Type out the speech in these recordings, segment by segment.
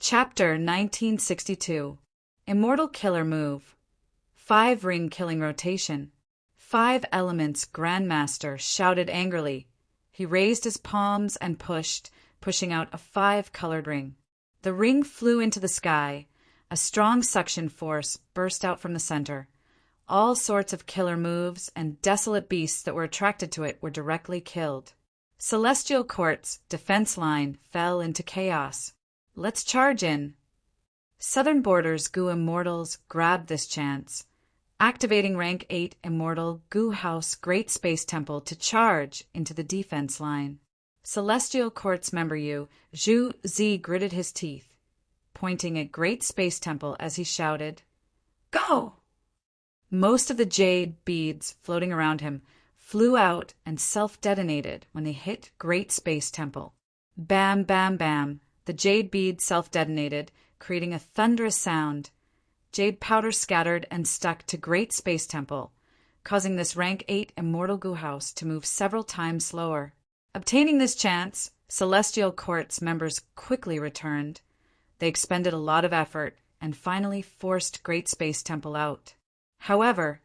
Chapter 1962. Immortal Killer Move. 5-ring killing rotation. 5 elements Grandmaster shouted angrily. He raised his palms and pushing out a 5-colored ring. The ring flew into the sky. A strong suction force burst out from the center. All sorts of killer moves and desolate beasts that were attracted to it were directly killed. Celestial Court's defense line fell into chaos. Let's charge in. Southern Border's Goo Immortals grabbed this chance, activating Rank 8 Immortal Goo House Great Space Temple to charge into the defense line. Celestial Court's member Yu Zhu Zi gritted his teeth, pointing at Great Space Temple as he shouted, "Go!" Most of the jade beads floating around him flew out and self-detonated when they hit Great Space Temple. Bam, bam, bam. The jade bead self-detonated, creating a thunderous sound. Jade powder scattered and stuck to Great Space Temple, causing this Rank 8 Immortal Goo House to move several times slower. Obtaining this chance, Celestial Court's members quickly returned. They expended a lot of effort and finally forced Great Space Temple out. However,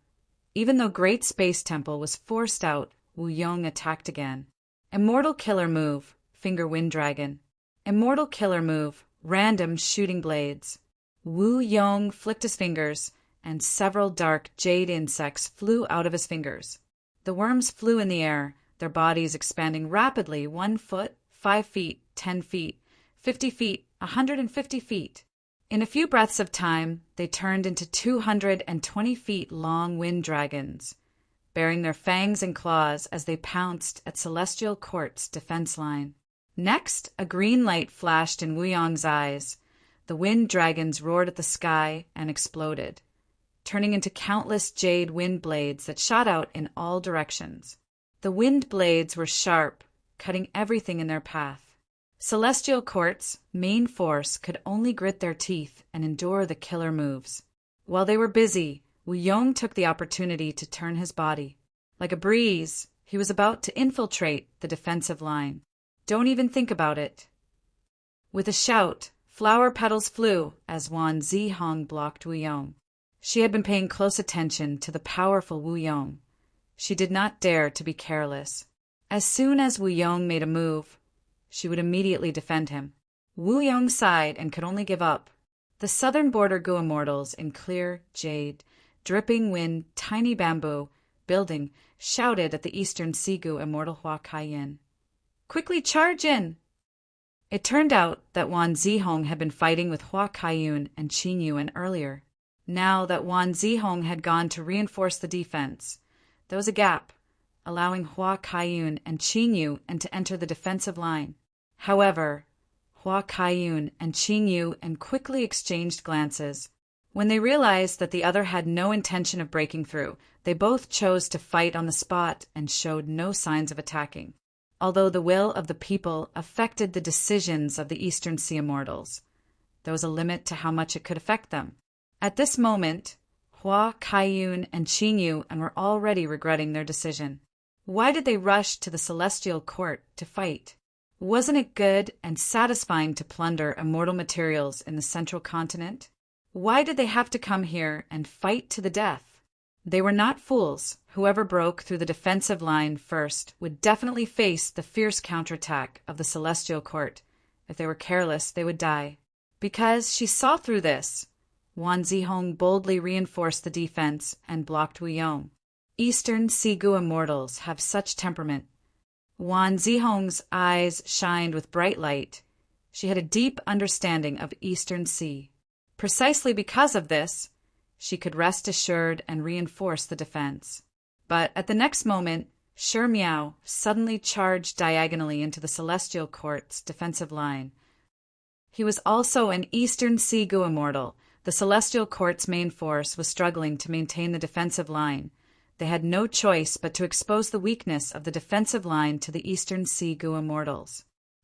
even though Great Space Temple was forced out, Wu Yong attacked again. Immortal Killer Move, Finger Wind Dragon. Immortal Killer Move, Random Shooting Blades. Wu Yong flicked his fingers, and several dark jade insects flew out of his fingers. The worms flew in the air, their bodies expanding rapidly 1 foot, 5 feet, 10 feet, 50 feet, 150 feet. In a few breaths of time, they turned into 220 feet long wind dragons, baring their fangs and claws as they pounced at Celestial Court's defense line. Next, a green light flashed in Wu Yong's eyes. The wind dragons roared at the sky and exploded, turning into countless jade wind blades that shot out in all directions. The wind blades were sharp, cutting everything in their path. Celestial Court's main force could only grit their teeth and endure the killer moves. While they were busy, Wu Yong took the opportunity to turn his body. Like a breeze, he was about to infiltrate the defensive line. Don't even think about it. With a shout, flower petals flew as Wan Zihong blocked Wu Yong. She had been paying close attention to the powerful Wu Yong. She did not dare to be careless. As soon as Wu Yong made a move, she would immediately defend him. Wu Yong sighed and could only give up. The Southern Border Goo Immortals in clear jade, dripping wind, tiny bamboo, building, shouted at the Eastern Sea Goo Immortal Hua Kaiyin. "Quickly charge in!" It turned out that Wan Zihong had been fighting with Hua Kaiyun and Qin Yuan earlier. Now that Wan Zihong had gone to reinforce the defense, there was a gap, allowing Hua Kaiyun and Qin Yuan to enter the defensive line. However, Hua Kaiyun and Qin Yuan quickly exchanged glances. When they realized that the other had no intention of breaking through, they both chose to fight on the spot and showed no signs of attacking. Although the will of the people affected the decisions of the Eastern Sea Immortals, there was a limit to how much it could affect them. At this moment, Hua Kaiyun and Qin Yuan were already regretting their decision. Why did they rush to the Celestial Court to fight? Wasn't it good and satisfying to plunder immortal materials in the central continent? Why did they have to come here and fight to the death? They were not fools. Whoever broke through the defensive line first would definitely face the fierce counterattack of the Celestial Court. If they were careless, they would die. Because she saw through this, Wan Zihong boldly reinforced the defense and blocked Wu Yong. Eastern Sea Goo Immortals have such temperament. Wan Zihong's eyes shined with bright light. She had a deep understanding of Eastern Sea. Precisely because of this, she could rest assured and reinforce the defense. But at the next moment, Shi Miao suddenly charged diagonally into the Celestial Court's defensive line. He was also an Eastern Sea Goo Immortal. The Celestial Court's main force was struggling to maintain the defensive line. They had no choice but to expose the weakness of the defensive line to the Eastern Sea Goo Immortals.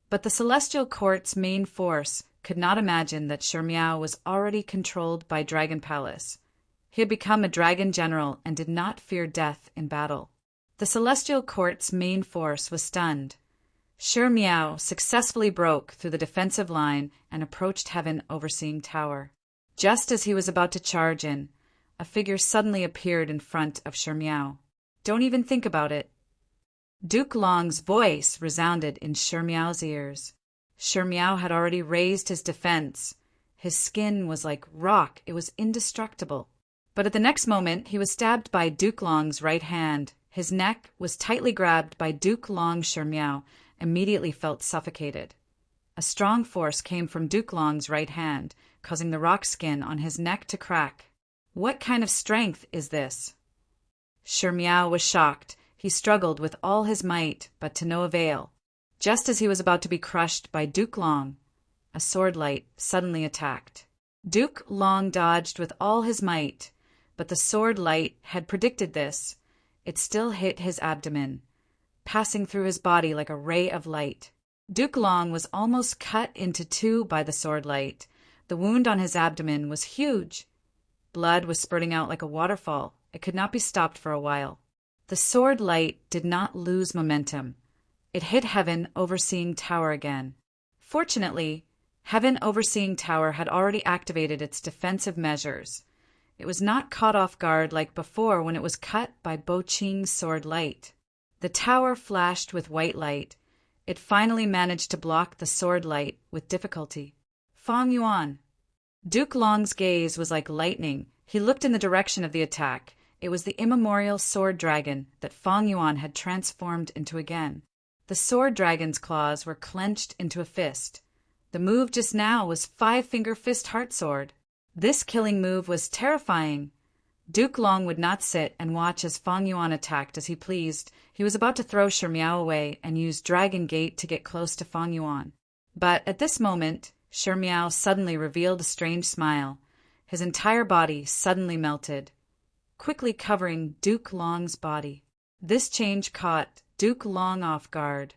But the Celestial Court's main force could not imagine that Shi Miao was already controlled by Dragon Palace. He had become a dragon general and did not fear death in battle. The Celestial Court's main force was stunned. Sure Meow successfully broke through the defensive line and approached Heaven Overseeing Tower. Just as he was about to charge in, a figure suddenly appeared in front of Sure Meow. Don't even think about it. Duke Long's voice resounded in Sure Meow's ears. Sure Meow had already raised his defense. His skin was like rock, it was indestructible. But at the next moment, he was stabbed by Duke Long's right hand. His neck was tightly grabbed by Duke Long. Sure Meow immediately felt suffocated. A strong force came from Duke Long's right hand, causing the rock skin on his neck to crack. What kind of strength is this? Sure Meow was shocked. He struggled with all his might, but to no avail. Just as he was about to be crushed by Duke Long, a sword light suddenly attacked. Duke Long dodged with all his might, but the sword light had predicted this. It still hit his abdomen, passing through his body like a ray of light. Duke Long was almost cut into two by the sword light. The wound on his abdomen was huge. Blood was spurting out like a waterfall. It could not be stopped for a while. The sword light did not lose momentum. It hit Heaven Overseeing Tower again. Fortunately, Heaven Overseeing Tower had already activated its defensive measures. It was not caught off guard like before when it was cut by Bo Ching's sword light. The tower flashed with white light. It finally managed to block the sword light with difficulty. Fang Yuan. Duke Long's gaze was like lightning. He looked in the direction of the attack. It was the immemorial sword dragon that Fang Yuan had transformed into again. The sword dragon's claws were clenched into a fist. The move just now was five-finger fist heart sword. This killing move was terrifying. Duke Long would not sit and watch as Fang Yuan attacked as he pleased. He was about to throw Sure Meow away and use Dragon Gate to get close to Fang Yuan. But at this moment, Sure Meow suddenly revealed a strange smile. His entire body suddenly melted, quickly covering Duke Long's body. This change caught Duke Long off guard.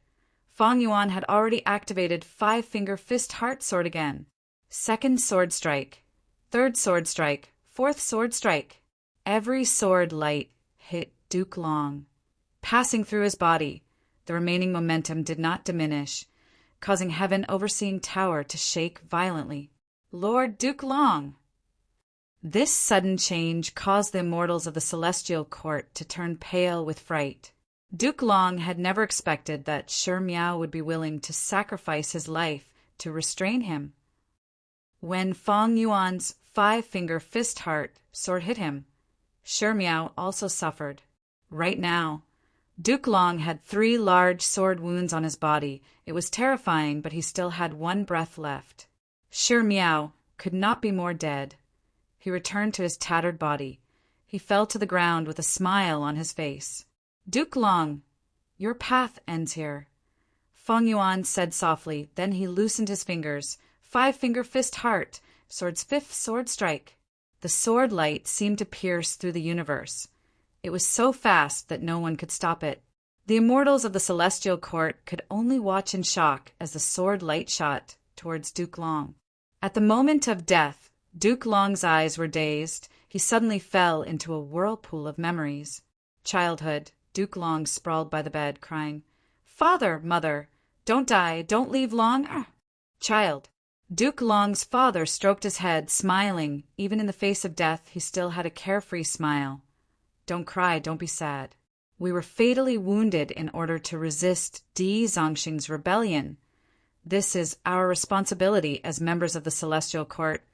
Fang Yuan had already activated five-finger fist heart sword again. Second sword strike, third sword strike, fourth sword strike. Every sword light hit Duke Long, passing through his body. The remaining momentum did not diminish, causing Heaven Overseeing Tower to shake violently. Lord Duke Long! This sudden change caused the immortals of the Celestial Court to turn pale with fright. Duke Long had never expected that Sure Meow would be willing to sacrifice his life to restrain him. When Fang Yuan's five-finger fist heart sword hit him, Sure Meow also suffered. Right now, Duke Long had 3 large sword wounds on his body. It was terrifying, but he still had 1 breath left. Sure Meow could not be more dead. He returned to his tattered body. He fell to the ground with a smile on his face. Duke Long, your path ends here. Fang Yuan said softly, then he loosened his fingers. Five-finger fist heart, sword's 5th sword strike. The sword light seemed to pierce through the universe. It was so fast that no one could stop it. The immortals of the Celestial Court could only watch in shock as the sword light shot towards Duke Long. At the moment of death, Duke Long's eyes were dazed. He suddenly fell into a whirlpool of memories. Childhood. Duke Long sprawled by the bed, crying, "Father, mother, don't die, don't leave Long." Child. Duke Long's father stroked his head, smiling. Even in the face of death, he still had a carefree smile. "Don't cry, don't be sad. We were fatally wounded in order to resist Di Zongxing's rebellion. This is our responsibility as members of the Celestial Court.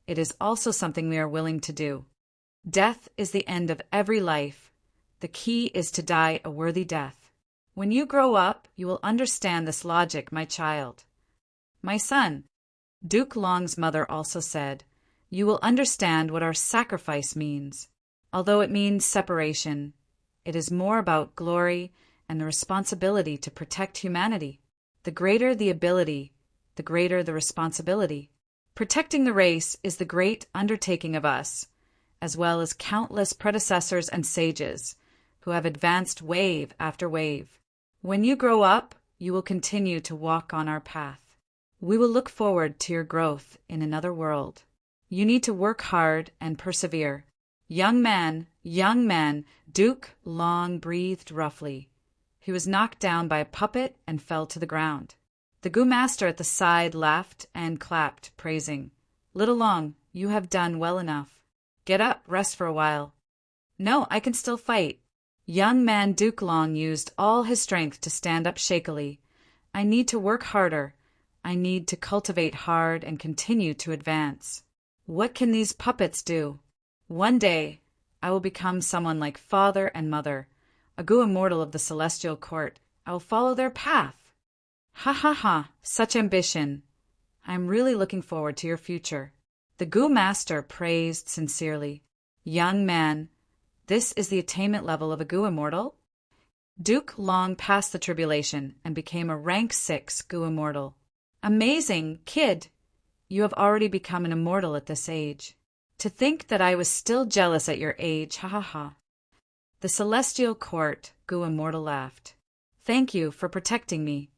It is also something we are willing to do. Death is the end of every life. The key is to die a worthy death. When you grow up, you will understand this logic, my child." "My son," Duke Long's mother also said, "you will understand what our sacrifice means. Although it means separation, it is more about glory and the responsibility to protect humanity. The greater the ability, the greater the responsibility. Protecting the race is the great undertaking of us, as well as countless predecessors and sages who have advanced wave after wave. When you grow up, you will continue to walk on our path. We will look forward to your growth in another world. You need to work hard and persevere." Young man, Duke Long breathed roughly. He was knocked down by a puppet and fell to the ground. The Gu master at the side laughed and clapped, praising. "Little Long, you have done well enough. Get up, rest for a while." "No, I can still fight." Young man Duke Long used all his strength to stand up shakily. "I need to work harder. I need to cultivate hard and continue to advance. What can these puppets do? One day, I will become someone like father and mother, a Gu immortal of the celestial court. I will follow their path." "Ha ha ha, such ambition. I am really looking forward to your future." The Gu master praised sincerely. "Young man, this is the attainment level of a Gu immortal?" Duke Long passed the tribulation and became a rank 6 Gu immortal. "Amazing, kid! You have already become an immortal at this age. To think that I was still jealous at your age, ha ha ha." The celestial court Gu immortal laughed. "Thank you for protecting me."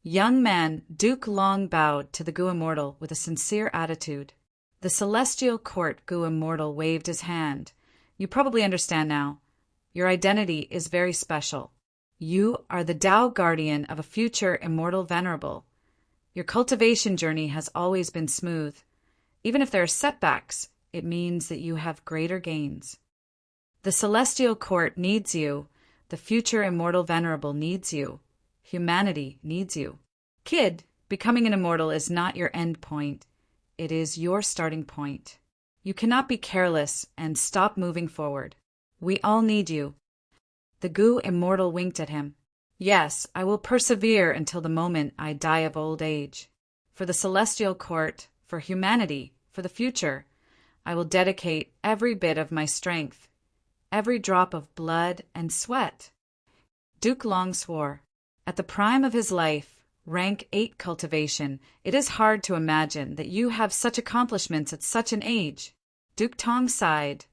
Young man Duke Long bowed to the Gu immortal with a sincere attitude. The celestial court Gu immortal waved his hand. "You probably understand now. Your identity is very special. You are the Tao guardian of a future immortal Venerable. Your cultivation journey has always been smooth. Even if there are setbacks, it means that you have greater gains. The celestial court needs you. The future immortal Venerable needs you. Humanity needs you. Kid, becoming an immortal is not your end point. It is your starting point. You cannot be careless and stop moving forward. We all need you." The Gu immortal winked at him. "Yes, I will persevere until the moment I die of old age. For the celestial court, for humanity, for the future, I will dedicate every bit of my strength, every drop of blood and sweat." Duke Long swore. At the prime of his life, rank 8 cultivation, it is hard to imagine that you have such accomplishments at such an age. Duke Tong sighed.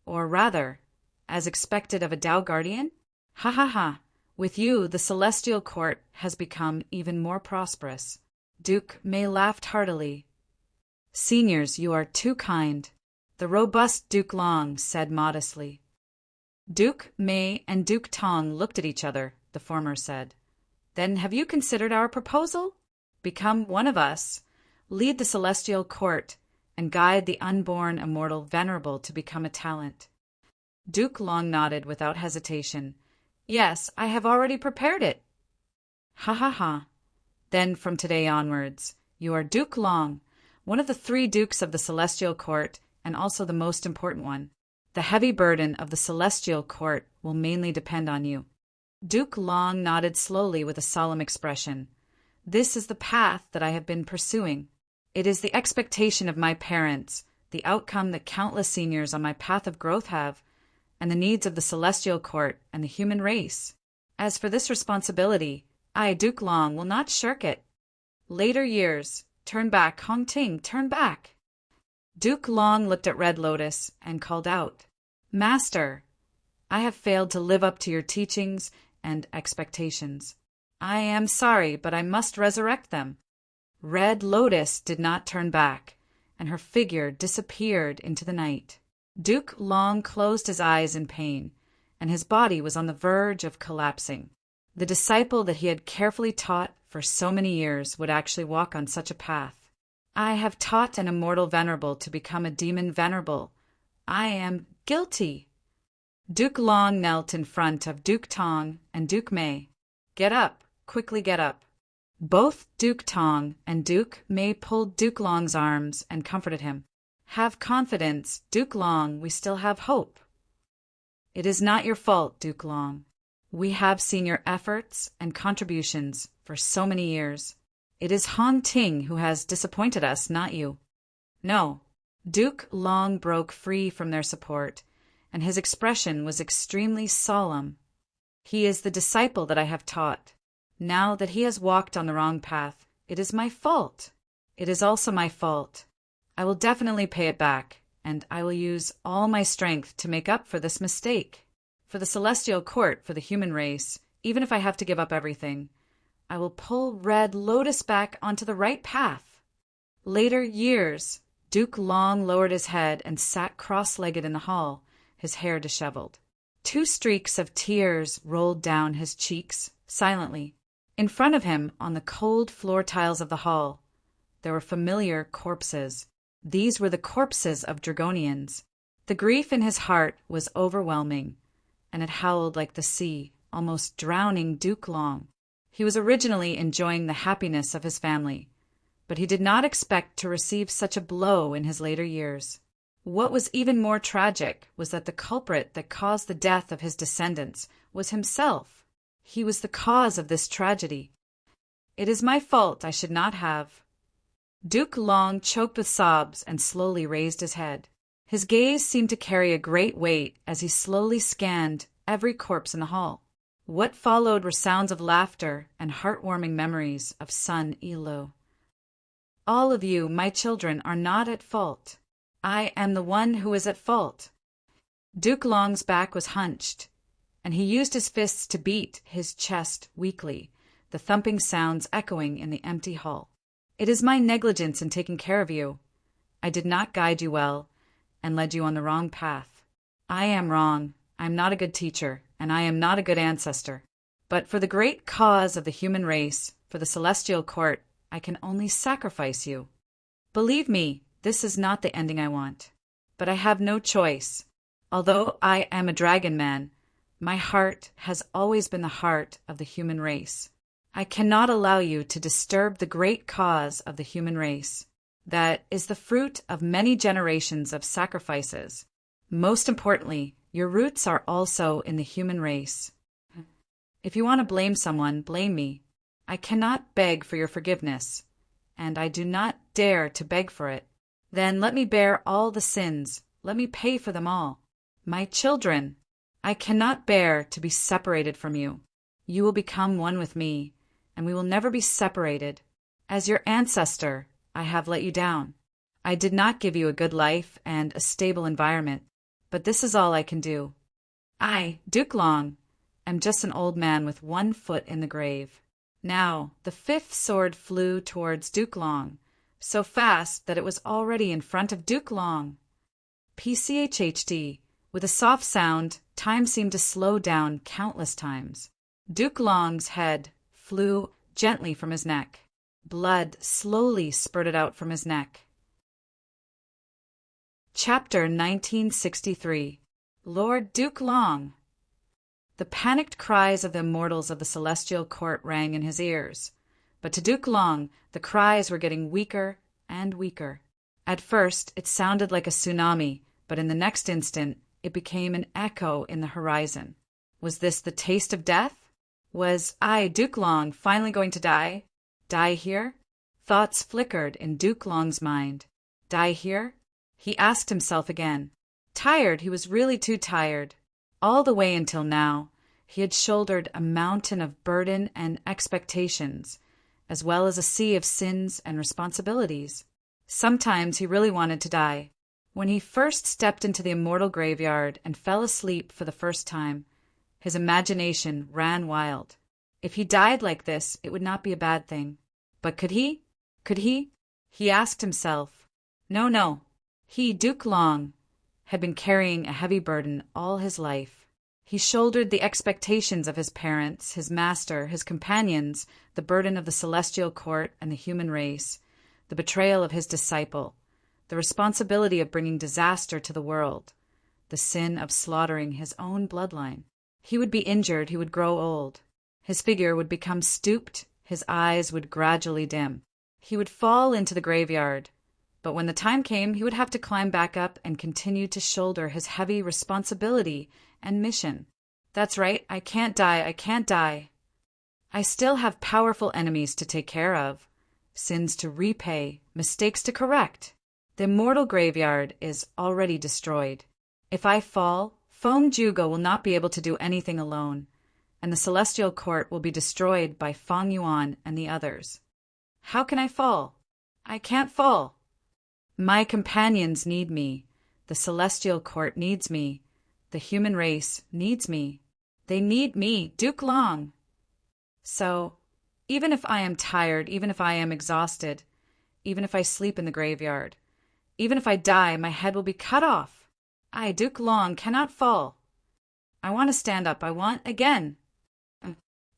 "Or rather, as expected of a Tao guardian? Ha ha ha. With you, the celestial court has become even more prosperous." Duke Mei laughed heartily. "Seniors, you are too kind," the robust Duke Long said modestly. Duke Mei and Duke Tong looked at each other, the former said. "Then have you considered our proposal? Become one of us, lead the celestial court, and guide the unborn immortal Venerable to become a talent." Duke Long nodded without hesitation. "Yes, I have already prepared it." "Ha ha ha. Then from today onwards, you are Duke Long, one of the 3 dukes of the celestial court, and also the most important one. The heavy burden of the celestial court will mainly depend on you." Duke Long nodded slowly with a solemn expression. "This is the path that I have been pursuing. It is the expectation of my parents, the outcome that countless seniors on my path of growth have, and the needs of the celestial court and the human race. As for this responsibility, I, Duke Long, will not shirk it. Later years, turn back, Hong Ting, turn back." Duke Long looked at Red Lotus and called out, "Master, I have failed to live up to your teachings and expectations. I am sorry, but I must resurrect them." Red Lotus did not turn back, and her figure disappeared into the night. Duke Long closed his eyes in pain, and his body was on the verge of collapsing. The disciple that he had carefully taught for so many years would actually walk on such a path. "I have taught an immortal Venerable to become a demon Venerable. I am guilty." Duke Long knelt in front of Duke Tong and Duke Mei. "Get up, quickly get up." Both Duke Tong and Duke Mei pulled Duke Long's arms and comforted him. "Have confidence, Duke Long, we still have hope." "It is not your fault, Duke Long. We have seen your efforts and contributions for so many years. It is Hong Ting who has disappointed us, not you." "No." Duke Long broke free from their support, and his expression was extremely solemn. "He is the disciple that I have taught. Now that he has walked on the wrong path, it is my fault. It is also my fault. I will definitely pay it back, and I will use all my strength to make up for this mistake. For the celestial court, for the human race, even if I have to give up everything, I will pull Red Lotus back onto the right path." Later years, Duke Long lowered his head and sat cross-legged in the hall, his hair disheveled. 2 streaks of tears rolled down his cheeks, silently. In front of him, on the cold floor tiles of the hall, there were familiar corpses. These were the corpses of Dragonians. The grief in his heart was overwhelming, and it howled like the sea, almost drowning Duke Long. He was originally enjoying the happiness of his family, but he did not expect to receive such a blow in his later years. What was even more tragic was that the culprit that caused the death of his descendants was himself. He was the cause of this tragedy. It is my fault. I should not have. Duke Long choked with sobs and slowly raised his head. His gaze seemed to carry a great weight as he slowly scanned every corpse in the hall. What followed were sounds of laughter and heartwarming memories of son Ilo. All of you, my children, are not at fault. I am the one who is at fault. Duke Long's back was hunched, and he used his fists to beat his chest weakly, the thumping sounds echoing in the empty hall. It is my negligence in taking care of you. I did not guide you well, and led you on the wrong path. I am wrong. I am not a good teacher, and I am not a good ancestor. But for the great cause of the human race, for the celestial court, I can only sacrifice you. Believe me, this is not the ending I want. But I have no choice. Although I am a dragon man, my heart has always been the heart of the human race. I cannot allow you to disturb the great cause of the human race. That is the fruit of many generations of sacrifices. Most importantly, your roots are also in the human race. If you want to blame someone, blame me. I cannot beg for your forgiveness, and I do not dare to beg for it. Then let me bear all the sins. Let me pay for them all. My children, I cannot bear to be separated from you. You will become one with me, and we will never be separated. As your ancestor, I have let you down. I did not give you a good life and a stable environment, but this is all I can do. I, Duke Long, am just an old man with 1 foot in the grave. Now, the 5th sword flew towards Duke Long, so fast that it was already in front of Duke Long. PCHHD, with a soft sound, time seemed to slow down countless times. Duke Long's head flew gently from his neck. Blood slowly spurted out from his neck. Chapter 1963. Lord Duke Long. The panicked cries of the immortals of the celestial court rang in his ears, but to Duke Long the cries were getting weaker and weaker. At first it sounded like a tsunami, but in the next instant it became an echo in the horizon. Was this the taste of death? Was I, Duke Long, finally going to die? Die here? Thoughts flickered in Duke Long's mind. Die here? He asked himself again. Tired, he was really too tired. All the way until now, he had shouldered a mountain of burden and expectations, as well as a sea of sins and responsibilities. Sometimes he really wanted to die. When he first stepped into the immortal graveyard and fell asleep for the first time, his imagination ran wild. If he died like this, it would not be a bad thing. But could he? Could he? He asked himself. No. He, Duke Long, had been carrying a heavy burden all his life. He shouldered the expectations of his parents, his master, his companions, the burden of the celestial court and the human race, the betrayal of his disciple, the responsibility of bringing disaster to the world, the sin of slaughtering his own bloodline. He would be injured, he would grow old. His figure would become stooped, his eyes would gradually dim. He would fall into the graveyard, but when the time came, he would have to climb back up and continue to shoulder his heavy responsibility and mission. That's right, I can't die. I still have powerful enemies to take care of, sins to repay, mistakes to correct. The immortal graveyard is already destroyed. If I fall, Feng Juga will not be able to do anything alone, and the celestial court will be destroyed by Feng Yuan and the others. How can I fall? I can't fall. My companions need me. The celestial court needs me. The human race needs me. They need me, Duke Long. So, even if I am tired, even if I am exhausted, even if I sleep in the graveyard, even if I die, my head will be cut off. I, Duke Long, cannot fall. I want to stand up. I want again.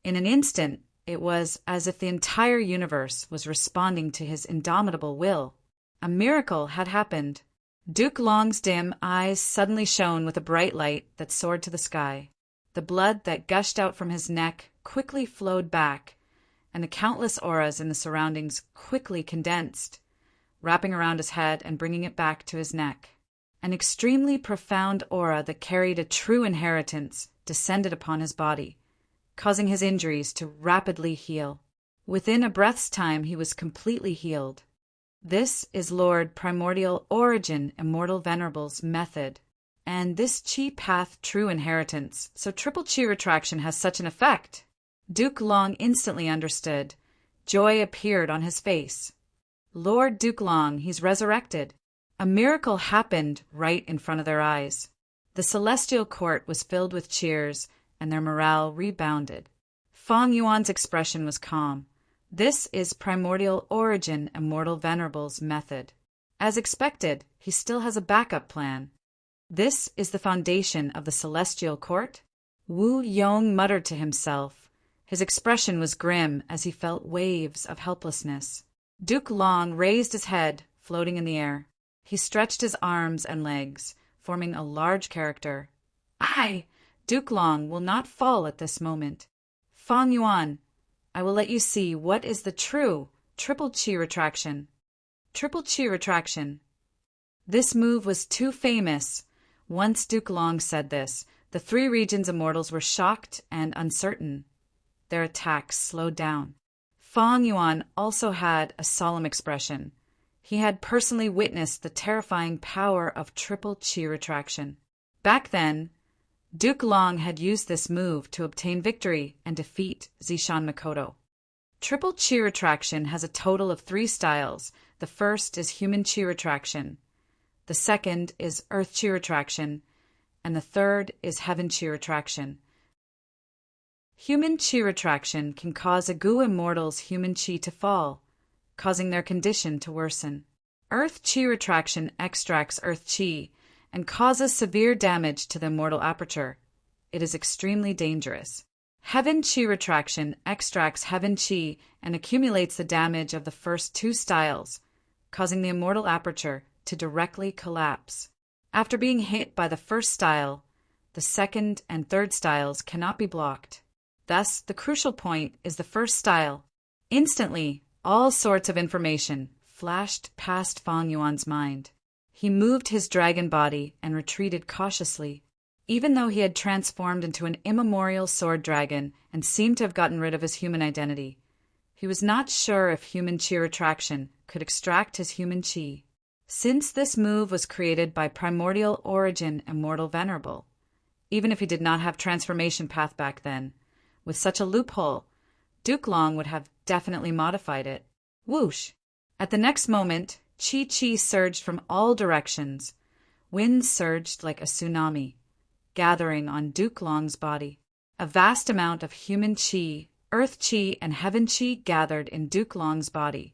In an instant, it was as if the entire universe was responding to his indomitable will. A miracle had happened. Duke Long's dim eyes suddenly shone with a bright light that soared to the sky. The blood that gushed out from his neck quickly flowed back, and the countless auras in the surroundings quickly condensed, wrapping around his head and bringing it back to his neck. An extremely profound aura that carried a true inheritance descended upon his body, causing his injuries to rapidly heal. Within a breath's time, he was completely healed. This is Lord Primordial Origin Immortal Venerable's method, and this chi path true inheritance, so triple chi retraction has such an effect. Duke Long instantly understood. Joy appeared on his face. Lord Duke Long, he's resurrected. A miracle happened right in front of their eyes. The celestial court was filled with cheers, and their morale rebounded. Fong Yuan's expression was calm. This is Primordial Origin Immortal Venerable's method. As expected, he still has a backup plan. This is the foundation of the celestial court? Wu Yong muttered to himself. His expression was grim as he felt waves of helplessness. Duke Long raised his head, floating in the air. He stretched his arms and legs, forming a large character. Duke Long will not fall at this moment. Fong Yuan, I will let you see what is the true triple chi retraction. Triple chi retraction. This move was too famous. Once Duke Long said this, the three regions immortals were shocked and uncertain. Their attacks slowed down. Fong Yuan also had a solemn expression. He had personally witnessed the terrifying power of triple chi retraction. Back then, Duke Long had used this move to obtain victory and defeat Zishan Makoto. Triple chi retraction has a total of 3 styles. The first is human chi retraction. The second is earth chi retraction. And the third is heaven chi retraction. Human chi retraction can cause a Gu immortal's human chi to fall, causing their condition to worsen. Earth chi retraction extracts earth chi and causes severe damage to the immortal aperture. It is extremely dangerous. Heaven chi retraction extracts heaven chi and accumulates the damage of the first 2 styles, causing the immortal aperture to directly collapse. After being hit by the first style, the second and third styles cannot be blocked. Thus, the crucial point is the first style. Instantly, all sorts of information flashed past Fong Yuan's mind. He moved his dragon body and retreated cautiously. Even though he had transformed into an immemorial sword dragon and seemed to have gotten rid of his human identity, he was not sure if human chi retraction could extract his human chi. Since this move was created by Primordial Origin Immortal Venerable, even if he did not have transformation path back then, with such a loophole, Duke Long would have definitely modified it. Whoosh! At the next moment, chi surged from all directions. Wind surged like a tsunami, gathering on Duke Long's body. A vast amount of human chi, earth chi, and heaven chi gathered in Duke Long's body,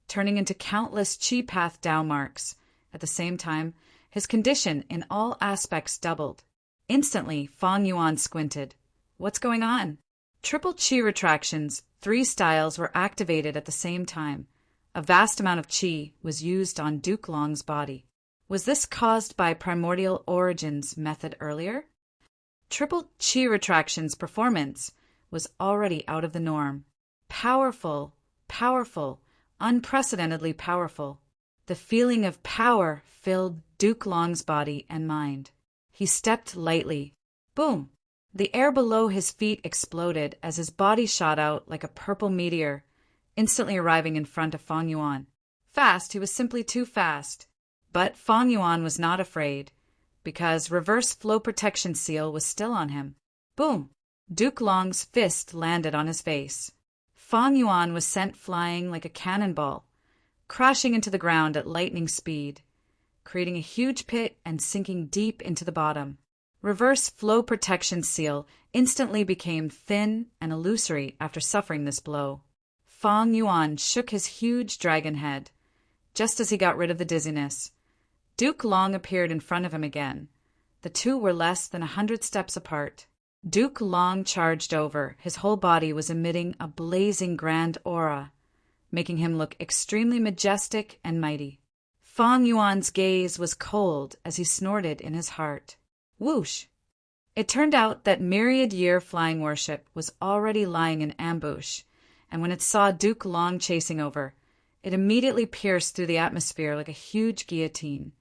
turning into countless chi path Tao marks. At the same time, his condition in all aspects doubled. Instantly, Fong Yuan squinted. What's going on? Triple chi retractions, 3 styles were activated at the same time. A vast amount of chi was used on Duke Long's body. Was this caused by Primordial Origin's method earlier? Triple chi retraction's performance was already out of the norm. Powerful, unprecedentedly powerful. The feeling of power filled Duke Long's body and mind. He stepped lightly. Boom! The air below his feet exploded as his body shot out like a purple meteor, instantly arriving in front of Fong Yuan. Fast, he was simply too fast. But Fong Yuan was not afraid, because reverse flow protection seal was still on him. Boom! Duke Long's fist landed on his face. Fong Yuan was sent flying like a cannonball, crashing into the ground at lightning speed, creating a huge pit and sinking deep into the bottom. Reverse flow protection seal instantly became thin and illusory after suffering this blow. Fong Yuan shook his huge dragon head. Just as he got rid of the dizziness, Duke Long appeared in front of him again. The two were less than 100 steps apart. Duke Long charged over. His whole body was emitting a blazing grand aura, making him look extremely majestic and mighty. Feng Yuan's gaze was cold as he snorted in his heart. Whoosh! It turned out that myriad-year flying warship was already lying in ambush, and when it saw Duke Long chasing over, it immediately pierced through the atmosphere like a huge guillotine,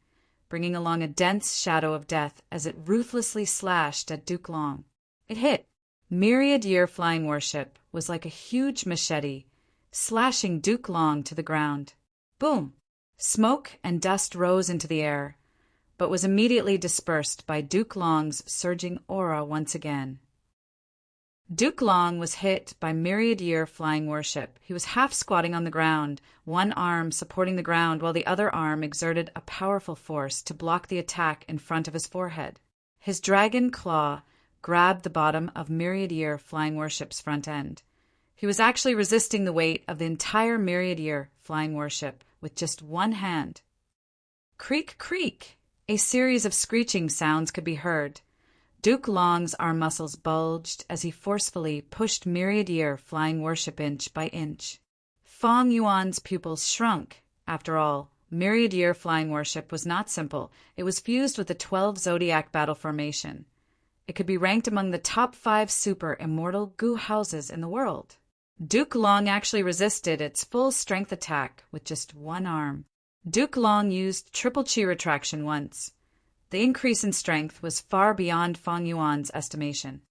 bringing along a dense shadow of death as it ruthlessly slashed at Duke Long. It hit. Myriad-year flying warship was like a huge machete, slashing Duke Long to the ground. Boom! Smoke and dust rose into the air, but was immediately dispersed by Duke Long's surging aura once again. Duke Long was hit by myriad-year flying warship. He was half squatting on the ground, one arm supporting the ground while the other arm exerted a powerful force to block the attack in front of his forehead. His dragon claw grabbed the bottom of myriad-year flying warship's front end. He was actually resisting the weight of the entire myriad-year flying warship with just one hand. Creak, creak! A series of screeching sounds could be heard. Duke Long's arm muscles bulged as he forcefully pushed myriad-year flying warship inch by inch. Feng Yuan's pupils shrunk. After all, myriad-year flying warship was not simple. It was fused with the 12 zodiac battle formation. It could be ranked among the top 5 super immortal goo houses in the world. Duke Long actually resisted its full strength attack with just one arm. Duke Long used triple chi retraction once. The increase in strength was far beyond Feng Yuan's estimation.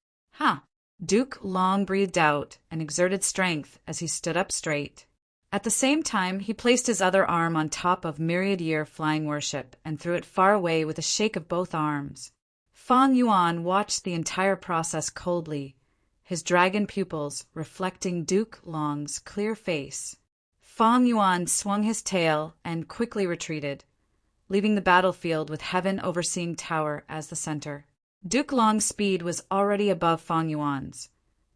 Duke Long breathed out and exerted strength as he stood up straight. At the same time, he placed his other arm on top of myriad-year flying warship and threw it far away with a shake of both arms. Feng Yuan watched the entire process coldly, his dragon pupils reflecting Duke Long's clear face. Feng Yuan swung his tail and quickly retreated, leaving the battlefield with Heaven Overseeing Tower as the center. Duke Long's speed was already above Feng Yuan's,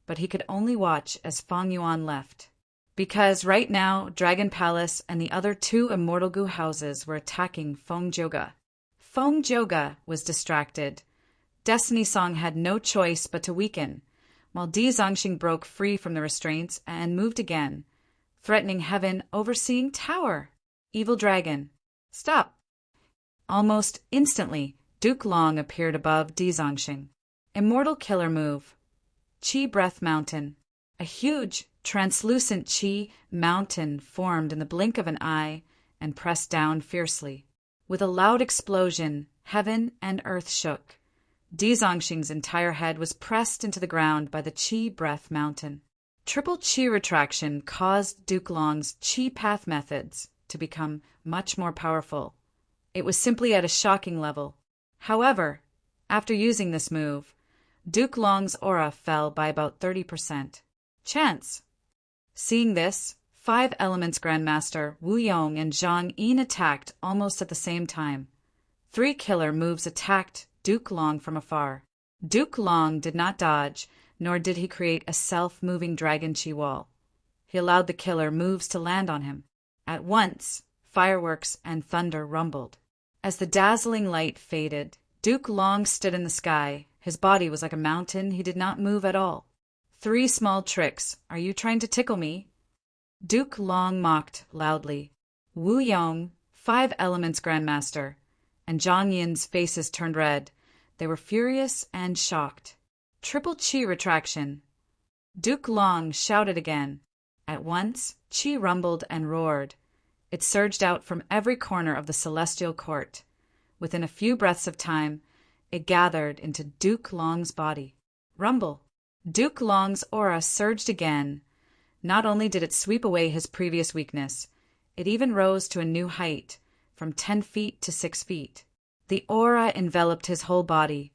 but he could only watch as Feng Yuan left. Because right now, Dragon Palace and the other 2 immortal goo houses were attacking Feng Joga. Feng Joga was distracted. Destiny Song had no choice but to weaken, while Di Zongxing broke free from the restraints and moved again, threatening Heaven Overseeing Tower. Evil Dragon, stop! Almost instantly, Duke Long appeared above Di Zongxing. Immortal killer move. Qi Breath Mountain. A huge, translucent Qi mountain formed in the blink of an eye and pressed down fiercely. With a loud explosion, heaven and earth shook. Di Zongxing's entire head was pressed into the ground by the Qi Breath Mountain. Triple Qi retraction caused Duke Long's Qi path methods to become much more powerful. It was simply at a shocking level. However, after using this move, Duke Long's aura fell by about 30%. Chance. Seeing this, 5 Elements Grandmaster Wu Yong and Zhang Yin attacked almost at the same time. 3 killer moves attacked Duke Long from afar. Duke Long did not dodge, nor did he create a self-moving dragon chi wall. He allowed the killer moves to land on him. At once, fireworks and thunder rumbled. As the dazzling light faded, Duke Long stood in the sky. His body was like a mountain. He did not move at all. 3 small tricks. Are you trying to tickle me? Duke Long mocked loudly. Wu Yong, 5 Elements Grandmaster, and Zhang Yin's faces turned red. They were furious and shocked. Triple Qi retraction. Duke Long shouted again. At once, Qi rumbled and roared. It surged out from every corner of the celestial court. Within a few breaths of time, it gathered into Duke Long's body. Rumble. Duke Long's aura surged again. Not only did it sweep away his previous weakness, it even rose to a new height, from 10 feet to 6 feet. The aura enveloped his whole body.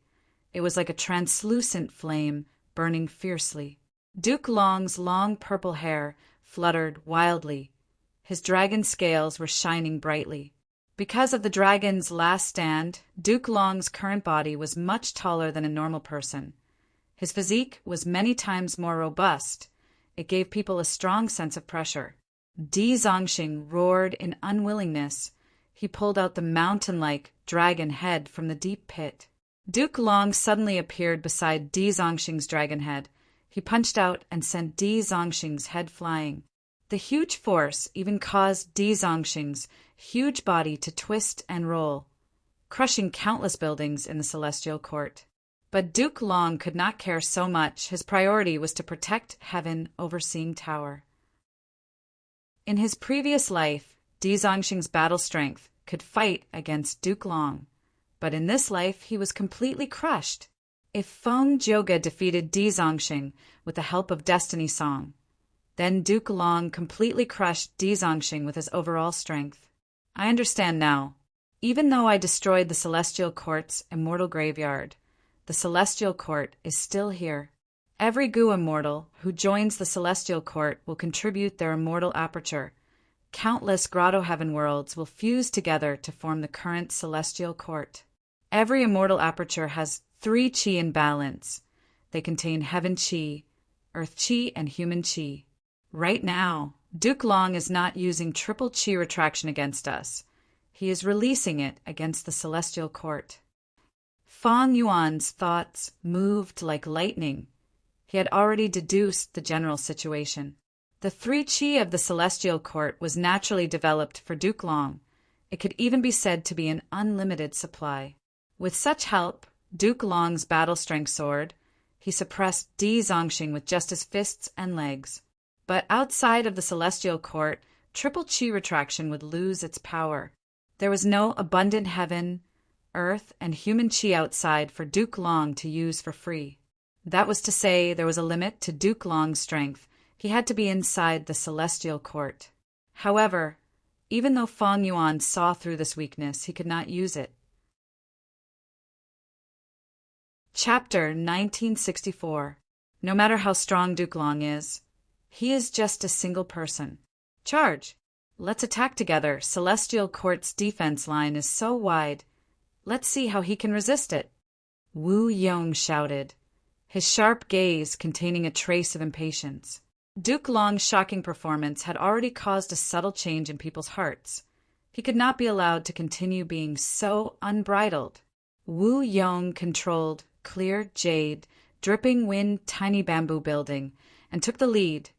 It was like a translucent flame, burning fiercely. Duke Long's long purple hair fluttered wildly. His dragon scales were shining brightly. Because of the dragon's last stand, Duke Long's current body was much taller than a normal person. His physique was many times more robust. It gave people a strong sense of pressure. Di Zongxing roared in unwillingness. He pulled out the mountain-like dragon head from the deep pit. Duke Long suddenly appeared beside Di Zongxing's dragon head. He punched out and sent Di Zongxing's head flying. The huge force even caused Di Zongxing's huge body to twist and roll, crushing countless buildings in the celestial court. But Duke Long could not care so much. His priority was to protect Heaven Overseeing Tower. In his previous life, Di Zongxing's battle strength could fight against Duke Long, but in this life he was completely crushed. If Feng Jioge defeated Di Zongxing with the help of Destiny Song, then Duke Long completely crushed Di Zongxing with his overall strength. I understand now. Even though I destroyed the Celestial Court's immortal graveyard, the Celestial Court is still here. Every Gu immortal who joins the Celestial Court will contribute their immortal aperture. Countless Grotto Heaven worlds will fuse together to form the current Celestial Court. Every immortal aperture has 3 Qi in balance. They contain Heaven Qi, Earth Qi, and Human Qi. Right now, Duke Long is not using triple Qi retraction against us. He is releasing it against the Celestial Court. Fang Yuan's thoughts moved like lightning. He had already deduced the general situation. The 3 Qi of the Celestial Court was naturally developed for Duke Long. It could even be said to be an unlimited supply. With such help, Duke Long's battle strength soared. He suppressed Di Zongxing with just his fists and legs. But outside of the Celestial Court, triple Qi retraction would lose its power. There was no abundant heaven, earth, and human Qi outside for Duke Long to use for free. That was to say, there was a limit to Duke Long's strength. He had to be inside the Celestial Court. However, even though Fang Yuan saw through this weakness, he could not use it. Chapter 1964. No matter how strong Duke Long is, he is just a single person. Charge! Let's attack together. Celestial Court's defense line is so wide. Let's see how he can resist it. Wu Yong shouted, his sharp gaze containing a trace of impatience. Duke Long's shocking performance had already caused a subtle change in people's hearts. He could not be allowed to continue being so unbridled. Wu Yong controlled Clear Jade, Dripping Wind, Tiny Bamboo Building, and took the lead.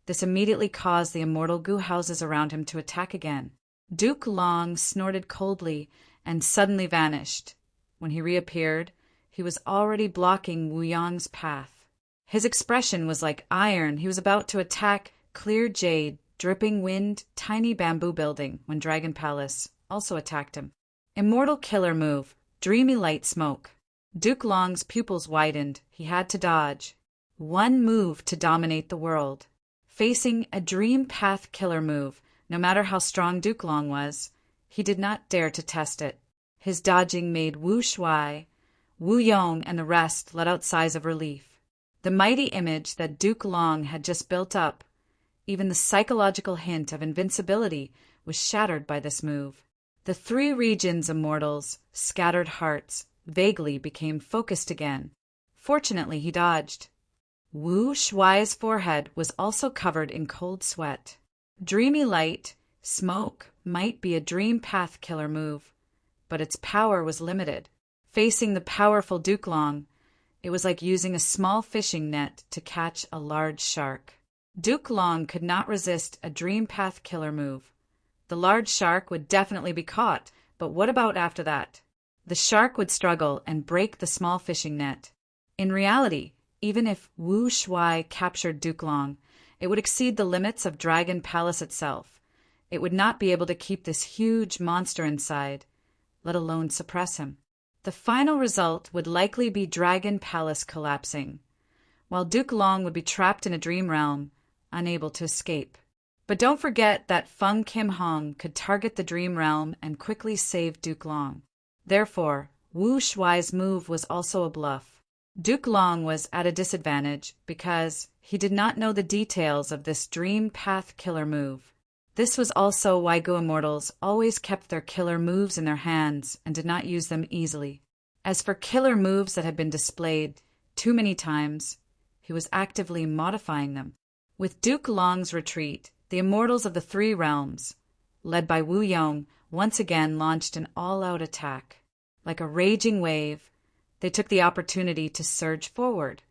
This immediately caused the immortal Gu houses around him to attack again. Duke Long snorted coldly and suddenly vanished. When he reappeared, he was already blocking Wu Yong's path. His expression was like iron. He was about to attack Clear Jade, Dripping Wind, Tiny Bamboo Building when Dragon Palace also attacked him. Immortal killer move, Dreamy Light Smoke. Duke Long's pupils widened. He had to dodge. One move to dominate the world. Facing a Dream Path killer move, no matter how strong Duke Long was, he did not dare to test it. His dodging made Wu Shuai, Wu Yong, and the rest let out sighs of relief. The mighty image that Duke Long had just built up, even the psychological hint of invincibility, was shattered by this move. The 3 regions' immortals' scattered hearts vaguely became focused again. Fortunately, he dodged. Wu Shuai's forehead was also covered in cold sweat. Dreamy Light Smoke might be a Dream Path killer move, but its power was limited. Facing the powerful Duke Long, it was like using a small fishing net to catch a large shark. Duke Long could not resist a Dream Path killer move. The large shark would definitely be caught, but what about after that? The shark would struggle and break the small fishing net. In reality, even if Wu Shuai captured Duke Long, it would exceed the limits of Dragon Palace itself. It would not be able to keep this huge monster inside, let alone suppress him. The final result would likely be Dragon Palace collapsing, while Duke Long would be trapped in a dream realm, unable to escape. But don't forget that Feng Kim Hong could target the dream realm and quickly save Duke Long. Therefore, Wu Shuai's move was also a bluff. Duke Long was at a disadvantage because he did not know the details of this Dream Path killer move. This was also why Gu Immortals always kept their killer moves in their hands and did not use them easily. As for killer moves that had been displayed too many times, he was actively modifying them. With Duke Long's retreat, the Immortals of the 3 realms, led by Wu Yong, once again launched an all-out attack. Like a raging wave, They took the opportunity to surge forward.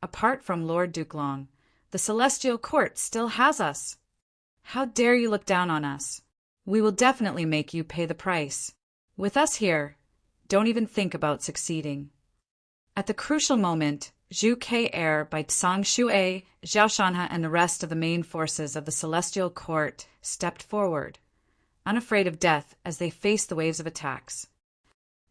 Apart from Lord Dukelong, the Celestial Court still has us. How dare you look down on us? We will definitely make you pay the price. With us here, don't even think about succeeding. At the crucial moment, Zhu Ke by Tsang Shuai, Zhao Shanha, and the rest of the main forces of the Celestial Court stepped forward, unafraid of death as they faced the waves of attacks.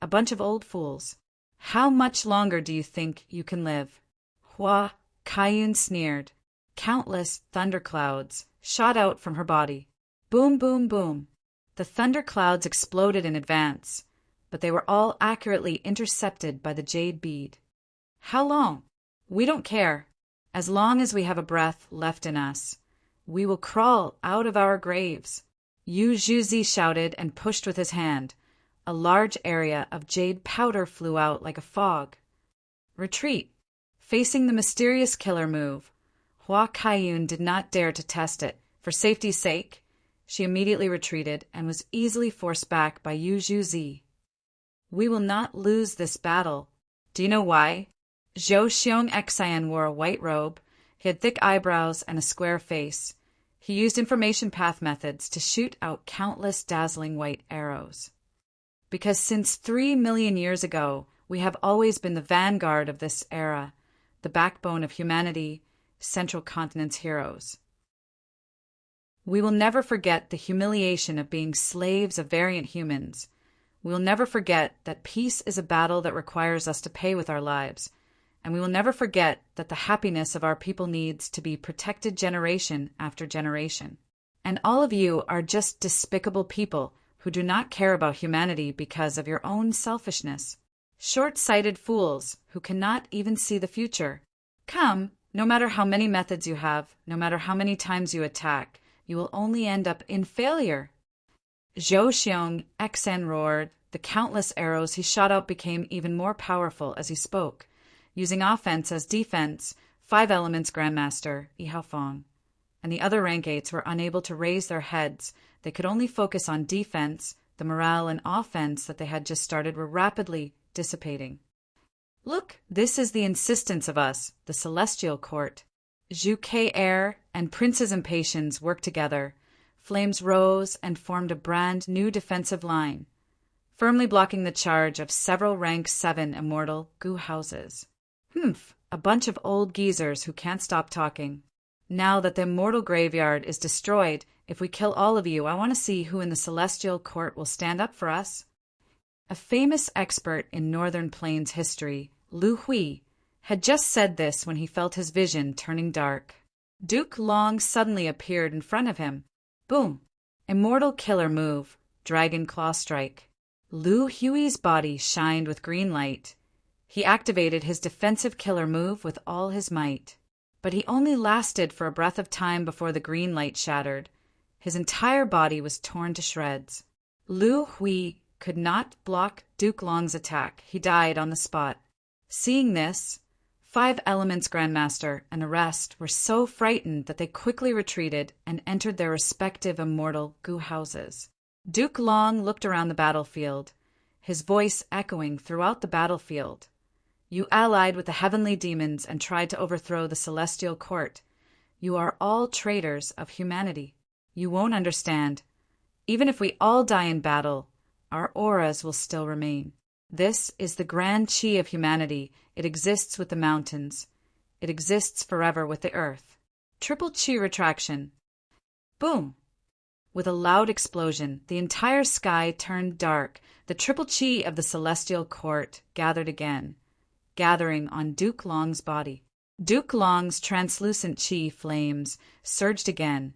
A bunch of old fools. How much longer do you think you can live? Hua Kaiyun sneered. Countless thunderclouds shot out from her body. Boom, boom, boom. The thunderclouds exploded in advance, but they were all accurately intercepted by the jade bead. How long? We don't care. As long as we have a breath left in us, we will crawl out of our graves. Yu Zhuzi shouted and pushed with his hand. A large area of jade powder flew out like a fog. Retreat. Facing the mysterious killer move, Hua Kaiyun did not dare to test it. For safety's sake, she immediately retreated and was easily forced back by Yu Zhuzi. We will not lose this battle. Do you know why? Zhou Xiong Xian wore a white robe. He had thick eyebrows and a square face. He used information path methods to shoot out countless dazzling white arrows. Because since 3 million years ago, we have always been the vanguard of this era, the backbone of humanity, Central Continent's heroes. We will never forget the humiliation of being slaves of variant humans. We will never forget that peace is a battle that requires us to pay with our lives. And we will never forget that the happiness of our people needs to be protected generation after generation. And all of you are just despicable people who do not care about humanity because of your own selfishness. Short-sighted fools who cannot even see the future. Come, no matter how many methods you have, no matter how many times you attack, you will only end up in failure. Zhou Xiong Xian roared. The countless arrows he shot out became even more powerful as he spoke. Using offense as defense, 5 Elements Grandmaster, Yi Haofeng, and the other rank 8s were unable to raise their heads. They could only focus on defense. The morale and offense that they had just started were rapidly dissipating. Look, this is the insistence of us, the Celestial Court. Zhu Ke and Prince's Impatience worked together. Flames rose and formed a brand new defensive line, firmly blocking the charge of several rank 7 immortal gu houses. A bunch of old geezers who can't stop talking. Now that the immortal graveyard is destroyed, if we kill all of you, I want to see who in the Celestial Court will stand up for us. A famous expert in Northern Plains history, Lu Hui, had just said this when he felt his vision turning dark. Duke Long suddenly appeared in front of him. Boom! Immortal killer move, dragon claw strike. Lu Hui's body shined with green light. He activated his defensive killer move with all his might. But he only lasted for a breath of time before the green light shattered. His entire body was torn to shreds. Lu Hui could not block Duke Long's attack. He died on the spot. Seeing this, 5 Elements Grandmaster and the rest were so frightened that they quickly retreated and entered their respective immortal gu houses. Duke Long looked around the battlefield, his voice echoing throughout the battlefield. You allied with the heavenly demons and tried to overthrow the Celestial Court. You are all traitors of humanity. You won't understand. Even if we all die in battle, our auras will still remain. This is the grand chi of humanity. It exists with the mountains. It exists forever with the earth. Triple chi retraction. Boom! With a loud explosion, the entire sky turned dark. The triple chi of the Celestial Court gathered again, gathering on Duke Long's body. Duke Long's translucent chi flames surged again.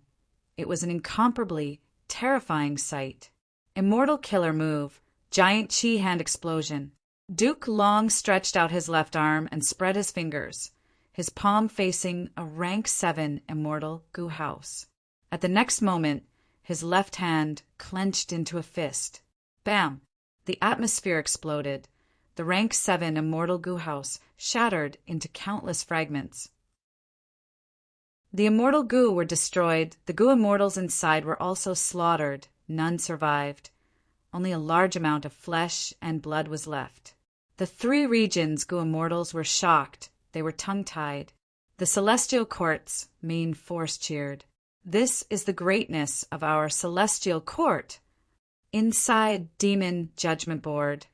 It was an incomparably terrifying sight. Immortal killer move, giant chi hand explosion. Duke Long stretched out his left arm and spread his fingers, his palm facing a rank 7 immortal gu house. At the next moment, his left hand clenched into a fist. Bam! The atmosphere exploded. The rank 7 immortal gu house shattered into countless fragments. The immortal gu were destroyed. The gu immortals inside were also slaughtered. None survived. Only a large amount of flesh and blood was left. The three regions' Gu immortals were shocked. They were tongue-tied. The celestial court's main force cheered. "This is the greatness of our celestial court." Inside Demon Judgment Board,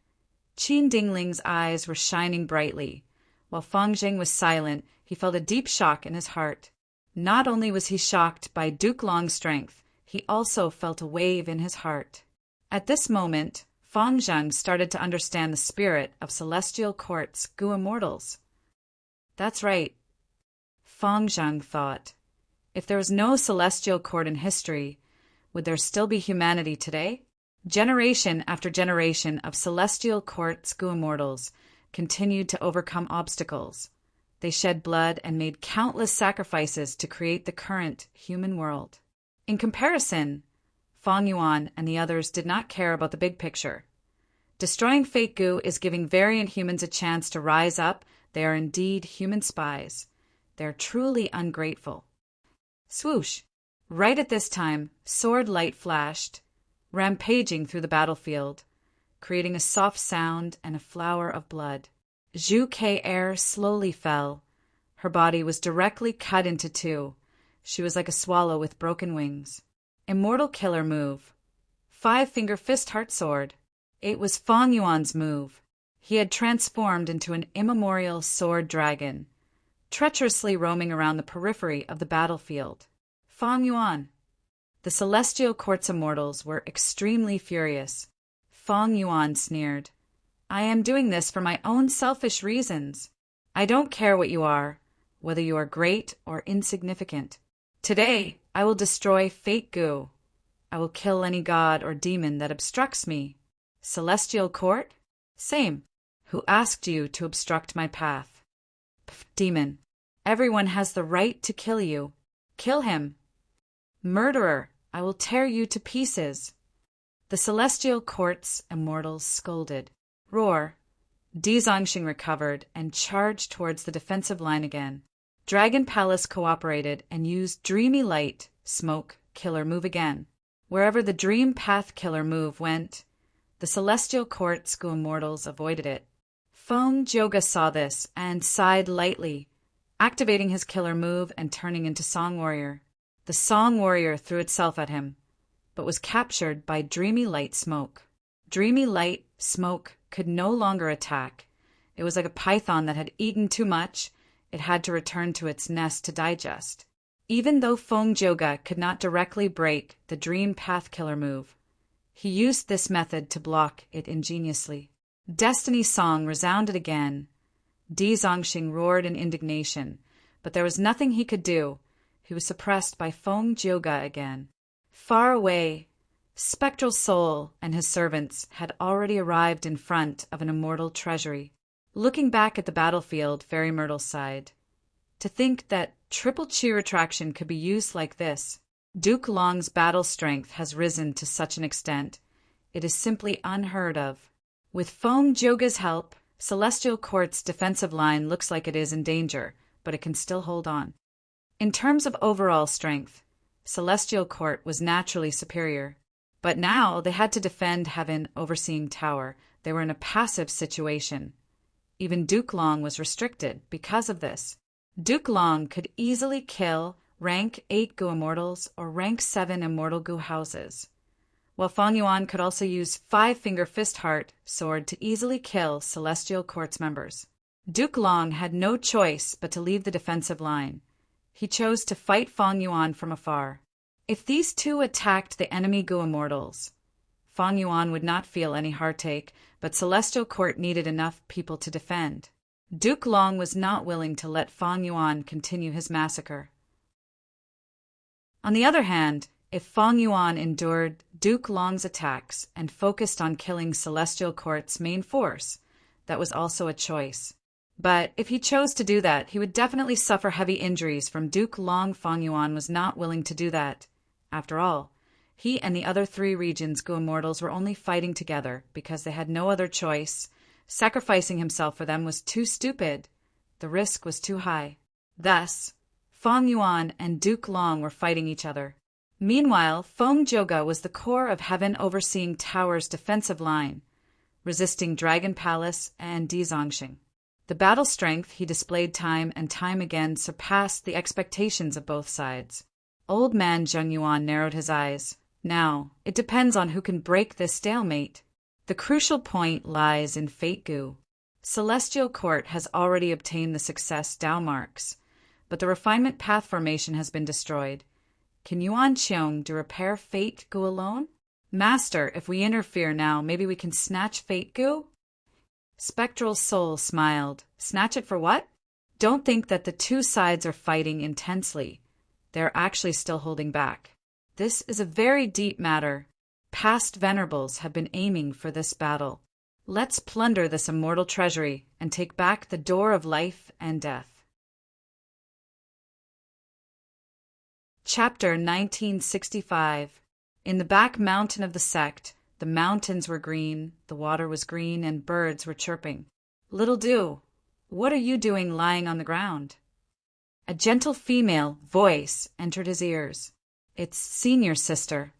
Qin Dingling's eyes were shining brightly. While Feng Zheng was silent, he felt a deep shock in his heart. Not only was he shocked by Duke Long's strength, he also felt a wave in his heart. At this moment, Feng Zheng started to understand the spirit of Celestial Court's Gu immortals. That's right, Feng Zheng thought. If there was no Celestial Court in history, would there still be humanity today? Generation after generation of Celestial Court's Gu immortals continued to overcome obstacles. They shed blood and made countless sacrifices to create the current human world. In comparison, Feng Yuan and the others did not care about the big picture. Destroying fake Gu is giving variant humans a chance to rise up. They are indeed human spies. They are truly ungrateful. Swoosh! Right at this time, sword light flashed, rampaging through the battlefield, creating a soft sound and a flower of blood. Zhu Ke slowly fell. Her body was directly cut into two. She was like a swallow with broken wings. Immortal killer move. Five-finger fist heart sword. It was Feng Yuan's move. He had transformed into an immemorial sword dragon, treacherously roaming around the periphery of the battlefield. Feng Yuan. The Celestial Court's immortals were extremely furious. Feng Yuan sneered. "I am doing this for my own selfish reasons. I don't care what you are, whether you are great or insignificant. Today, I will destroy fake Gu. I will kill any god or demon that obstructs me. Celestial Court? Same. Who asked you to obstruct my path? Demon. Everyone has the right to kill you. Kill him. Murderer, I will tear you to pieces." The Celestial Court's immortals scolded. Roar. Dizongxing recovered and charged towards the defensive line again. Dragon Palace cooperated and used Dreamy Light, Smoke, Killer move again. Wherever the Dream Path Killer move went, the Celestial Court's Gu immortals avoided it. Feng Joga saw this and sighed lightly, activating his killer move and turning into Song Warrior. The Song Warrior threw itself at him, but was captured by Dreamy Light Smoke. Dreamy Light Smoke could no longer attack. It was like a python that had eaten too much. It had to return to its nest to digest. Even though Feng Joga could not directly break the Dream Path Killer move, he used this method to block it ingeniously. Destiny's song resounded again. Dizongxing roared in indignation, but there was nothing he could do. He was suppressed by Feng Joga again. Far away, Spectral Soul and his servants had already arrived in front of an immortal treasury. Looking back at the battlefield, Fairy Myrtle sighed. To think that triple chi retraction could be used like this. Duke Long's battle strength has risen to such an extent. It is simply unheard of. With Feng Joga's help, Celestial Court's defensive line looks like it is in danger, but it can still hold on. In terms of overall strength, Celestial Court was naturally superior. But now they had to defend Heaven Overseeing Tower. They were in a passive situation. Even Duke Long was restricted because of this. Duke Long could easily kill rank 8 Gu immortals or rank 7 immortal Gu houses, while Feng Yuan could also use Five-Finger Fist Heart sword to easily kill Celestial Court's members. Duke Long had no choice but to leave the defensive line. He chose to fight Feng Yuan from afar. If these two attacked the enemy Gu immortals, Feng Yuan would not feel any heartache, but Celestial Court needed enough people to defend. Duke Long was not willing to let Feng Yuan continue his massacre. On the other hand, if Feng Yuan endured Duke Long's attacks and focused on killing Celestial Court's main force, that was also a choice. But if he chose to do that, he would definitely suffer heavy injuries from Duke Long. Feng Yuan was not willing to do that. After all, he and the other 3 regions Gu immortals were only fighting together because they had no other choice. Sacrificing himself for them was too stupid. The risk was too high. Thus, Feng Yuan and Duke Long were fighting each other. Meanwhile, Feng Joga was the core of Heaven Overseeing Tower's defensive line. resisting Dragon Palace and Dizongxing. The battle strength he displayed time and time again surpassed the expectations of both sides. Old man Zheng Yuan narrowed his eyes. Now, it depends on who can break this stalemate. The crucial point lies in Fate Gu. Celestial Court has already obtained the success Dao marks, but the refinement path formation has been destroyed. Can Yuan Qiong do repair Fate Gu alone? Master, if we interfere now, maybe we can snatch Fate Gu? Spectral Soul smiled. Snatch it for what? Don't think that the two sides are fighting intensely. They're actually still holding back. This is a very deep matter. Past Venerables have been aiming for this battle. Let's plunder this immortal treasury and take back the door of life and death. Chapter 1965. In the back mountain of the sect, the mountains were green, the water was green, and birds were chirping. Little Du, what are you doing lying on the ground? A gentle female voice entered his ears. It's Senior Sister.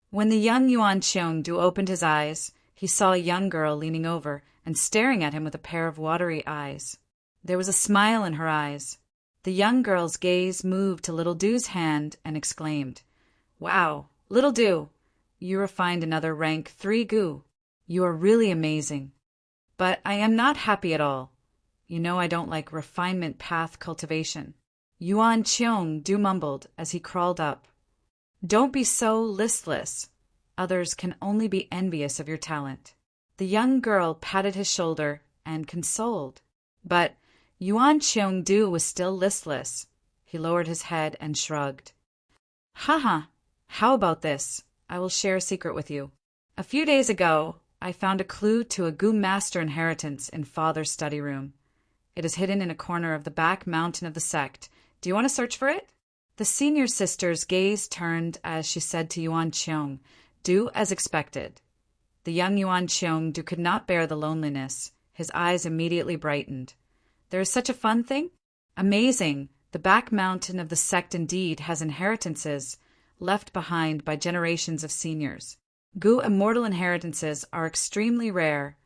When the young Yuan Qiong opened his eyes, he saw a young girl leaning over and staring at him with a pair of watery eyes. There was a smile in her eyes. The young girl's gaze moved to Little Du's hand and exclaimed, Wow, Little Du, you refined another rank 3 Gu. You are really amazing. But I am not happy at all. You know I don't like refinement path cultivation. Yuan Qiong mumbled as he crawled up. Don't be so listless. Others can only be envious of your talent. The young girl patted his shoulder and consoled. But Yuan Qiong was still listless. He lowered his head and shrugged. Haha, how about this? I will share a secret with you. A few days ago, I found a clue to a Gu Master inheritance in Father's study room. It is hidden in a corner of the back mountain of the sect. Do you want to search for it? The senior sister's gaze turned as she said to Yuan Qiong, Do as expected. The young Yuan Qiong could not bear the loneliness. His eyes immediately brightened. There is such a fun thing? Amazing. The back mountain of the sect indeed has inheritances left behind by generations of seniors. Gu immortal inheritances are extremely rare,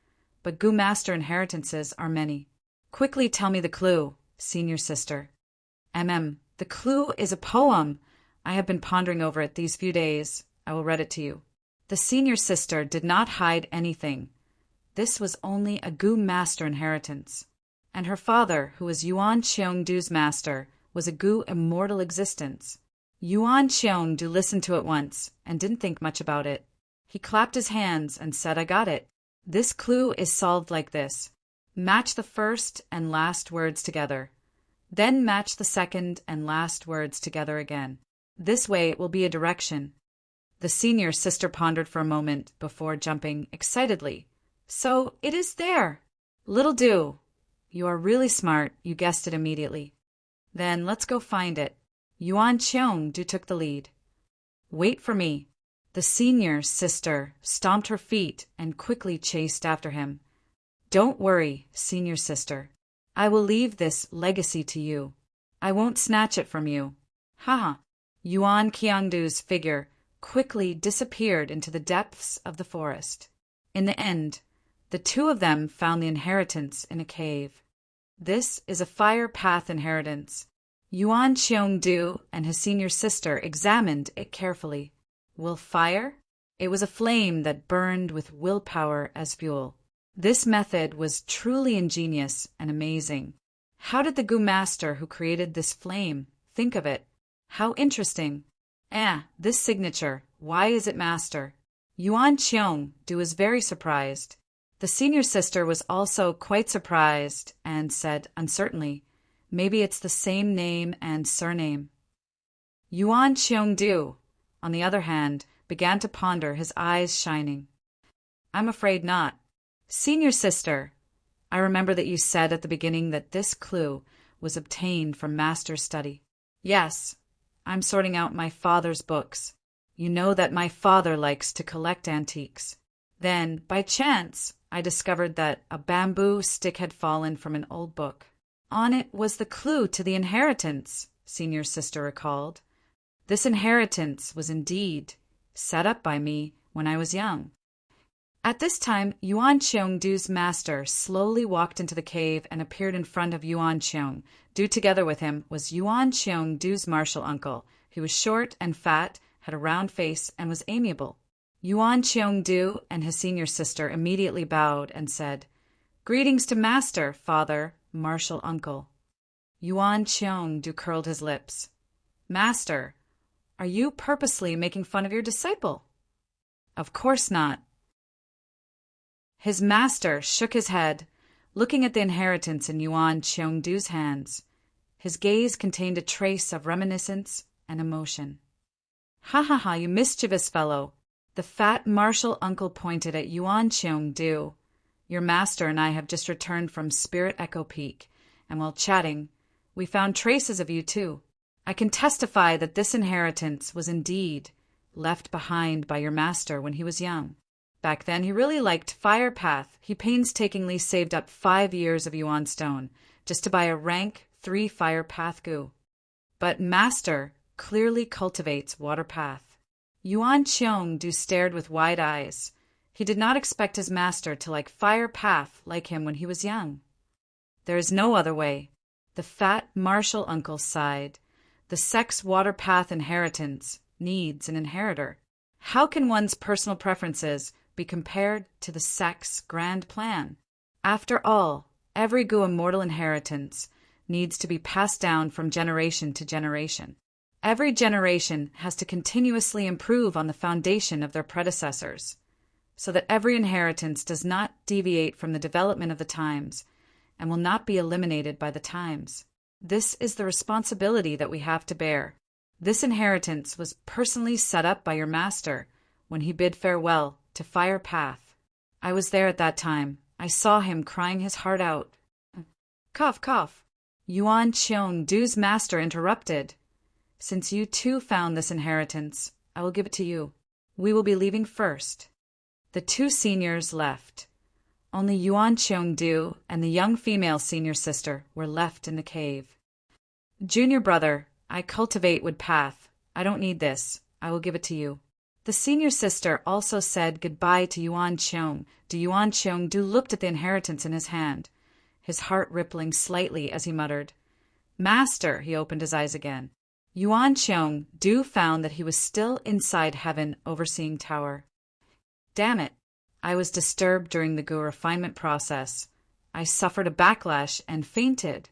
but Gu master inheritances are many. Quickly tell me the clue, senior sister. The clue is a poem. I have been pondering over it these few days. I will read it to you. The senior sister did not hide anything. This was only a Gu master inheritance. And her father, who was Yuan Qiong's master, was a Gu immortal existence. Yuan Qiong listened to it once and didn't think much about it. He clapped his hands and said, I got it. This clue is solved like this. Match the first and last words together. Then match the second and last words together again. This way it will be a direction. The senior sister pondered for a moment before jumping excitedly. So it is there. Little Du, you are really smart. You guessed it immediately. Then let's go find it. Yuan Qiong took the lead. Wait for me. The senior sister stomped her feet and quickly chased after him. Don't worry, senior sister. I will leave this legacy to you. I won't snatch it from you. Haha. Yuan Qiong's figure quickly disappeared into the depths of the forest. In the end, the two of them found the inheritance in a cave. This is a fire path inheritance. Yuan Qiong and his senior sister examined it carefully. Will fire? It was a flame that burned with willpower as fuel. This method was truly ingenious and amazing. How did the Gu master who created this flame think of it? How interesting. This signature. Why is it master? Yuan Qiong was very surprised. The senior sister was also quite surprised and said uncertainly, Maybe it's the same name and surname. Yuan Qiong, on the other hand, began to ponder, his eyes shining. I'm afraid not. Senior sister, I remember that you said at the beginning that this clue was obtained from master's study. Yes, I'm sorting out my father's books. You know that my father likes to collect antiques. Then, by chance, I discovered that a bamboo stick had fallen from an old book. On it was the clue to the inheritance, senior sister recalled. This inheritance was indeed set up by me when I was young. At this time, Yuan Cheongdu's master slowly walked into the cave and appeared in front of Yuan Cheongdu. Together with him was Yuan Cheongdu's martial uncle. He was short and fat, had a round face, and was amiable. Yuan Cheongdu and his senior sister immediately bowed and said, "Greetings to master, father, martial uncle." Yuan Cheongdu curled his lips. "Master, are you purposely making fun of your disciple?" "Of course not." His master shook his head, looking at the inheritance in Yuan Cheongdu's hands. His gaze contained a trace of reminiscence and emotion. "Ha ha ha, you mischievous fellow!" The fat martial uncle pointed at Yuan Cheongdu. "Your master and I have just returned from Spirit Echo Peak, and while chatting, we found traces of you too. I can testify that this inheritance was indeed left behind by your master when he was young. Back then, he really liked Fire Path. He painstakingly saved up 5 years of Yuan Stone just to buy a rank 3 Fire Path goo. But master clearly cultivates Water Path." Yuan Cheongdu stared with wide eyes. He did not expect his master to like Fire Path like him when he was young. "There is no other way." The fat martial uncle sighed. "The sex Water Path inheritance needs an inheritor. How can one's personal preferences be compared to the sex grand plan? After all, every Gu immortal inheritance needs to be passed down from generation to generation. Every generation has to continuously improve on the foundation of their predecessors, so that every inheritance does not deviate from the development of the times and will not be eliminated by the times. This is the responsibility that we have to bear. This inheritance was personally set up by your master when he bid farewell to Fire Path. I was there at that time. I saw him crying his heart out." Cough, cough. Yuan Cheongdu's master interrupted. "Since you too found this inheritance, I will give it to you. We will be leaving first." The 2 seniors left. Only Yuan Cheongdu and the young female senior sister were left in the cave. "Junior brother, I cultivate Wood Path. I don't need this. I will give it to you." The senior sister also said goodbye to Yuan Cheongdu. Yuan Cheongdu looked at the inheritance in his hand, his heart rippling slightly as he muttered, "Master!" He opened his eyes again. Yuan Cheongdu found that he was still inside Heaven Overseeing Tower. "Damn it! I was disturbed during the Gu refinement process. I suffered a backlash and fainted."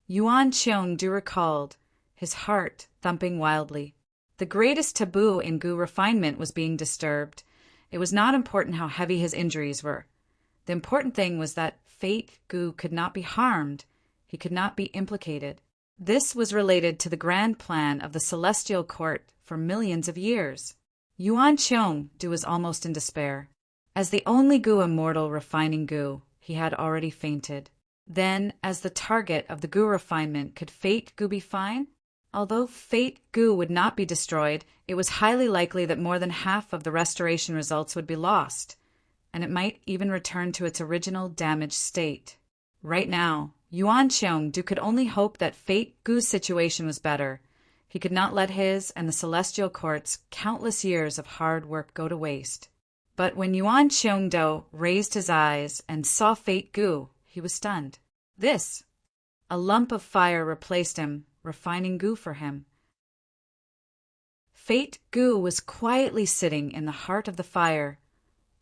Yuan Cheongdu recalled, his heart thumping wildly. The greatest taboo in Gu refinement was being disturbed. It was not important how heavy his injuries were. The important thing was that Fate Gu could not be harmed. He could not be implicated. This was related to the grand plan of the Celestial Court for millions of years. Yuan Cheongdu was almost in despair. As the only Gu immortal refining Gu, he had already fainted. Then, as the target of the Gu refinement, could Fate Gu be fine? Although Fate Gu would not be destroyed, it was highly likely that more than half of the restoration results would be lost, and it might even return to its original damaged state. Right now, Yuan Cheongdu could only hope that Fate Gu's situation was better. He could not let his and the Celestial Court's countless years of hard work go to waste. But when Yuan Cheongdu raised his eyes and saw Fate Gu, he was stunned. This! A lump of fire replaced him, refining Gu for him. Fate Gu was quietly sitting in the heart of the fire,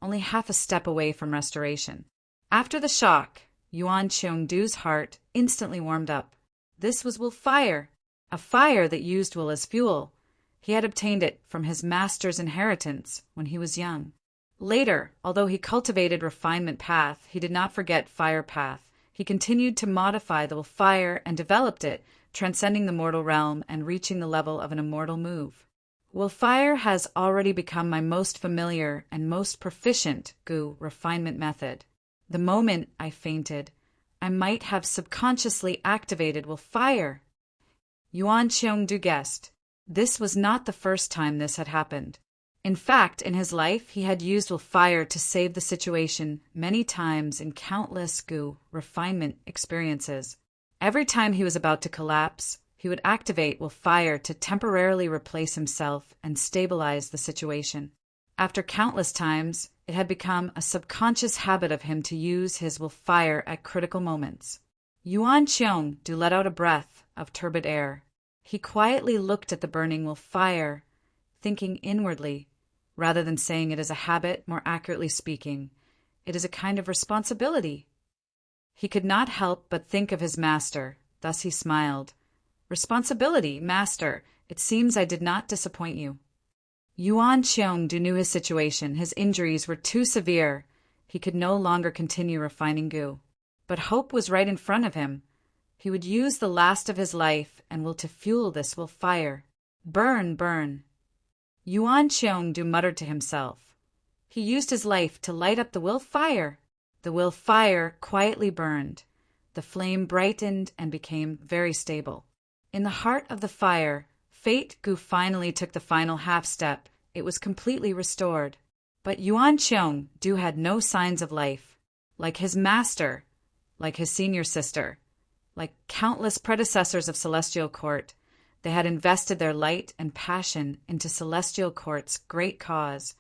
only half a step away from restoration. After the shock, Yuan Cheongdu's heart instantly warmed up. This was wolf fire, a fire that used wool as fuel. He had obtained it from his master's inheritance when he was young. Later, although he cultivated refinement path, he did not forget fire path. He continued to modify the wolf fire and developed it, transcending the mortal realm and reaching the level of an immortal move. Wolf fire has already become my most familiar and most proficient Gu refinement method. The moment I fainted, I might have subconsciously activated wolf fire. Yuan Cheongdu guessed. This was not the first time this had happened. In fact, in his life, he had used wolf fire to save the situation many times in countless Gu refinement experiences. Every time he was about to collapse, he would activate wolf fire to temporarily replace himself and stabilize the situation. After countless times, it had become a subconscious habit of him to use his will fire at critical moments. Yuan Qiong Du let out a breath of turbid air. He quietly looked at the burning will fire, thinking inwardly, rather than saying it is a habit, more accurately speaking, it is a kind of responsibility. He could not help but think of his master, thus he smiled. Responsibility, master, it seems I did not disappoint you. Yuan Qiong knew his situation. His injuries were too severe. He could no longer continue refining goo. But hope was right in front of him. He would use the last of his life and will to fuel this will fire. Burn, burn. Yuan Qiong muttered to himself. He used his life to light up the will fire. The will fire quietly burned. The flame brightened and became very stable. In the heart of the fire, Fate Gu finally took the final half step. It was completely restored. But Yuan Qiong had no signs of life. Like his master, like his senior sister, like countless predecessors of Celestial Court, they had invested their light and passion into Celestial Court's great cause,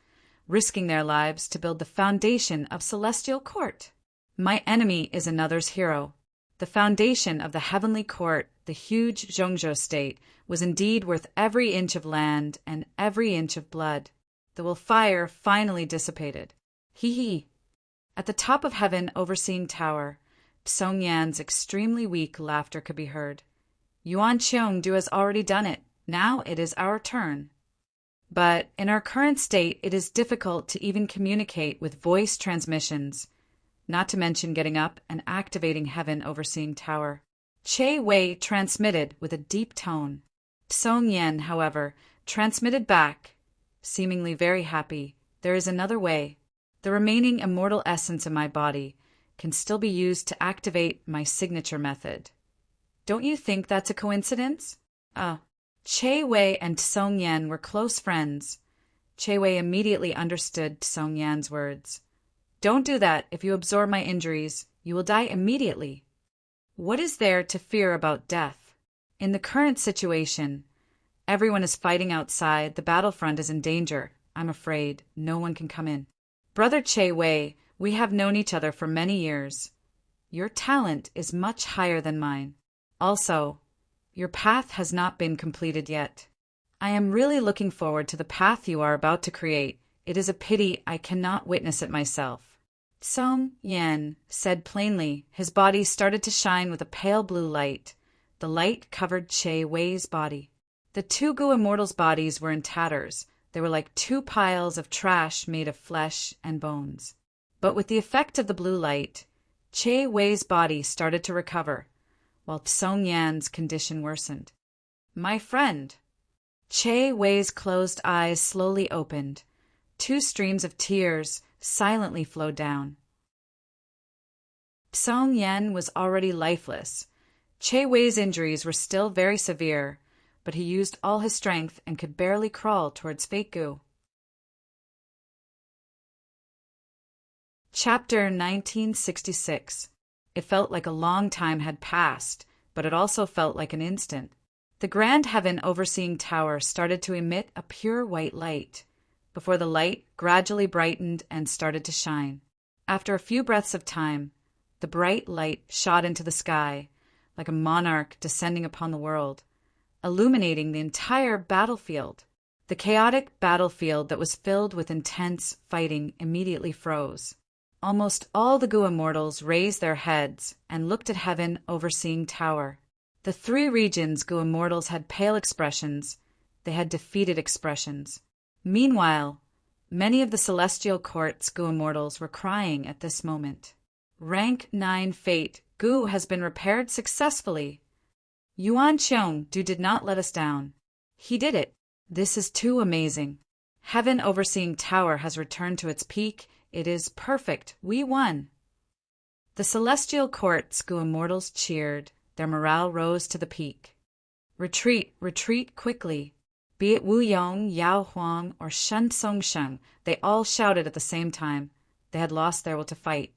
risking their lives to build the foundation of Celestial Court. My enemy is another's hero. The foundation of the Heavenly Court, the huge Zhongzhou state, was indeed worth every inch of land and every inch of blood. The will fire finally dissipated. He. At the top of heaven overseeing tower, Song Yan's extremely weak laughter could be heard. Yuan Qiong has already done it. Now it is our turn. But in our current state, it is difficult to even communicate with voice transmissions, not to mention getting up and activating heaven overseeing tower. Che Wei transmitted with a deep tone. Song Yan, however, transmitted back, seemingly very happy. There is another way. The remaining immortal essence in my body can still be used to activate my signature method. Don't you think that's a coincidence? Che Wei and Song Yan were close friends. Che Wei immediately understood Song Yan's words. Don't do that. If you absorb my injuries, you will die immediately. What is there to fear about death? In the current situation, everyone is fighting outside. The battlefront is in danger. I'm afraid no one can come in. Brother Che Wei, we have known each other for many years. Your talent is much higher than mine. Also, your path has not been completed yet. I am really looking forward to the path you are about to create. It is a pity I cannot witness it myself. Song Yan said plainly. His body started to shine with a pale blue light. The light covered Che Wei's body. The two Gu immortals' bodies were in tatters. They were like two piles of trash made of flesh and bones. But with the effect of the blue light, Che Wei's body started to recover, while Song Yan's condition worsened. My friend. Che Wei's closed eyes slowly opened. Two streams of tears silently flowed down. Song Yan was already lifeless. Che Wei's injuries were still very severe, but he used all his strength and could barely crawl towards Fate Gu. Chapter 1966. It felt like a long time had passed, but it also felt like an instant. The grand heaven overseeing tower started to emit a pure white light, before the light gradually brightened and started to shine. After a few breaths of time, the bright light shot into the sky, like a monarch descending upon the world, illuminating the entire battlefield. The chaotic battlefield that was filled with intense fighting immediately froze. Almost all the Gu immortals raised their heads and looked at heaven overseeing tower. The three regions' Gu immortals had pale expressions. They had defeated expressions. Meanwhile, many of the Celestial Court's Gu immortals were crying at this moment. Rank 9 Fate Gu has been repaired successfully. Yuan Qiong did not let us down. He did it. This is too amazing. Heaven overseeing tower has returned to its peak. It is perfect. We won. The Celestial Court's Gu immortals cheered. Their morale rose to the peak. Retreat, retreat quickly. Be it Wu Yong, Yao Huang, or Shen Songsheng, they all shouted at the same time. They had lost their will to fight.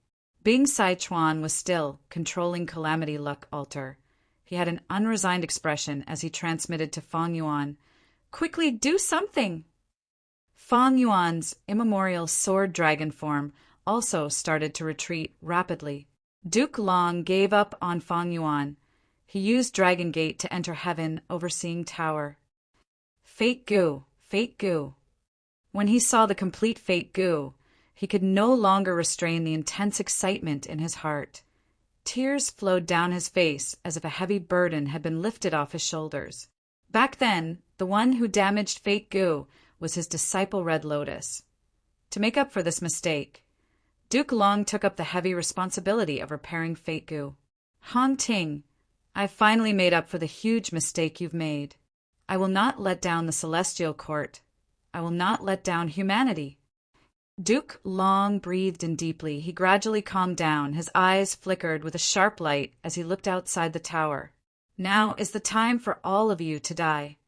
Bing Saichuan was still, controlling Calamity Luck Altar. He had an unresigned expression as he transmitted to Fang Yuan. Quickly, do something! Fang Yuan's immemorial sword dragon form also started to retreat rapidly. Duke Long gave up on Fang Yuan. He used Dragon Gate to enter heaven, overseeing tower. Fate Gu, Fate Gu. When he saw the complete Fate Gu, he could no longer restrain the intense excitement in his heart. Tears flowed down his face as if a heavy burden had been lifted off his shoulders. Back then, the one who damaged Fate Gu was his disciple Red Lotus. To make up for this mistake, Duke Long took up the heavy responsibility of repairing Fate Gu. Han Ting, I've finally made up for the huge mistake you've made. I will not let down the Celestial Court. I will not let down humanity. Duke Long breathed in deeply. He gradually calmed down. His eyes flickered with a sharp light as he looked outside the tower. Now is the time for all of you to die.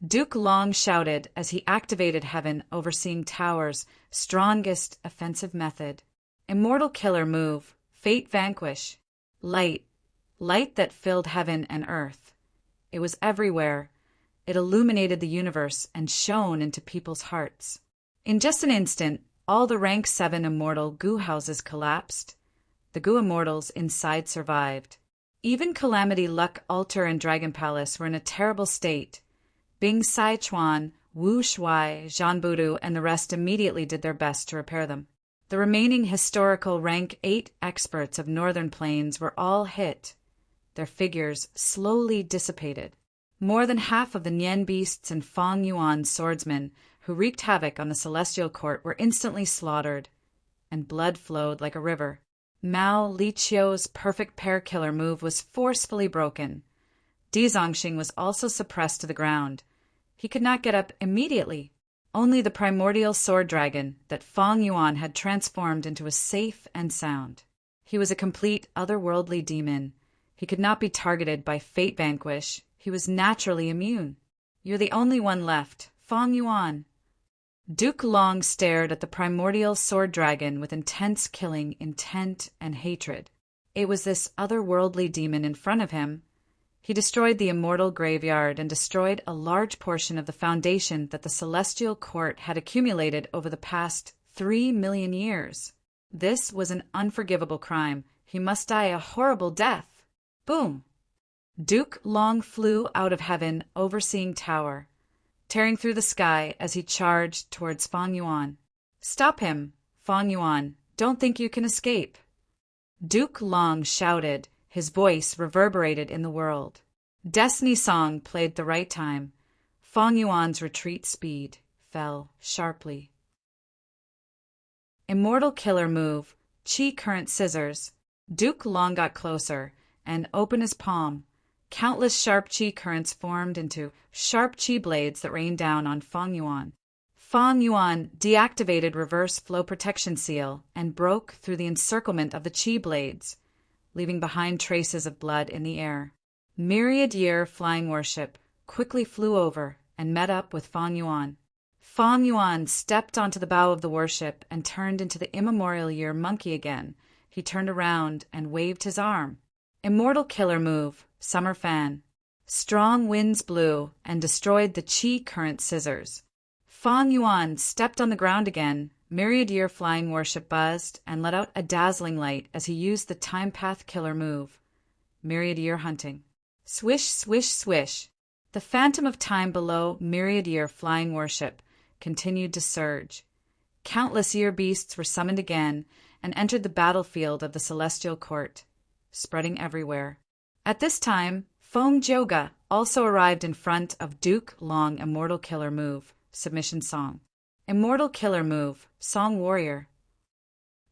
Duke Long shouted as he activated heaven, overseeing tower's strongest offensive method. Immortal killer move, fate vanquish. Light, light that filled heaven and earth. It was everywhere. It illuminated the universe and shone into people's hearts. In just an instant, all the rank 7 immortal Gu houses collapsed. The Gu immortals inside survived. Even Calamity, Luck, Altar, and Dragon Palace were in a terrible state. Bing Saichuan, Wu Shuai, Zhan Budu, and the rest immediately did their best to repair them. The remaining historical rank 8 experts of Northern Plains were all hit. Their figures slowly dissipated. More than half of the Nian beasts and Fang Yuan swordsmen who wreaked havoc on the Celestial Court were instantly slaughtered, and blood flowed like a river. Mao Liqiu's perfect pair killer move was forcefully broken. Di Zongxing was also suppressed to the ground. He could not get up immediately. Only the primordial sword dragon that Fang Yuan had transformed into was safe and sound. He was a complete otherworldly demon. He could not be targeted by Fate Vanquish. He was naturally immune. You're the only one left, Fang Yuan. Duke Long stared at the primordial sword dragon with intense killing intent and hatred. It was this otherworldly demon in front of him. He destroyed the immortal graveyard and destroyed a large portion of the foundation that the Celestial Court had accumulated over the past 3 million years. This was an unforgivable crime. He must die a horrible death. Boom! Duke Long flew out of heaven, overseeing tower, tearing through the sky as he charged towards Fang Yuan. Stop him, Fang Yuan. Don't think you can escape. Duke Long shouted. His voice reverberated in the world. Destiny Song played the right time. Fang Yuan's retreat speed fell sharply. Immortal killer move, Qi current scissors. Duke Long got closer and opened his palm. Countless sharp Qi currents formed into sharp Qi blades that rained down on Fang Yuan. Fang Yuan deactivated reverse flow protection seal and broke through the encirclement of the Qi blades, leaving behind traces of blood in the air. Myriad Year flying warship quickly flew over and met up with Fang Yuan. Fang Yuan stepped onto the bow of the warship and turned into the immemorial year monkey again. He turned around and waved his arm. Immortal killer move, summer fan. Strong winds blew and destroyed the Qi current scissors. Fang Yuan stepped on the ground again. Myriad Year flying warship buzzed and let out a dazzling light as he used the time path killer move. Myriad Year hunting. Swish, swish, swish. The phantom of time below Myriad Year flying warship continued to surge. Countless year beasts were summoned again and entered the battlefield of the Celestial Court, spreading everywhere. At this time, Feng Joga also arrived in front of Duke Long Immortal Killer Move, Submission Song. Immortal Killer Move, Song Warrior.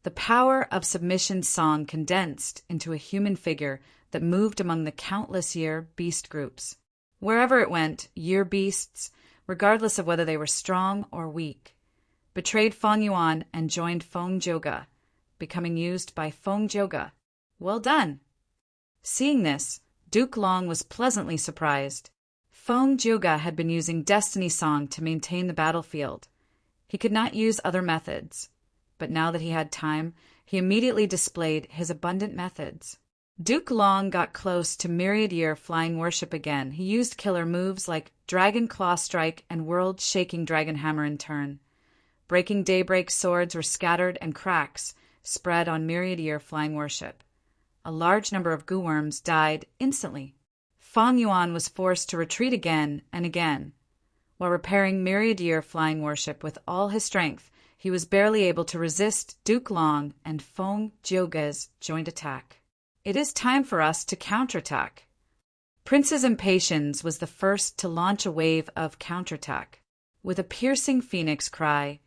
The power of Submission Song condensed into a human figure that moved among the countless year beast groups. Wherever it went, year beasts, regardless of whether they were strong or weak, betrayed Feng Yuan and joined Feng Joga, becoming used by Feng Joga. Well done! Seeing this, Duke Long was pleasantly surprised. Feng Joga had been using Destiny Song to maintain the battlefield. He could not use other methods, but now that he had time, he immediately displayed his abundant methods. Duke Long got close to Myriad Year flying warship again. He used killer moves like Dragon Claw Strike and World Shaking Dragon Hammer in turn. Breaking daybreak swords were scattered and cracks spread on myriad-year flying warship. A large number of goo-worms died instantly. Fang Yuan was forced to retreat again and again. While repairing myriad-year flying warship with all his strength, he was barely able to resist Duke Long and Feng Jiuge's joint attack. It is time for us to counterattack. Prince's Impatience was the first to launch a wave of counterattack. With a piercing phoenix cry,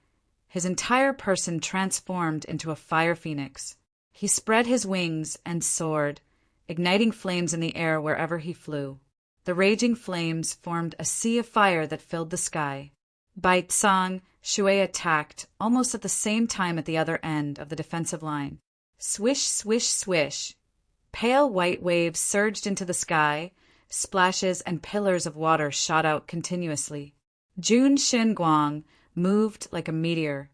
his entire person transformed into a fire phoenix. He spread his wings and soared, igniting flames in the air wherever he flew. The raging flames formed a sea of fire that filled the sky. Bai Tsang, Shui attacked almost at the same time at the other end of the defensive line. Swish, swish, swish. Pale white waves surged into the sky. Splashes and pillars of water shot out continuously. Jun Xinguang moved like a meteor,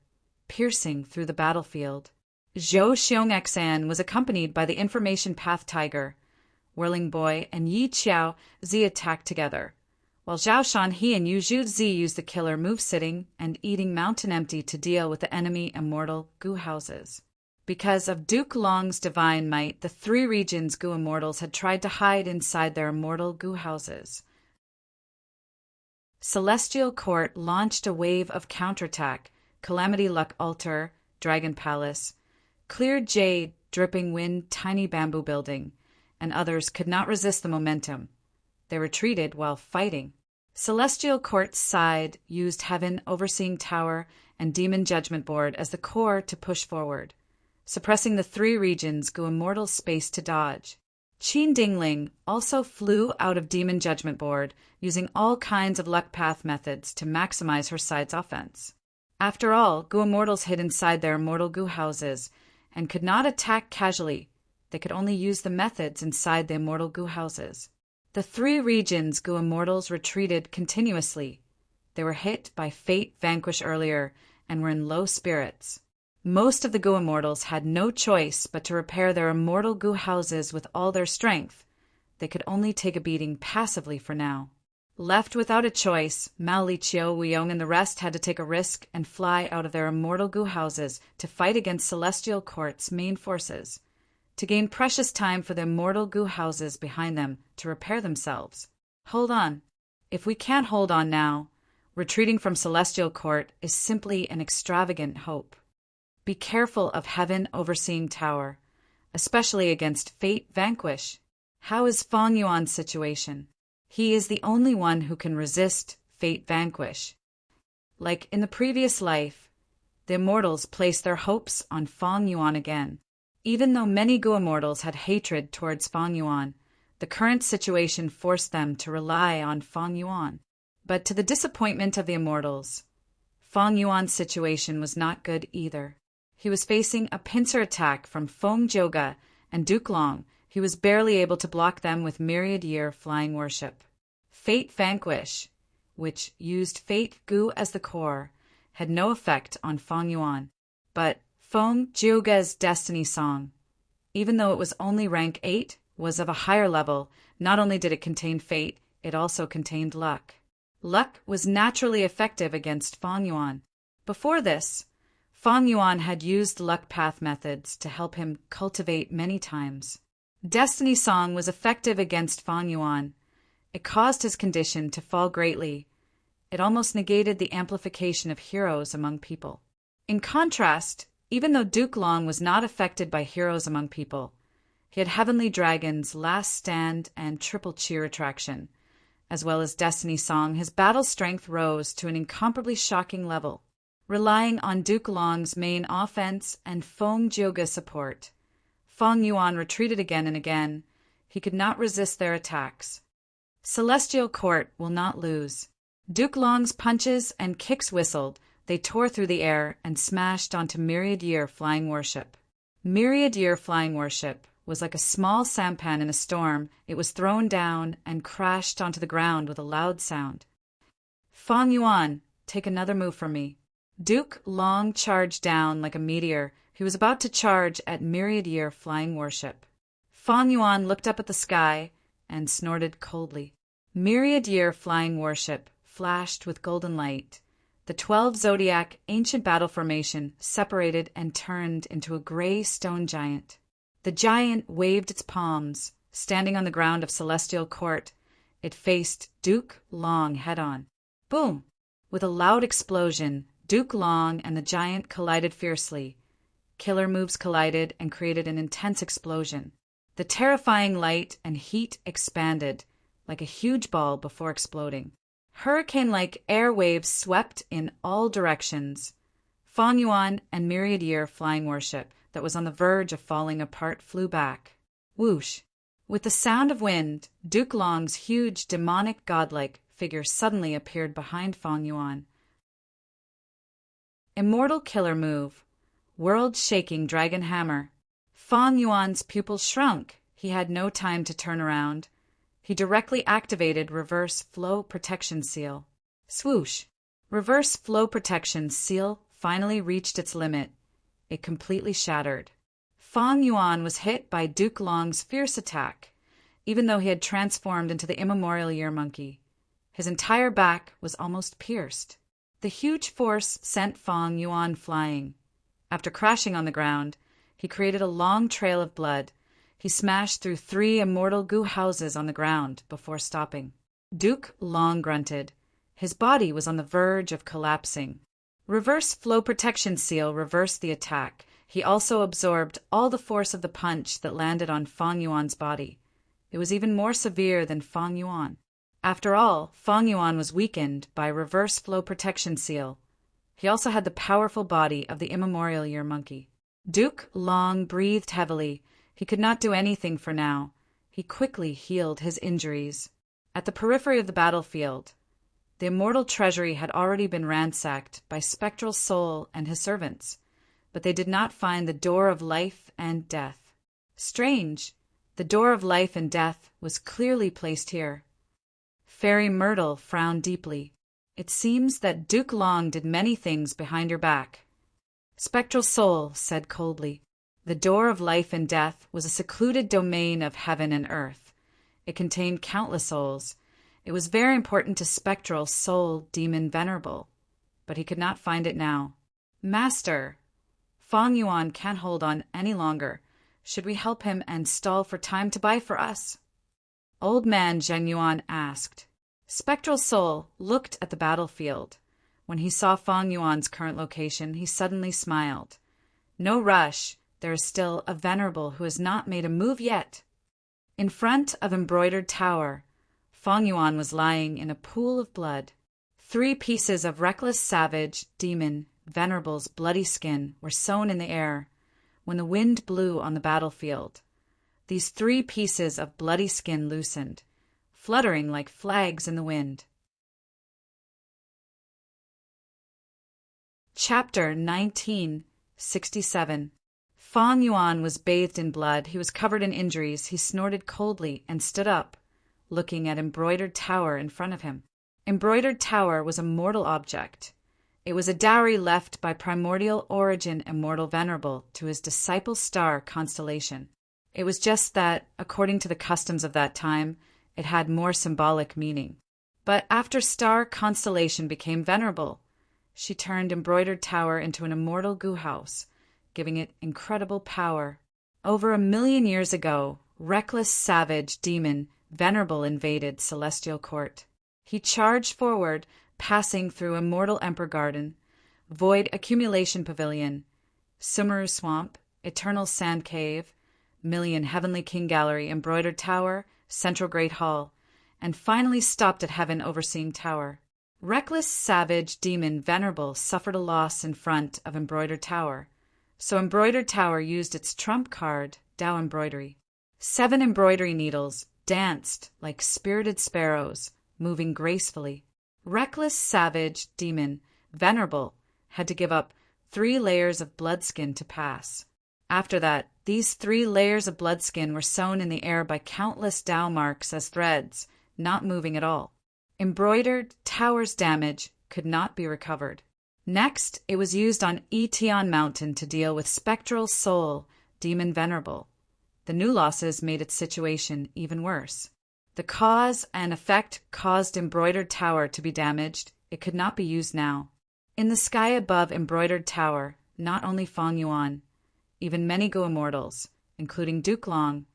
piercing through the battlefield. Zhou Xiongxan was accompanied by the Information Path Tiger. Whirling Boy and Yi Qiao Zi attacked together, while Zhao Shanhe and Yu Zhu Zi used the killer move sitting and eating Mountain Empty to deal with the enemy immortal goo houses. Because of Duke Long's divine might, the three regions' goo immortals had tried to hide inside their immortal goo houses. Celestial Court launched a wave of counterattack. Calamity Luck Altar, Dragon Palace, Cleared Jade, Dripping Wind, Tiny Bamboo Building, and others could not resist the momentum. They retreated while fighting. Celestial Court's side used Heaven Overseeing Tower and Demon Judgment Board as the core to push forward, suppressing the three regions' goo immortals' space to dodge. Qin Dingling also flew out of Demon Judgment Board, using all kinds of luck path methods to maximize her side's offense. After all, goo immortals hid inside their immortal goo houses and could not attack casually. They could only use the methods inside the immortal goo houses. The three regions' goo immortals retreated continuously. They were hit by Fate Vanquish earlier and were in low spirits. Most of the goo immortals had no choice but to repair their immortal goo houses with all their strength. They could only take a beating passively for now. Left without a choice, Mao Li Qiu, Wuyong, and the rest had to take a risk and fly out of their immortal goo houses to fight against Celestial Court's main forces, to gain precious time for the immortal goo houses behind them to repair themselves. Hold on. If we can't hold on now, retreating from Celestial Court is simply an extravagant hope. Be careful of Heaven Overseeing Tower, especially against Fate Vanquish. How is Fang Yuan's situation? He is the only one who can resist Fate Vanquish. Like in the previous life, the immortals placed their hopes on Fang Yuan again. Even though many goo immortals had hatred towards Fang Yuan, the current situation forced them to rely on Fang Yuan. But to the disappointment of the immortals, Fang Yuan's situation was not good either. He was facing a pincer attack from Feng Jiuge and Duke Long. He was barely able to block them with myriad-year flying worship. Fate Vanquish, which used Fate Goo as the core, had no effect on Fang Yuan. But Feng Jiuge's Destiny Song, even though it was only rank 8, was of a higher level. Not only did it contain fate, it also contained luck. Luck was naturally effective against Fang Yuan. Before this, Fang Yuan had used luck path methods to help him cultivate many times. Destiny Song was effective against Fang Yuan. It caused his condition to fall greatly. It almost negated the amplification of heroes among people. In contrast, even though Duke Long was not affected by heroes among people, he had Heavenly Dragon's Last Stand and Triple Cheer attraction. As well as Destiny Song, his battle strength rose to an incomparably shocking level. Relying on Duke Long's main offense and Feng Jiuge support, Fang Yuan retreated again and again. He could not resist their attacks. Celestial Court will not lose. Duke Long's punches and kicks whistled. They tore through the air and smashed onto myriad-year flying warship. Myriad-year flying warship was like a small sampan in a storm. It was thrown down and crashed onto the ground with a loud sound. Fang Yuan, take another move from me. Duke Long charged down like a meteor. He was about to charge at myriad-year flying warship. Fang Yuan looked up at the sky and snorted coldly. Myriad-year flying warship flashed with golden light. The 12 zodiac ancient battle formation separated and turned into a gray stone giant. The giant waved its palms, standing on the ground of Celestial Court. It faced Duke Long head-on. Boom! With a loud explosion, Duke Long and the giant collided fiercely. Killer moves collided and created an intense explosion. The terrifying light and heat expanded, like a huge ball before exploding. Hurricane-like air waves swept in all directions. Fong Yuan and Myriad Year flying warship that was on the verge of falling apart flew back. Whoosh! With the sound of wind, Duke Long's huge, demonic, godlike figure suddenly appeared behind Fong Yuan. Immortal killer move. World-shaking dragon hammer. Fong Yuan's pupils shrunk. He had no time to turn around. He directly activated Reverse Flow Protection Seal. Swoosh! Reverse Flow Protection Seal finally reached its limit. It completely shattered. Fong Yuan was hit by Duke Long's fierce attack, even though he had transformed into the immemorial year monkey. His entire back was almost pierced. The huge force sent Fong Yuan flying. After crashing on the ground, he created a long trail of blood. He smashed through 3 immortal goo houses on the ground before stopping. Duke Long grunted. His body was on the verge of collapsing. Reverse Flow Protection Seal reversed the attack. He also absorbed all the force of the punch that landed on Fong Yuan's body. It was even more severe than Fong Yuan. After all, Fong Yuan was weakened by Reverse Flow Protection Seal. He also had the powerful body of the immemorial year monkey. Duke Long breathed heavily. He could not do anything for now. He quickly healed his injuries. At the periphery of the battlefield, the immortal treasury had already been ransacked by Spectral Soul and his servants, but they did not find the door of life and death. Strange! The door of life and death was clearly placed here. Fairy Myrtle frowned deeply. It seems that Duke Long did many things behind your back. Spectral Soul said coldly. The door of life and death was a secluded domain of heaven and earth. It contained countless souls. It was very important to Spectral Soul Demon Venerable, but he could not find it now. Master, Fong Yuan can't hold on any longer. Should we help him and stall for time to buy for us? Old man Zheng Yuan asked. Spectral Soul looked at the battlefield. When he saw Fong Yuan's current location, he suddenly smiled. No rush. There is still a Venerable who has not made a move yet. In front of Embroidered Tower, Fong Yuan was lying in a pool of blood. 3 pieces of Reckless Savage Demon Venerable's bloody skin were sewn in the air when the wind blew on the battlefield. These 3 pieces of bloody skin loosened, fluttering like flags in the wind. Chapter 1967. Fong Yuan was bathed in blood. He was covered in injuries. He snorted coldly and stood up, looking at Embroidered Tower in front of him. Embroidered Tower was a mortal object. It was a dowry left by primordial origin Immortal Venerable to his disciple star constellation. It was just that, according to the customs of that time, it had more symbolic meaning. But after star constellation became venerable, she turned Embroidered Tower into an immortal goo house, giving it incredible power. Over 1,000,000 years ago, Reckless Savage Demon Venerable invaded Celestial Court. He charged forward, passing through Immortal Emperor Garden, Void Accumulation Pavilion, Sumeru Swamp, Eternal Sand Cave, Million Heavenly King Gallery, Embroidered Tower, Central Great Hall, and finally stopped at Heaven Overseeing Tower. Reckless Savage Demon Venerable suffered a loss in front of Embroidered Tower, so Embroidered Tower used its trump card, Tao Embroidery. 7 embroidery needles danced like spirited sparrows, moving gracefully. Reckless Savage Demon Venerable had to give up 3 layers of bloodskin to pass. After that, these 3 layers of bloodskin were sewn in the air by countless Tao marks as threads, not moving at all. Embroidered Tower's damage could not be recovered. Next, it was used on Etion Mountain to deal with Spectral Soul Demon Venerable. The new losses made its situation even worse. The cause and effect caused Embroidered Tower to be damaged. It could not be used now. In the sky above embroidered tower, not only Fong Yuan, even many Gu immortals, including Duke Long,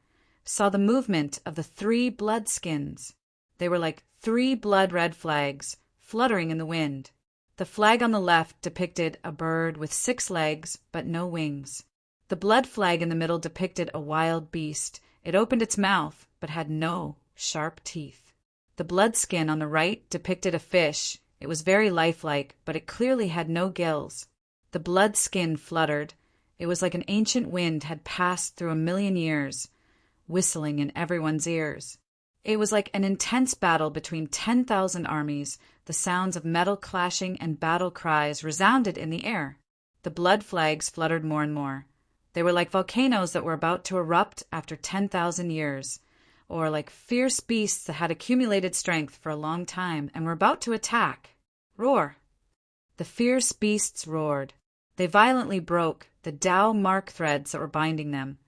saw the movement of the 3 blood skins. They were like 3 blood-red flags fluttering in the wind. The flag on the left depicted a bird with 6 legs but no wings. The blood flag in the middle depicted a wild beast. It opened its mouth but had no sharp teeth. The blood skin on the right depicted a fish. It was very lifelike, but it clearly had no gills. The blood skin fluttered. It was like an ancient wind had passed through a million years, whistling in everyone's ears. It was like an intense battle between 10,000 armies. The sounds of metal clashing and battle cries resounded in the air. The blood flags fluttered more and more. They were like volcanoes that were about to erupt after 10,000 years, or like fierce beasts that had accumulated strength for a long time and were about to attack. Roar! The fierce beasts roared. They violently broke the Tao mark threads that were binding them,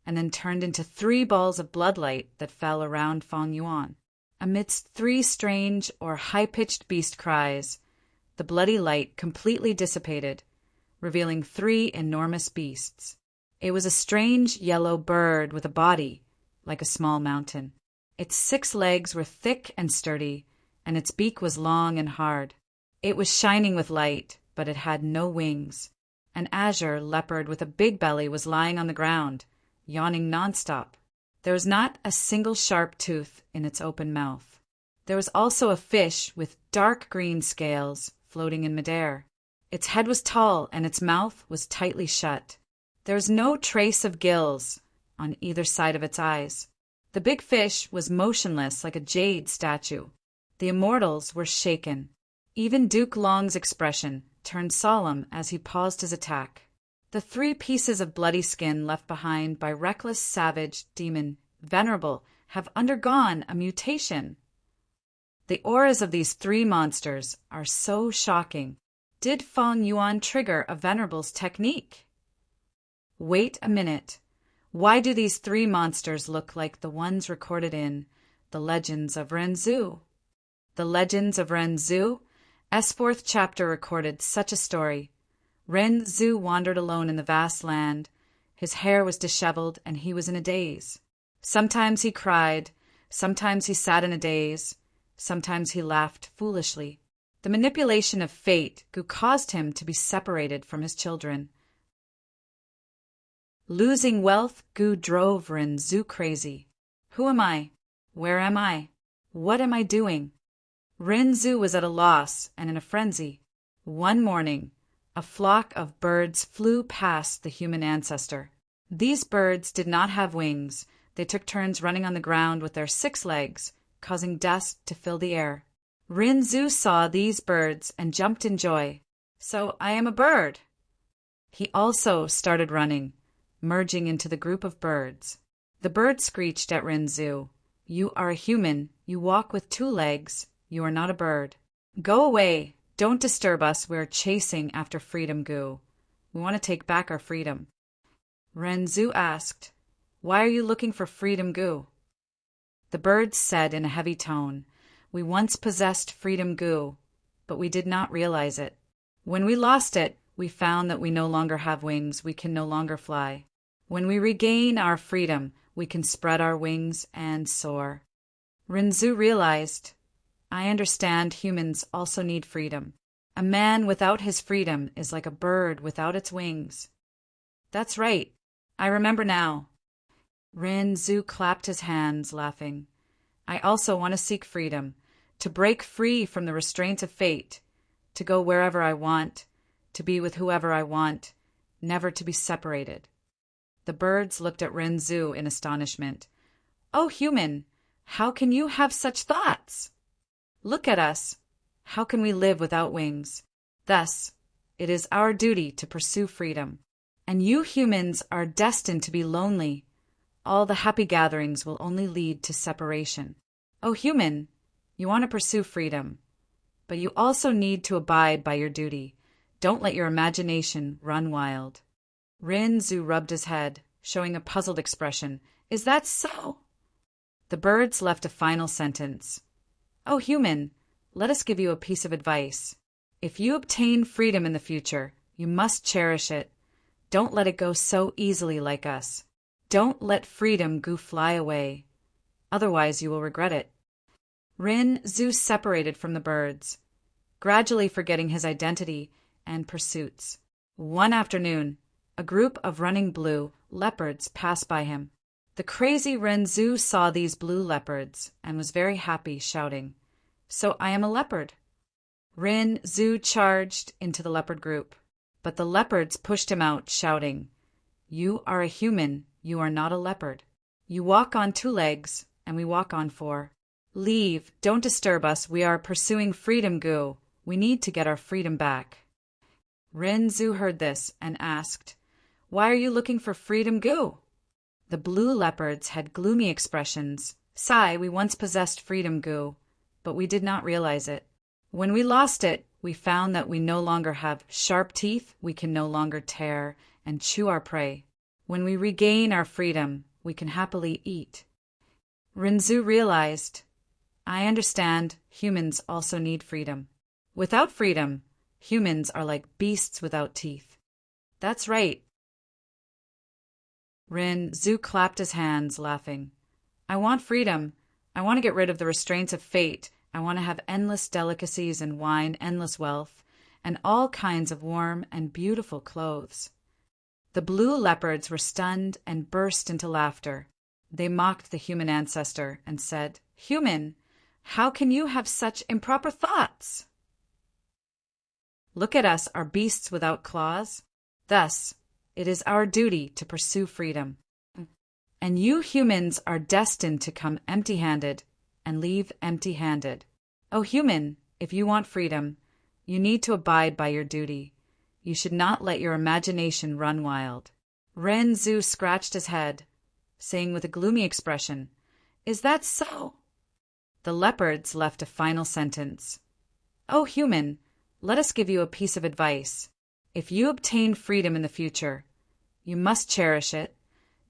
and then turned into 3 balls of bloodlight that fell around Fong Yuan. Amidst 3 strange or high-pitched beast cries, the bloody light completely dissipated, revealing 3 enormous beasts. It was a strange yellow bird with a body like a small mountain. Its 6 legs were thick and sturdy, and its beak was long and hard. It was shining with light, but it had no wings. An azure leopard with a big belly was lying on the ground, yawning nonstop. There was not a single sharp tooth in its open mouth. There was also a fish with dark green scales floating in midair. Its head was tall and its mouth was tightly shut. There was no trace of gills on either side of its eyes. The big fish was motionless like a jade statue. The immortals were shaken. Even Duke Long's expression turned solemn as he paused his attack. The 3 pieces of bloody skin left behind by reckless savage demon Venerable have undergone a mutation. The auras of these 3 monsters are so shocking. Did Fong Yuan trigger a Venerable's technique? Wait a minute. Why do these 3 monsters look like the ones recorded in The Legends of Renzu? The Legends of Renzu? S4th chapter recorded such a story. Renzu wandered alone in the vast land. His hair was disheveled and he was in a daze. Sometimes he cried, sometimes he sat in a daze, sometimes he laughed foolishly. The manipulation of fate caused him to be separated from his children. Losing wealth drove Renzu crazy. Who am I? Where am I? What am I doing? Renzu was at a loss and in a frenzy. One morning, a flock of birds flew past the human ancestor. These birds did not have wings. They took turns running on the ground with their 6 legs, causing dust to fill the air. Renzu saw these birds and jumped in joy. So I am a bird. He also started running, merging into the group of birds. The bird screeched at Renzu, "You are a human. You walk with 2 legs. You are not a bird. Go away. Don't disturb us. We are chasing after freedom, Gu. We want to take back our freedom." Renzu asked, "Why are you looking for freedom, Gu?" The birds said in a heavy tone, "We once possessed freedom, Gu, but we did not realize it. When we lost it, we found that we no longer have wings. We can no longer fly. When we regain our freedom, we can spread our wings and soar." Renzu realized, "I understand humans also need freedom. A man without his freedom is like a bird without its wings." "That's right. I remember now." Renzu clapped his hands, laughing. "I also want to seek freedom, to break free from the restraints of fate, to go wherever I want, to be with whoever I want, never to be separated." The birds looked at Renzu in astonishment. "Oh, human, how can you have such thoughts? Look at us. How can we live without wings? Thus, it is our duty to pursue freedom. And you humans are destined to be lonely. All the happy gatherings will only lead to separation. Oh, human, you want to pursue freedom, but you also need to abide by your duty. Don't let your imagination run wild." Renzu rubbed his head, showing a puzzled expression. "Is that so?" The birds left a final sentence. "Oh, human, let us give you a piece of advice. If you obtain freedom in the future, you must cherish it. Don't let it go so easily like us. Don't let freedom go fly away. Otherwise you will regret it. Rin Zhu separated from the birds, gradually forgetting his identity and pursuits. One afternoon, a group of running blue leopards passed by him. The crazy Rin Zhu saw these blue leopards and was very happy, shouting, "So I am a leopard." Rin Zhu charged into the leopard group, but the leopards pushed him out, shouting, "You are a human, you are not a leopard. You walk on 2 legs, and we walk on 4. Leave, don't disturb us, we are pursuing freedom goo. We need to get our freedom back." Rin Zhu heard this and asked, "Why are you looking for freedom goo?" The blue leopards had gloomy expressions. "Sigh, we once possessed freedom goo, but we did not realize it. When we lost it, we found that we no longer have sharp teeth, we can no longer tear and chew our prey. When we regain our freedom, we can happily eat." Rin Zhu realized, "I understand humans also need freedom. Without freedom, humans are like beasts without teeth." "That's right." Rin Zhu clapped his hands, laughing. "I want freedom. I want to get rid of the restraints of fate. I want to have endless delicacies and wine, endless wealth, and all kinds of warm and beautiful clothes." The blue leopards were stunned and burst into laughter. They mocked the human ancestor and said, "Human, how can you have such improper thoughts? Look at us, our beasts without claws. Thus, it is our duty to pursue freedom. And you humans are destined to come empty-handed and leave empty-handed. Oh, human, if you want freedom, you need to abide by your duty. You should not let your imagination run wild." Rin Zhu scratched his head, saying with a gloomy expression, "Is that so?" The leopards left a final sentence. "Oh, human, let us give you a piece of advice. If you obtain freedom in the future, you must cherish it.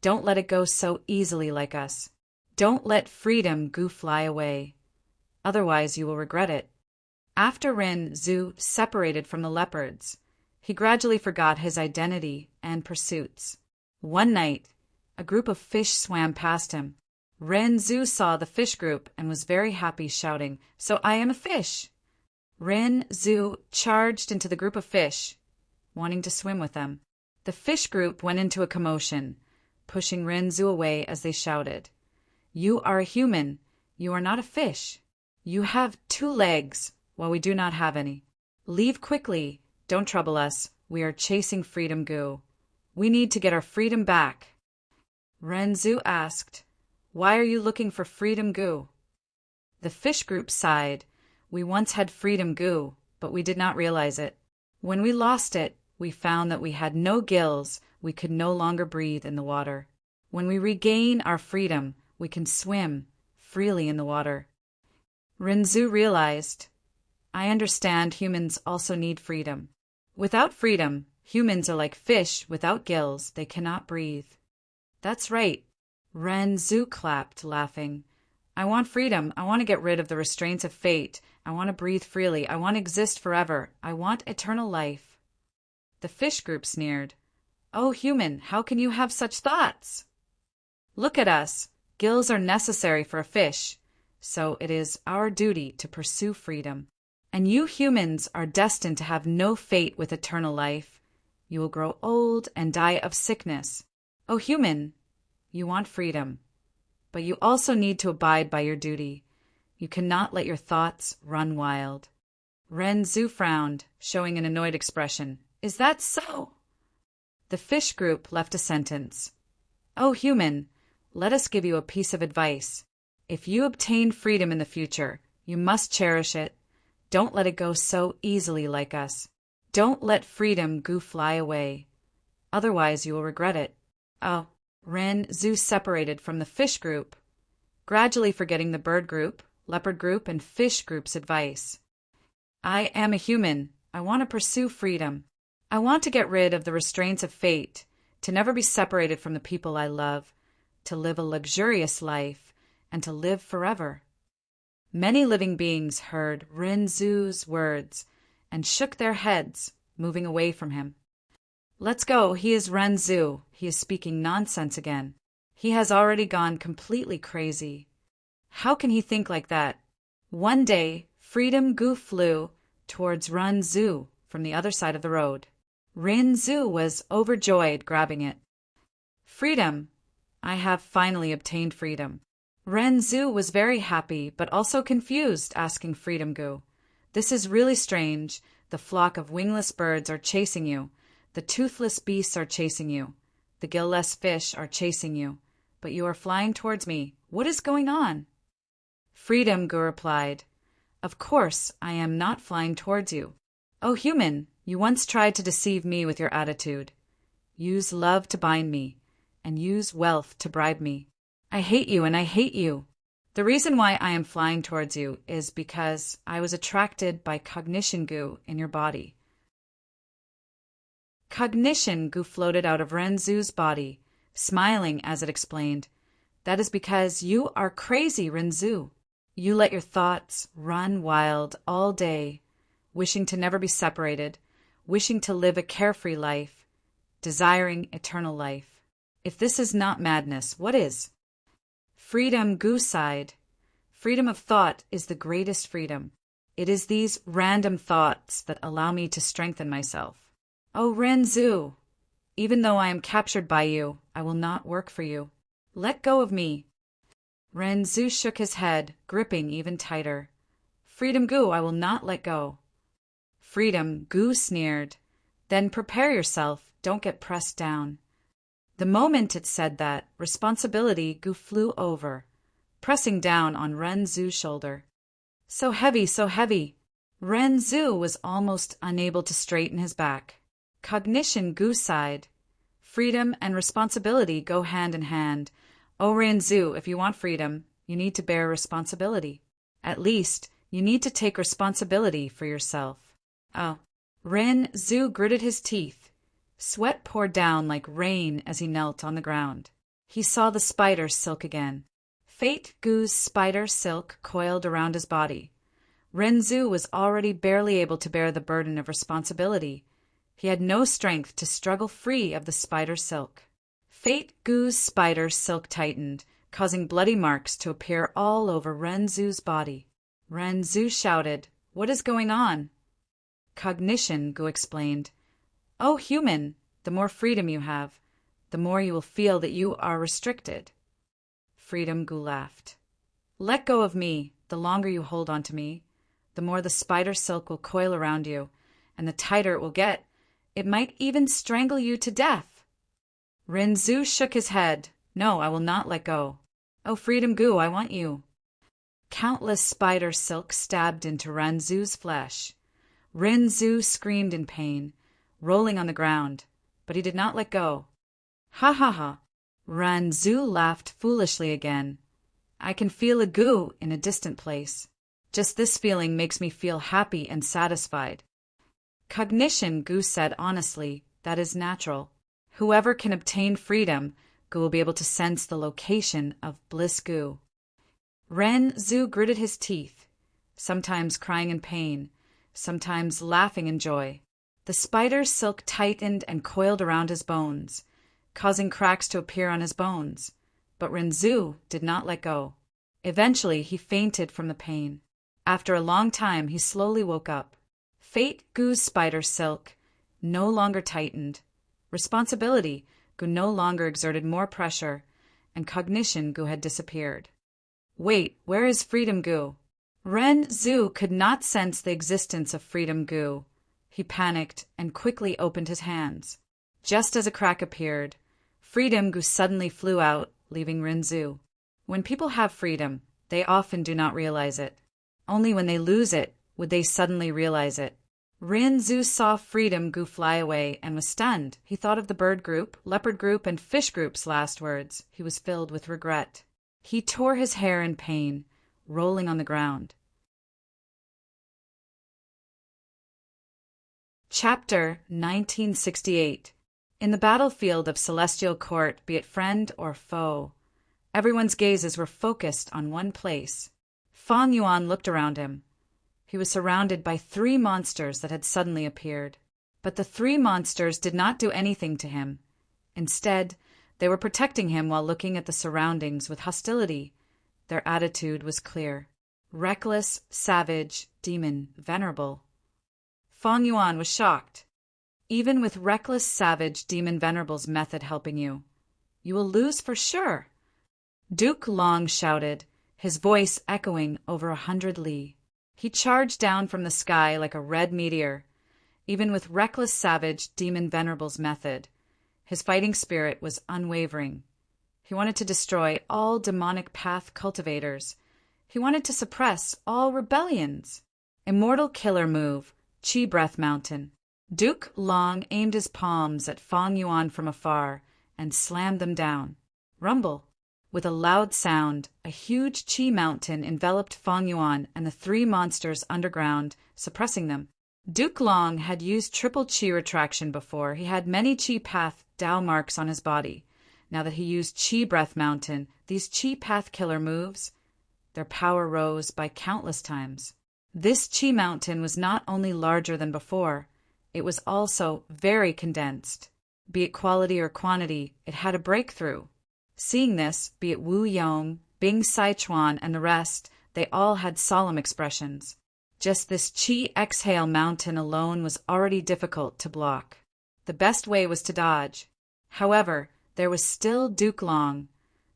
Don't let it go so easily like us. Don't let freedom go fly away. Otherwise you will regret it." After Rin Zhu separated from the leopards, he gradually forgot his identity and pursuits. One night, a group of fish swam past him. Rin Zhu saw the fish group and was very happy, shouting, "So I am a fish." Rin Zhu charged into the group of fish, wanting to swim with them. The fish group went into a commotion, pushing Rin Zhu away as they shouted, "You are a human, you are not a fish. You have 2 legs, while we do not have any. Leave quickly, don't trouble us, we are chasing freedom goo. We need to get our freedom back." Rin Zhu asked, "Why are you looking for freedom goo?" The fish group sighed, "We once had freedom goo, but we did not realize it. When we lost it, we found that we had no gills, we could no longer breathe in the water. When we regain our freedom, we can swim freely in the water." Rin Zhu realized, "I understand humans also need freedom. Without freedom, humans are like fish without gills, they cannot breathe." "That's right." Rin Zhu clapped, laughing. "I want freedom. I want to get rid of the restraints of fate. I want to breathe freely. I want to exist forever. I want eternal life." The fish group sneered, "Oh, human, how can you have such thoughts? Look at us. Gills are necessary for a fish, so it is our duty to pursue freedom. And you humans are destined to have no fate with eternal life. You will grow old and die of sickness. Oh, human, you want freedom, but you also need to abide by your duty. You cannot let your thoughts run wild." Rin Zhu frowned, showing an annoyed expression. "Is that so?" The fish group left a sentence. "Oh, human, let us give you a piece of advice. If you obtain freedom in the future, you must cherish it. Don't let it go so easily like us. Don't let freedom go fly away. Otherwise you will regret it." Oh, Rin Zhu separated from the fish group, gradually forgetting the bird group, leopard group, and fish group's advice. "I am a human. I want to pursue freedom. I want to get rid of the restraints of fate, to never be separated from the people I love, to live a luxurious life, and to live forever." Many living beings heard Rin Zhu's words and shook their heads, moving away from him. Let's go, he is Renzu. He is speaking nonsense again. He has already gone completely crazy. How can he think like that? One day, Freedom Gu flew towards Renzu from the other side of the road. Renzu was overjoyed, grabbing it. Freedom! I have finally obtained freedom. Renzu was very happy, but also confused, asking Freedom Gu, "This is really strange. The flock of wingless birds are chasing you. The toothless beasts are chasing you. The gill-less fish are chasing you. But you are flying towards me. What is going on?" Freedom Gu replied, "Of course, I am not flying towards you. O human, you once tried to deceive me with your attitude. Use love to bind me, and use wealth to bribe me. I hate you and I hate you. The reason why I am flying towards you is because I was attracted by Cognition Gu in your body." Cognition Gu floated out of Renzu's body, smiling as it explained, "That is because you are crazy, Renzu. You let your thoughts run wild all day, wishing to never be separated, wishing to live a carefree life, desiring eternal life. If this is not madness, what is?" Freedom Gu sighed. "Freedom of thought is the greatest freedom. It is these random thoughts that allow me to strengthen myself. Oh Renzu, even though I am captured by you, I will not work for you. Let go of me." Renzu shook his head, gripping even tighter. "Freedom Gu, I will not let go." Freedom Gu sneered, "Then prepare yourself, don't get pressed down." The moment it said that, Responsibility Gu flew over, pressing down on Renzu's shoulder. So heavy, so heavy. Renzu was almost unable to straighten his back. Cognition Gu sighed. Freedom and responsibility go hand in hand. Oh Renzu, if you want freedom, you need to bear responsibility. At least, you need to take responsibility for yourself. Oh. Renzu gritted his teeth. Sweat poured down like rain as he knelt on the ground. He saw the spider silk again. Fate Gu's spider silk coiled around his body. Renzu was already barely able to bear the burden of responsibility. He had no strength to struggle free of the spider silk. Fate Gu's spider silk tightened, causing bloody marks to appear all over Renzu's body. Renzu shouted, "What is going on?" Cognition Gu explained, "Oh human, the more freedom you have, the more you will feel that you are restricted." Freedom Gu laughed. "Let go of me. The longer you hold on to me, the more the spider silk will coil around you, and the tighter it will get. It might even strangle you to death." Renzu shook his head. "No, I will not let go. Oh Freedom Gu, I want you." Countless spider silk stabbed into Renzu's flesh. Renzu screamed in pain, rolling on the ground, but he did not let go. "Ha ha ha." Renzu laughed foolishly again. "I can feel a Gu in a distant place. Just this feeling makes me feel happy and satisfied." Cognition Gu said honestly, "That is natural. Whoever can obtain freedom, Gu will be able to sense the location of bliss Gu." Renzu gritted his teeth, sometimes crying in pain, sometimes laughing in joy. The spider silk tightened and coiled around his bones, causing cracks to appear on his bones, but Renzu did not let go. Eventually, he fainted from the pain. After a long time, he slowly woke up. Fate Gu's spider silk no longer tightened. Responsibility Gu no longer exerted more pressure, and Cognition Gu had disappeared. Wait, where is Freedom Gu? Renzu could not sense the existence of Freedom Gu. He panicked and quickly opened his hands. Just as a crack appeared, Freedom Gu suddenly flew out, leaving Renzu. When people have freedom, they often do not realize it. Only when they lose it would they suddenly realize it. Renzu saw Freedom Gu fly away and was stunned. He thought of the bird group, leopard group, and fish group's last words. He was filled with regret. He tore his hair in pain, rolling on the ground. Chapter 1968. In the battlefield of Celestial Court, be it friend or foe, everyone's gazes were focused on one place. Fang Yuan looked around him. He was surrounded by 3 monsters that had suddenly appeared. But the 3 monsters did not do anything to him. Instead, they were protecting him while looking at the surroundings with hostility. Their attitude was clear. Reckless, savage, demon, venerable. Feng Yuan was shocked. Even with reckless, savage, demon venerable's method helping you, you will lose for sure. Duke Long shouted, his voice echoing over 100 li. He charged down from the sky like a red meteor. Even with reckless, savage, demon venerable's method, his fighting spirit was unwavering. He wanted to destroy all demonic path cultivators. He wanted to suppress all rebellions. Immortal killer move, Chi Breath Mountain. Duke Long aimed his palms at Feng Yuan from afar and slammed them down. Rumble. With a loud sound, a huge Chi mountain enveloped Feng Yuan and the 3 monsters underground, suppressing them. Duke Long had used triple Chi retraction before. He had many Chi Path Dao marks on his body. Now that he used Chi Breath Mountain, these Chi Path killer moves, their power rose by countless times. This Chi mountain was not only larger than before, it was also very condensed. Be it quality or quantity, it had a breakthrough. Seeing this, be it Wu Yong, Bing Sichuan, and the rest, they all had solemn expressions. Just this Chi exhale mountain alone was already difficult to block. The best way was to dodge. However, there was still Duke Long,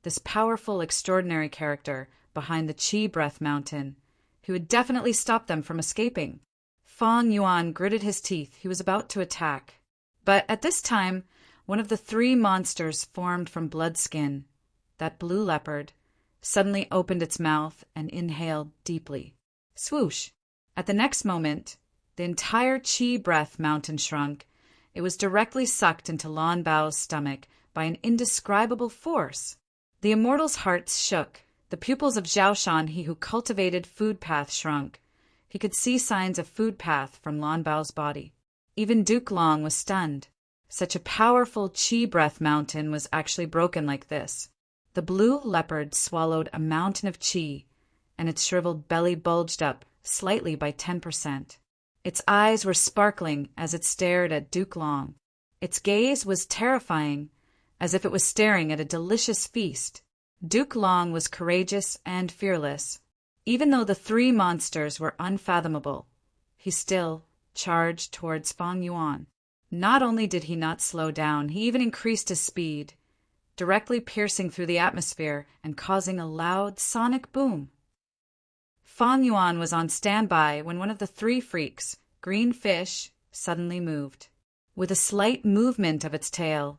this powerful, extraordinary character behind the Chi Breath Mountain, who would definitely stop them from escaping. Feng Yuan gritted his teeth. He was about to attack. But at this time, one of the 3 monsters formed from blood skin, that blue leopard, suddenly opened its mouth and inhaled deeply. Swoosh! At the next moment, the entire Chi Breath Mountain shrunk. It was directly sucked into Lan Bao's stomach by an indescribable force. The immortal's hearts shook. The pupils of Zhaoshan, he who cultivated food path, shrunk. He could see signs of food path from Lan Bao's body. Even Duke Long was stunned. Such a powerful Chi Breath Mountain was actually broken like this. The blue leopard swallowed a mountain of Chi, and its shriveled belly bulged up slightly by 10%. Its eyes were sparkling as it stared at Duke Long. Its gaze was terrifying, as if it was staring at a delicious feast. Duke Long was courageous and fearless. Even though the 3 monsters were unfathomable, he still charged towards Feng Yuan. Not only did he not slow down, he even increased his speed, directly piercing through the atmosphere and causing a loud sonic boom. Feng Yuan was on standby when one of the 3 freaks, Green Fish, suddenly moved. With a slight movement of its tail,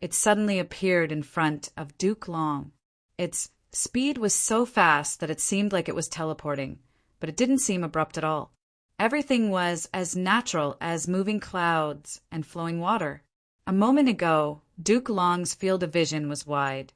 it suddenly appeared in front of Duke Long. Its speed was so fast that it seemed like it was teleporting, but it didn't seem abrupt at all. Everything was as natural as moving clouds and flowing water. A moment ago, Duke Long's field of vision was wide,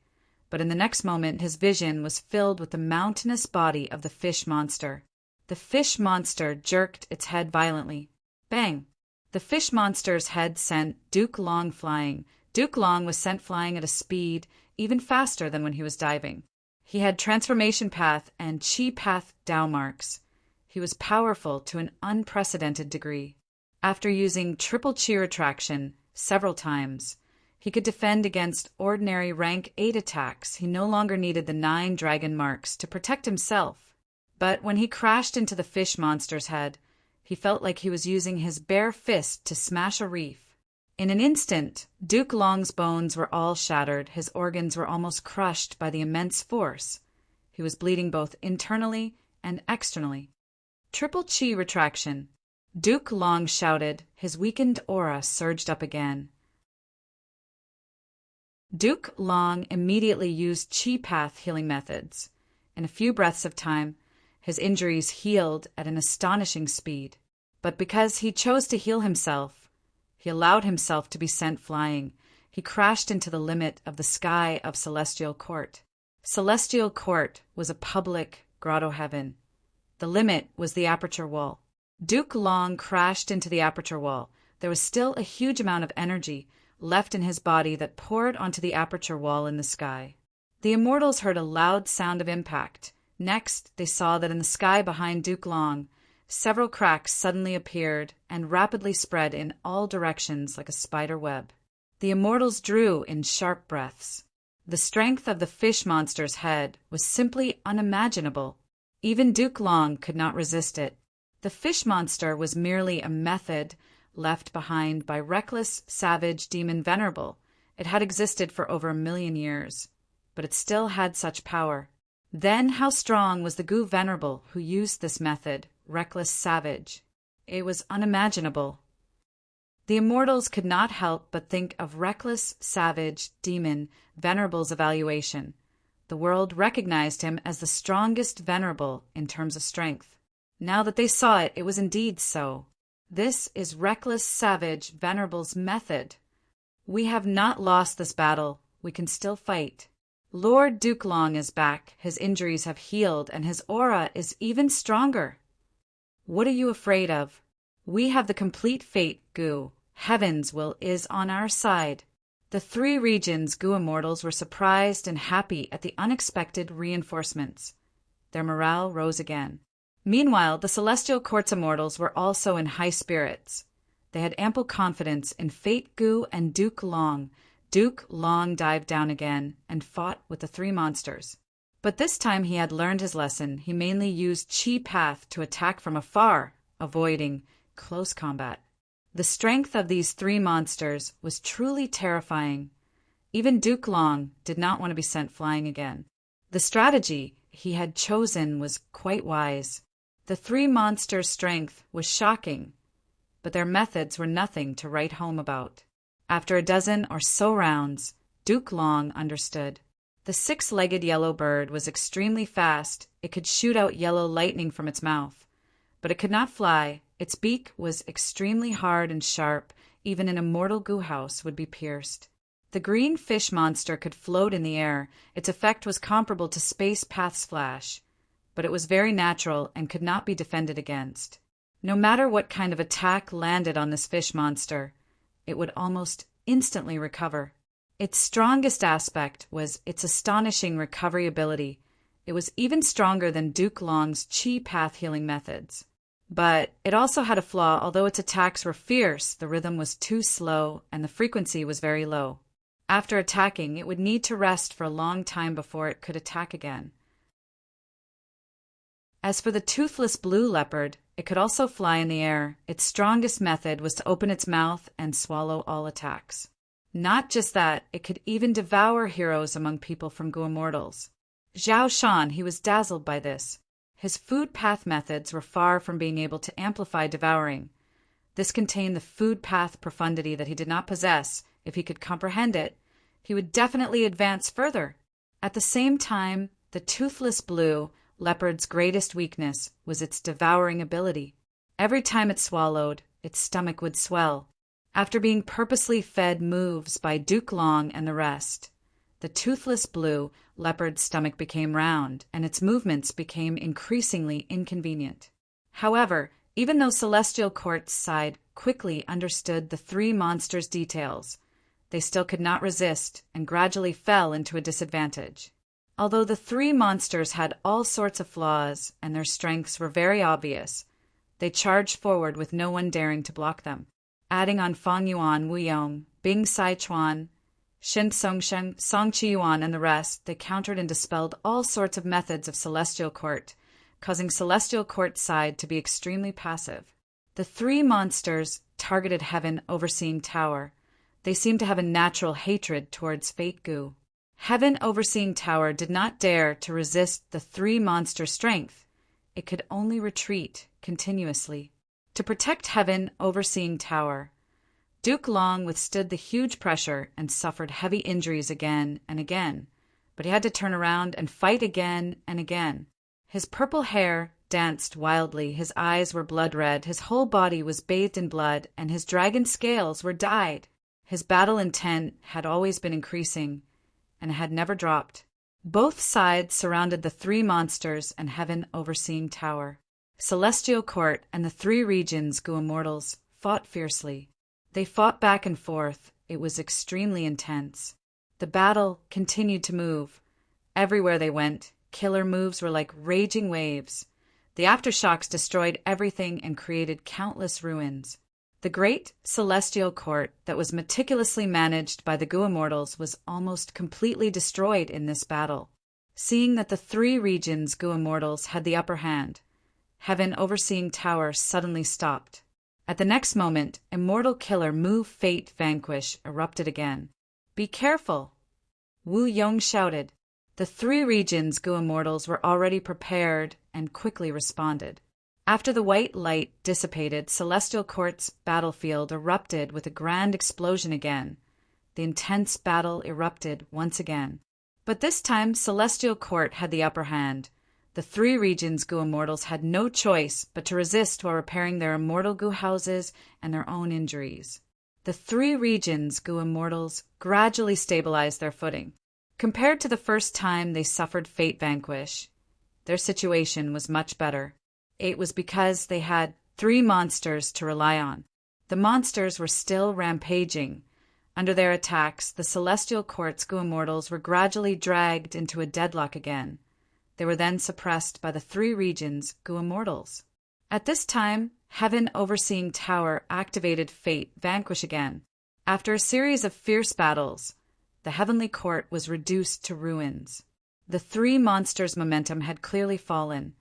but in the next moment his vision was filled with the mountainous body of the fish monster. The fish monster jerked its head violently. Bang! The fish monster's head sent Duke Long flying. Duke Long was sent flying at a speed even faster than when he was diving. He had transformation path and Chi path Dao marks. He was powerful to an unprecedented degree. After using triple Chi retraction several times, he could defend against ordinary rank 8 attacks. He no longer needed the 9 dragon marks to protect himself. But when he crashed into the fish monster's head, he felt like he was using his bare fist to smash a reef. In an instant, Duke Long's bones were all shattered. His organs were almost crushed by the immense force. He was bleeding both internally and externally. Triple Chi retraction. Duke Long shouted. His weakened aura surged up again. Duke Long immediately used Chi path healing methods. In a few breaths of time, his injuries healed at an astonishing speed. But because he chose to heal himself, he allowed himself to be sent flying. He crashed into the limit of the sky of Celestial Court. Celestial Court was a public grotto heaven. The limit was the aperture wall. Duke Long crashed into the aperture wall. There was still a huge amount of energy left in his body that poured onto the aperture wall in the sky. The immortals heard a loud sound of impact. Next, they saw that in the sky behind Duke Long, Several cracks suddenly appeared and rapidly spread in all directions like a spider web. The immortals drew in sharp breaths. The strength of the fish monster's head was simply unimaginable. Even Duke Long could not resist it. The fish monster was merely a method left behind by reckless, savage demon Venerable. It had existed for over 1,000,000 years, but it still had such power. Then how strong was the Gu Venerable who used this method, reckless savage? It was unimaginable. The immortals could not help but think of reckless, savage, demon Venerable's evaluation. The world recognized him as the strongest Venerable in terms of strength. Now that they saw it, it was indeed so. This is reckless, savage Venerable's method. We have not lost this battle. We can still fight. Lord Duke Long is back. His injuries have healed, and his aura is even stronger. What are you afraid of? We have the complete fate, Gu. Heaven's will is on our side. The 3 regions' Gu immortals were surprised and happy at the unexpected reinforcements. Their morale rose again. Meanwhile, the celestial court's immortals were also in high spirits. They had ample confidence in Fate Gu and Duke Long. Duke Long dived down again and fought with the 3 monsters. But this time he had learned his lesson. He mainly used Chi Path to attack from afar, avoiding close combat. The strength of these 3 monsters was truly terrifying. Even Duke Long did not want to be sent flying again. The strategy he had chosen was quite wise. The 3 monsters' strength was shocking, but their methods were nothing to write home about. After a dozen or so rounds, Duke Long understood. The 6-legged yellow bird was extremely fast. It could shoot out yellow lightning from its mouth, but it could not fly. Its beak was extremely hard and sharp. Even an immortal Gu house would be pierced. The green fish monster could float in the air. Its effect was comparable to Space Path's flash, but it was very natural and could not be defended against. No matter what kind of attack landed on this fish monster, it would almost instantly recover. Its strongest aspect was its astonishing recovery ability. It was even stronger than Duke Long's Chi Path healing methods. But it also had a flaw. Although its attacks were fierce, the rhythm was too slow and the frequency was very low. After attacking, it would need to rest for a long time before it could attack again. As for the toothless blue leopard, it could also fly in the air. Its strongest method was to open its mouth and swallow all attacks. Not just that, it could even devour heroes among people from Gu Immortals. Zhao Shan, he was dazzled by this. His food path methods were far from being able to amplify devouring. This contained the food path profundity that he did not possess. If he could comprehend it, he would definitely advance further. At the same time, the toothless blue leopard's greatest weakness was its devouring ability. Every time it swallowed, its stomach would swell. After being purposely fed moves by Duke Long and the rest, the toothless blue leopard's stomach became round, and its movements became increasingly inconvenient. However, even though Celestial Court's side quickly understood the 3 monsters' details, they still could not resist and gradually fell into a disadvantage. Although the 3 monsters had all sorts of flaws and their strengths were very obvious, they charged forward with no one daring to block them. Adding on Fang Yuan, Wu Yong, Bing Sai Chuan, Shen Songshen, Song Chi Yuan, and the rest, they countered and dispelled all sorts of methods of Celestial Court, causing Celestial Court's side to be extremely passive. The 3 monsters targeted Heaven Overseeing Tower. They seemed to have a natural hatred towards Fate Gu. Heaven Overseeing Tower did not dare to resist the 3 monsters' strength. It could only retreat continuously. To protect Heaven Overseeing Tower, Duke Long withstood the huge pressure and suffered heavy injuries again and again, but he had to turn around and fight again and again. His purple hair danced wildly, his eyes were blood red, his whole body was bathed in blood, and his dragon scales were dyed. His battle intent had always been increasing, and had never dropped. Both sides surrounded the 3 monsters and Heaven Overseeing Tower. Celestial Court and the 3 regions Gu Immortals fought fiercely. They fought back and forth. It was extremely intense. The battle continued to move. Everywhere they went, killer moves were like raging waves. The aftershocks destroyed everything and created countless ruins. The great celestial court that was meticulously managed by the Gu Immortals was almost completely destroyed in this battle. Seeing that the three regions Gu Immortals had the upper hand, Heaven Overseeing Tower suddenly stopped. At the next moment, Immortal Killer Move Fate Vanquish erupted again. "Be careful!" Wu Yong shouted. The three regions Gu Immortals were already prepared and quickly responded. After the white light dissipated, Celestial Court's battlefield erupted with a grand explosion again. The intense battle erupted once again. But this time, Celestial Court had the upper hand. The three regions Gu Immortals had no choice but to resist while repairing their immortal Gu houses and their own injuries. The three regions Gu Immortals gradually stabilized their footing. Compared to the first time they suffered Fate Vanquish, their situation was much better. It was because they had three monsters to rely on. The monsters were still rampaging. Under their attacks, the Celestial Court's Gu Immortals were gradually dragged into a deadlock again. They were then suppressed by the three regions Gu Immortals. At this time, Heaven Overseeing Tower activated Fate Vanquish again. After a series of fierce battles, the Heavenly Court was reduced to ruins. The three monsters' momentum had clearly fallen.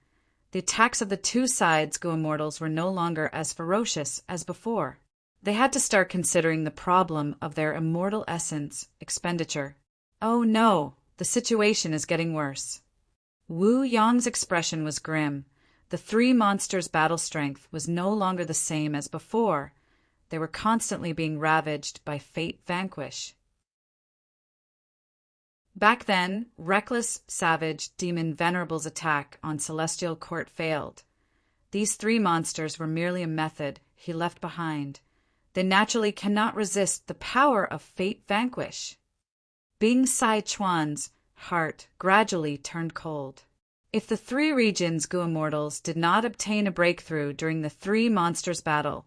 The attacks of the two sides Gu Immortals were no longer as ferocious as before. They had to start considering the problem of their immortal essence expenditure. Oh no, the situation is getting worse. Wu Yong's expression was grim. The three monsters' battle strength was no longer the same as before. They were constantly being ravaged by Fate Vanquish. Back then, reckless, savage, demon Venerable's attack on Celestial Court failed. These three monsters were merely a method he left behind. They naturally cannot resist the power of Fate Vanquish. Bing Sai Chuan's heart gradually turned cold. If the three regions Gu Immortals did not obtain a breakthrough during the three monsters' battle,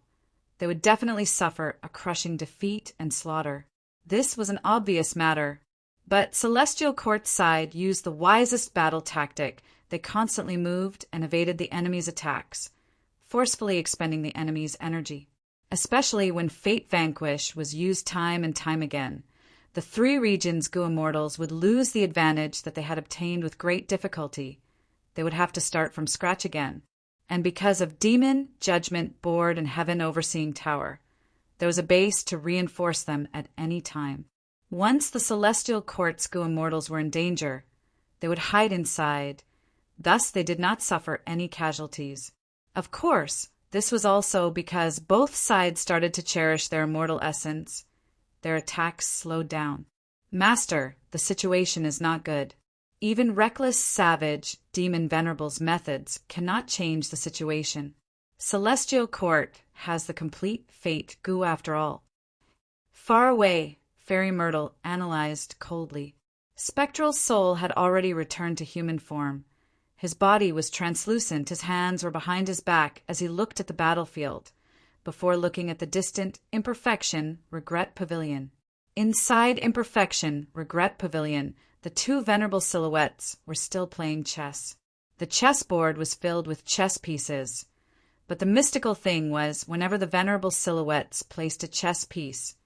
they would definitely suffer a crushing defeat and slaughter. This was an obvious matter. But Celestial Court's side used the wisest battle tactic. They constantly moved and evaded the enemy's attacks, forcefully expending the enemy's energy. Especially when Fate Vanquish was used time and time again, the three regions Gu Immortals would lose the advantage that they had obtained with great difficulty. They would have to start from scratch again. And because of Demon, Judgment, Board, and Heaven Overseeing Tower, there was a base to reinforce them at any time. Once the Celestial Court's Gu Immortals were in danger, they would hide inside. Thus they did not suffer any casualties. Of course, this was also because both sides started to cherish their immortal essence. Their attacks slowed down. "Master, the situation is not good. Even reckless, savage, demon Venerable's methods cannot change the situation. Celestial Court has the complete Fate Gu after all." Far away, Fairy Myrtle analyzed coldly. Spectral Soul had already returned to human form. His body was translucent, his hands were behind his back as he looked at the battlefield, before looking at the distant Imperfection Regret Pavilion. Inside Imperfection Regret Pavilion, the two venerable silhouettes were still playing chess. The chessboard was filled with chess pieces, but the mystical thing was whenever the venerable silhouettes placed a chess piece,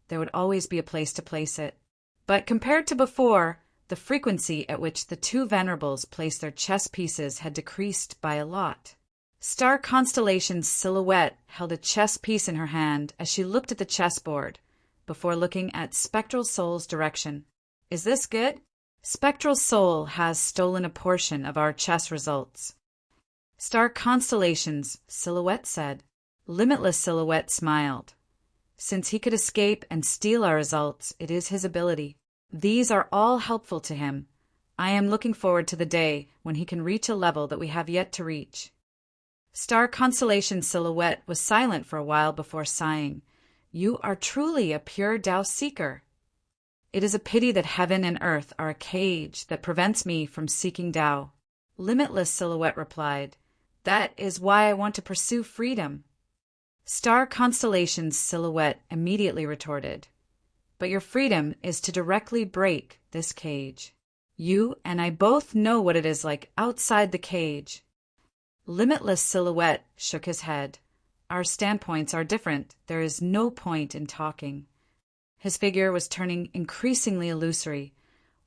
there would always be a place to place it. But compared to before, the frequency at which the two venerables placed their chess pieces had decreased by a lot. Star Constellation's silhouette held a chess piece in her hand as she looked at the chessboard, before looking at Spectral Soul's direction. "Is this good? Spectral Soul has stolen a portion of our chess results." Star Constellation's silhouette said. Limitless Silhouette smiled. "Since he could escape and steal our results, it is his ability. These are all helpful to him. I am looking forward to the day when he can reach a level that we have yet to reach." Star Constellation's silhouette was silent for a while before sighing. "You are truly a pure Tao seeker. It is a pity that heaven and earth are a cage that prevents me from seeking Tao." Limitless Silhouette replied, "That is why I want to pursue freedom." Star Constellation's silhouette immediately retorted, "But your freedom is to directly break this cage. You and I both know what it is like outside the cage." Limitless Silhouette shook his head. Our standpoints are different. There is no point in talking. His figure was turning increasingly illusory.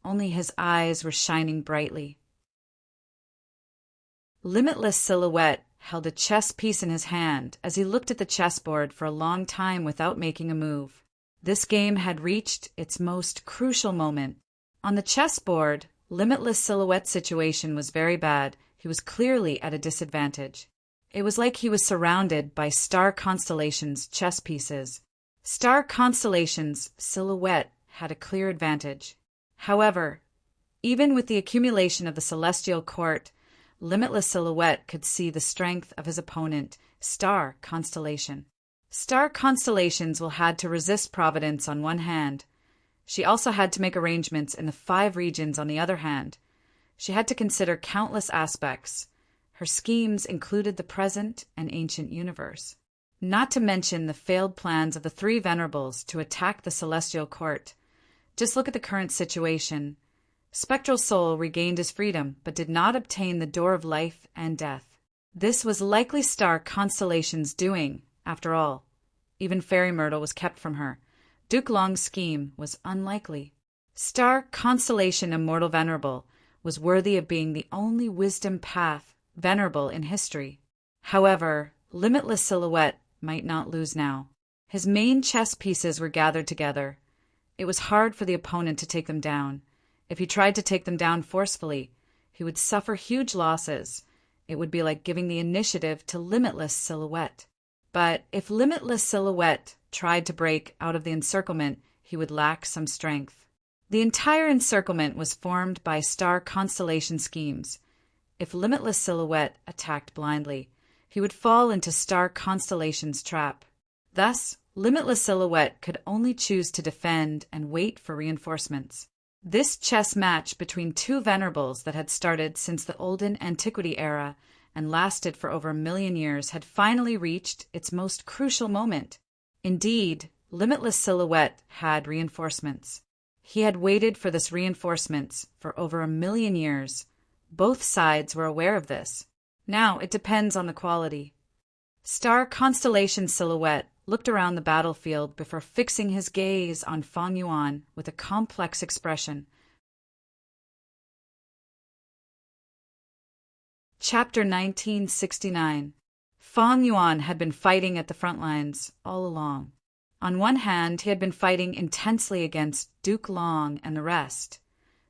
Only his eyes were shining brightly. Limitless Silhouette held a chess piece in his hand as he looked at the chessboard for a long time without making a move. This game had reached its most crucial moment. On the chessboard, Limitless Silhouette's situation was very bad. He was clearly at a disadvantage. It was like he was surrounded by star constellations' chess pieces. Star constellations' Silhouette had a clear advantage. However, even with the accumulation of the celestial court, Limitless Silhouette could see the strength of his opponent, Star Constellation. Star constellations will had to resist Providence on one hand. She also had to make arrangements in the 5 regions on the other hand. She had to consider countless aspects. Her schemes included the present and ancient universe. Not to mention the failed plans of the 3 Venerables to attack the celestial court. Just look at the current situation. Spectral Soul regained his freedom, but did not obtain the door of life and death. This was likely Star Constellation's doing, after all. Even Fairy Myrtle was kept from her. Duke Long's scheme was unlikely. Star Constellation Immortal Venerable was worthy of being the only wisdom path venerable in history. However, Limitless Silhouette might not lose now. His main chess pieces were gathered together. It was hard for the opponent to take them down. If he tried to take them down forcefully, he would suffer huge losses. It would be like giving the initiative to Limitless Silhouette. But if Limitless Silhouette tried to break out of the encirclement, he would lack some strength. The entire encirclement was formed by star constellation schemes. If Limitless Silhouette attacked blindly, he would fall into Star Constellation's trap. Thus, Limitless Silhouette could only choose to defend and wait for reinforcements. This chess match between 2 Venerables that had started since the olden antiquity era and lasted for over 1,000,000 years had finally reached its most crucial moment. Indeed, Limitless Silhouette had reinforcements. He had waited for this reinforcements for over 1,000,000 years. Both sides were aware of this. Now it depends on the quality. Star Constellation Silhouette looked around the battlefield before fixing his gaze on Fang Yuan with a complex expression. Chapter 1969. Fang Yuan had been fighting at the front lines all along. On one hand, he had been fighting intensely against Duke Long and the rest.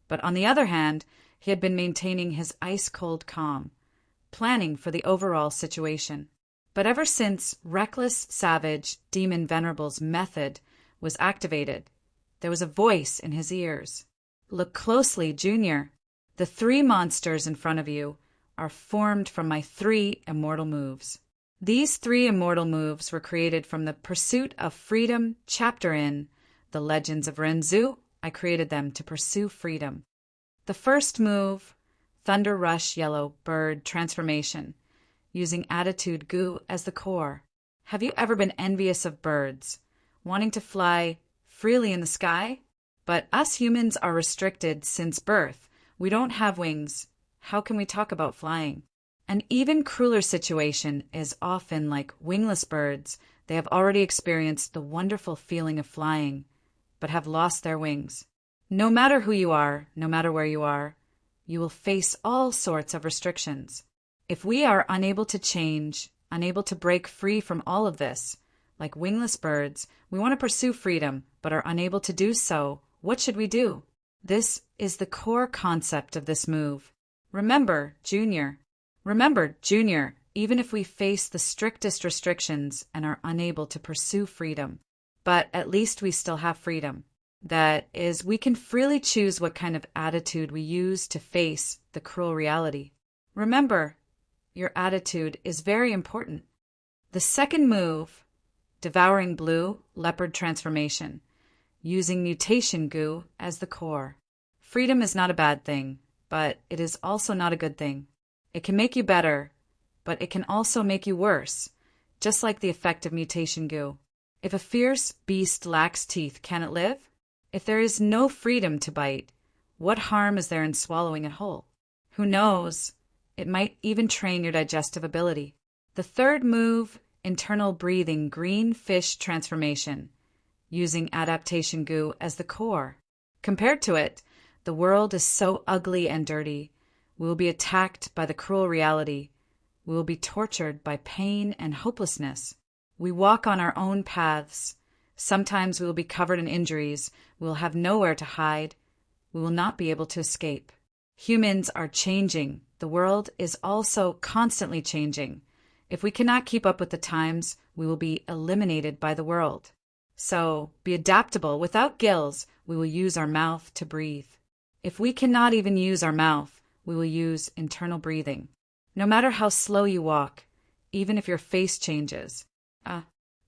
But on the other hand, he had been maintaining his ice-cold calm, planning for the overall situation. But ever since Reckless Savage Demon Venerable's method was activated, there was a voice in his ears. Look closely, Junior. The 3 monsters in front of you are formed from my 3 immortal moves. These 3 immortal moves were created from the Pursuit of Freedom chapter in The Legends of Renzu. I created them to pursue freedom. The first move, Thunder Rush Yellow Bird Transformation, using Attitude Goo as the core. Have you ever been envious of birds, wanting to fly freely in the sky? But us humans are restricted since birth. We don't have wings. How can we talk about flying? An even crueler situation is often like wingless birds. They have already experienced the wonderful feeling of flying, but have lost their wings. No matter who you are, no matter where you are, you will face all sorts of restrictions. If we are unable to change, unable to break free from all of this, like wingless birds, we want to pursue freedom, but are unable to do so, what should we do? This is the core concept of this move. Remember, Junior, even if we face the strictest restrictions and are unable to pursue freedom, but at least we still have freedom. That is, we can freely choose what kind of attitude we use to face the cruel reality. Remember, your attitude is very important. The second move, Devouring Blue Leopard Transformation, using Mutation Goo as the core. Freedom is not a bad thing, but it is also not a good thing. It can make you better, but it can also make you worse, just like the effect of Mutation Goo. If a fierce beast lacks teeth, can it live? If there is no freedom to bite, what harm is there in swallowing it whole? Who knows? It might even train your digestive ability. The third move, internal breathing green fish transformation, using adaptation goo as the core. Compared to it, the world is so ugly and dirty. We will be attacked by the cruel reality. We will be tortured by pain and hopelessness. We walk on our own paths. Sometimes we will be covered in injuries. We will have nowhere to hide. We will not be able to escape. Humans are changing. The world is also constantly changing. If we cannot keep up with the times, we will be eliminated by the world. So, be adaptable. Without gills, we will use our mouth to breathe. If we cannot even use our mouth, we will use internal breathing. No matter how slow you walk, even if your face changes.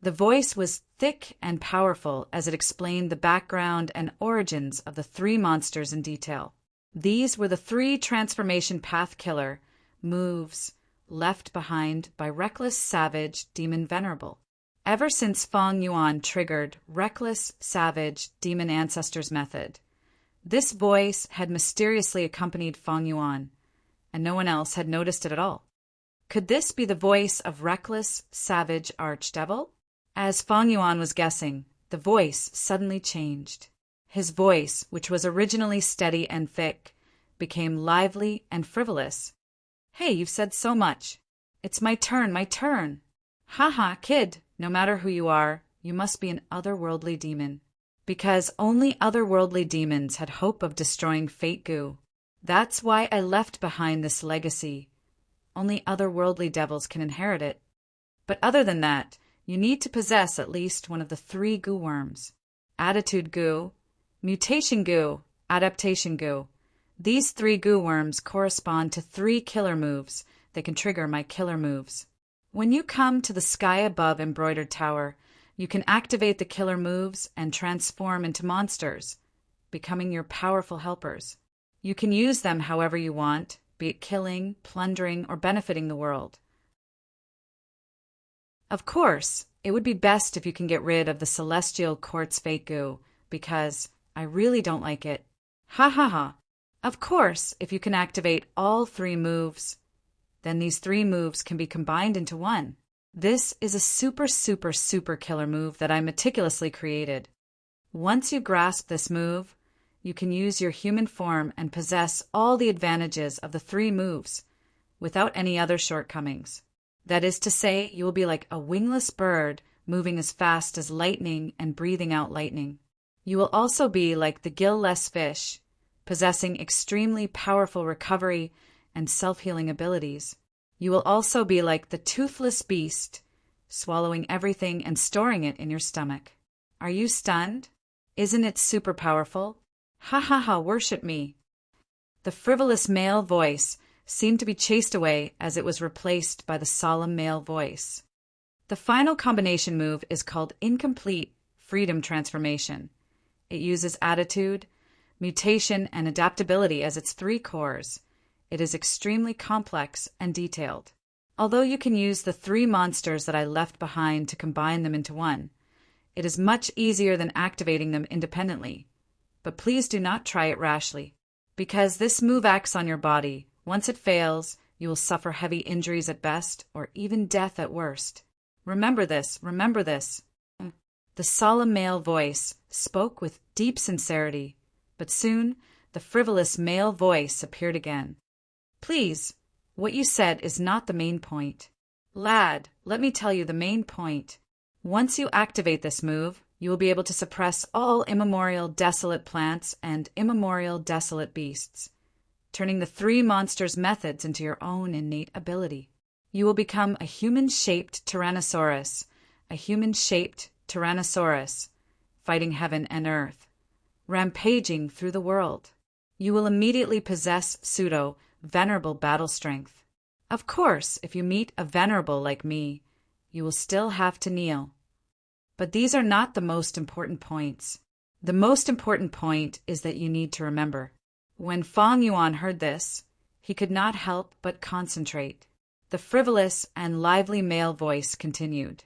The voice was thick and powerful as it explained the background and origins of the three monsters in detail. These were the three transformation path killer moves left behind by reckless savage demon Venerable. Ever since Feng Yuan triggered reckless savage demon ancestors method, this voice had mysteriously accompanied Feng Yuan, and no one else had noticed it at all. Could this be the voice of reckless savage archdevil? As Feng Yuan was guessing, the voice suddenly changed. His voice, which was originally steady and thick, became lively and frivolous. "Hey, you've said so much. It's my turn, my turn. Ha, kid, no matter who you are, you must be an otherworldly demon. Because only otherworldly demons had hope of destroying Fate Goo. That's why I left behind this legacy. Only otherworldly devils can inherit it. But other than that, you need to possess at least one of the three goo worms. Attitude goo, mutation goo, adaptation goo. These three goo worms correspond to three killer moves. They can trigger my killer moves. When you come to the sky above embroidered tower, you can activate the killer moves and transform into monsters, becoming your powerful helpers. You can use them however you want, be it killing, plundering, or benefiting the world. Of course, it would be best if you can get rid of the celestial quartz fake goo, because I really don't like it. Ha. Of course, if you can activate all three moves, then these three moves can be combined into one. This is a super killer move that I meticulously created. Once you grasp this move, you can use your human form and possess all the advantages of the three moves without any other shortcomings. That is to say, you will be like a wingless bird moving as fast as lightning and breathing out lightning. You will also be like the gill-less fish, possessing extremely powerful recovery and self-healing abilities. You will also be like the toothless beast, swallowing everything and storing it in your stomach. Are you stunned? Isn't it super powerful? Ha, worship me. The frivolous male voice seemed to be chased away as it was replaced by the solemn male voice. The final combination move is called Incomplete Freedom Transformation. It uses attitude, mutation, and adaptability as its three cores. It is extremely complex and detailed. Although you can use the three monsters that I left behind to combine them into one, it is much easier than activating them independently. But please do not try it rashly, because this move acts on your body. Once it fails, you will suffer heavy injuries at best, or even death at worst. Remember this. The solemn male voice spoke with deep sincerity, but soon the frivolous male voice appeared again. Please, what you said is not the main point. Lad, let me tell you the main point. Once you activate this move, you will be able to suppress all immemorial desolate plants and immemorial desolate beasts, turning the three monsters' methods into your own innate ability. You will become a human-shaped Tyrannosaurus, fighting heaven and earth, rampaging through the world. You will immediately possess Venerable battle strength. Of course, if you meet a Venerable like me, you will still have to kneel. But these are not the most important points. The most important point is that you need to remember. When Feng Yuan heard this, he could not help but concentrate. The frivolous and lively male voice continued.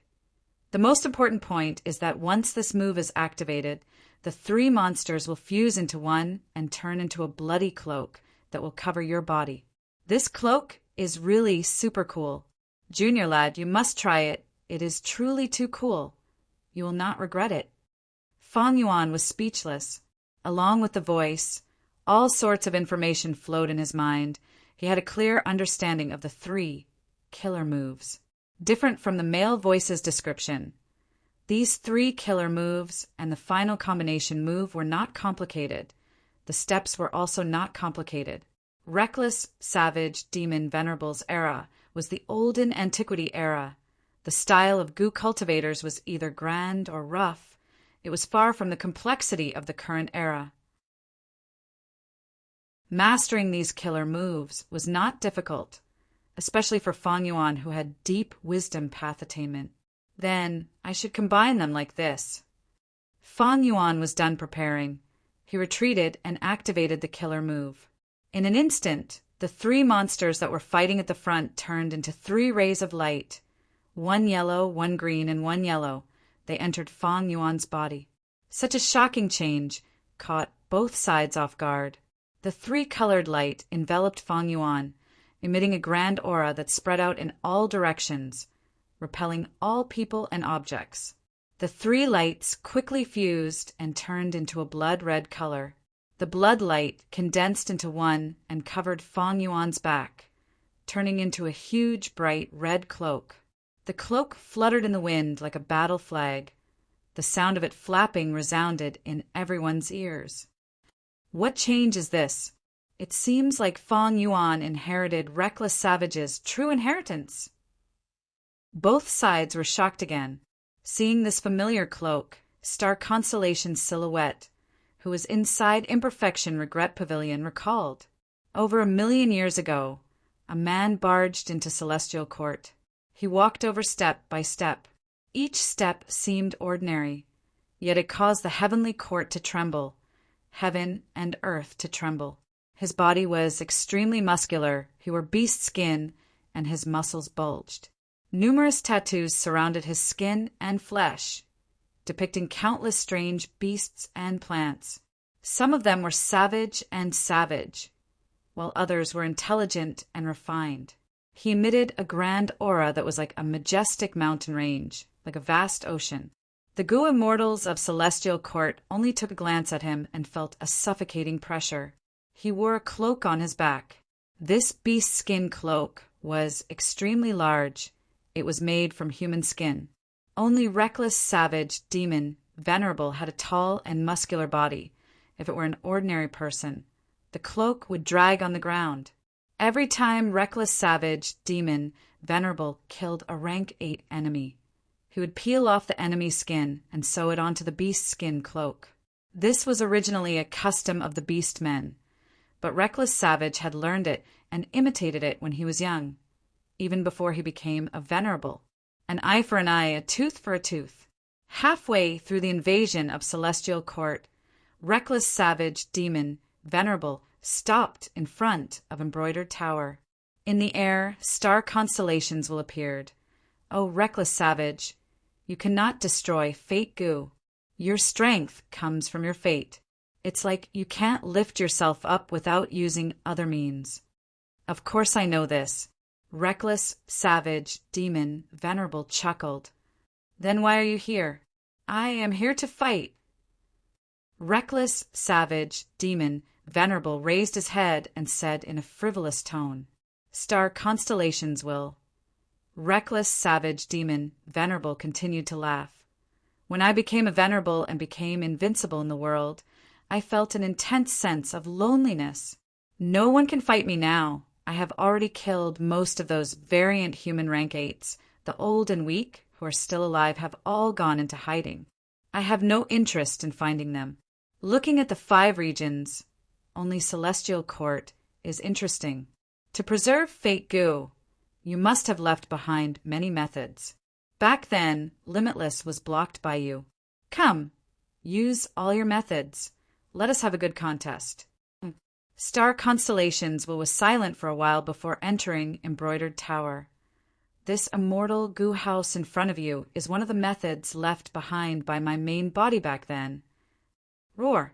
The most important point is that once this move is activated, the three monsters will fuse into one and turn into a bloody cloak that will cover your body. This cloak is really super cool. Junior lad, you must try it. It is truly too cool. You will not regret it. Fang Yuan was speechless. Along with the voice, all sorts of information flowed in his mind. He had a clear understanding of the 3 killer moves, different from the male voice's description. These 3 killer moves and the final combination move were not complicated. The steps were also not complicated. Reckless, savage, demon, venerable's era was the olden antiquity era. The style of Gu cultivators was either grand or rough. It was far from the complexity of the current era. Mastering these killer moves was not difficult, especially for Fang Yuan, who had deep wisdom path attainment. Then I should combine them like this. Fang Yuan was done preparing. He retreated and activated the killer move. In an instant, the 3 monsters that were fighting at the front turned into 3 rays of light. 1 yellow, 1 green, and 1 yellow. They entered Fang Yuan's body. Such a shocking change caught both sides off guard. The 3-colored light enveloped Fang Yuan, emitting a grand aura that spread out in all directions, repelling all people and objects. The 3 lights quickly fused and turned into a blood-red color. The blood light condensed into one and covered Fang Yuan's back, turning into a huge, bright red cloak. The cloak fluttered in the wind like a battle flag. The sound of it flapping resounded in everyone's ears. What change is this? It seems like Fang Yuan inherited Reckless Savage's true inheritance. Both sides were shocked again, seeing this familiar cloak, Star Constellation's silhouette, who was inside Imperfection Regret Pavilion, recalled. Over 1,000,000 years ago, a man barged into Celestial Court. He walked over step by step. Each step seemed ordinary, yet it caused the heavenly court to tremble, heaven and earth to tremble. His body was extremely muscular, he wore beast skin, and his muscles bulged. Numerous tattoos surrounded his skin and flesh, depicting countless strange beasts and plants. Some of them were savage, while others were intelligent and refined. He emitted a grand aura that was like a majestic mountain range, like a vast ocean. The Gu immortals of Celestial Court only took a glance at him and felt a suffocating pressure. He wore a cloak on his back. This beast skin cloak was extremely large. It was made from human skin. Only Reckless, Savage, Demon, Venerable had a tall and muscular body. If it were an ordinary person, the cloak would drag on the ground. Every time Reckless, Savage, Demon, Venerable killed a rank 8 enemy, he would peel off the enemy's skin and sew it onto the beast skin cloak. This was originally a custom of the beast men, but Reckless Savage had learned it and imitated it when he was young, even before he became a Venerable. An eye for an eye, a tooth for a tooth. Halfway through the invasion of Celestial Court, Reckless, Savage, Demon, Venerable stopped in front of Embroidered Tower. In the air, star constellations will appear. O Reckless Savage, you cannot destroy Fate Gu. Your strength comes from your fate. It's like you can't lift yourself up without using other means. Of course I know this. Reckless, Savage, Demon, Venerable chuckled. Then why are you here? I am here to fight. Reckless, Savage, Demon, Venerable raised his head and said in a frivolous tone, Star constellations will. Reckless, Savage, Demon, Venerable continued to laugh. When I became a Venerable and became invincible in the world, I felt an intense sense of loneliness. No one can fight me now. I have already killed most of those variant human rank 8s. The old and weak, who are still alive, have all gone into hiding. I have no interest in finding them. Looking at the 5 regions, only Celestial Court is interesting. To preserve Fate Gu, you must have left behind many methods. Back then, Limitless was blocked by you. Come, use all your methods. Let us have a good contest. Star Constellations was silent for a while before entering Embroidered Tower. This immortal Gu house in front of you is one of the methods left behind by my main body back then. Roar.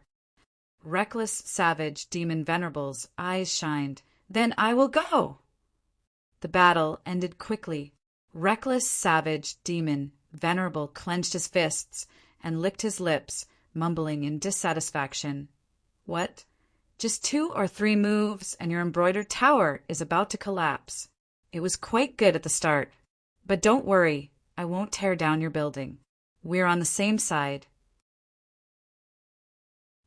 Reckless, Savage, Demon, Venerable's eyes shined. Then I will go. The battle ended quickly. Reckless, savage, demon, Venerable clenched his fists and licked his lips, mumbling in dissatisfaction. What? Just 2 or 3 moves and your embroidered tower is about to collapse. It was quite good at the start. But don't worry, I won't tear down your building. We're on the same side.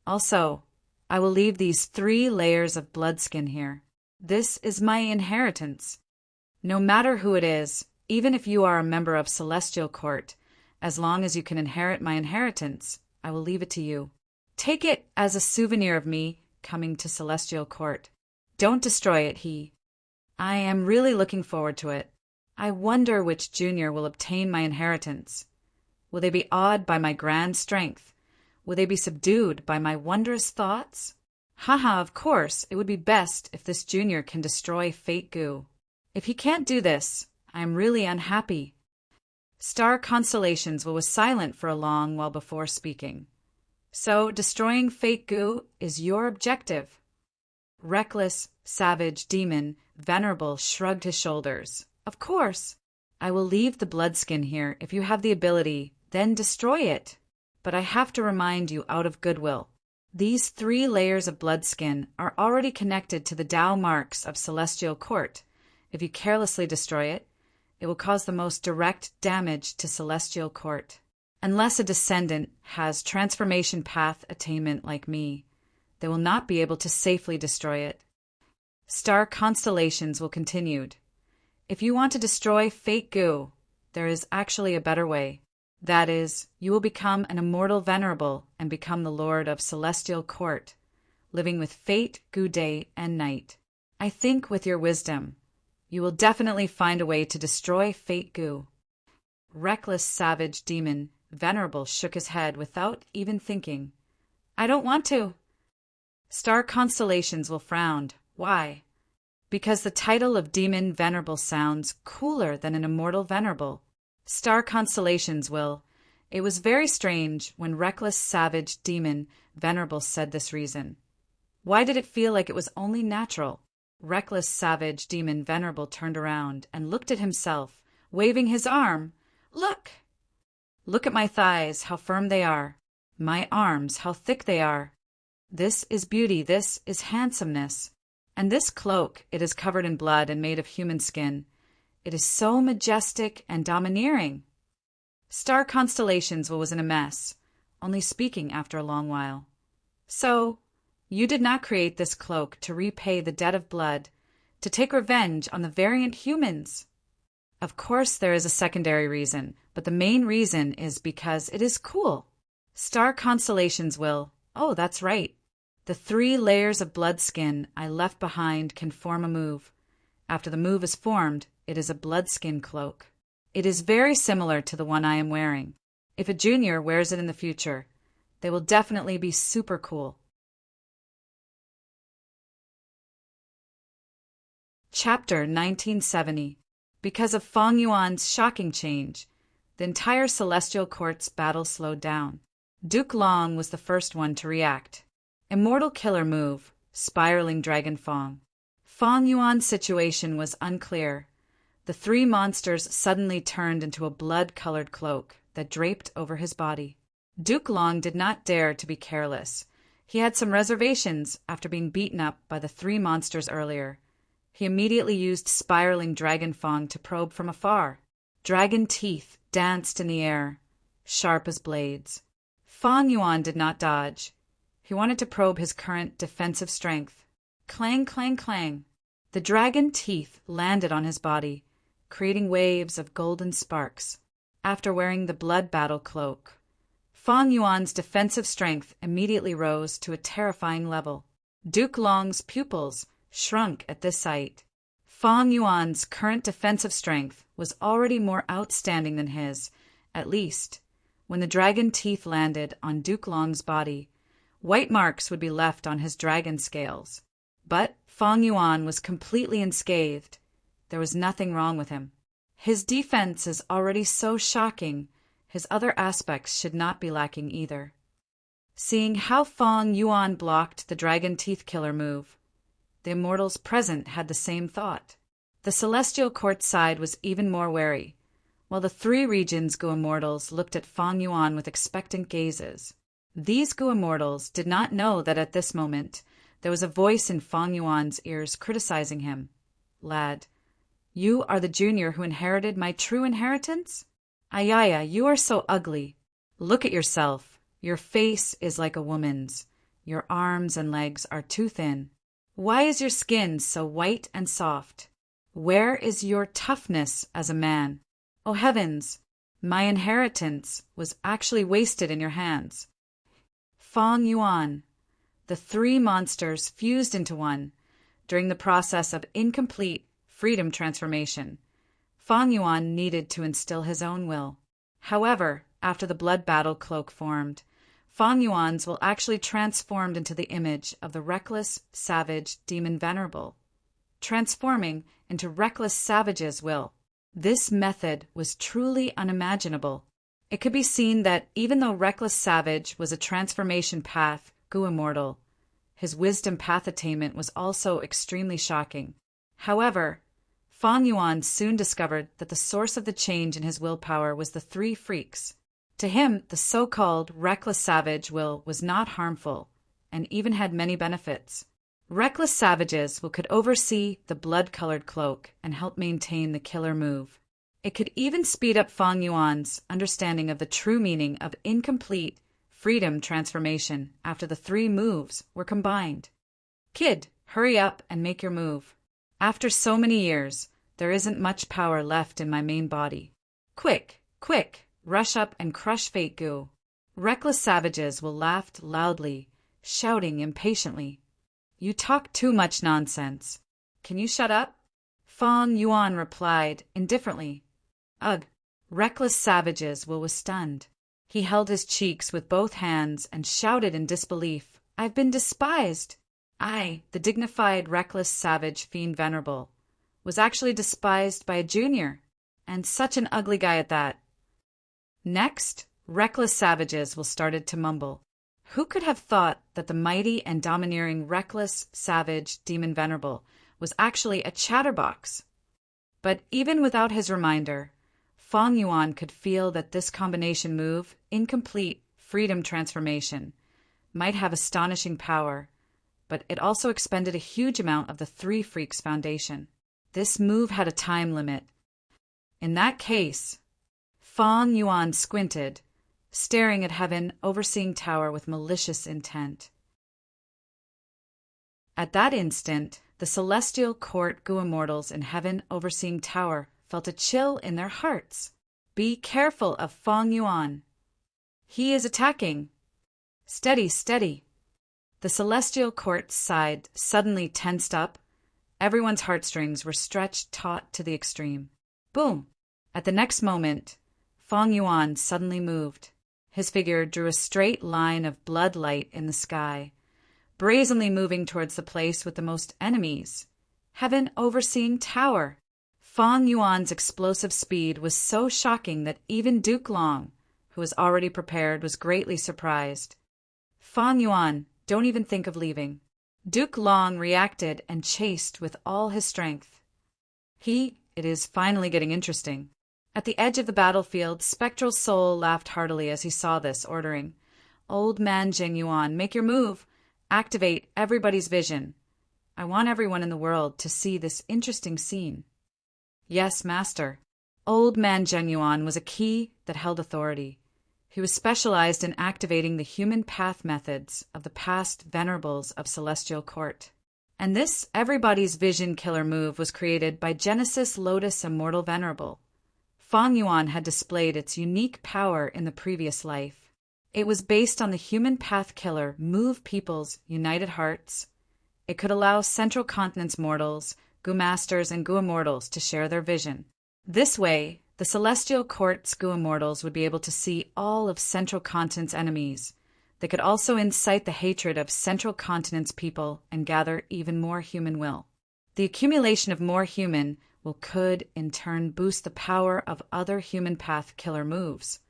Also, I will leave these 3 layers of bloodskin here. This is my inheritance. No matter who it is, even if you are a member of Celestial Court, as long as you can inherit my inheritance, I will leave it to you. Take it as a souvenir of me coming to Celestial Court. Don't destroy it, I am really looking forward to it. I wonder which junior will obtain my inheritance. Will they be awed by my grand strength? Will they be subdued by my wondrous thoughts? Haha, of course, it would be best if this junior can destroy Fate Goo. If he can't do this, I am really unhappy. Star Constellations was silent for a long while before speaking. So, destroying Fate Goo is your objective? Reckless, savage, demon, Venerable shrugged his shoulders. Of course. I will leave the bloodskin here if you have the ability, then destroy it. But I have to remind you out of goodwill. These 3 layers of bloodskin are already connected to the Tao marks of Celestial Court. If you carelessly destroy it, it will cause the most direct damage to Celestial Court. Unless a descendant has transformation path attainment like me, they will not be able to safely destroy it. Star Constellations will continued. If you want to destroy Fate Goo, there is actually a better way. That is, you will become an immortal Venerable and become the Lord of Celestial Court, living with Fate Goo day and night. I think with your wisdom, you will definitely find a way to destroy Fate Goo. Reckless, savage demon, Venerable shook his head without even thinking. I don't want to. Star Constellations will frown. Why? Because the title of Demon Venerable sounds cooler than an immortal Venerable. Star Constellations will. It was very strange when Reckless, Savage, Demon Venerable said this reason. Why did it feel like it was only natural? Reckless, Savage, Demon Venerable turned around and looked at himself, waving his arm. Look! Look at my thighs, how firm they are. My arms, how thick they are. This is beauty, this is handsomeness. And this cloak, it is covered in blood and made of human skin. It is so majestic and domineering. Star Constellations was in a mess, only speaking after a long while. So, you did not create this cloak to repay the debt of blood, to take revenge on the variant humans. Of course there is a secondary reason, but the main reason is because it is cool. Star Constellations will. Oh, that's right. The 3 layers of blood skin I left behind can form a move. After the move is formed, it is a bloodskin cloak. It is very similar to the one I am wearing. If a junior wears it in the future, they will definitely be super cool. Chapter 1970. Because of Feng Yuan's shocking change, the entire Celestial Court's battle slowed down. Duke Long was the first one to react. Immortal killer move, spiraling Dragon Feng. Feng Yuan's situation was unclear. The 3 monsters suddenly turned into a blood-colored cloak that draped over his body. Duke Long did not dare to be careless. He had some reservations after being beaten up by the 3 monsters earlier. He immediately used spiraling Dragon Feng to probe from afar. Dragon teeth danced in the air, sharp as blades. Feng Yuan did not dodge. He wanted to probe his current defensive strength. Clang, clang, clang. The dragon teeth landed on his body, creating waves of golden sparks. After wearing the blood battle cloak, Feng Yuan's defensive strength immediately rose to a terrifying level. Duke Long's pupils shrunk at this sight. Feng Yuan's current defensive strength was already more outstanding than his, at least. When the dragon teeth landed on Duke Long's body, white marks would be left on his dragon scales. But Feng Yuan was completely unscathed. There was nothing wrong with him. His defense is already so shocking, his other aspects should not be lacking either. Seeing how Feng Yuan blocked the dragon teeth killer move, the immortals present had the same thought. The celestial court side was even more wary, while the three regions Gu immortals looked at Fang Yuan with expectant gazes. These Gu immortals did not know that at this moment there was a voice in Fang Yuan's ears criticizing him. "Lad, you are the junior who inherited my true inheritance? Ayaya, you are so ugly. Look at yourself. Your face is like a woman's. Your arms and legs are too thin. Why is your skin so white and soft? Where is your toughness as a man? Oh heavens, my inheritance was actually wasted in your hands." Fang Yuan. The three monsters fused into one during the process of incomplete freedom transformation. Fang Yuan needed to instill his own will. However, after the blood battle cloak formed, Fang Yuan's will actually transformed into the image of the reckless, savage demon Venerable, transforming into reckless savage's will. This method was truly unimaginable. It could be seen that even though reckless savage was a transformation path Gu immortal, his wisdom path attainment was also extremely shocking. However, Fang Yuan soon discovered that the source of the change in his willpower was the three freaks. To him, the so-called reckless savage will was not harmful, and even had many benefits. Reckless savages will could oversee the blood-colored cloak and help maintain the killer move. It could even speed up Fang Yuan's understanding of the true meaning of incomplete freedom transformation after the three moves were combined. "Kid, hurry up and make your move. After so many years, there isn't much power left in my main body. Quick, quick, rush up and crush Fate Gu." Reckless savages will laugh loudly, shouting impatiently, "You talk too much nonsense. Can you shut up?" Fang Yuan replied indifferently, "Ugh." Reckless savages was stunned. He held his cheeks with both hands and shouted in disbelief, "I've been despised." I, the dignified, reckless, savage fiend Venerable, was actually despised by a junior, and such an ugly guy at that. Next, reckless savages will started to mumble. Who could have thought that the mighty and domineering reckless, savage demon Venerable was actually a chatterbox? But even without his reminder, Fang Yuan could feel that this combination move, incomplete freedom transformation, might have astonishing power, but it also expended a huge amount of the three freaks foundation. This move had a time limit. In that case, Fang Yuan squinted, staring at heaven overseeing tower with malicious intent. At that instant, the celestial court Gu immortals in heaven overseeing tower felt a chill in their hearts. "Be careful of Fang Yuan. He is attacking. Steady, steady." The celestial court's side suddenly tensed up. Everyone's heartstrings were stretched taut to the extreme. Boom! At the next moment, Fang Yuan suddenly moved. His figure drew a straight line of blood light in the sky, brazenly moving towards the place with the most enemies, heaven overseeing tower. Fang Yuan's explosive speed was so shocking that even Duke Long, who was already prepared, was greatly surprised. "Fang Yuan, don't even think of leaving." Duke Long reacted and chased with all his strength. It is finally getting interesting. At the edge of the battlefield, Spectral Soul laughed heartily as he saw this, ordering, "Old man Zheng Yuan, make your move. Activate everybody's vision. I want everyone in the world to see this interesting scene." "Yes, master." Old man Zheng Yuan was a key that held authority. He was specialized in activating the human path methods of the past venerables of Celestial Court. And this everybody's vision killer move was created by Genesis Lotus Immortal Venerable. Fang Yuan had displayed its unique power in the previous life. It was based on the human path killer move people's united hearts. It could allow Central Continent's mortals, Gu Masters, and Gu Immortals to share their vision. This way, the Celestial Court's Gu Immortals would be able to see all of Central Continent's enemies. They could also incite the hatred of Central Continent's people and gather even more human will. The accumulation of more human will could, in turn, boost the power of other human path killer moves,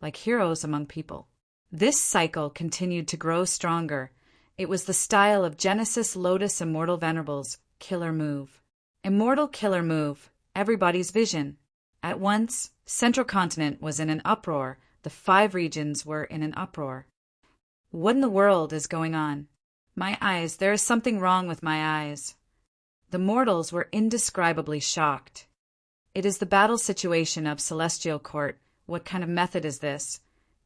like heroes among people. This cycle continued to grow stronger. It was the style of Genesis Lotus Immortal Venerable's killer move. Immortal killer move, everybody's vision. At once, Central Continent was in an uproar. The 5 regions were in an uproar. What in the world is going on? My eyes, there is something wrong with my eyes. The mortals were indescribably shocked. It is the battle situation of Celestial Court. What kind of method is this?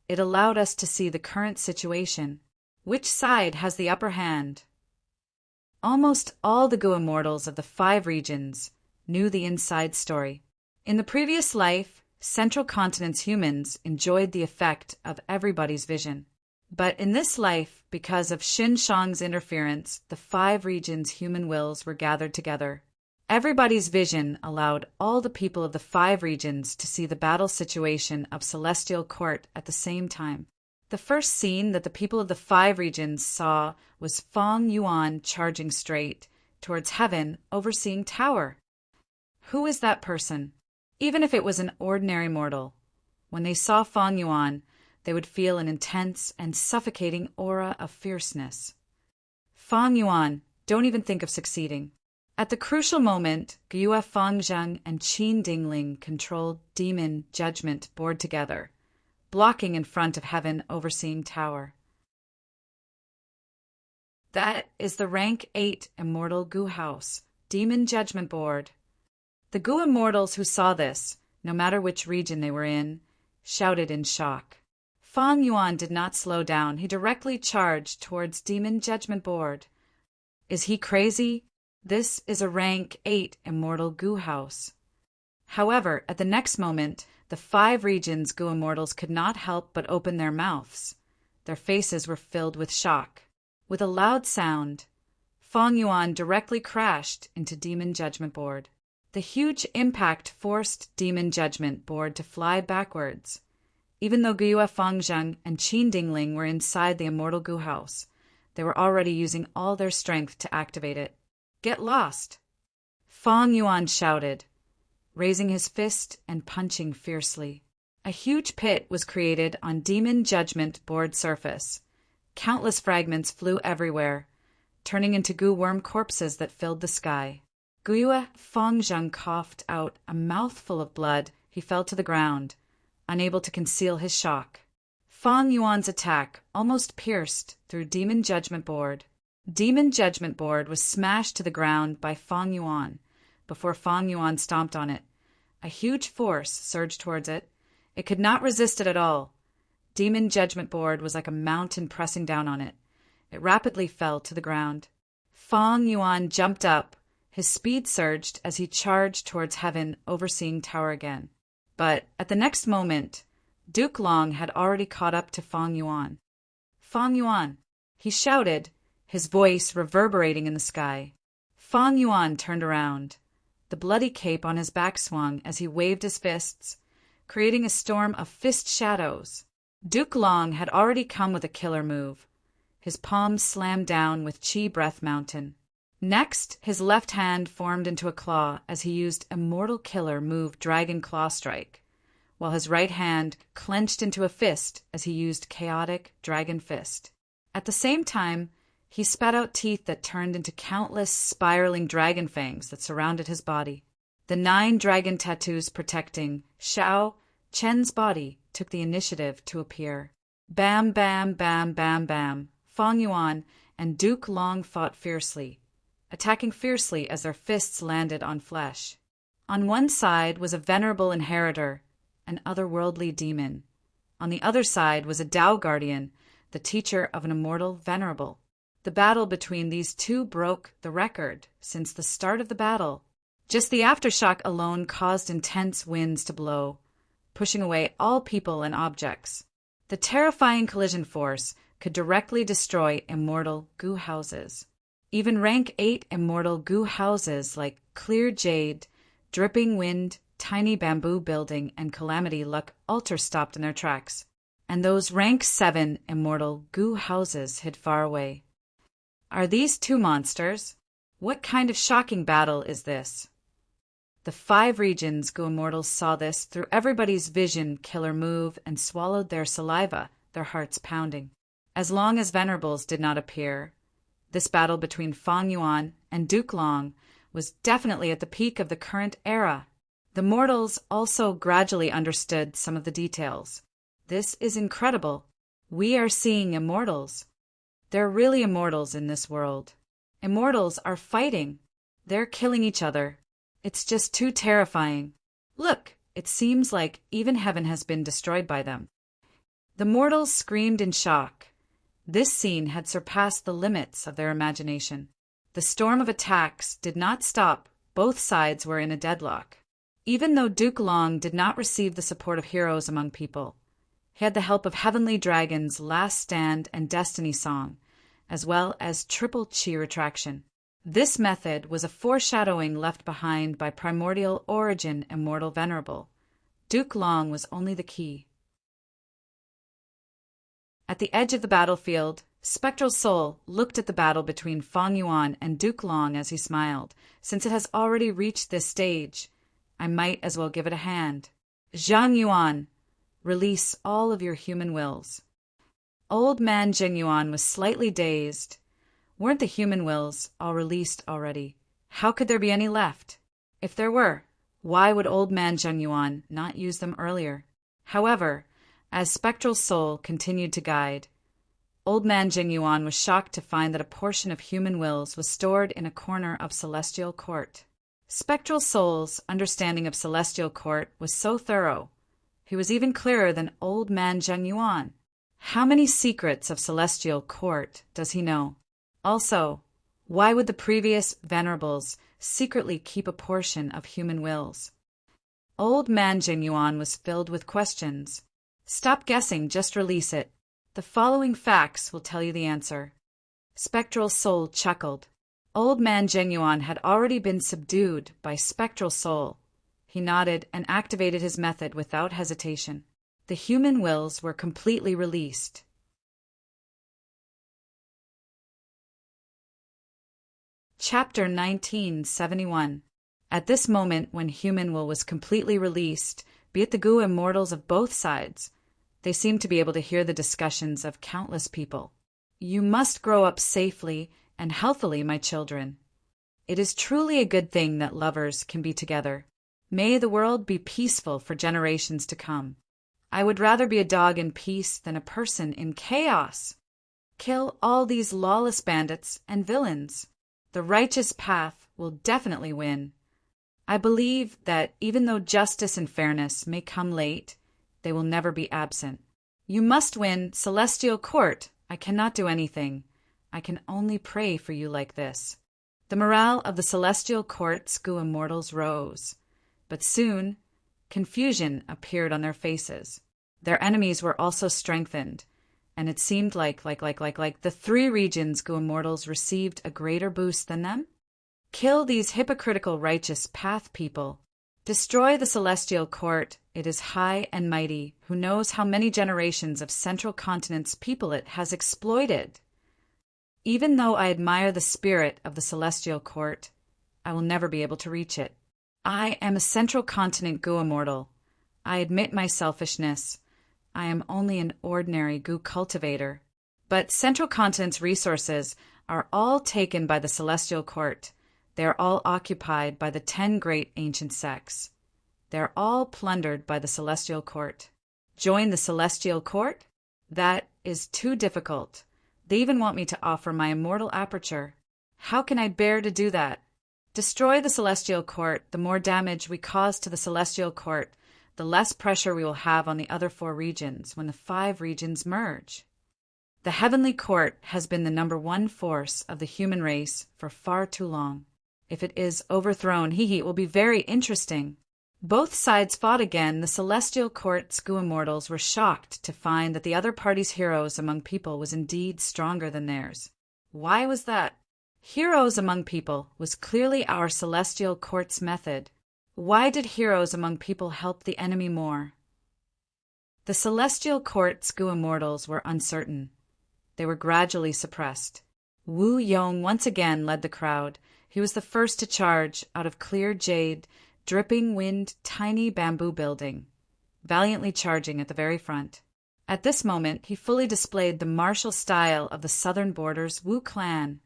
It allowed us to see the current situation. Which side has the upper hand? Almost all the Gu immortals of the 5 regions knew the inside story. In the previous life, Central Continent's humans enjoyed the effect of everybody's vision. But in this life, because of Xin Shang's interference, the 5 regions' human wills were gathered together. Everybody's vision allowed all the people of the 5 regions to see the battle situation of Celestial Court at the same time. The first scene that the people of the 5 regions saw was Feng Yuan charging straight towards heaven, overseeing tower. Who is that person? Even if it was an ordinary mortal, when they saw Feng Yuan, they would feel an intense and suffocating aura of fierceness. Feng Yuan, don't even think of succeeding. At the crucial moment, Gyue Fengzheng and Qin Dingling controlled Demon Judgment Board together, blocking in front of heaven overseeing tower. That is the rank 8 Immortal Gu House, Demon Judgment Board. The Gu immortals who saw this, no matter which region they were in, shouted in shock. Feng Yuan did not slow down. He directly charged towards Demon Judgment Board. Is he crazy? This is a rank 8 Immortal Gu House. However, at the next moment, the 5 regions' Gu immortals could not help but open their mouths. Their faces were filled with shock. With a loud sound, Feng Yuan directly crashed into Demon Judgment Board. The huge impact forced Demon Judgment Board to fly backwards. Even though Gyue Fengzheng and Qin Dingling were inside the Immortal Gu House, they were already using all their strength to activate it. Get lost! Feng Yuan shouted, raising his fist and punching fiercely. A huge pit was created on Demon Judgment Board surface. Countless fragments flew everywhere, turning into Gu worm corpses that filled the sky. Gyue Fengzheng coughed out a mouthful of blood. He fell to the ground, unable to conceal his shock. Feng Yuan's attack almost pierced through Demon Judgment Board. Demon Judgment Board was smashed to the ground by Feng Yuan before Feng Yuan stomped on it. A huge force surged towards it. It could not resist it at all. Demon Judgment Board was like a mountain pressing down on it. It rapidly fell to the ground. Feng Yuan jumped up. His speed surged as he charged towards heaven, overseeing tower again. But at the next moment, Duke Long had already caught up to Feng Yuan. Feng Yuan, he shouted, his voice reverberating in the sky. Feng Yuan turned around. The bloody cape on his back swung as he waved his fists, creating a storm of fist shadows. Duke Long had already come with a killer move. His palms slammed down with Chi Breath Mountain. Next, his left hand formed into a claw as he used Immortal Killer move Dragon Claw Strike, while his right hand clenched into a fist as he used Chaotic Dragon Fist. At the same time, he spat out teeth that turned into countless spiraling dragon fangs that surrounded his body. The 9 dragon tattoos protecting Xiao Chen's body took the initiative to appear. Bam, bam, bam, bam, bam. Feng Yuan and Duke Long fought fiercely, attacking fiercely as their fists landed on flesh. On one side was a venerable inheritor, an otherworldly demon. On the other side was a Tao guardian, the teacher of an immortal venerable. The battle between these two broke the record since the start of the battle. Just the aftershock alone caused intense winds to blow, pushing away all people and objects. The terrifying collision force could directly destroy immortal Gu houses. Even rank 8 immortal Gu houses like Clear Jade, Dripping Wind, Tiny Bamboo Building, and Calamity Luck Altar stopped in their tracks, and those rank 7 immortal Gu houses hid far away. Are these two monsters? What kind of shocking battle is this? The 5 regions Gu immortals saw this through everybody's vision killer move and swallowed their saliva, their hearts pounding. As long as Venerables did not appear, this battle between Feng Yuan and Duke Long was definitely at the peak of the current era. The mortals also gradually understood some of the details. This is incredible. We are seeing immortals. There are really immortals in this world. Immortals are fighting. They're killing each other. It's just too terrifying. Look, it seems like even heaven has been destroyed by them. The mortals screamed in shock. This scene had surpassed the limits of their imagination. The storm of attacks did not stop. Both sides were in a deadlock. Even though Duke Long did not receive the support of heroes among people, he had the help of Heavenly Dragon's Last Stand and Destiny Song, as well as Triple Chi Retraction. This method was a foreshadowing left behind by primordial origin immortal Venerable. Duke Long was only the key. At the edge of the battlefield, Spectral Soul looked at the battle between Feng Yuan and Duke Long as he smiled. Since it has already reached this stage, I might as well give it a hand. Zhang Yuan, release all of your human wills. Old man Zheng Yuan was slightly dazed. Weren't the human wills all released already? How could there be any left? If there were, why would old man Zheng Yuan not use them earlier? However, as Spectral Soul continued to guide, old man Zheng Yuan was shocked to find that a portion of human wills was stored in a corner of Celestial Court. Spectral Soul's understanding of Celestial Court was so thorough. He was even clearer than old man Zheng Yuan. How many secrets of Celestial Court does he know? Also, why would the previous Venerables secretly keep a portion of human wills? Old man Zheng Yuan was filled with questions. Stop guessing, just release it. The following facts will tell you the answer. Spectral Soul chuckled. Old man Zheng Yuan had already been subdued by Spectral Soul. He nodded and activated his method without hesitation. The human wills were completely released. Chapter 1971. At this moment, when human will was completely released, be it the Gu immortals of both sides, they seemed to be able to hear the discussions of countless people. You must grow up safely and healthily, my children. It is truly a good thing that lovers can be together. May the world be peaceful for generations to come. I would rather be a dog in peace than a person in chaos. Kill all these lawless bandits and villains. The righteous path will definitely win. I believe that even though justice and fairness may come late, they will never be absent. You must win Celestial Court. I cannot do anything. I can only pray for you like this. The morale of the Celestial Court's Gu immortals rose, but soon confusion appeared on their faces. Their enemies were also strengthened, and it seemed like the three regions Gu immortals received a greater boost than them. Kill these hypocritical righteous path people. Destroy the Celestial Court. It is high and mighty, who knows how many generations of Central Continent's people it has exploited. Even though I admire the spirit of the Celestial Court, I will never be able to reach it. I am a Central Continent Gu immortal. I admit my selfishness. I am only an ordinary Gu cultivator. But Central Continent's resources are all taken by the Celestial Court. They are all occupied by the 10 great ancient sects. They are all plundered by the Celestial Court. Join the Celestial Court? That is too difficult. They even want me to offer my immortal aperture. How can I bear to do that? Destroy the Celestial Court. The more damage we cause to the Celestial Court, the less pressure we will have on the other 4 regions when the 5 regions merge. The Heavenly Court has been the #1 force of the human race for far too long. If it is overthrown, it will be very interesting. Both sides fought again. The Celestial Court's Gu immortals were shocked to find that the other party's heroes among people was indeed stronger than theirs. Why was that? Heroes among people was clearly our Celestial Court's method. Why did heroes among people help the enemy more? The Celestial Court's Gu immortals were uncertain. They were gradually suppressed. Wu Yong once again led the crowd. He was the first to charge out of clear jade, dripping wind, tiny bamboo building, valiantly charging at the very front. At this moment, he fully displayed the martial style of the southern borders Wu clan.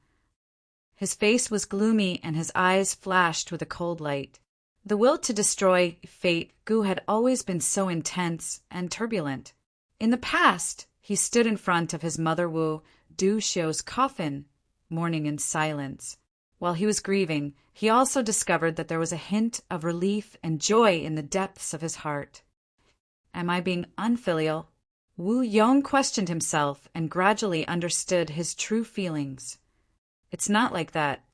His face was gloomy and his eyes flashed with a cold light. The will to destroy Fate Gu had always been so intense and turbulent. In the past, he stood in front of his mother Wu Du Xiu's coffin, mourning in silence. While he was grieving, he also discovered that there was a hint of relief and joy in the depths of his heart. Am I being unfilial? Wu Yong questioned himself and gradually understood his true feelings. It's not like that.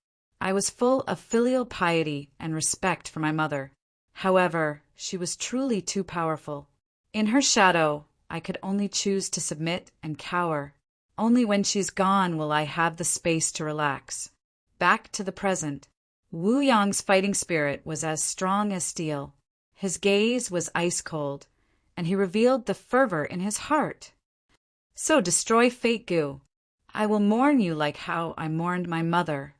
I was full of filial piety and respect for my mother. However, she was truly too powerful. In her shadow, I could only choose to submit and cower. Only when she's gone will I have the space to relax. Back to the present. Wu Yong's fighting spirit was as strong as steel. His gaze was ice-cold, and he revealed the fervor in his heart. So destroy Fate Gu. I will mourn you like how I mourned my mother.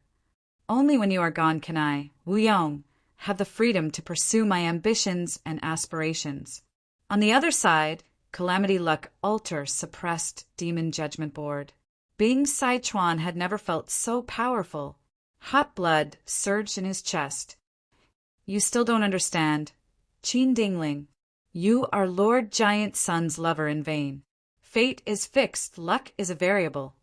Only when you are gone can I, Wu Yong, have the freedom to pursue my ambitions and aspirations. On the other side, Calamity Luck Altar suppressed Demon Judgment Board. Bing Saichuan had never felt so powerful. Hot blood surged in his chest. You still don't understand. Qin Dingling, you are Lord Giant Sun's lover in vain. Fate is fixed, luck is a variable.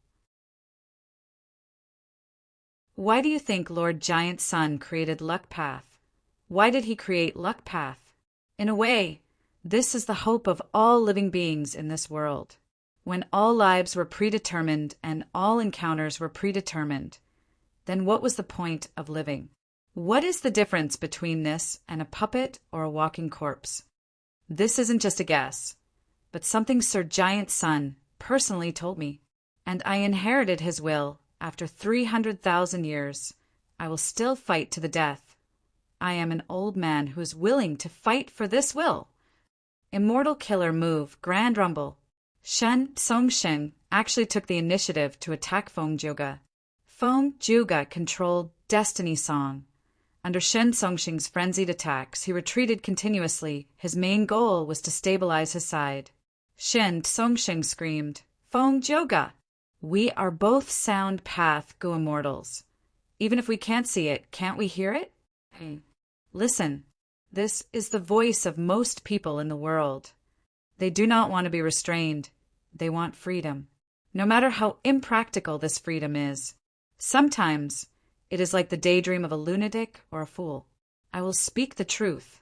Why do you think Lord Giant Sun created Luck Path? Why did he create Luck Path? In a way, this is the hope of all living beings in this world. When all lives were predetermined and all encounters were predetermined, then what was the point of living? What is the difference between this and a puppet or a walking corpse? This isn't just a guess, but something Sir Giant Sun personally told me, and I inherited his will. After 300,000 years, I will still fight to the death. I am an old man who is willing to fight for this will. Immortal Killer Move, Grand Rumble. Shen Songsheng actually took the initiative to attack Feng Jiuge. Feng Jiuge controlled Destiny Song. Under Shen Songsheng's frenzied attacks, he retreated continuously. His main goal was to stabilize his side. Shen Songsheng screamed, Feng Jiuge! We are both sound path Gu immortals. Even if we can't see it, can't we hear it? Hey, listen, this is the voice of most people in the world. They do not want to be restrained. They want freedom. No matter how impractical this freedom is. Sometimes it is like the daydream of a lunatic or a fool. I will speak the truth.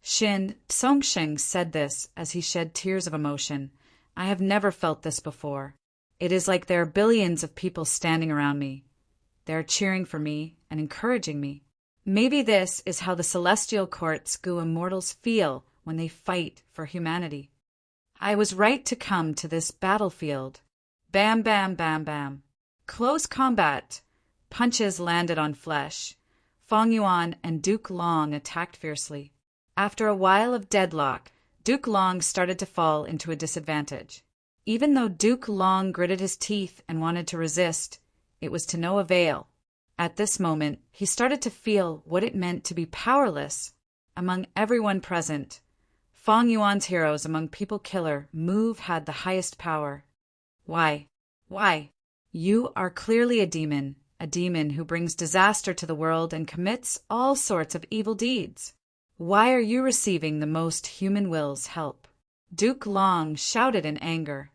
Shin Songsheng said this as he shed tears of emotion. I have never felt this before. It is like there are billions of people standing around me. They are cheering for me and encouraging me. Maybe this is how the celestial court's Gu immortals feel when they fight for humanity. I was right to come to this battlefield. Bam, bam, bam, bam. Close combat. Punches landed on flesh. Feng Yuan and Duke Long attacked fiercely. After a while of deadlock, Duke Long started to fall into a disadvantage. Even though Duke Long gritted his teeth and wanted to resist, it was to no avail. At this moment, he started to feel what it meant to be powerless. Among everyone present, Feng Yuan's heroes among People Killer, Move had the highest power. Why? Why? You are clearly a demon who brings disaster to the world and commits all sorts of evil deeds. Why are you receiving the most human will's help? Duke Long shouted in anger.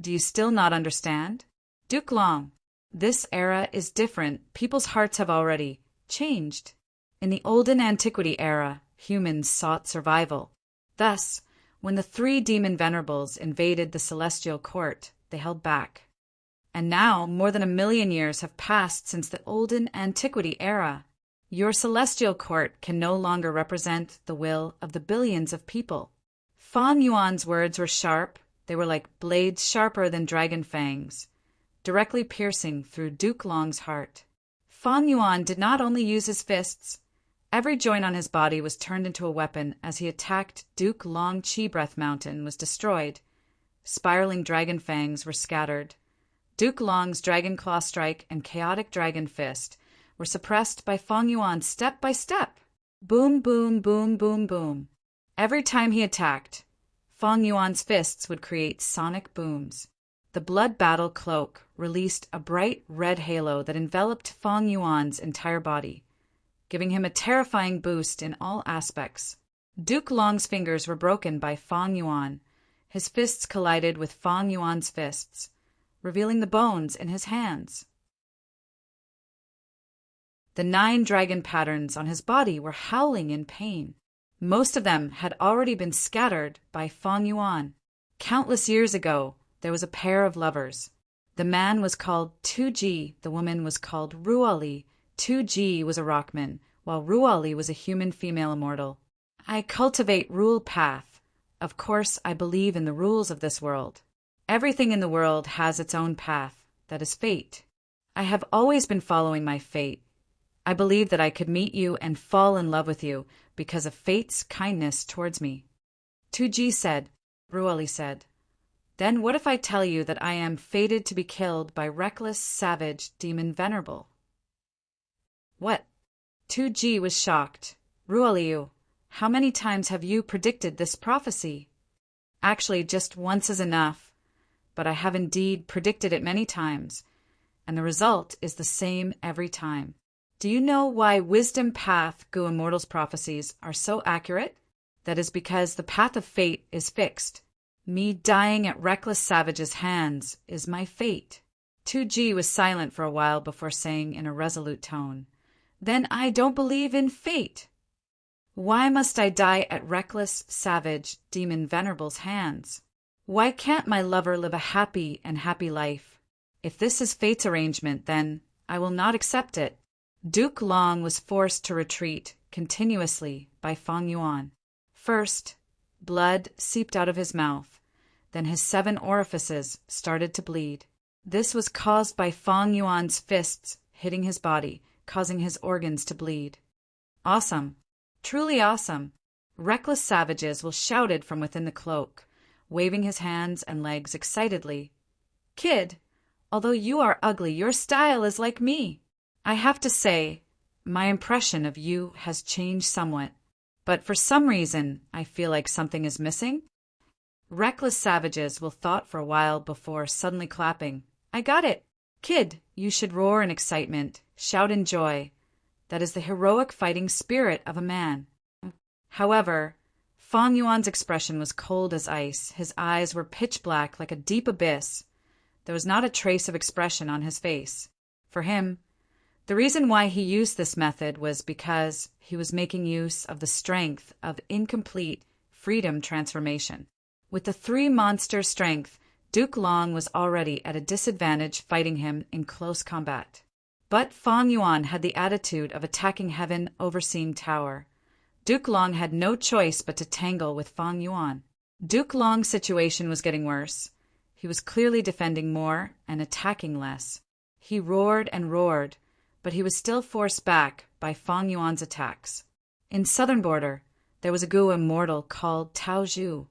Do you still not understand? Duke Long, this era is different. People's hearts have already changed. In the olden antiquity era, humans sought survival. Thus, when the 3 demon venerables invaded the celestial court, they held back. And now, more than 1 million years have passed since the olden antiquity era. Your celestial court can no longer represent the will of the billions of people. Feng Yuan's words were sharp. They were like blades sharper than dragon fangs, directly piercing through Duke Long's heart. Feng Yuan did not only use his fists. Every joint on his body was turned into a weapon as he attacked. Duke Long Chi Breath Mountain was destroyed. Spiraling dragon fangs were scattered. Duke Long's Dragon Claw Strike and Chaotic Dragon Fist were suppressed by Feng Yuan step by step. Boom, boom, boom, boom, boom. Every time he attacked, Feng Yuan's fists would create sonic booms. The The blood battle cloak released a bright red halo that enveloped Fang Yuan's entire body, giving him a terrifying boost in all aspects. Duke Long's fingers were broken by Fang Yuan. His fists collided with Fang Yuan's fists, revealing the bones in his hands. The 9 dragon patterns on his body were howling in pain. Most of them had already been scattered by Fang Yuan. Countless years ago, there was a pair of lovers. The man was called Tu-Ji, the woman was called Ruoli. Tu-Ji was a rockman, while Ruoli was a human female immortal. I cultivate rule path. Of course, I believe in the rules of this world. Everything in the world has its own path, that is fate. I have always been following my fate. I believe that I could meet you and fall in love with you because of fate's kindness towards me. Tu-Ji said. Ruoli said, "Then what if I tell you that I am fated to be killed by reckless, savage demon Venerable?" What? Tu-Ji was shocked. Ruoli, how many times have you predicted this prophecy? Actually, just once is enough, but I have indeed predicted it many times, and the result is the same every time. Do you know why Wisdom Path Gu Immortal's prophecies are so accurate? That is because the path of fate is fixed. Me dying at reckless savages' hands is my fate. Tu-Ji was silent for a while before saying in a resolute tone, "Then I don't believe in fate. Why must I die at reckless, savage, demon Venerable's hands? Why can't my lover live a happy life? If this is fate's arrangement, then I will not accept it." Duke Long was forced to retreat continuously by Fang Yuan. First, blood seeped out of his mouth. Then his 7 orifices started to bleed. This was caused by Fang Yuan's fists hitting his body, causing his organs to bleed. Awesome. Truly awesome. Reckless savages will shouted from within the cloak, waving his hands and legs excitedly. "Kid, although you are ugly, your style is like me. I have to say, my impression of you has changed somewhat, but for some reason I feel like something is missing." Reckless savages will thought for a while before suddenly clapping. "I got it! Kid, you should roar in excitement, shout in joy. That is the heroic fighting spirit of a man." However, Fang Yuan's expression was cold as ice. His eyes were pitch black like a deep abyss. There was not a trace of expression on his face. For him, the reason why he used this method was because he was making use of the strength of incomplete freedom transformation. With the 3 monster strength, Duke Long was already at a disadvantage fighting him in close combat. But Fang Yuan had the attitude of attacking heaven overseeing tower. Duke Long had no choice but to tangle with Fang Yuan. Duke Long's situation was getting worse. He was clearly defending more and attacking less. He roared and roared, but he was still forced back by Fang Yuan's attacks. In southern border, there was a Gu immortal called Tao Zhu.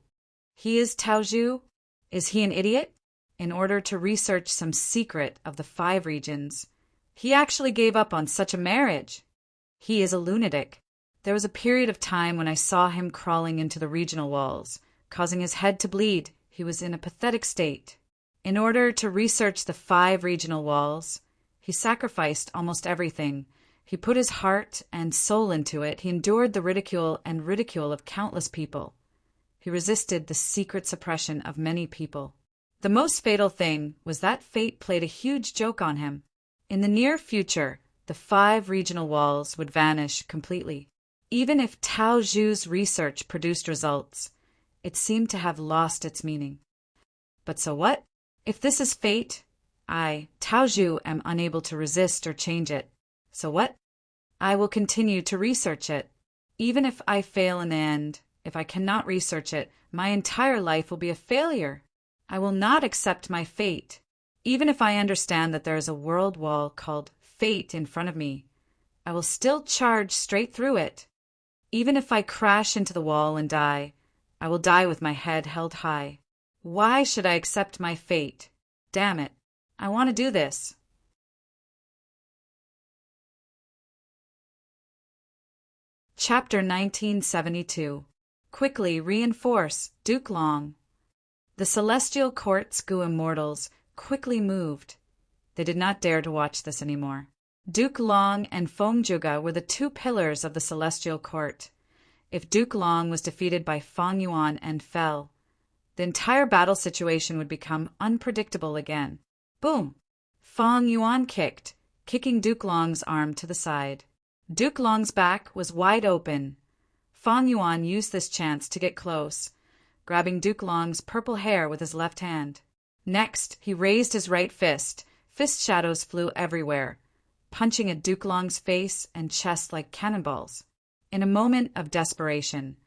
He is Tao Zhu? Is he an idiot? In order to research some secret of the 5 regions, he actually gave up on such a marriage. He is a lunatic. There was a period of time when I saw him crawling into the regional walls, causing his head to bleed. He was in a pathetic state. In order to research the 5 regional walls, he sacrificed almost everything. He put his heart and soul into it. He endured the ridicule of countless people. He resisted the secret suppression of many people. The most fatal thing was that fate played a huge joke on him. In the near future, the 5 regional walls would vanish completely. Even if Tao Zhu's research produced results, it seemed to have lost its meaning. But so what? If this is fate, I, Tao Zhu, am unable to resist or change it. So what? I will continue to research it. Even if I fail in the end, if I cannot research it, my entire life will be a failure. I will not accept my fate. Even if I understand that there is a world wall called fate in front of me, I will still charge straight through it. Even if I crash into the wall and die, I will die with my head held high. Why should I accept my fate? Damn it. I want to do this. Chapter 1972. Quickly reinforce Duke Long. The celestial court's Gu immortals quickly moved. They did not dare to watch this anymore. Duke Long and Feng Juga were the two pillars of the celestial court. If Duke Long was defeated by Feng Yuan and fell, the entire battle situation would become unpredictable again. Boom! Feng Yuan kicked, kicking Duke Long's arm to the side. Duke Long's back was wide open. Feng Yuan used this chance to get close, grabbing Duke Long's purple hair with his left hand. Next, he raised his right fist. Fist shadows flew everywhere, punching at Duke Long's face and chest like cannonballs. In a moment of desperation,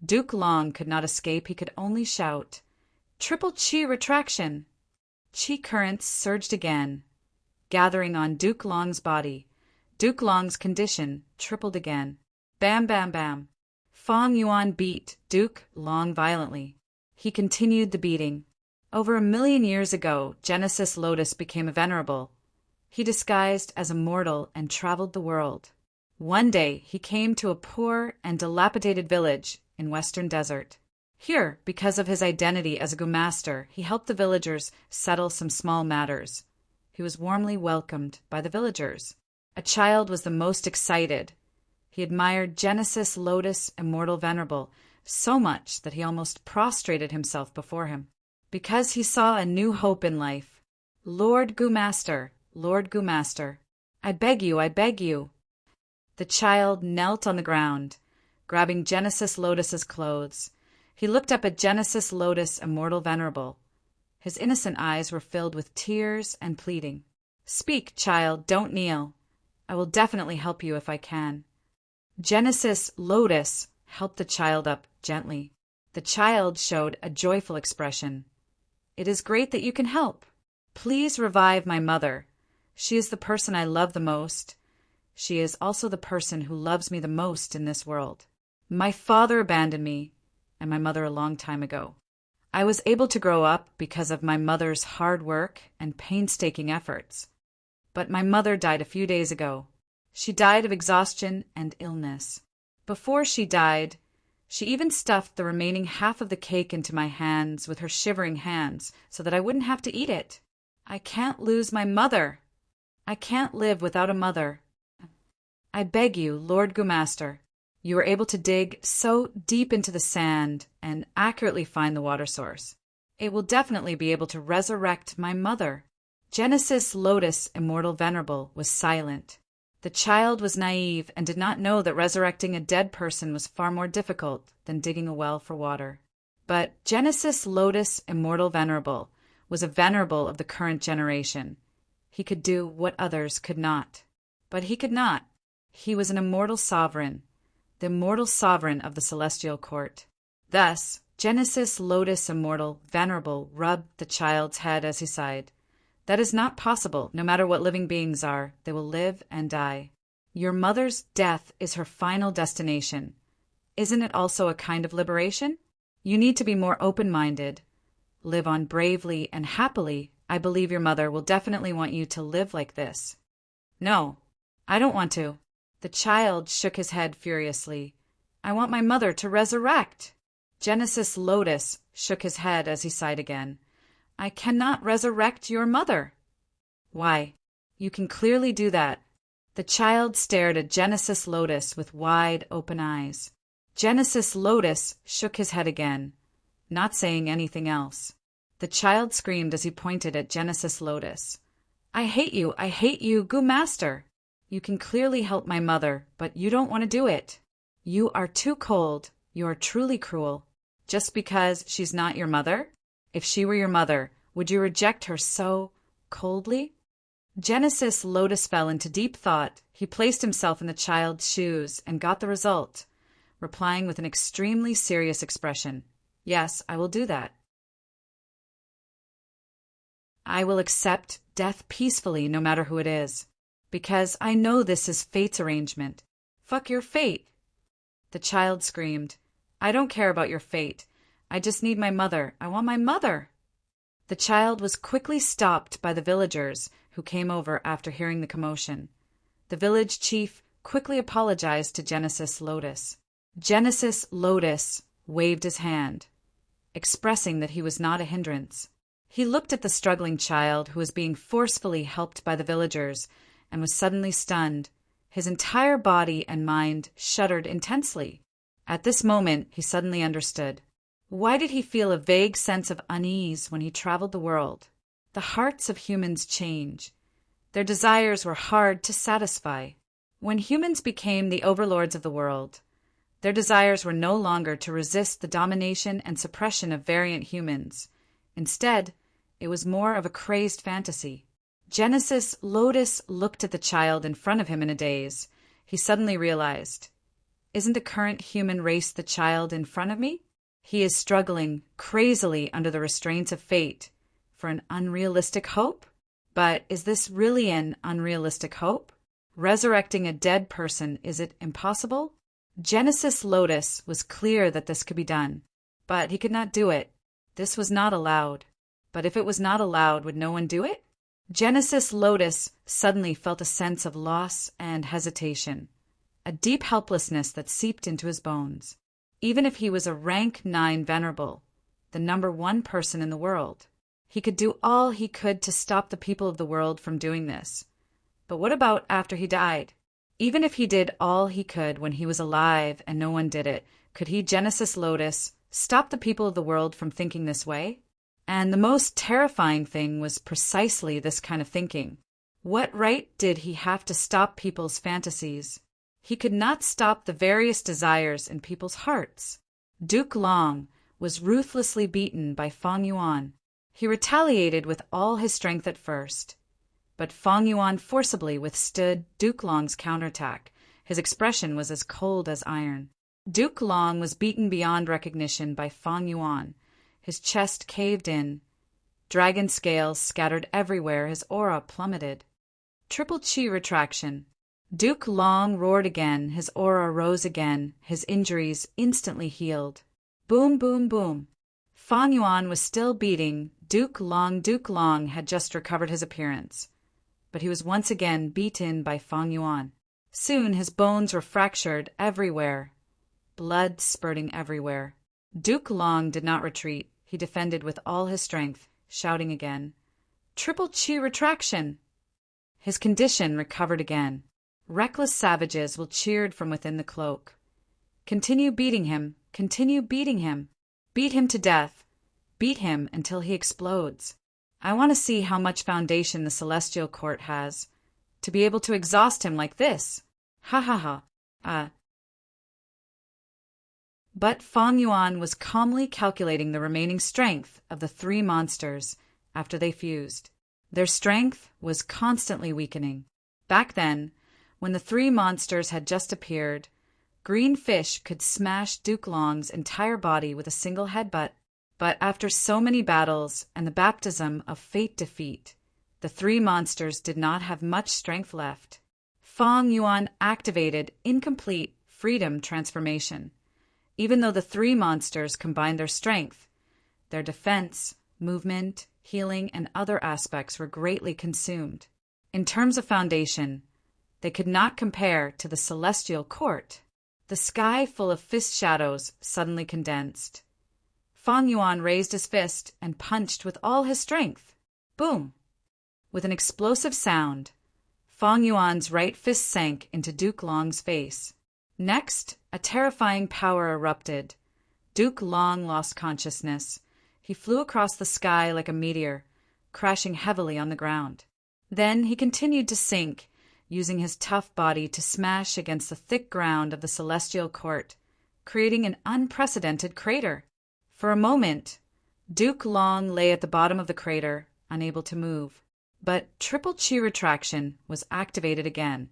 Duke Long could not escape. He could only shout, "Triple Chi retraction!" Chi currents surged again, gathering on Duke Long's body. Duke Long's condition tripled again. Bam, bam, bam. Feng Yuan beat Duke Long violently. He continued the beating. Over 1,000,000 years ago, Genesis Lotus became a Venerable. He disguised as a mortal and traveled the world. One day, he came to a poor and dilapidated village in Western Desert. Here, because of his identity as a Gu master, he helped the villagers settle some small matters. He was warmly welcomed by the villagers. A child was the most excited. He admired Genesis Lotus Immortal Venerable so much that he almost prostrated himself before him, because he saw a new hope in life. "Lord Gu Master, Lord Gu Master, I beg you, I beg you." The child knelt on the ground, grabbing Genesis Lotus's clothes. He looked up at Genesis Lotus Immortal Venerable. His innocent eyes were filled with tears and pleading. "Speak, child, don't kneel. I will definitely help you if I can." Genesis Lotus helped the child up gently. The child showed a joyful expression. "It is great that you can help. Please revive my mother. She is the person I love the most. She is also the person who loves me the most in this world. My father abandoned me and my mother a long time ago. I was able to grow up because of my mother's hard work and painstaking efforts. But my mother died a few days ago. She died of exhaustion and illness. Before she died, she even stuffed the remaining half of the cake into my hands with her shivering hands so that I wouldn't have to eat it. I can't lose my mother. I can't live without a mother. I beg you, Lord Gu Master." You were able to dig so deep into the sand and accurately find the water source. It will definitely be able to resurrect my mother. Genesis Lotus Immortal Venerable was silent. The child was naive and did not know that resurrecting a dead person was far more difficult than digging a well for water. But Genesis Lotus Immortal Venerable was a venerable of the current generation. He could do what others could not. But he could not. He was an immortal sovereign, the immortal sovereign of the celestial court. Thus, Genesis Lotus Immortal Venerable rubbed the child's head as he sighed. "That is not possible. No matter what living beings are, they will live and die. Your mother's death is her final destination. Isn't it also a kind of liberation? You need to be more open-minded. Live on bravely and happily. I believe your mother will definitely want you to live like this." "No, I don't want to." The child shook his head furiously. "I want my mother to resurrect." Genesis Lotus shook his head as he sighed again. "I cannot resurrect your mother." "Why? You can clearly do that." The child stared at Genesis Lotus with wide open eyes. Genesis Lotus shook his head again, not saying anything else. The child screamed as he pointed at Genesis Lotus. I hate you, Gu Master. You can clearly help my mother, but you don't want to do it. You are too cold. You are truly cruel. Just because she's not your mother? If she were your mother, would you reject her so coldly?" Genesis Lotus fell into deep thought. He placed himself in the child's shoes and got the result, replying with an extremely serious expression. "Yes, I will do that. I will accept death peacefully no matter who it is, because I know this is fate's arrangement." "Fuck your fate!" The child screamed. "I don't care about your fate. I just need my mother. I want my mother." The child was quickly stopped by the villagers who came over after hearing the commotion. The village chief quickly apologized to Genesis Lotus. Genesis Lotus waved his hand, expressing that he was not a hindrance. He looked at the struggling child who was being forcefully helped by the villagers and was suddenly stunned. His entire body and mind shuddered intensely. At this moment, he suddenly understood. Why did he feel a vague sense of unease when he traveled the world? The hearts of humans change. Their desires were hard to satisfy. When humans became the overlords of the world, their desires were no longer to resist the domination and suppression of variant humans. Instead, it was more of a crazed fantasy. Genesis Lotus looked at the child in front of him in a daze. He suddenly realized, isn't the current human race the child in front of me? He is struggling crazily under the restraints of fate for an unrealistic hope? But is this really an unrealistic hope? Resurrecting a dead person, is it impossible? Genesis Lotus was clear that this could be done, but he could not do it. This was not allowed. But if it was not allowed, would no one do it? Genesis Lotus suddenly felt a sense of loss and hesitation, a deep helplessness that seeped into his bones. Even if he was a rank 9 Venerable, the number 1 person in the world, he could do all he could to stop the people of the world from doing this. But what about after he died? Even if he did all he could when he was alive and no one did it, could he, Genesis Lotus, stop the people of the world from thinking this way? And the most terrifying thing was precisely this kind of thinking. What right did he have to stop people's fantasies? He could not stop the various desires in people's hearts. Duke Long was ruthlessly beaten by Feng Yuan. He retaliated with all his strength at first, but Feng Yuan forcibly withstood Duke Long's counterattack. His expression was as cold as iron. Duke Long was beaten beyond recognition by Feng Yuan. His chest caved in. Dragon scales scattered everywhere. His aura plummeted. Triple chi retraction. Duke Long roared again. His aura rose again. His injuries instantly healed. Boom, boom, boom. Feng Yuan was still beating Duke Long. Duke Long had just recovered his appearance, but he was once again beaten by Feng Yuan. Soon his bones were fractured everywhere, blood spurting everywhere. Duke Long did not retreat. He defended with all his strength, shouting again, "Triple chi retraction!" His condition recovered again. Reckless savages will cheered from within the cloak. Continue beating him. Continue beating him. Beat him to death. Beat him until he explodes. I want to see how much foundation the Celestial Court has to be able to exhaust him like this. Ha ha ha. But Feng Yuan was calmly calculating the remaining strength of the 3 monsters after they fused. Their strength was constantly weakening. Back then, when the 3 monsters had just appeared, Green Fish could smash Duke Long's entire body with a single headbutt. But after so many battles and the baptism of fate defeat, the 3 monsters did not have much strength left. Feng Yuan activated incomplete freedom transformation. Even though the 3 monsters combined their strength, their defense, movement, healing, and other aspects were greatly consumed. In terms of foundation, they could not compare to the Celestial Court. The sky full of fist shadows suddenly condensed. Feng Yuan raised his fist and punched with all his strength. Boom! With an explosive sound, Feng Yuan's right fist sank into Duke Long's face. Next, a terrifying power erupted. Duke Long lost consciousness. He flew across the sky like a meteor, crashing heavily on the ground. Then he continued to sink, using his tough body to smash against the thick ground of the Celestial Court, creating an unprecedented crater. For a moment, Duke Long lay at the bottom of the crater, unable to move. But triple chi retraction was activated again.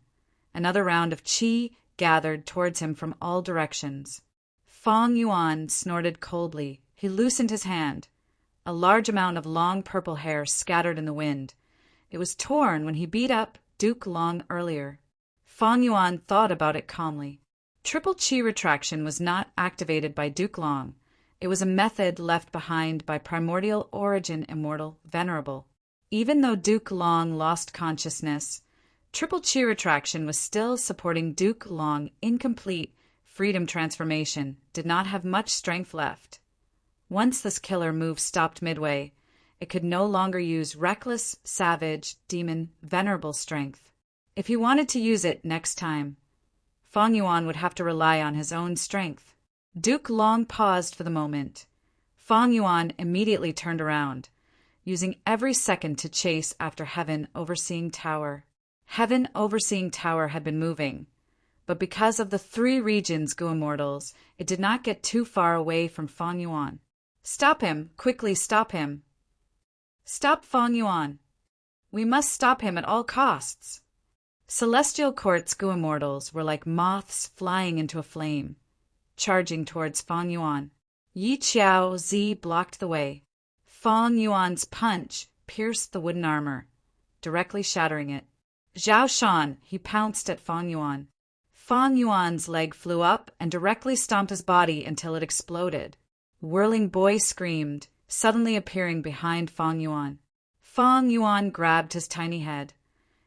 Another round of chi gathered towards him from all directions. Feng Yuan snorted coldly. He loosened his hand. A large amount of long purple hair scattered in the wind. It was torn when he beat up Duke Long earlier. Feng Yuan thought about it calmly. Triple chi retraction was not activated by Duke Long. It was a method left behind by primordial origin immortal Venerable. Even though Duke Long lost consciousness, triple chi retraction was still supporting Duke Long. Incomplete freedom transformation did not have much strength left. Once this killer move stopped midway, It could no longer use reckless, savage, demon, venerable strength. If he wanted to use it next time, Fang Yuan would have to rely on his own strength. Duke Long paused for the moment. Fang Yuan immediately turned around, using every second to chase after Heaven Overseeing Tower. Heaven Overseeing Tower had been moving, but because of the 3 regions Gu Immortals, it did not get too far away from Fang Yuan. Stop him! Quickly stop him! Stop Fang Yuan! We must stop him at all costs! Celestial Court's Gu Immortals were like moths flying into a flame, charging towards Fang Yuan. Yi Qiao Zi blocked the way. Fang Yuan's punch pierced the wooden armor, directly shattering it. Zhao Shan, he pounced at Fang Yuan. Fang Yuan's leg flew up and directly stomped his body until it exploded. Whirling Boy screamed, suddenly appearing behind Fang Yuan. Fang Yuan grabbed his tiny head,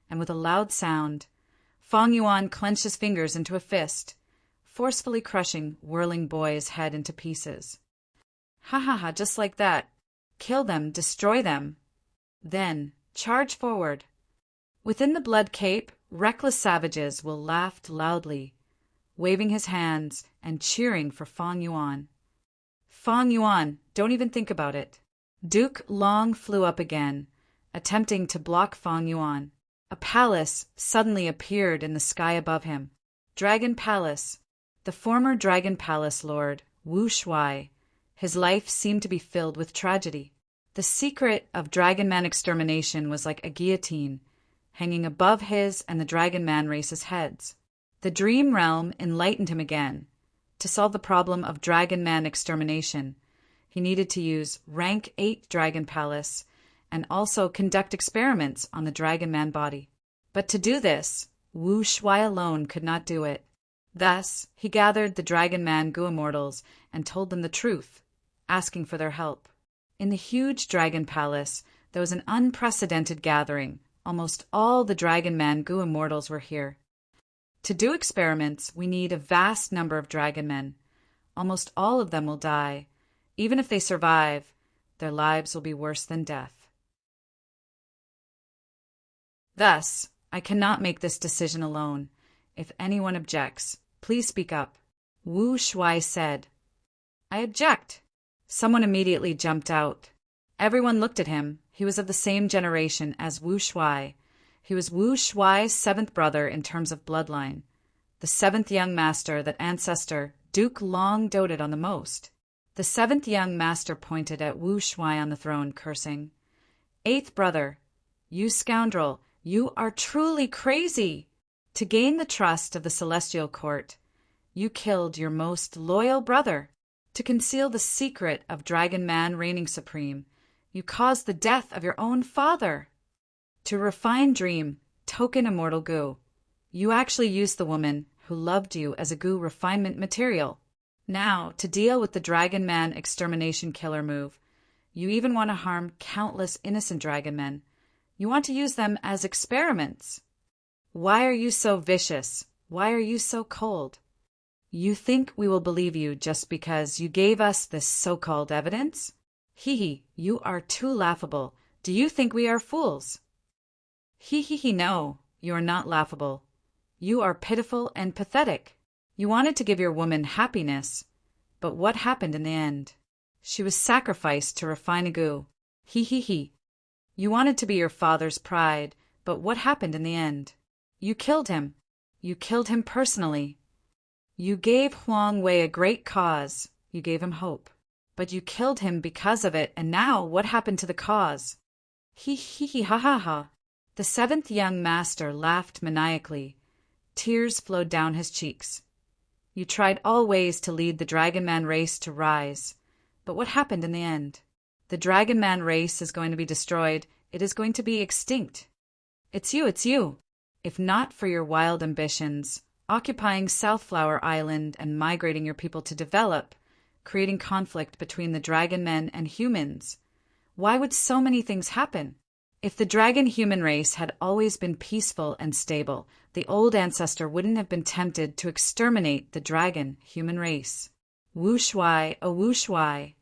and with a loud sound, Fang Yuan clenched his fingers into a fist, forcefully crushing Whirling Boy's head into pieces. Ha ha ha, just like that. Kill them, destroy them. Then, charge forward. Within the blood cape, reckless savages will laughed loudly, waving his hands and cheering for Fang Yuan. Fang Yuan, don't even think about it. Duke Long flew up again, attempting to block Fang Yuan. A palace suddenly appeared in the sky above him. Dragon Palace. The former Dragon Palace Lord, Wu Shuai. His life seemed to be filled with tragedy. The secret of Dragon Man extermination was like a guillotine, hanging above his and the Dragon Man race's heads. The Dream Realm enlightened him again. To solve the problem of Dragon Man extermination, he needed to use Rank 8 Dragon Palace and also conduct experiments on the Dragon Man body. But to do this, Wu Shuai alone could not do it. Thus, he gathered the Dragon Man Gu Immortals and told them the truth, asking for their help. In the huge Dragon Palace, there was an unprecedented gathering. Almost all the Dragon Man Gu Immortals were here. To do experiments, we need a vast number of Dragon Men. Almost all of them will die. Even if they survive, their lives will be worse than death. Thus, I cannot make this decision alone. If anyone objects, please speak up. Wu Shuai said. I object. Someone immediately jumped out. Everyone looked at him. He was of the same generation as Wu Shuai. He was Wu Shuai's 7th brother in terms of bloodline, the 7th young master that ancestor Duke Long doted on the most. The 7th young master pointed at Wu Shuai on the throne, cursing, 8th brother, you scoundrel, you are truly crazy. To gain the trust of the Celestial Court, you killed your most loyal brother. To conceal the secret of Dragon Man reigning supreme, you caused the death of your own father. To refine Dream, token immortal Gu, you actually used the woman who loved you as a Gu refinement material. Now, to deal with the Dragon Man extermination killer move, you even want to harm countless innocent Dragon Men. You want to use them as experiments. Why are you so vicious? Why are you so cold? You think we will believe you just because you gave us this so-called evidence? Hee hee, you are too laughable. Do you think we are fools? Hee hee hee, no, you are not laughable. You are pitiful and pathetic. You wanted to give your woman happiness, but what happened in the end? She was sacrificed to refine a Gu. Hee hee hee. You wanted to be your father's pride, but what happened in the end? You killed him. You killed him personally. You gave Huang Wei a great cause. You gave him hope. But you killed him because of it, and now what happened to the cause? Hee hee hee ha ha ha. The 7th young master laughed maniacally. Tears flowed down his cheeks. You tried all ways to lead the Dragon Man race to rise. But what happened in the end? The Dragon Man race is going to be destroyed. It is going to be extinct. It's you, it's you. If not for your wild ambitions, occupying Southflower Island and migrating your people to develop, creating conflict between the Dragon Men and humans, why would so many things happen? If the dragon-human race had always been peaceful and stable, the old ancestor wouldn't have been tempted to exterminate the dragon-human race. Wu Shuai, oh Wu Shuai,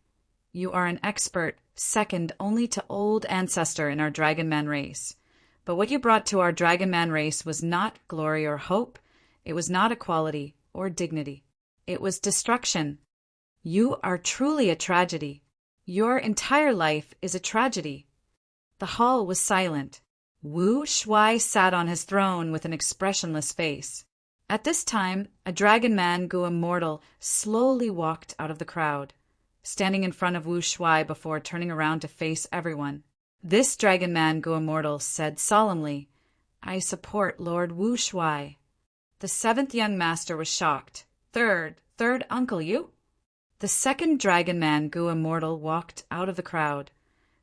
You are an expert, second only to old ancestor in our Dragon Man race. But what you brought to our Dragon Man race was not glory or hope. It was not equality or dignity. It was destruction. You are truly a tragedy. Your entire life is a tragedy. The hall was silent. Wu Shuai sat on his throne with an expressionless face. At this time, a dragon man Gu Immortal slowly walked out of the crowd, standing in front of Wu Shuai before turning around to face everyone. This dragon man Gu Immortal said solemnly, "I support Lord Wu Shuai." The seventh young master was shocked. Third uncle, you? The second dragon man Gu Immortal walked out of the crowd,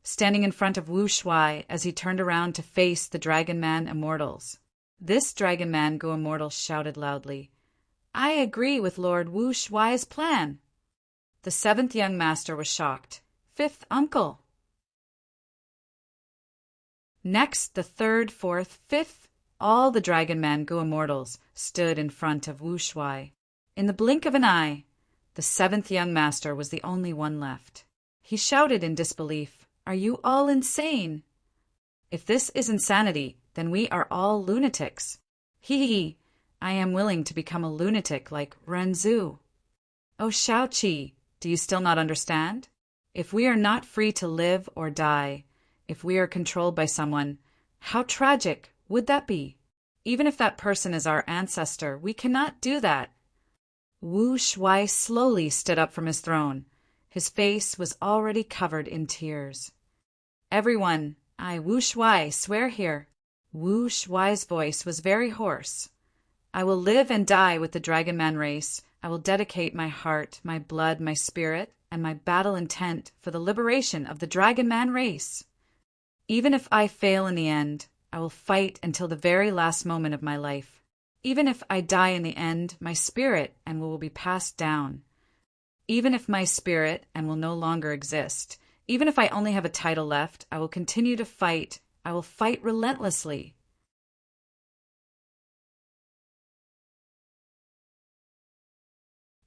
standing in front of Wu Shuai as he turned around to face the Dragon Man Immortals. This Dragon Man Gu Immortal shouted loudly, "I agree with Lord Wu Shuai's plan." The seventh young master was shocked. Fifth uncle. Next, the third, fourth, fifth, all the Dragon Man Gu Immortals stood in front of Wu Shuai. In the blink of an eye, the seventh young master was the only one left. He shouted in disbelief, "Are you all insane? If this is insanity, then we are all lunatics. Hee, I am willing to become a lunatic like Renzu." "Oh, Shaoqi, do you still not understand? If we are not free to live or die, if we are controlled by someone, how tragic would that be? Even if that person is our ancestor, we cannot do that." Wu Shuai slowly stood up from his throne. His face was already covered in tears. "Everyone, I, Wu Shuai, swear here." Wu Shuai's voice was very hoarse. "I will live and die with the Dragon Man race. I will dedicate my heart, my blood, my spirit, and my battle intent for the liberation of the Dragon Man race. Even if I fail in the end, I will fight until the very last moment of my life. Even if I die in the end, my spirit and will be passed down. Even if my spirit and will no longer exist, even if I only have a title left, I will continue to fight. I will fight relentlessly."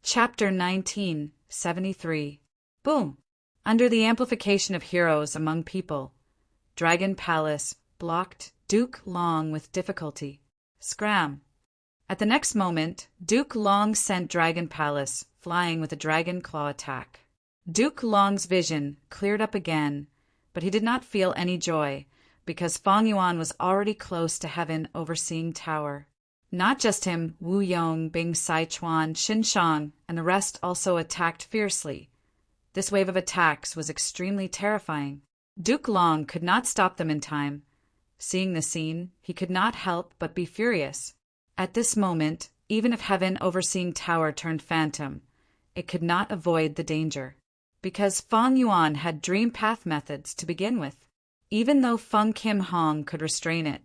Chapter 1973. Boom! Under the amplification of heroes among people, Dragon Palace blocked Duke Long with difficulty. Scram! At the next moment, Duke Long sent Dragon Palace flying with a dragon claw attack. Duke Long's vision cleared up again, but he did not feel any joy, because Fang Yuan was already close to heaven overseeing tower. Not just him, Wu Yong, Bing Saichuan, Xin Shang, and the rest also attacked fiercely. This wave of attacks was extremely terrifying. Duke Long could not stop them in time. Seeing the scene, he could not help but be furious. At this moment, even if heaven overseeing tower turned phantom, it could not avoid the danger. Because Fang Yuan had dream path methods to begin with. Even though Feng Kim Hong could restrain it,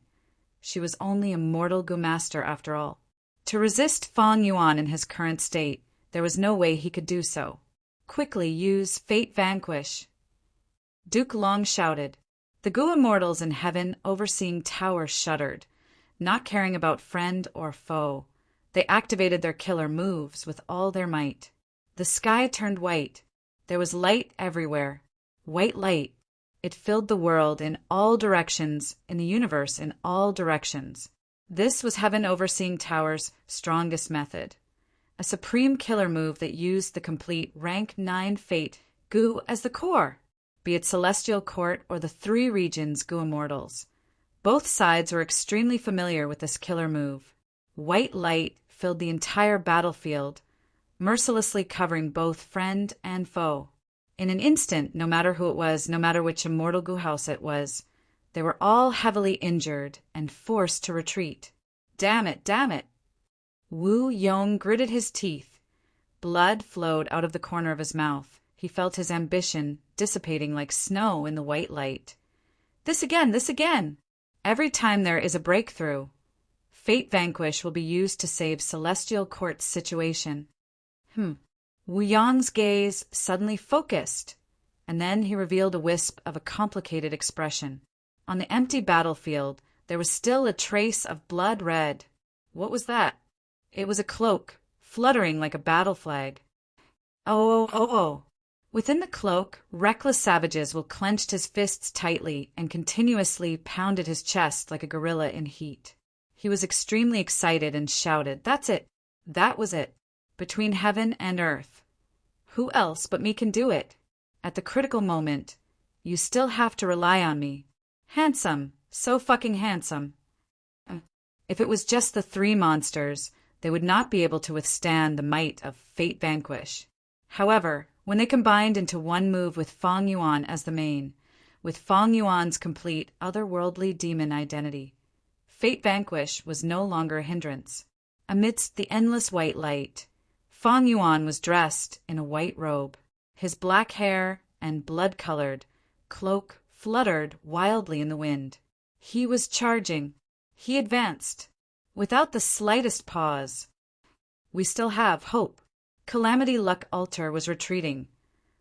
she was only a mortal Gu master after all. To resist Fang Yuan in his current state, there was no way he could do so. "Quickly use Fate Vanquish." Duke Long shouted. The Gu immortals in heaven overseeing tower shuddered, not caring about friend or foe. They activated their killer moves with all their might. The sky turned white. There was light everywhere. White light. It filled the world in all directions, in the universe in all directions. This was Heaven Overseeing Tower's strongest method. A supreme killer move that used the complete Rank 9 Fate Gu as the core, be it Celestial Court or the 3 regions Gu Immortals. Both sides were extremely familiar with this killer move. White light filled the entire battlefield, mercilessly covering both friend and foe. In an instant, no matter who it was, no matter which immortal Gu house it was, they were all heavily injured and forced to retreat. Damn it, damn it! Wu Yong gritted his teeth. Blood flowed out of the corner of his mouth. He felt his ambition dissipating like snow in the white light. This again, this again! Every time there is a breakthrough, Fate Vanquish will be used to save Celestial Court's situation. Wu Yong's gaze suddenly focused, and then he revealed a wisp of a complicated expression. On the empty battlefield, there was still a trace of blood red. What was that? It was a cloak, fluttering like a battle flag. Oh. Within the cloak, reckless savages will clenched his fists tightly and continuously pounded his chest like a gorilla in heat. He was extremely excited and shouted, "That's it! That was it! Between heaven and earth. Who else but me can do it? At the critical moment, you still have to rely on me. Handsome, so fucking handsome." If it was just the three monsters, they would not be able to withstand the might of Fate Vanquish. However, when they combined into one move with Feng Yuan as the main, with Feng Yuan's complete otherworldly demon identity, Fate Vanquish was no longer a hindrance. Amidst the endless white light, Feng Yuan was dressed in a white robe. His black hair and blood-colored cloak fluttered wildly in the wind. He was charging. He advanced, without the slightest pause. We still have hope. Calamity Luck Altar was retreating,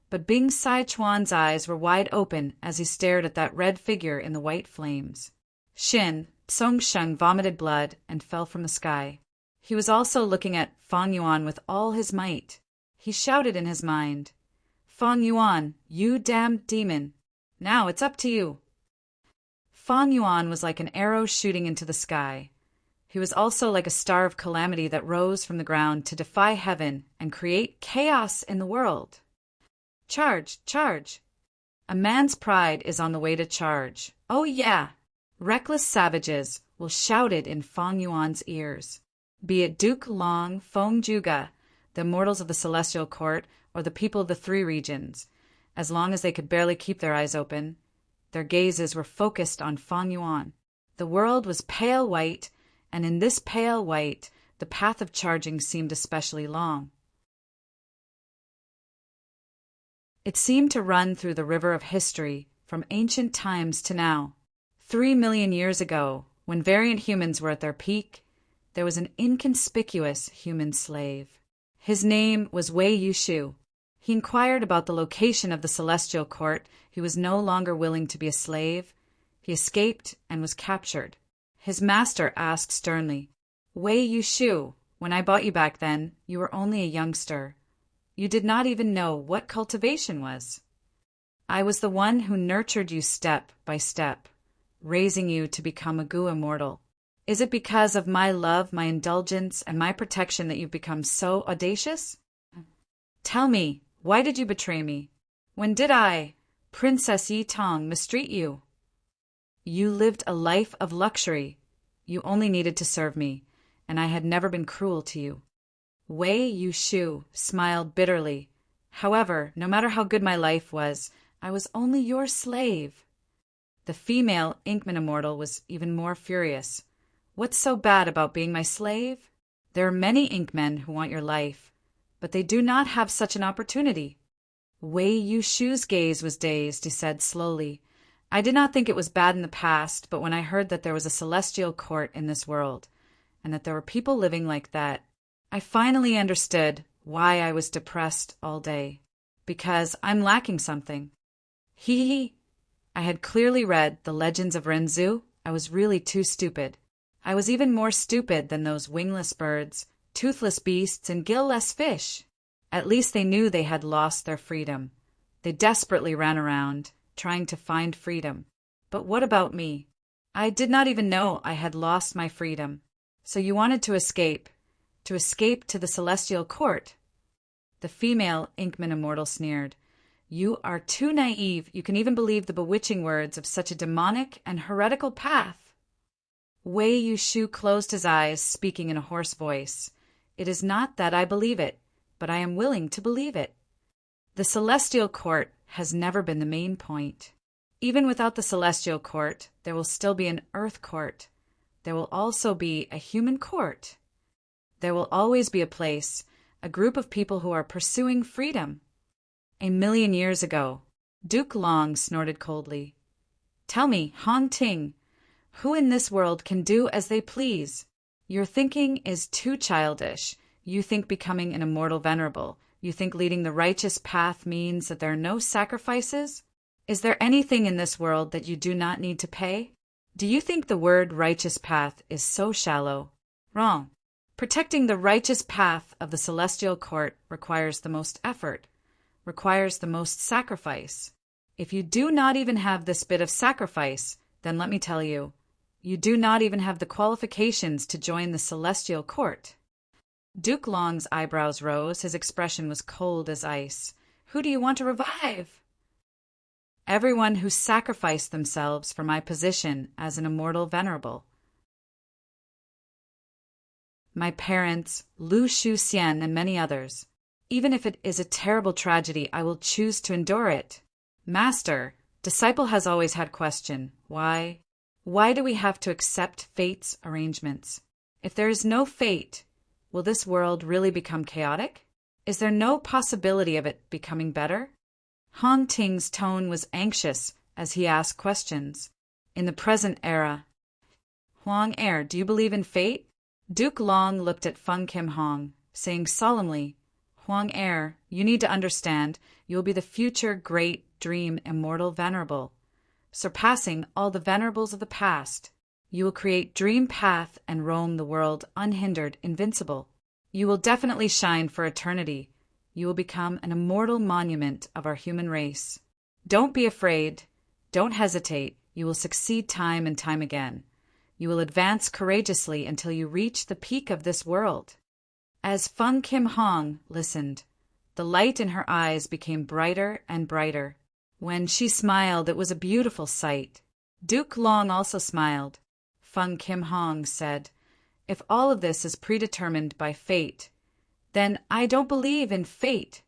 but Bing Saichuan's eyes were wide open as he stared at that red figure in the white flames. Shin, Tsongsheng vomited blood and fell from the sky. He was also looking at Feng Yuan with all his might. He shouted in his mind, "Feng Yuan, you damned demon! Now it's up to you!" Feng Yuan was like an arrow shooting into the sky. He was also like a star of calamity that rose from the ground to defy heaven and create chaos in the world. Charge, charge! A man's pride is on the way to charge. Oh yeah! Reckless savages will shout it in Feng Yuan's ears. Be it Duke Long, Feng Juga, the immortals of the Celestial Court, or the people of the Three Regions, as long as they could barely keep their eyes open, their gazes were focused on Feng Yuan. The world was pale white, and in this pale white, the path of charging seemed especially long. It seemed to run through the river of history from ancient times to now. 3 million years ago, when variant humans were at their peak, there was an inconspicuous human slave. His name was Wei Yushu. He inquired about the location of the Celestial Court. He was no longer willing to be a slave. He escaped and was captured. His master asked sternly, "Wei Yushu, when I bought you back then, you were only a youngster. You did not even know what cultivation was. I was the one who nurtured you step by step, raising you to become a Gu immortal. Is it because of my love, my indulgence, and my protection that you've become so audacious? Tell me, why did you betray me? When did I, Princess Yi Tong, mistreat you? You lived a life of luxury. You only needed to serve me, and I had never been cruel to you." Wei Yushu smiled bitterly. "However, no matter how good my life was, I was only your slave." The female Inkman immortal was even more furious. "What's so bad about being my slave? There are many Inkmen who want your life, but they do not have such an opportunity." Wei Yushu's gaze was dazed. He said slowly, "I did not think it was bad in the past, but when I heard that there was a celestial court in this world, and that there were people living like that, I finally understood why I was depressed all day. Because I'm lacking something. Hee. I had clearly read the legends of Renzu. I was really too stupid. I was even more stupid than those wingless birds, toothless beasts, and gill-less fish. At least they knew they had lost their freedom. They desperately ran around, trying to find freedom. But what about me? I did not even know I had lost my freedom. So you wanted to escape to the Celestial Court." The female Inkman immortal sneered. "You are too naive you can even believe the bewitching words of such a demonic and heretical path." Wei Yushu closed his eyes, speaking in a hoarse voice. "It is not that I believe it, but I am willing to believe it. The Celestial Court has never been the main point. Even without the Celestial Court, there will still be an Earth Court. There will also be a human court. There will always be a place, a group of people who are pursuing freedom." 1,000,000 years ago, Duke Long snorted coldly. "Tell me, Hong Ting, who in this world can do as they please? Your thinking is too childish. You think becoming an immortal venerable. You think leading the righteous path means that there are no sacrifices? Is there anything in this world that you do not need to pay? Do you think the word righteous path is so shallow? Wrong. Protecting the righteous path of the Celestial Court requires the most effort. requires the most sacrifice. If you do not even have this bit of sacrifice, then let me tell you, you do not even have the qualifications to join the celestial court. Duke Long's eyebrows rose. His expression was cold as ice. Who do you want to revive? Everyone who sacrificed themselves for my position as an immortal venerable. My parents, Lu Shuxian, and many others. Even if it is a terrible tragedy, I will choose to endure it. Master, disciple has always had question. Why? Why do we have to accept fate's arrangements? If there is no fate, will this world really become chaotic? Is there no possibility of it becoming better? Hong Ting's tone was anxious as he asked questions. In the present era, Huang Er, do you believe in fate? Duke Long looked at Feng Kim Hong, saying solemnly, Huang Er, you need to understand, you will be the future great dream immortal venerable, surpassing all the venerables of the past. You will create dream path and roam the world unhindered, invincible. You will definitely shine for eternity. You will become an immortal monument of our human race. Don't be afraid. Don't hesitate. You will succeed time and time again. You will advance courageously until you reach the peak of this world. As Feng Kim Hong listened, the light in her eyes became brighter and brighter. When she smiled, it was a beautiful sight. Duke Long also smiled. Feng Kim Hong said, if all of this is predetermined by fate, then I don't believe in fate.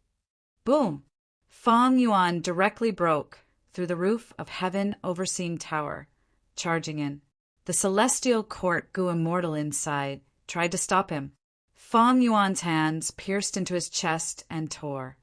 Boom! Feng Yuan directly broke through the roof of heaven overseeing tower, charging in. The celestial court grew immortal inside, tried to stop him. Feng Yuan's hands pierced into his chest and tore.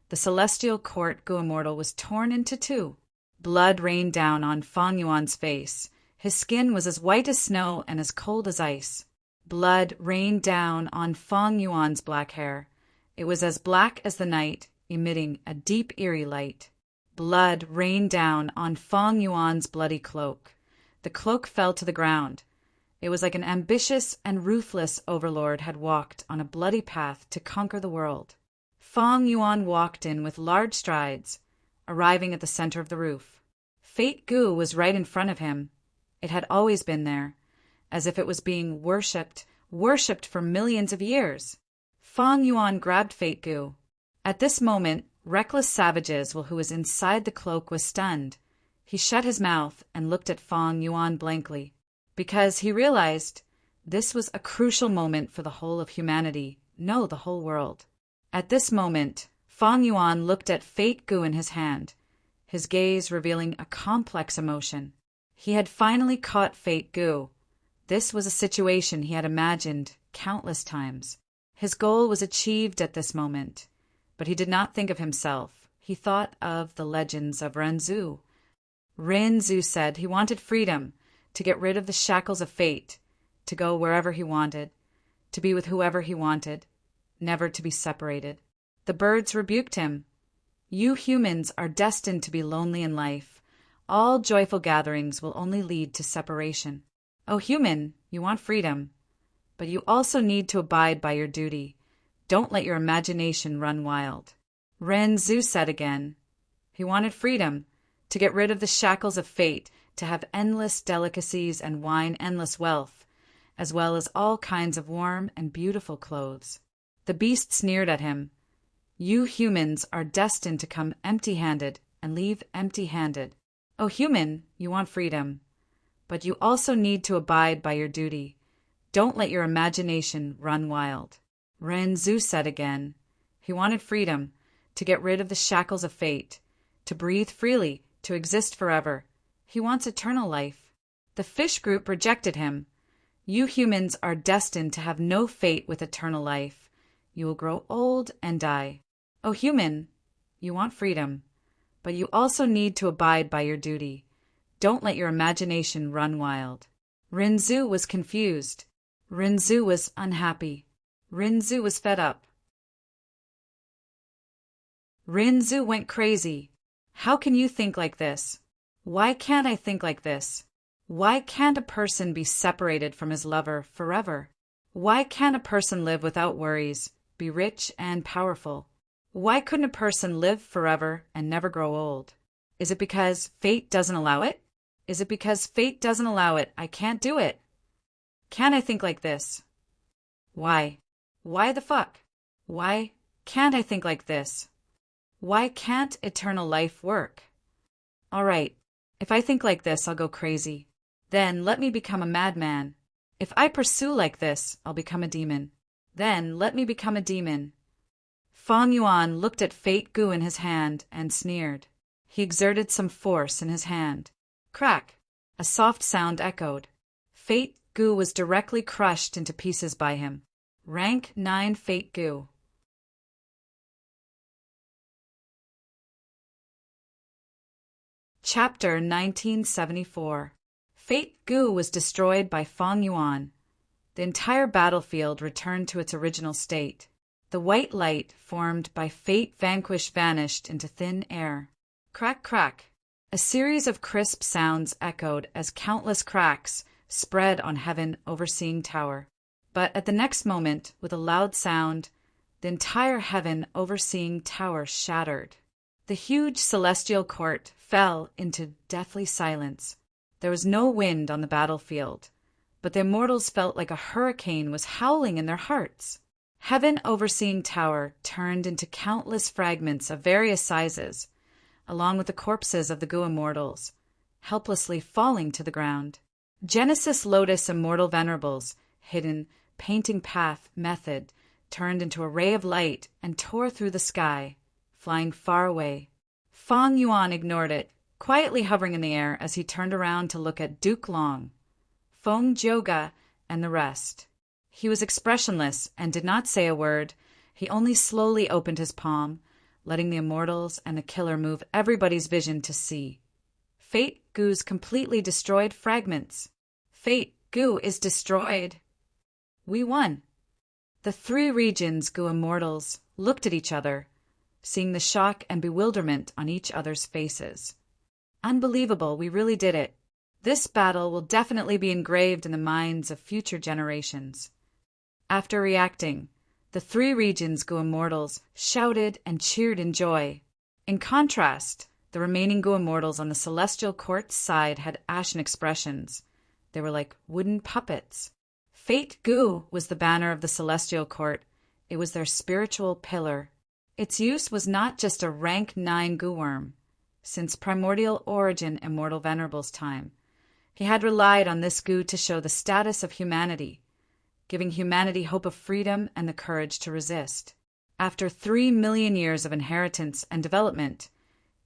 The celestial court grew immortal was torn into two. Blood rained down on Feng Yuan's face. His skin was as white as snow and as cold as ice. Blood rained down on Feng Yuan's black hair. It was as black as the night, emitting a deep, eerie light. Blood rained down on Feng Yuan's bloody cloak. The cloak fell to the ground. It was like an ambitious and ruthless overlord had walked on a bloody path to conquer the world. Feng Yuan walked in with large strides, arriving at the center of the roof. Fate Gu was right in front of him. It had always been there, as if it was being worshipped for millions of years. Feng Yuan grabbed Fate Gu. At this moment, reckless savages, who was inside the cloak, was stunned. He shut his mouth and looked at Feng Yuan blankly, because he realized this was a crucial moment for the whole of humanity, no, the whole world. At this moment, Feng Yuan looked at Fate Gu in his hand, his gaze revealing a complex emotion. He had finally caught Fate Gu. This was a situation he had imagined countless times. His goal was achieved at this moment, but he did not think of himself. He thought of the legends of Renzu. Renzu said he wanted freedom, to get rid of the shackles of fate, to go wherever he wanted, to be with whoever he wanted, never to be separated. The birds rebuked him. You humans are destined to be lonely in life. All joyful gatherings will only lead to separation. Oh, human, you want freedom, but you also need to abide by your duty. Don't let your imagination run wild. Renzu said again. He wanted freedom, to get rid of the shackles of fate, to have endless delicacies and wine, endless wealth, as well as all kinds of warm and beautiful clothes. The beast sneered at him. You humans are destined to come empty-handed and leave empty-handed. Oh, human, you want freedom, but you also need to abide by your duty. Don't let your imagination run wild. Renzu said again. He wanted freedom, to get rid of the shackles of fate, to breathe freely, to exist forever. He wants eternal life. The fish group rejected him. You humans are destined to have no fate with eternal life. You will grow old and die. Oh, human, you want freedom, but you also need to abide by your duty. Don't let your imagination run wild. Renzu was confused. Renzu was unhappy. Renzu was fed up. Renzu went crazy. How can you think like this? Why can't I think like this? Why can't a person be separated from his lover forever? Why can't a person live without worries, be rich and powerful? Why couldn't a person live forever and never grow old? Is it because fate doesn't allow it? Is it because fate doesn't allow it? I can't do it. Can't I think like this? Why? Why the fuck? Why can't I think like this? Why can't eternal life work? All right, if I think like this, I'll go crazy. Then let me become a madman. If I pursue like this, I'll become a demon. Then let me become a demon. Feng Yuan looked at Fate Gu in his hand and sneered. He exerted some force in his hand. Crack! A soft sound echoed. Fate Gu was directly crushed into pieces by him. Rank 9 Fate Gu. Chapter 1974. Fate Gu was destroyed by Feng Yuan. The entire battlefield returned to its original state. The white light formed by Fate Vanquish vanished into thin air. Crack, crack. A series of crisp sounds echoed as countless cracks spread on Heaven Overseeing Tower. But at the next moment, with a loud sound, the entire Heaven Overseeing Tower shattered. The huge celestial court fell into deathly silence. There was no wind on the battlefield, but the immortals felt like a hurricane was howling in their hearts. Heaven Overseeing Tower turned into countless fragments of various sizes, along with the corpses of the Gu immortals, helplessly falling to the ground. Genesis Lotus immortal venerables, hidden painting path method, turned into a ray of light and tore through the sky, flying far away. Feng Yuan ignored it, quietly hovering in the air as he turned around to look at Duke Long, Feng Jioga, and the rest. He was expressionless and did not say a word. He only slowly opened his palm, letting the immortals and the killer move everybody's vision to see. Fate Gu's completely destroyed fragments. Fate Gu is destroyed. We won. The three regions Gu immortals looked at each other, seeing the shock and bewilderment on each other's faces. Unbelievable, we really did it. This battle will definitely be engraved in the minds of future generations. After reacting, the three regions Gu immortals shouted and cheered in joy. In contrast, the remaining Gu immortals on the celestial court's side had ashen expressions. They were like wooden puppets. Fate Gu was the banner of the celestial court. It was their spiritual pillar. Its use was not just a rank 9 Gu worm. Since primordial origin immortal venerable's time, he had relied on this Gu to show the status of humanity, giving humanity hope of freedom and the courage to resist. After 3 million years of inheritance and development,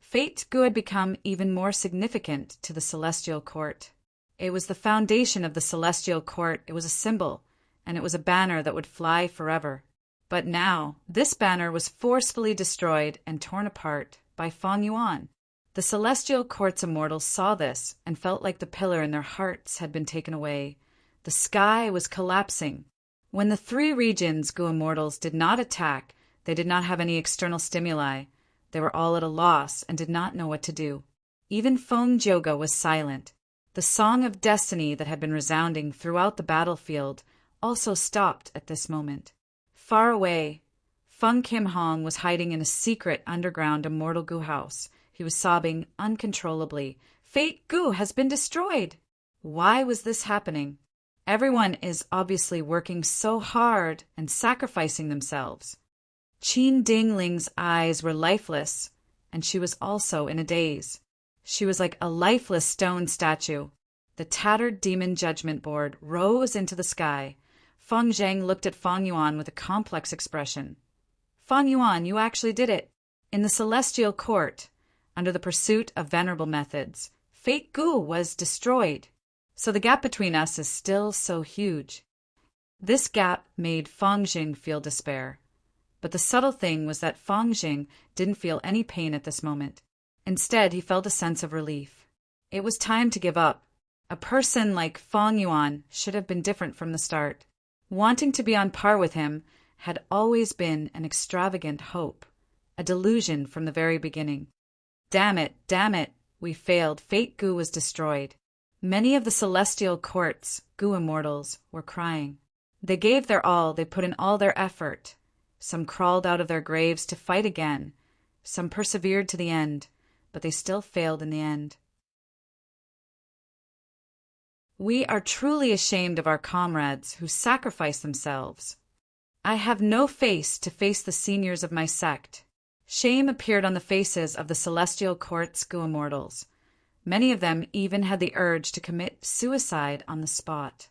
Fate Gu had become even more significant to the celestial court. It was the foundation of the celestial court, it was a symbol, and it was a banner that would fly forever. But now, this banner was forcefully destroyed and torn apart by Feng Yuan. The celestial court's immortals saw this and felt like the pillar in their hearts had been taken away. The sky was collapsing. When the three regions Gu immortals did not attack, they did not have any external stimuli. They were all at a loss and did not know what to do. Even Feng Jioga was silent. The song of destiny that had been resounding throughout the battlefield also stopped at this moment. Far away, Feng Kim Hong was hiding in a secret underground immortal Gu house. He was sobbing uncontrollably. Fate Gu has been destroyed. Why was this happening? Everyone is obviously working so hard and sacrificing themselves. Qin Dingling's eyes were lifeless, and she was also in a daze. She was like a lifeless stone statue. The tattered demon judgment board rose into the sky. Feng Zhang looked at Feng Yuan with a complex expression. Feng Yuan, you actually did it. In the celestial court, under the pursuit of venerable methods, Fate Gu was destroyed. So the gap between us is still so huge. This gap made Feng Jing feel despair. But the subtle thing was that Feng Jing didn't feel any pain at this moment. Instead, he felt a sense of relief. It was time to give up. A person like Feng Yuan should have been different from the start. Wanting to be on par with him had always been an extravagant hope, a delusion from the very beginning. Damn it, we failed. Fate Gu was destroyed. Many of the celestial court's Gu immortals were crying. They gave their all, they put in all their effort. Some crawled out of their graves to fight again. Some persevered to the end, but they still failed in the end. We are truly ashamed of our comrades who sacrifice themselves. I have no face to face the seniors of my sect. Shame appeared on the faces of the celestial court's immortals. Many of them even had the urge to commit suicide on the spot.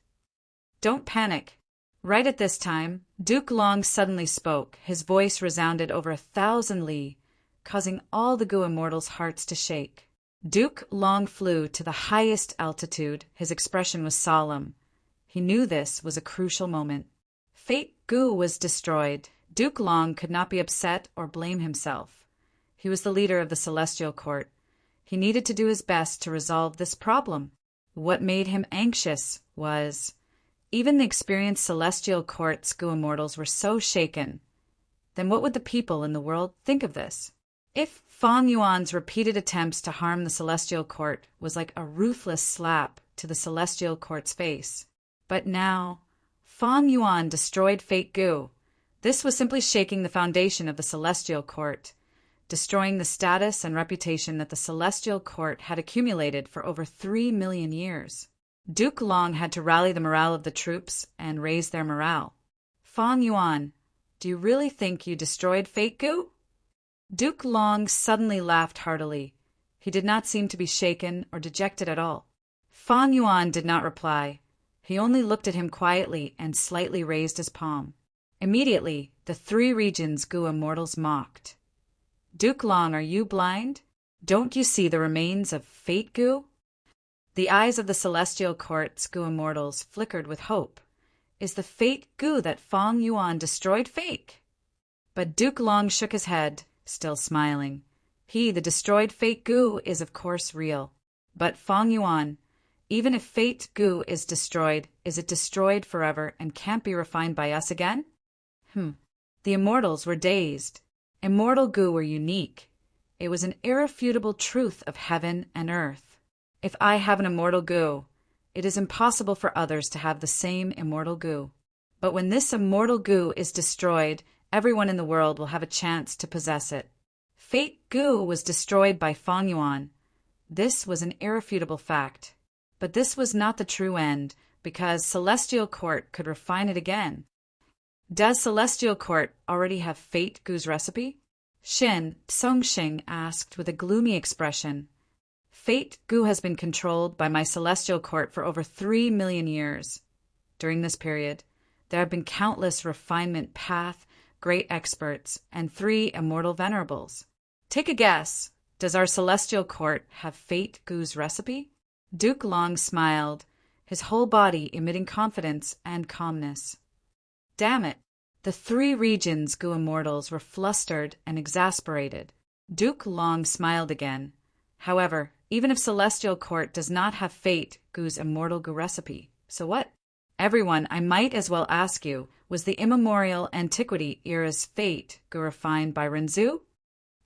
Don't panic. Right at this time, Duke Long suddenly spoke. His voice resounded over 1,000 li, causing all the immortals' hearts to shake. Duke Long flew to the highest altitude. His expression was solemn. He knew this was a crucial moment. Fate Gu was destroyed. Duke Long could not be upset or blame himself. He was the leader of the celestial court. He needed to do his best to resolve this problem. What made him anxious was, even the experienced celestial court's immortals were so shaken. Then what would the people in the world think of this? If Fang Yuan's repeated attempts to harm the celestial court was like a ruthless slap to the celestial court's face. But now, Fang Yuan destroyed Fate Gu. This was simply shaking the foundation of the celestial court, destroying the status and reputation that the celestial court had accumulated for over 3 million years. Duke Long had to rally the morale of the troops and raise their morale. Fang Yuan, do you really think you destroyed Fate Gu? Duke Long suddenly laughed heartily. He did not seem to be shaken or dejected at all. Fang Yuan did not reply. He only looked at him quietly and slightly raised his palm. Immediately, the 3 regions' immortals mocked. Duke Long, are you blind? Don't you see the remains of Fate Gu? The eyes of the celestial court's immortals flickered with hope. Is the Fate Gu that Fang Yuan destroyed fake? But Duke Long shook his head, still smiling. He, the destroyed Fate Gu, is of course real. But Fang Yuan, even if Fate Gu is destroyed, is it destroyed forever and can't be refined by us again? The immortals were dazed. Immortal Gu were unique. It was an irrefutable truth of heaven and earth. If I have an immortal Gu, it is impossible for others to have the same immortal Gu. But when this immortal Gu is destroyed, everyone in the world will have a chance to possess it. Fate Gu was destroyed by Fang Yuan. This was an irrefutable fact. But this was not the true end, because Celestial Court could refine it again. Does Celestial Court already have Fate Gu's recipe? Xin Songxing asked with a gloomy expression. Fate Gu has been controlled by my Celestial Court for over 3 million years. During this period, there have been countless refinement path, great experts, and 3 immortal venerables. Take a guess. Does our Celestial Court have Fate Gu's recipe? Duke Long smiled, his whole body emitting confidence and calmness. Damn it! The 3 regions' immortals were flustered and exasperated. Duke Long smiled again. However, even if Celestial Court does not have Fate Gu's immortal Gu recipe, so what? Everyone, I might as well ask you, was the immemorial antiquity era's Fate Gu refined by Renzu?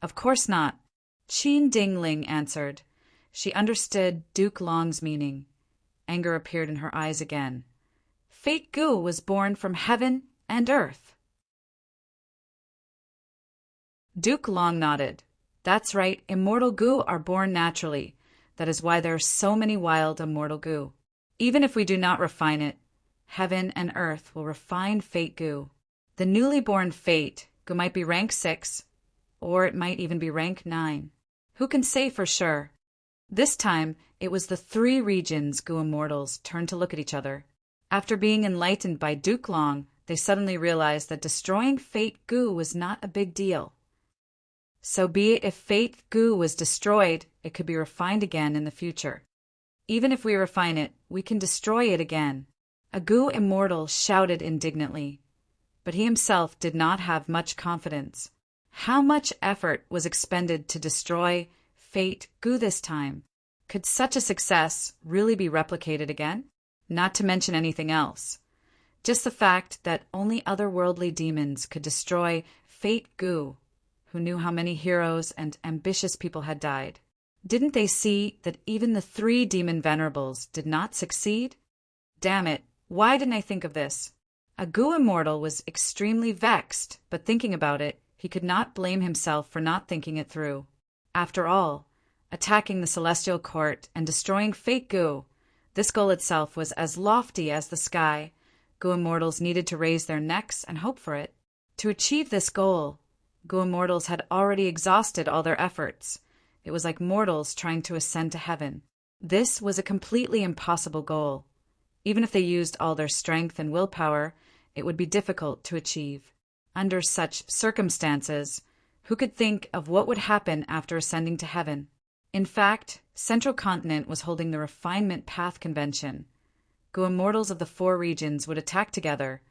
Of course not. Qin Dingling answered. She understood Duke Long's meaning. Anger appeared in her eyes again. Fate Gu was born from heaven and earth. Duke Long nodded. That's right, immortal Gu are born naturally. That is why there are so many wild immortal Gu. Even if we do not refine it, heaven and earth will refine Fate Gu. The newly born Fate Gu might be rank 6, or it might even be rank 9. Who can say for sure? This time, it was the 3 regions' immortals turned to look at each other. After being enlightened by Duke Long, they suddenly realized that destroying Fate Gu was not a big deal. So be it if Fate Gu was destroyed, it could be refined again in the future. Even if we refine it, we can destroy it again. A Gu immortal shouted indignantly, but he himself did not have much confidence. How much effort was expended to destroy Fate Gu this time? Could such a success really be replicated again? Not to mention anything else. Just the fact that only otherworldly demons could destroy Fate Gu, who knew how many heroes and ambitious people had died. Didn't they see that even the 3 demon venerables did not succeed? Damn it, why didn't I think of this? A goo immortal was extremely vexed, but thinking about it, he could not blame himself for not thinking it through. After all, attacking the celestial court and destroying fake goo, this goal itself was as lofty as the sky. Goo immortals needed to raise their necks and hope for it. To achieve this goal, goo immortals had already exhausted all their efforts. It was like mortals trying to ascend to heaven. This was a completely impossible goal. Even if they used all their strength and willpower, it would be difficult to achieve. Under such circumstances, who could think of what would happen after ascending to heaven? In fact, Central Continent was holding the Refinement Path Convention. Goo immortals of the 4 regions would attack together,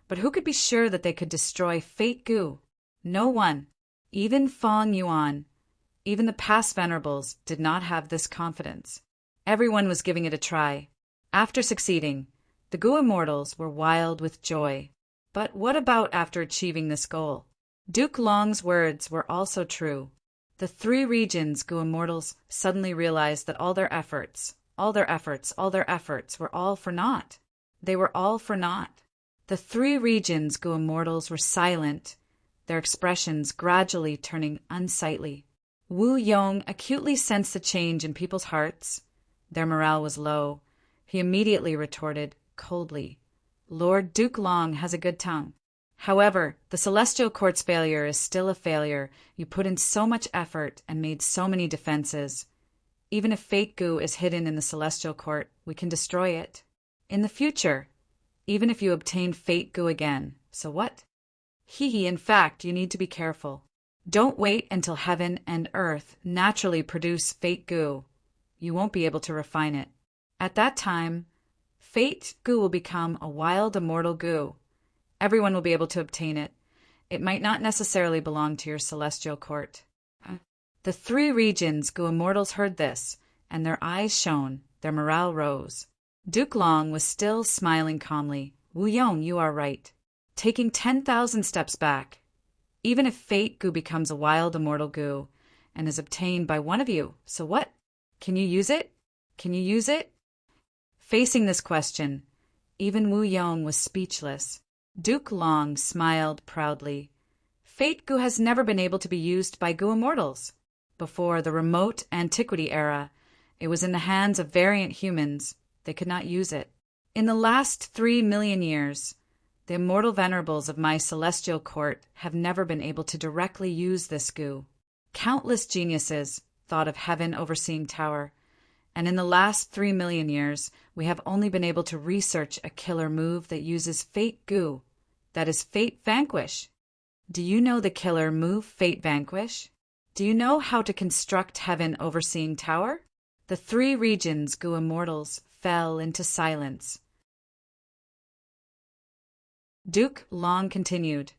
but who could be sure that they could destroy fake goo? No one. Even Feng Yuan, even the past Venerables, did not have this confidence. Everyone was giving it a try. After succeeding, the goo immortals were wild with joy. But what about after achieving this goal? Duke Long's words were also true. The 3 regions goo immortals suddenly realized that all their efforts were all for naught. They were all for naught. The 3 regions goo immortals were silent, their expressions gradually turning unsightly. Wu Yong acutely sensed the change in people's hearts. Their morale was low. He immediately retorted, coldly, "Lord Duke Long has a good tongue. However, the Celestial Court's failure is still a failure. You put in so much effort and made so many defenses. Even if fake goo is hidden in the Celestial Court, we can destroy it. In the future, even if you obtain fake goo again, so what? In fact, you need to be careful. Don't wait until heaven and earth naturally produce fake goo. You won't be able to refine it. At that time, fake goo will become a wild immortal goo. Everyone will be able to obtain it. It might not necessarily belong to your celestial court." The 3 regions goo immortals heard this, and their eyes shone, their morale rose. Duke Long was still smiling calmly. "Wu Yong, you are right. Taking 10,000 steps back, even if fake goo becomes a wild immortal goo and is obtained by one of you, so what? Can you use it? Can you use it?" Facing this question, even Wu Yong was speechless. Duke Long smiled proudly. Fate goo has never been able to be used by goo immortals. Before the remote antiquity era, it was in the hands of variant humans. They could not use it. In the last 3 million years, the immortal venerables of my celestial court have never been able to directly use this goo. Countless geniuses thought of heaven overseeing tower, and in the last 3 million years, we have only been able to research a killer move that uses fate goo. That is Fate Vanquish. Do you know the killer move Fate Vanquish? Do you know how to construct heaven overseeing tower? The 3 regions goo immortals fell into silence. Duke Long continued,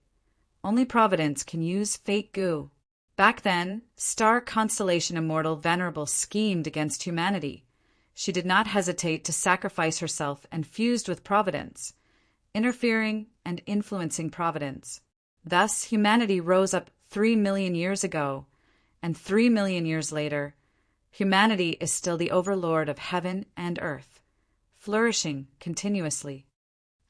"Only Providence can use fate goo. Back then, star constellation immortal Venerable schemed against humanity. She did not hesitate to sacrifice herself and fused with Providence, interfering and influencing Providence. Thus, humanity rose up 3 million years ago, and 3 million years later, humanity is still the overlord of heaven and earth, flourishing continuously.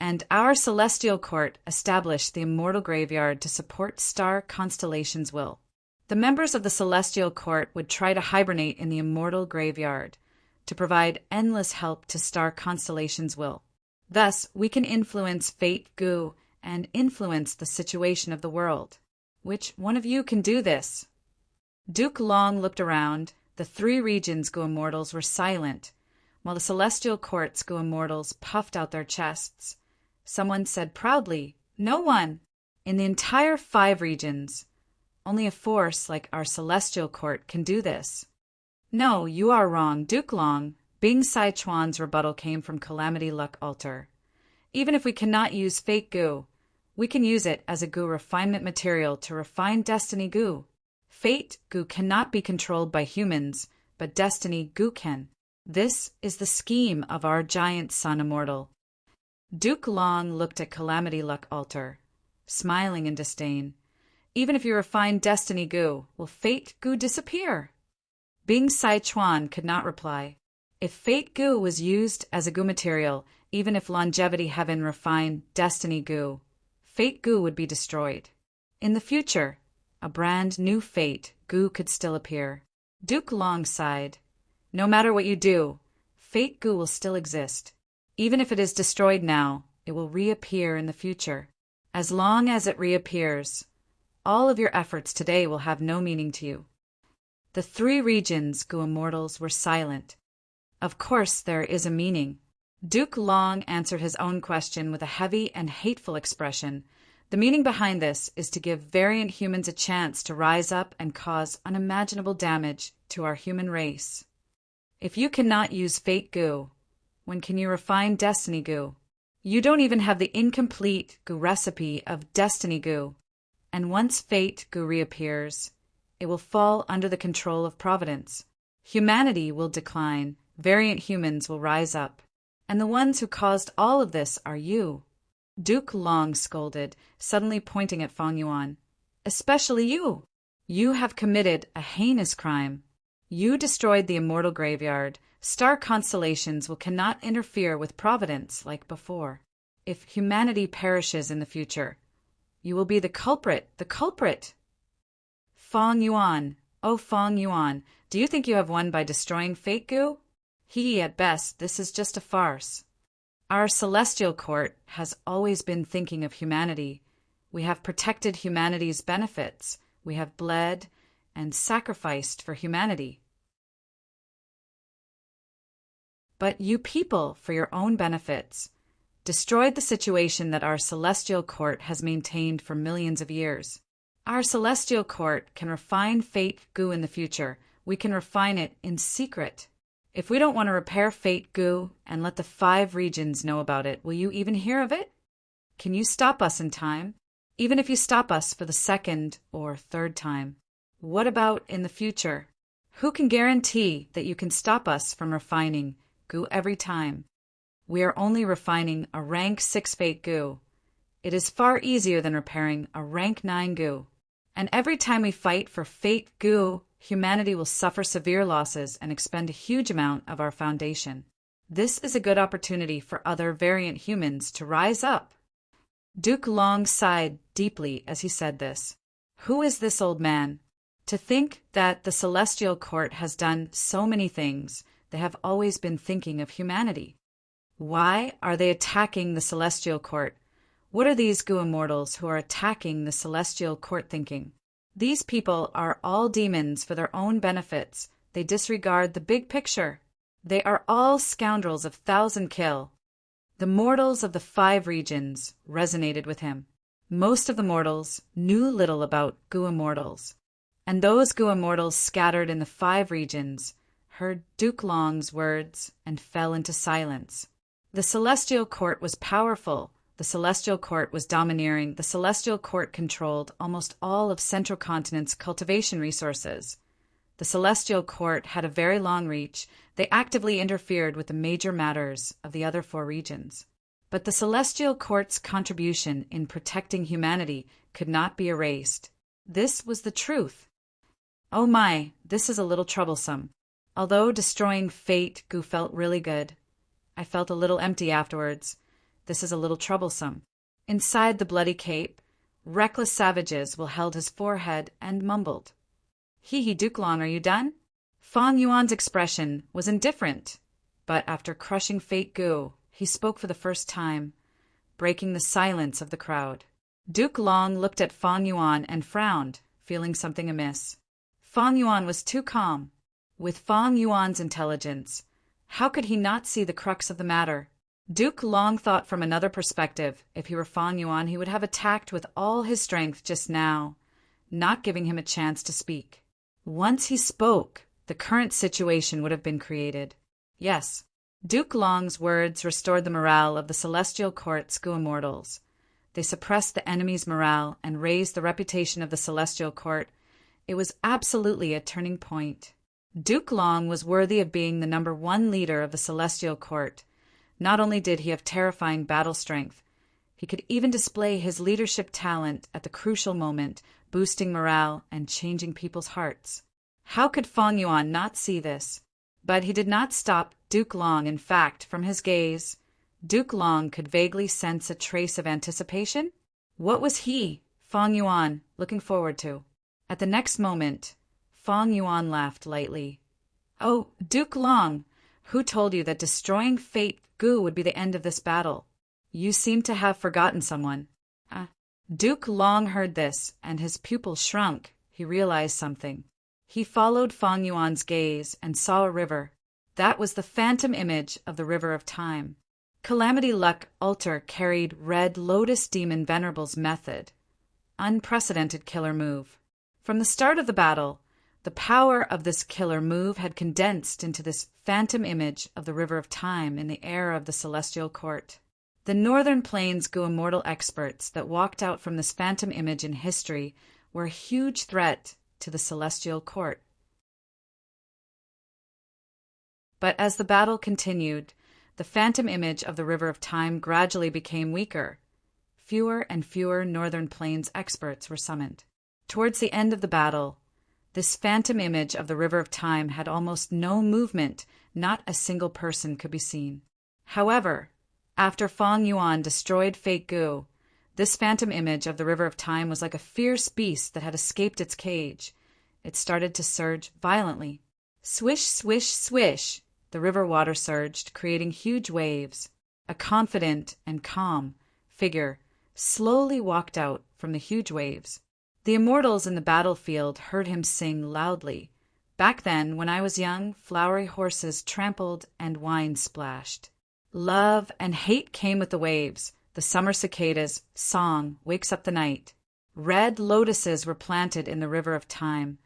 And our celestial court established the immortal graveyard to support star constellations' will. The members of the celestial court would try to hibernate in the immortal graveyard to provide endless help to star constellations' will. Thus, we can influence fate goo and influence the situation of the world. Which one of you can do this?" Duke Long looked around. The 3 regions goo immortals were silent, while the celestial court's goo immortals puffed out their chests. Someone said proudly, "No one! In the entire 5 regions, only a force like our celestial court can do this." "No, you are wrong, Duke Long." Bing Sai Chuan's rebuttal came from Calamity Luck Altar. "Even if we cannot use fake goo, we can use it as a goo refinement material to refine destiny goo. Fate goo cannot be controlled by humans, but destiny goo can. This is the scheme of our giant sun immortal." Duke Long looked at Calamity Luck Altar, smiling in disdain. "Even if you refine destiny goo, will fate goo disappear?" Bing Sai Chuan could not reply. If fate goo was used as a goo material, Even if longevity heaven refined destiny goo, fate goo would be destroyed. In the future, a brand new fate goo could still appear. Duke Long sighed. No matter what you do, fate goo will still exist. Even if it is destroyed now, it will reappear in the future. As long as it reappears, all of your efforts today will have no meaning to you. The three regions goo immortals were silent. Of course there is a meaning. Duke Long answered his own question with a heavy and hateful expression. The meaning behind this is to give variant humans a chance to rise up and cause unimaginable damage to our human race. If you cannot use fate goo, when can you refine destiny goo? You don't even have the incomplete goo recipe of destiny goo. And once fate goo reappears, it will fall under the control of providence. Humanity will decline, variant humans will rise up. And the ones who caused all of this are you. Duke Long scolded, suddenly pointing at Feng Yuan. Especially you. You have committed a heinous crime. You destroyed the immortal graveyard. Star constellations cannot interfere with providence like before. If humanity perishes in the future, you will be the culprit, the culprit. Feng Yuan, oh Feng Yuan, do you think you have won by destroying fate goo? At best, this is just a farce. Our celestial court has always been thinking of humanity. We have protected humanity's benefits. We have bled and sacrificed for humanity. But you people, for your own benefits, destroyed the situation that our celestial court has maintained for millions of years. Our celestial court can refine fate goo in the future. We can refine it in secret. If we don't want to repair fate goo and let the 5 regions know about it, will you even hear of it? Can you stop us in time? Even if you stop us for the 2nd or 3rd time. What about in the future? Who can guarantee that you can stop us from refining goo every time? We are only refining a rank 6 fate goo. It is far easier than repairing a rank 9 goo. And every time we fight for fate goo, humanity will suffer severe losses and expend a huge amount of our foundation. This is a good opportunity for other variant humans to rise up. Duke Long sighed deeply as he said this. Who is this old man? To think that the celestial court has done so many things, they have always been thinking of humanity. Why are they attacking the celestial court? What are these goo immortals who are attacking the celestial court thinking? These people are all demons for their own benefits. They disregard the big picture. They are all scoundrels of 1,000 kill. The mortals of the 5 regions resonated with him. Most of the mortals knew little about goo immortals. And those goo immortals scattered in the 5 regions heard Duke Long's words and fell into silence. The celestial court was powerful. The celestial court was domineering. The celestial court controlled almost all of Central Continent's cultivation resources. The celestial court had a very long reach. They actively interfered with the major matters of the other 4 regions. But the celestial court's contribution in protecting humanity could not be erased. This was the truth. Oh my, this is a little troublesome. Although destroying fate goo felt really good, I felt a little empty afterwards. This is a little troublesome. Inside the bloody cape, reckless savages held his forehead and mumbled. Duke Long, are you done? Feng Yuan's expression was indifferent, but after crushing fate goo, he spoke for the first time, breaking the silence of the crowd. Duke Long looked at Feng Yuan and frowned, feeling something amiss. Feng Yuan was too calm. With Feng Yuan's intelligence, how could he not see the crux of the matter? Duke Long thought from another perspective. If he were Feng Yuan, he would have attacked with all his strength just now, not giving him a chance to speak. Once he spoke, the current situation would have been created. Yes, Duke Long's words restored the morale of the celestial court's goo immortals. They suppressed the enemy's morale and raised the reputation of the celestial court. It was absolutely a turning point. Duke Long was worthy of being the number 1 leader of the celestial court. Not only did he have terrifying battle strength, he could even display his leadership talent at the crucial moment, boosting morale and changing people's hearts. How could Feng Yuan not see this? But he did not stop Duke Long. In fact, from his gaze, Duke Long could vaguely sense a trace of anticipation. What was he, Feng Yuan, looking forward to? At the next moment, Feng Yuan laughed lightly. "Oh, Duke Long, who told you that destroying Fate Gu would be the end of this battle? You seem to have forgotten someone." Duke Long heard this, and his pupil shrunk. He realized something. He followed Feng Yuan's gaze and saw a river. That was the phantom image of the River of Time. Calamity Luck Alter carried Red Lotus Demon Venerable's method. Unprecedented killer move. From the start of the battle, the power of this killer move had condensed into this phantom image of the River of Time in the air of the Celestial Court. The Northern Plains Gu Immortal experts that walked out from this phantom image in history were a huge threat to the Celestial Court. But as the battle continued, the phantom image of the River of Time gradually became weaker. Fewer and fewer Northern Plains experts were summoned. Towards the end of the battle, this phantom image of the River of Time had almost no movement. Not a single person could be seen. However, after Feng Yuan destroyed Fate Gu, this phantom image of the River of Time was like a fierce beast that had escaped its cage. It started to surge violently. Swish, swish, swish! The river water surged, creating huge waves. A confident and calm figure slowly walked out from the huge waves. The immortals in the battlefield heard him sing loudly. Back then, when I was young, flowery horses trampled and wine splashed. Love and hate came with the waves. The summer cicada's song wakes up the night. Red lotuses were planted in the River of Time.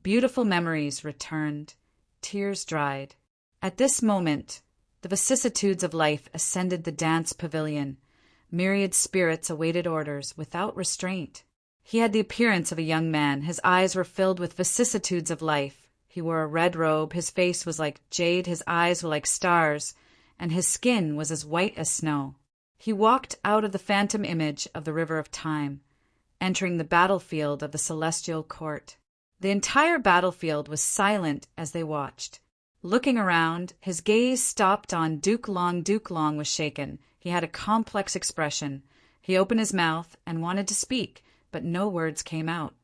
Beautiful memories returned. Tears dried. At this moment, the vicissitudes of life ascended the dance pavilion. Myriad spirits awaited orders without restraint. He had the appearance of a young man. His eyes were filled with vicissitudes of life. He wore a red robe. His face was like jade. His eyes were like stars, and his skin was as white as snow. He walked out of the phantom image of the River of Time, entering the battlefield of the Celestial Court. The entire battlefield was silent as they watched. Looking around, his gaze stopped on Duke Long. Duke Long was shaken. He had a complex expression. He opened his mouth and wanted to speak, but no words came out.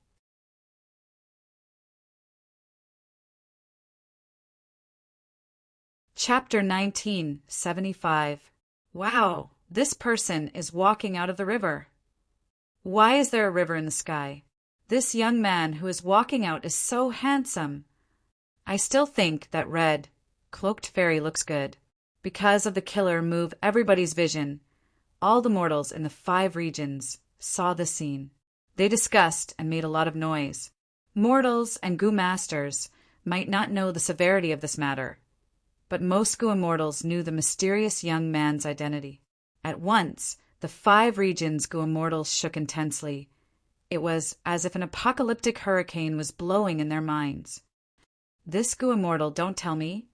Chapter 1975. Wow, this person is walking out of the river. Why is there a river in the sky? This young man who is walking out is so handsome. I still think that red, cloaked fairy looks good. Because of the killer move everybody's vision, all the mortals in the 5 regions saw the scene. They discussed and made a lot of noise. Mortals and Gu masters might not know the severity of this matter, but most Gu immortals knew the mysterious young man's identity. At once, the 5 regions Gu immortals shook intensely. It was as if an apocalyptic hurricane was blowing in their minds. This Gu immortal, don't tell me.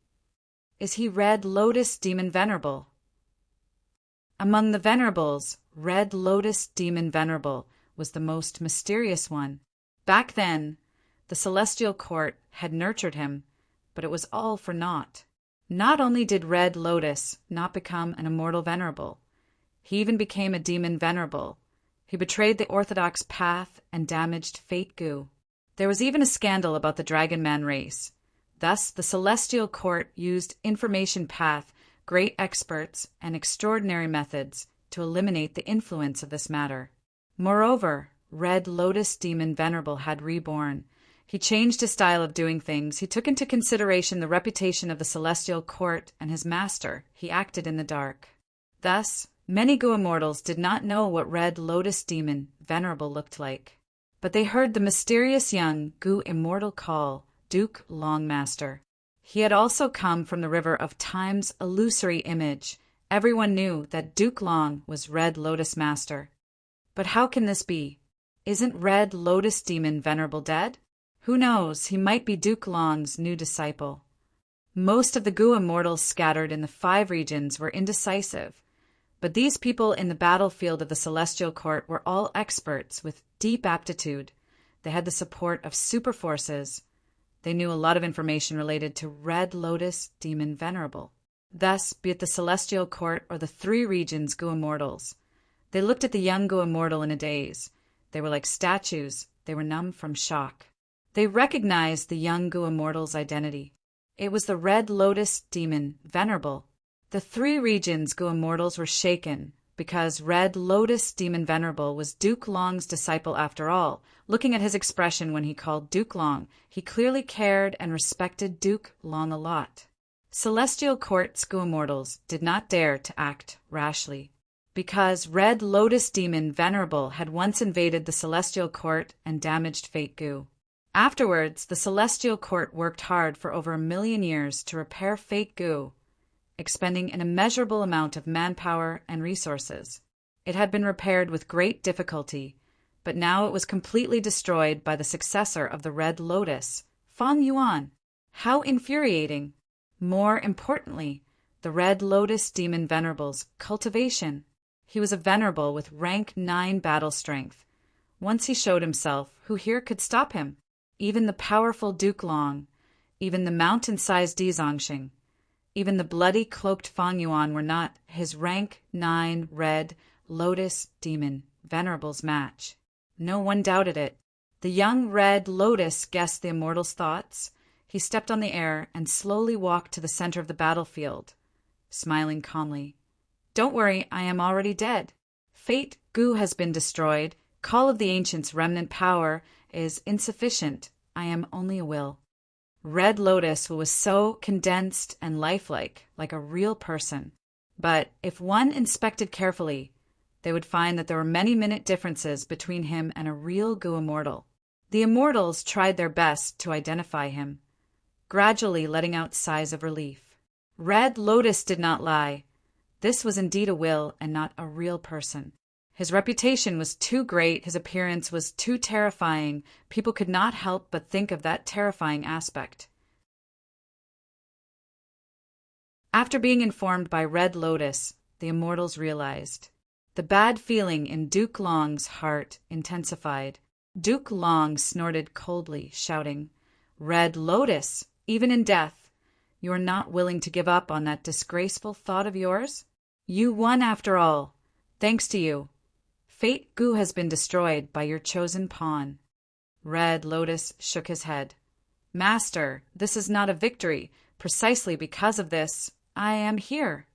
Is he Red Lotus Demon Venerable? Among the Venerables, Red Lotus Demon Venerable was the most mysterious one. Back then, the Celestial Court had nurtured him, but it was all for naught. Not only did Red Lotus not become an immortal venerable, he even became a demon venerable. He betrayed the orthodox path and damaged Fate Gu. There was even a scandal about the Dragon Man race. Thus, the Celestial Court used information path, great experts, and extraordinary methods to eliminate the influence of this matter. Moreover, Red Lotus Demon Venerable had reborn. He changed his style of doing things. He took into consideration the reputation of the Celestial Court and his master. He acted in the dark. Thus, many Gu immortals did not know what Red Lotus Demon Venerable looked like. But they heard the mysterious young Gu immortal call Duke Longmaster. He had also come from the River of Time's illusory image. Everyone knew that Duke Long was Red Lotus Master. But how can this be? Isn't Red Lotus Demon Venerable dead? Who knows, he might be Duke Long's new disciple. Most of the Gu immortals scattered in the 5 regions were indecisive, but these people in the battlefield of the Celestial Court were all experts with deep aptitude. They had the support of super forces. They knew a lot of information related to Red Lotus Demon Venerable. Thus, be it the celestial court or the three regions Gu immortals. They looked at the young Gu immortal in a daze. They were like statues. They were numb from shock. They recognized the young Gu immortal's identity. It was the Red Lotus demon, Venerable. The three regions Gu immortals were shaken, because Red Lotus demon Venerable was Duke Long's disciple after all. Looking at his expression when he called Duke Long, he clearly cared and respected Duke Long a lot. Celestial Court's Gu immortals did not dare to act rashly, because Red Lotus demon Venerable had once invaded the Celestial Court and damaged Fate Gu. Afterwards, the Celestial Court worked hard for over 1,000,000 years to repair Fate Gu, expending an immeasurable amount of manpower and resources. It had been repaired with great difficulty, but now it was completely destroyed by the successor of the Red Lotus, Fang Yuan. How infuriating! More importantly, the Red Lotus demon Venerable's cultivation. He was a Venerable with rank 9 battle strength. Once he showed himself, who here could stop him? Even the powerful Duke Long, even the mountain-sized Dizongxing, even the bloody cloaked Fang Yuan were not his rank 9 Red Lotus demon Venerable's match. No one doubted it. The young Red Lotus guessed the immortal's thoughts. He stepped on the air and slowly walked to the center of the battlefield, smiling calmly. Don't worry, I am already dead. Fate Gu has been destroyed. Call of the Ancients' remnant power is insufficient. I am only a will. Red Lotus was so condensed and lifelike, like a real person. But if one inspected carefully, they would find that there were many minute differences between him and a real Gu immortal. The immortals tried their best to identify him, gradually letting out sighs of relief. Red Lotus did not lie. This was indeed a will and not a real person. His reputation was too great, his appearance was too terrifying. People could not help but think of that terrifying aspect. After being informed by Red Lotus, the immortals realized. The bad feeling in Duke Long's heart intensified. Duke Long snorted coldly, shouting, "Red Lotus, even in death, you are not willing to give up on that disgraceful thought of yours? You won after all. Thanks to you. Fate Gu has been destroyed by your chosen pawn." Red Lotus shook his head. "Master, this is not a victory. Precisely because of this, I am here."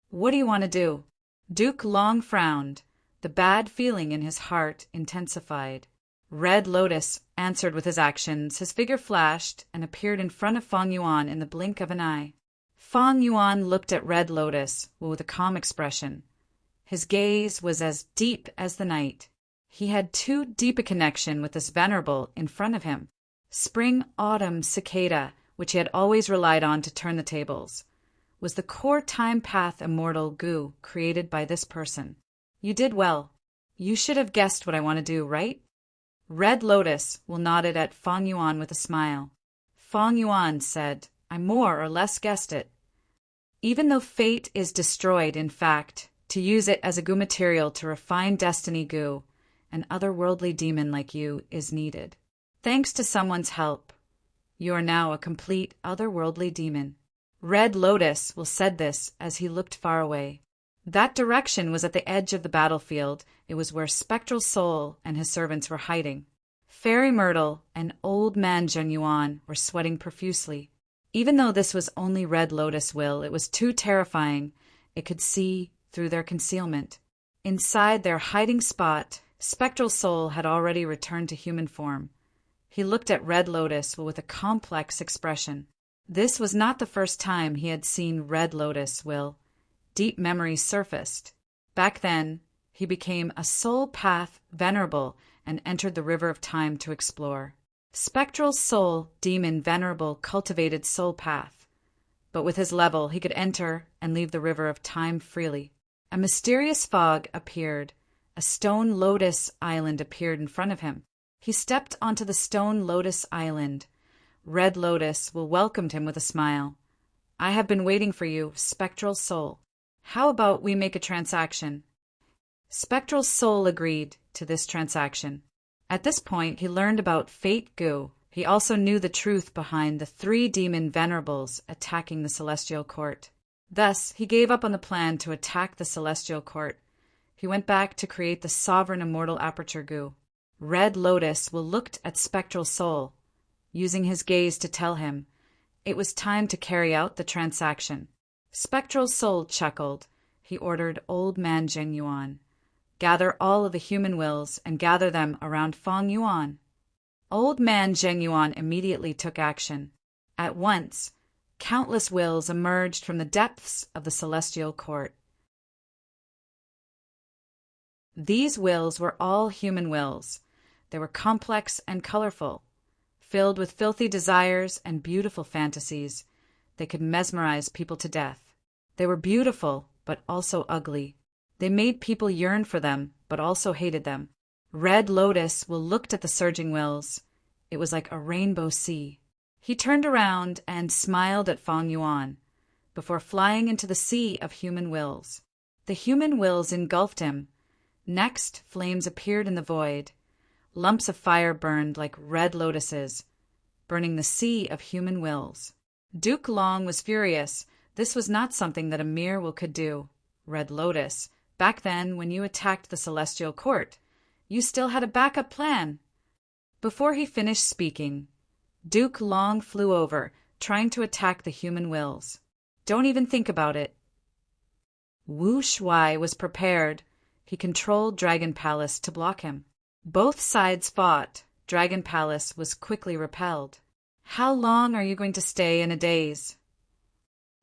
"What do you want to do?" Duke Long frowned. The bad feeling in his heart intensified. Red Lotus answered with his actions. His figure flashed and appeared in front of Fang Yuan in the blink of an eye. Fang Yuan looked at Red Lotus with a calm expression. His gaze was as deep as the night. He had too deep a connection with this Venerable in front of him. Spring-autumn cicada, which he had always relied on to turn the tables, was the core time path immortal Gu created by this person. You did well. You should have guessed what I want to do, right? Red Lotus nodded at Fang Yuan with a smile. Fang Yuan said, I more or less guessed it. Even though fate is destroyed, in fact, to use it as a Gu material to refine destiny Gu, an otherworldly demon like you is needed. Thanks to someone's help, you are now a complete otherworldly demon. Red Lotus said this as he looked far away. That direction was at the edge of the battlefield. It was where Spectral Soul and his servants were hiding. Fairy Myrtle and Old Man Zhen Yuan were sweating profusely. Even though this was only Red Lotus' will, it was too terrifying. It could see through their concealment. Inside their hiding spot, Spectral Soul had already returned to human form. He looked at Red Lotus with a complex expression. This was not the first time he had seen Red Lotus. Deep memories surfaced. Back then, he became a soul path Venerable and entered the river of time to explore. Spectral Soul demon Venerable cultivated soul path, but with his level he could enter and leave the river of time freely. A mysterious fog appeared. A stone lotus island appeared in front of him. He stepped onto the stone lotus island. Red Lotus welcomed him with a smile. I have been waiting for you, Spectral Soul. How about we make a transaction? Spectral Soul agreed to this transaction. At this point, he learned about Fate Gu. He also knew the truth behind the 3 demon Venerables attacking the Celestial Court. Thus, he gave up on the plan to attack the celestial court. He went back to create the sovereign immortal aperture Gu. Red Lotus looked at Spectral Soul, using his gaze to tell him it was time to carry out the transaction. Spectral Soul chuckled. He ordered Old Man Zheng Yuan, "Gather all of the human wills and gather them around Feng Yuan." Old Man Zheng Yuan immediately took action. At once, countless wills emerged from the depths of the celestial court. These wills were all human wills. They were complex and colorful, filled with filthy desires and beautiful fantasies. They could mesmerize people to death. They were beautiful, but also ugly. They made people yearn for them, but also hated them. Red Lotus looked at the surging wills. It was like a rainbow sea. He turned around and smiled at Feng Yuan before flying into the sea of human wills. The human wills engulfed him. Next, flames appeared in the void. Lumps of fire burned like red lotuses, burning the sea of human wills. Duke Long was furious. This was not something that a mere will could do. Red Lotus, back then when you attacked the celestial court, you still had a backup plan. Before he finished speaking, Duke Long flew over, trying to attack the human wills. Don't even think about it. Wu Shuai was prepared. He controlled Dragon Palace to block him. Both sides fought. Dragon Palace was quickly repelled. How long are you going to stay in a daze?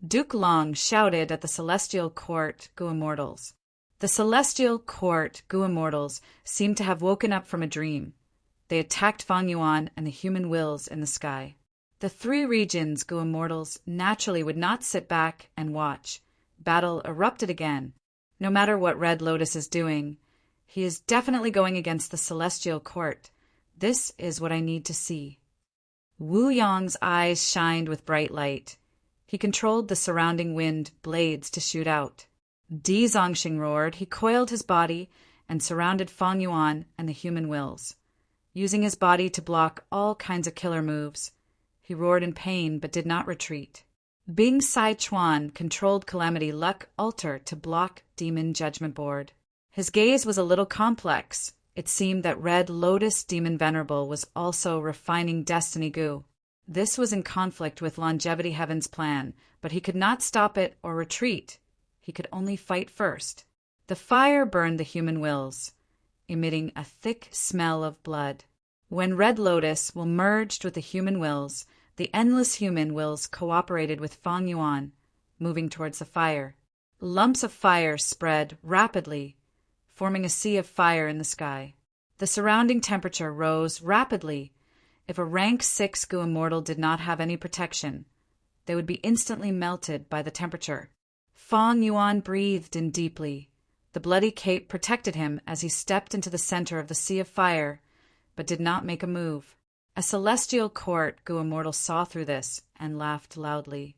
Duke Long shouted at the Celestial Court Gu Immortals. The Celestial Court Gu Immortals seemed to have woken up from a dream. They attacked Feng Yuan and the human wills in the sky. The three regions Gu Immortals naturally would not sit back and watch. Battle erupted again. No matter what Red Lotus is doing, he is definitely going against the Celestial Court. This is what I need to see. Wu Yong's eyes shined with bright light. He controlled the surrounding wind blades to shoot out. Di Zongxing roared. He coiled his body and surrounded Feng Yuan and the human wills, using his body to block all kinds of killer moves. He roared in pain but did not retreat. Bing Sai Chuan controlled Calamity Luck Altar to block Demon Judgment Board. His gaze was a little complex. It seemed that Red Lotus Demon Venerable was also refining Destiny Gu. This was in conflict with Longevity Heaven's plan, but he could not stop it or retreat. He could only fight first. The fire burned the human wills, emitting a thick smell of blood. When Red Lotus merged with the human wills, the endless human wills cooperated with Feng Yuan, moving towards the fire. Lumps of fire spread rapidly, forming a sea of fire in the sky. The surrounding temperature rose rapidly. If a rank 6 Gu Immortal did not have any protection, they would be instantly melted by the temperature. Feng Yuan breathed in deeply. The bloody cape protected him as he stepped into the center of the sea of fire, but did not make a move. A celestial court Gu Immortal saw through this and laughed loudly.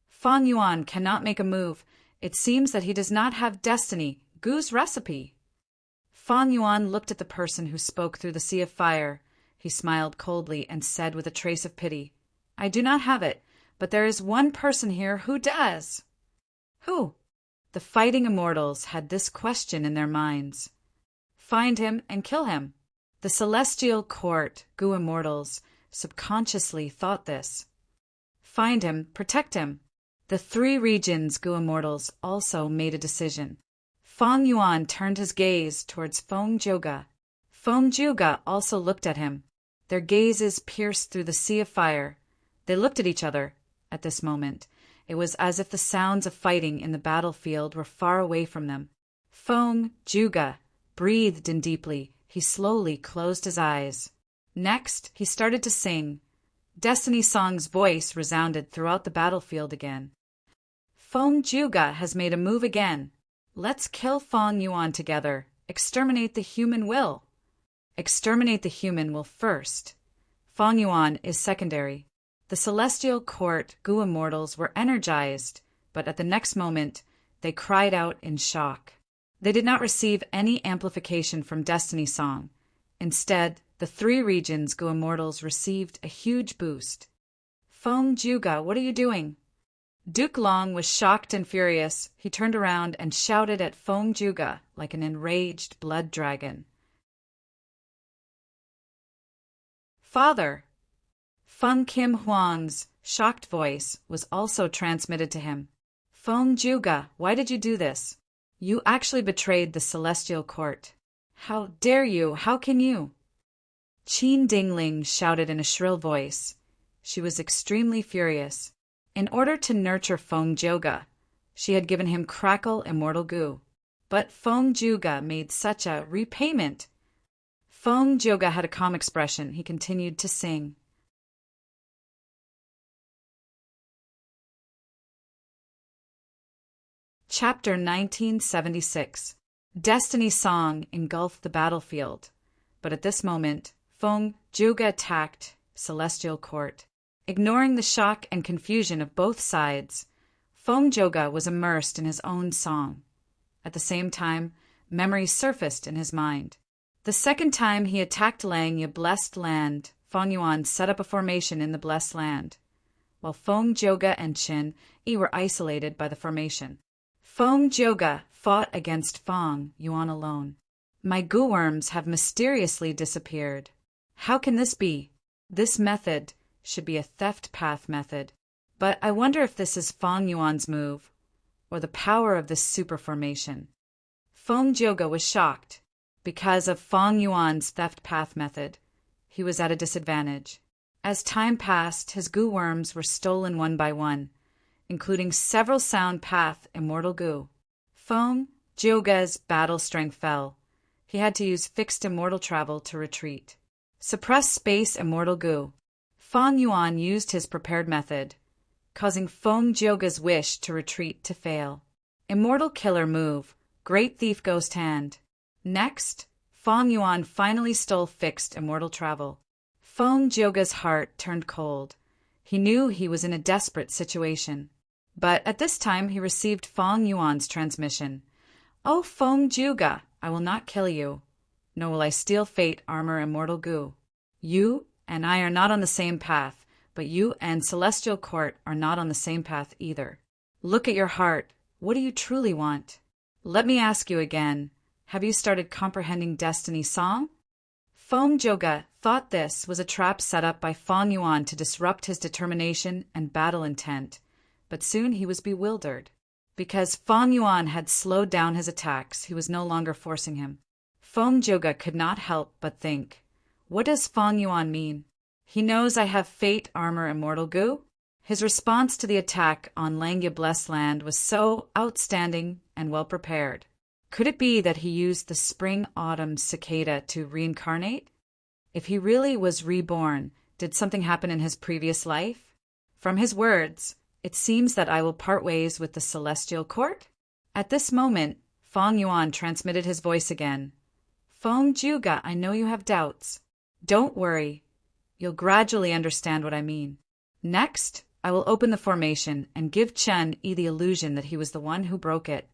Feng Yuan cannot make a move. It seems that he does not have destiny, Gu's recipe. Feng Yuan looked at the person who spoke through the sea of fire. He smiled coldly and said with a trace of pity, "I do not have it, but there is one person here who does." Who? The fighting immortals had this question in their minds. Find him and kill him. The celestial court Gu Immortals subconsciously thought this. Find him, protect him. The three regions Gu Immortals also made a decision. Feng Yuan turned his gaze towards Feng Zhuge. Feng Zhuge also looked at him. Their gazes pierced through the sea of fire. They looked at each other. At this moment, it was as if the sounds of fighting in the battlefield were far away from them. Feng Zhuge breathed in deeply. He slowly closed his eyes. Next, he started to sing. Destiny Song's voice resounded throughout the battlefield again. Feng Zhuge has made a move again. Let's kill Feng Yuan together. Exterminate the human will. Exterminate the human will first. Feng Yuan is secondary. The celestial court Gu Immortals were energized, but at the next moment, they cried out in shock. They did not receive any amplification from Destiny Song. Instead, the three regions Gu Immortals received a huge boost. Feng Zhuge, what are you doing? Duke Long was shocked and furious. He turned around and shouted at Feng Juga like an enraged blood dragon. Father! Feng Kim Huang's shocked voice was also transmitted to him. Feng Juga, why did you do this? You actually betrayed the celestial court. How dare you? How can you? Qin Dingling shouted in a shrill voice. She was extremely furious. In order to nurture Feng Juga, she had given him crackle immortal goo. But Feng Juga made such a repayment. Feng Juga had a calm expression. He continued to sing. Chapter 1976. Destiny's song engulfed the battlefield. But at this moment, Feng Juga attacked Celestial Court. Ignoring the shock and confusion of both sides, Feng Juga was immersed in his own song. At the same time, memories surfaced in his mind. The second time he attacked Langya Blessed Land, Feng Yuan set up a formation in the Blessed Land, while Feng Juga and Qin Yi were isolated by the formation. Feng Juga fought against Feng Yuan alone. My goo worms have mysteriously disappeared. How can this be? This method should be a theft path method. But I wonder if this is Feng Yuan's move, or the power of this super formation. Feng Juga was shocked. Because of Feng Yuan's theft path method, he was at a disadvantage. As time passed, his goo worms were stolen one by one, including several sound path immortal goo. Feng Juga's battle strength fell. He had to use fixed immortal travel to retreat. Suppress space immortal goo. Feng Yuan used his prepared method, causing Feng Juga's wish to retreat to fail. Immortal killer move. Great thief ghost hand. Next, Feng Yuan finally stole fixed immortal travel. Feng Juga's heart turned cold. He knew he was in a desperate situation. But at this time he received Feng Yuan's transmission. "Oh, Feng Juga, I will not kill you, nor will I steal fate armor immortal goo. You and I are not on the same path, but you and Celestial Court are not on the same path either. Look at your heart. What do you truly want? Let me ask you again. Have you started comprehending Destiny's song?" Feng Juga thought this was a trap set up by Feng Yuan to disrupt his determination and battle intent, but soon he was bewildered. Because Feng Yuan had slowed down his attacks, he was no longer forcing him. Feng Juga could not help but think, what does Feng Yuan mean? He knows I have fate armor immortal goo? His response to the attack on Langya Blessed Land was so outstanding and well prepared. Could it be that he used the spring-autumn cicada to reincarnate? If he really was reborn, did something happen in his previous life? From his words, it seems that I will part ways with the Celestial Court. At this moment, Feng Yuan transmitted his voice again. Feng Juga, I know you have doubts. Don't worry. You'll gradually understand what I mean. Next, I will open the formation and give Chen Yi the illusion that he was the one who broke it.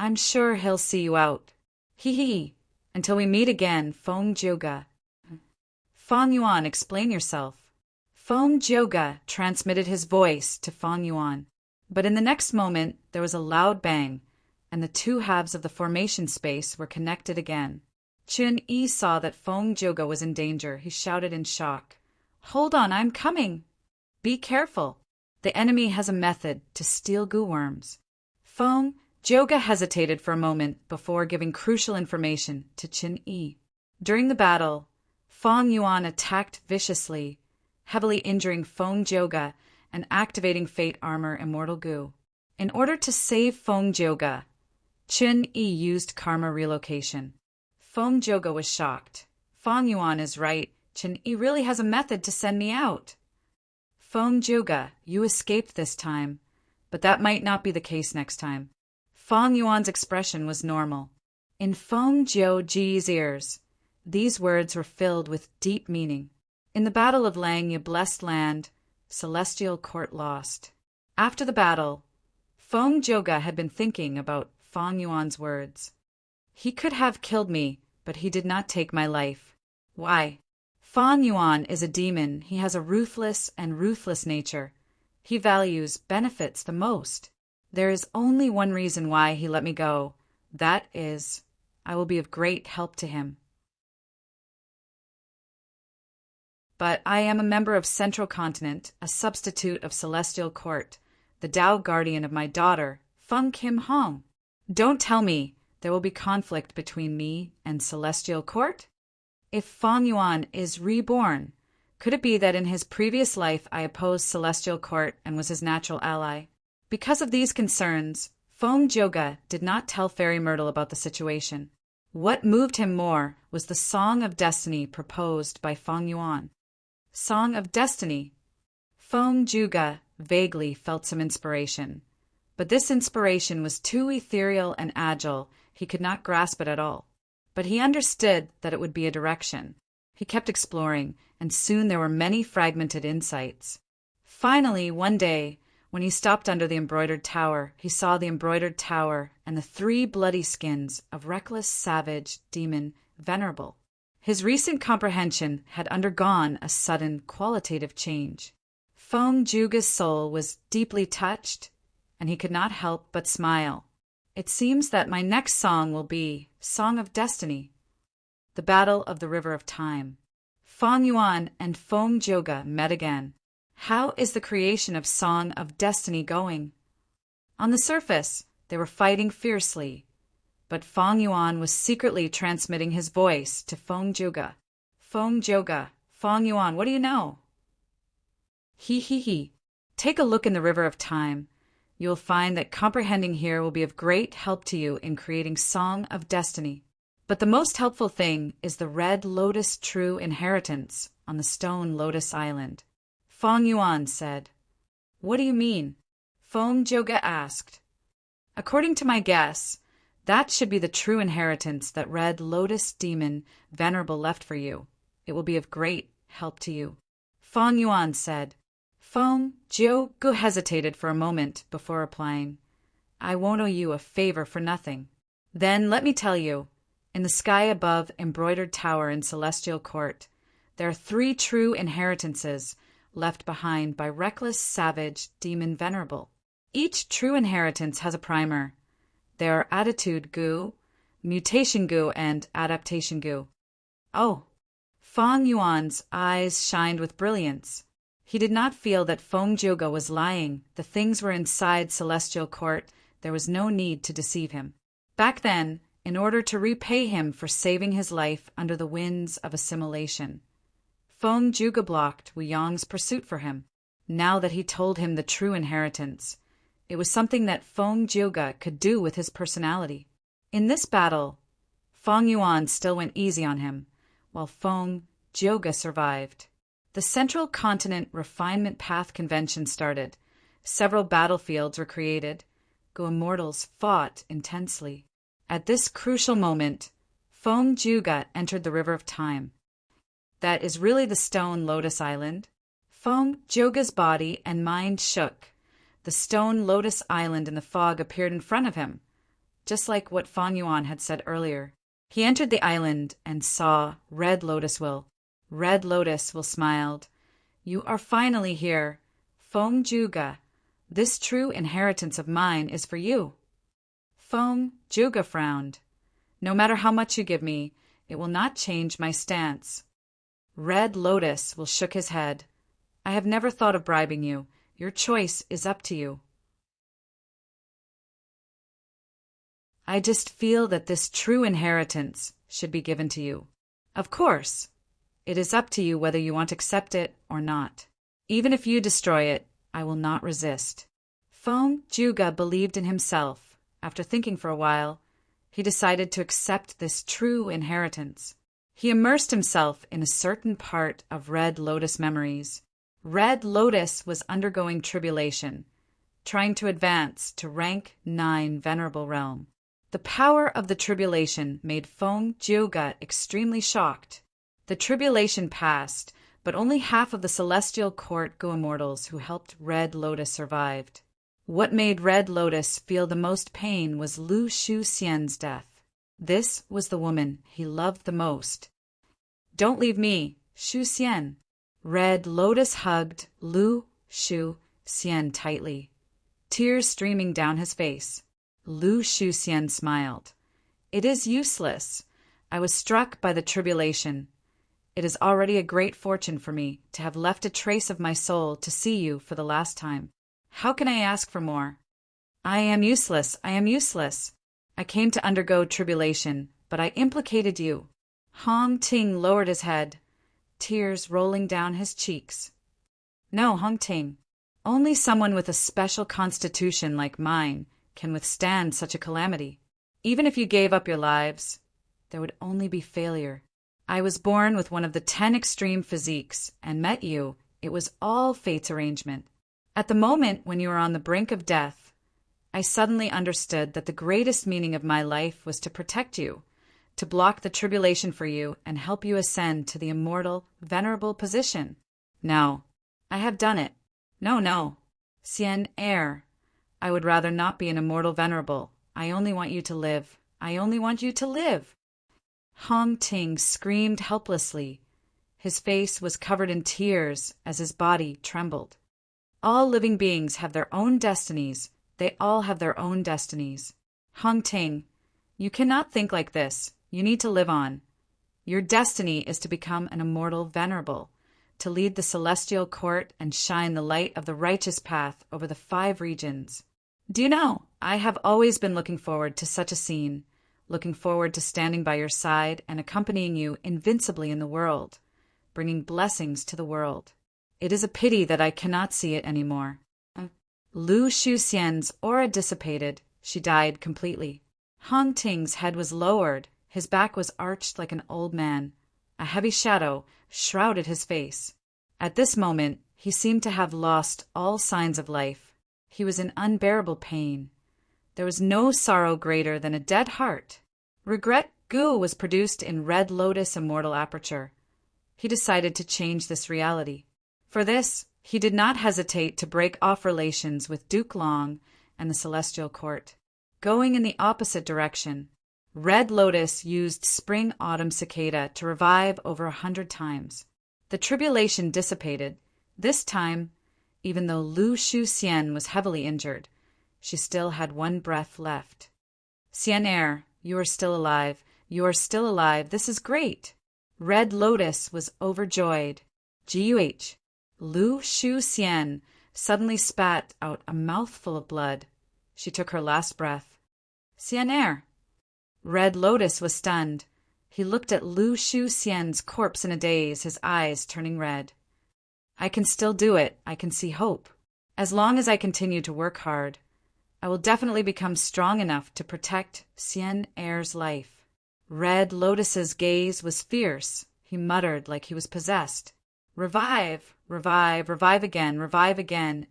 I'm sure he'll see you out. Hee hee. Until we meet again, Feng Juga. Feng Yuan, explain yourself. Feng Juga transmitted his voice to Feng Yuan. But in the next moment, there was a loud bang, and the two halves of the formation space were connected again. Chen Yi saw that Feng Juga was in danger. He shouted in shock. Hold on, I'm coming. Be careful. The enemy has a method to steal goo worms. Feng Juga hesitated for a moment before giving crucial information to Chen Yi. During the battle, Feng Yuan attacked viciously, heavily injuring Feng Juga and activating fate armor immortal goo. In order to save Feng Juga, Chen Yi used karma relocation. Feng Juga was shocked. Feng Yuan is right. Chen Yi really has a method to send me out. Feng Juga, you escaped this time, but that might not be the case next time. Feng Yuan's expression was normal. In Feng Ji's ears, these words were filled with deep meaning. In the Battle of Langya Blessed Land, Celestial Court lost. After the battle, Feng Juga had been thinking about Feng Yuan's words. He could have killed me, but he did not take my life. Why? Feng Yuan is a demon. He has a ruthless nature. he values benefits the most. There is only one reason why he let me go. That is, I will be of great help to him. But I am a member of Central Continent, a substitute of Celestial Court, the Tao guardian of my daughter, Feng Kim Hong. Don't tell me there will be conflict between me and Celestial Court? If Feng Yuan is reborn, could it be that in his previous life I opposed Celestial Court and was his natural ally? Because of these concerns, Feng Joga did not tell Fairy Myrtle about the situation. What moved him more was the Song of Destiny proposed by Feng Yuan. Song of Destiny. Feng Juga vaguely felt some inspiration, but this inspiration was too ethereal and agile, he could not grasp it at all. But he understood that it would be a direction. He kept exploring, and soon there were many fragmented insights. Finally, one day, when he stopped under the embroidered tower, he saw the embroidered tower and the 3 bloody skins of reckless, savage, demon, Venerable. His recent comprehension had undergone a sudden qualitative change. Feng Juga's soul was deeply touched, and he could not help but smile. It seems that my next song will be Song of Destiny, the Battle of the River of Time. Feng Yuan and Feng Joga met again. How is the creation of Song of Destiny going? On the surface, they were fighting fiercely, but Feng Yuan was secretly transmitting his voice to Feng Joga. Feng Joga, Feng Yuan, what do you know? He. Take a look in the River of Time. You will find that comprehending here will be of great help to you in creating Song of Destiny. But the most helpful thing is the Red Lotus True Inheritance on the Stone Lotus Island. Feng Yuan said. What do you mean? Feng Joga asked. According to my guess, that should be the true inheritance that Red Lotus Demon Venerable left for you. It will be of great help to you. Feng Yuan said. Feng Joga hesitated for a moment before replying. I won't owe you a favor for nothing. Then let me tell you, in the sky above Embroidered Tower in Celestial Court, there are 3 true inheritances left behind by reckless, savage, demon Venerable. Each true inheritance has a primer. There are attitude goo, mutation goo, and adaptation goo. Oh! Feng Yuan's eyes shined with brilliance. He did not feel that Feng Joga was lying. The things were inside Celestial Court. There was no need to deceive him. Back then, in order to repay him for saving his life under the winds of assimilation, Feng Joga blocked Wu Yong's pursuit for him. Now that he told him the true inheritance, it was something that Feng Joga could do with his personality. In this battle, Feng Yuan still went easy on him, while Feng Joga survived. The Central Continent Refinement Path Convention started. Several battlefields were created. Go Immortals fought intensely. At this crucial moment, Feng Joga entered the River of Time. That is really the Stone Lotus Island. Feng Joga's body and mind shook. The Stone Lotus Island in the fog appeared in front of him, just like what Feng Yuan had said earlier. He entered the island and saw Red Lotus Will. Red Lotus Will smiled. You are finally here. Feng Joga, this true inheritance of mine is for you. Feng Joga frowned. No matter how much you give me, it will not change my stance. Red Lotus Will shook his head. I have never thought of bribing you. Your choice is up to you. I just feel that this true inheritance should be given to you. Of course, it is up to you whether you want to accept it or not. Even if you destroy it, I will not resist. Feng Joga believed in himself. After thinking for a while, he decided to accept this true inheritance. He immersed himself in a certain part of Red Lotus memories. Red Lotus was undergoing tribulation, trying to advance to rank 9 Venerable Realm. The power of the tribulation made Feng Joga extremely shocked. The tribulation passed, but only half of the Celestial Court Go Immortals who helped Red Lotus survived. What made Red Lotus feel the most pain was Lu Shu Xian's death. This was the woman he loved the most. Don't leave me, Shu Xian. Red Lotus hugged Lu Shu Xian tightly, tears streaming down his face. Lu Shuxian smiled. It is useless. I was struck by the tribulation. It is already a great fortune for me to have left a trace of my soul to see you for the last time. How can I ask for more? I am useless. I am useless. I came to undergo tribulation, but I implicated you. Hong Ting lowered his head, tears rolling down his cheeks. No, Hong Ting. Only someone with a special constitution like mine can withstand such a calamity. Even if you gave up your lives, there would only be failure. I was born with one of the 10 extreme physiques and met you. It was all fate's arrangement. At the moment when you were on the brink of death, I suddenly understood that the greatest meaning of my life was to protect you, to block the tribulation for you and help you ascend to the immortal, venerable position. Now, I have done it. No. Xian Air. I would rather not be an immortal venerable. I only want you to live. I only want you to live. Hong Ting screamed helplessly. His face was covered in tears as his body trembled. All living beings have their own destinies. They all have their own destinies. Hong Ting, you cannot think like this. You need to live on. Your destiny is to become an immortal venerable, to lead the celestial court and shine the light of the righteous path over the 5 regions. Do you know, I have always been looking forward to such a scene, looking forward to standing by your side and accompanying you invincibly in the world, bringing blessings to the world. It is a pity that I cannot see it anymore. Lu Shuxian's aura dissipated. She died completely. Hong Ting's head was lowered. His back was arched like an old man. A heavy shadow shrouded his face. At this moment, he seemed to have lost all signs of life. He was in unbearable pain. There was no sorrow greater than a dead heart. Regret goo was produced in Red Lotus Immortal Aperture. He decided to change this reality. For this, he did not hesitate to break off relations with Duke Long and the Celestial Court. Going in the opposite direction, Red Lotus used Spring-Autumn Cicada to revive over 100 times. The tribulation dissipated. This time, even though Lu Shuxian was heavily injured, she still had 1 breath left. Xian Air, you are still alive. You are still alive. This is great. Red Lotus was overjoyed. GUH. Lu Shuxian suddenly spat out a mouthful of blood. She took her last breath. Xian Air. Red Lotus was stunned. He looked at Lu Shuxian's corpse in a daze, his eyes turning red. I can still do it. I can see hope. As long as I continue to work hard, I will definitely become strong enough to protect Xian Air's life. Red Lotus's gaze was fierce. He muttered like he was possessed. Revive, revive, revive again,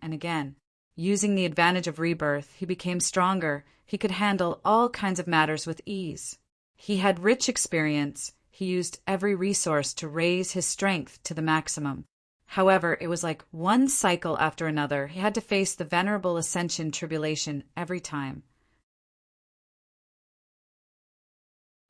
and again. Using the advantage of rebirth, he became stronger. He could handle all kinds of matters with ease. He had rich experience. He used every resource to raise his strength to the maximum. However, it was like one cycle after another. He had to face the Venerable Ascension tribulation every time.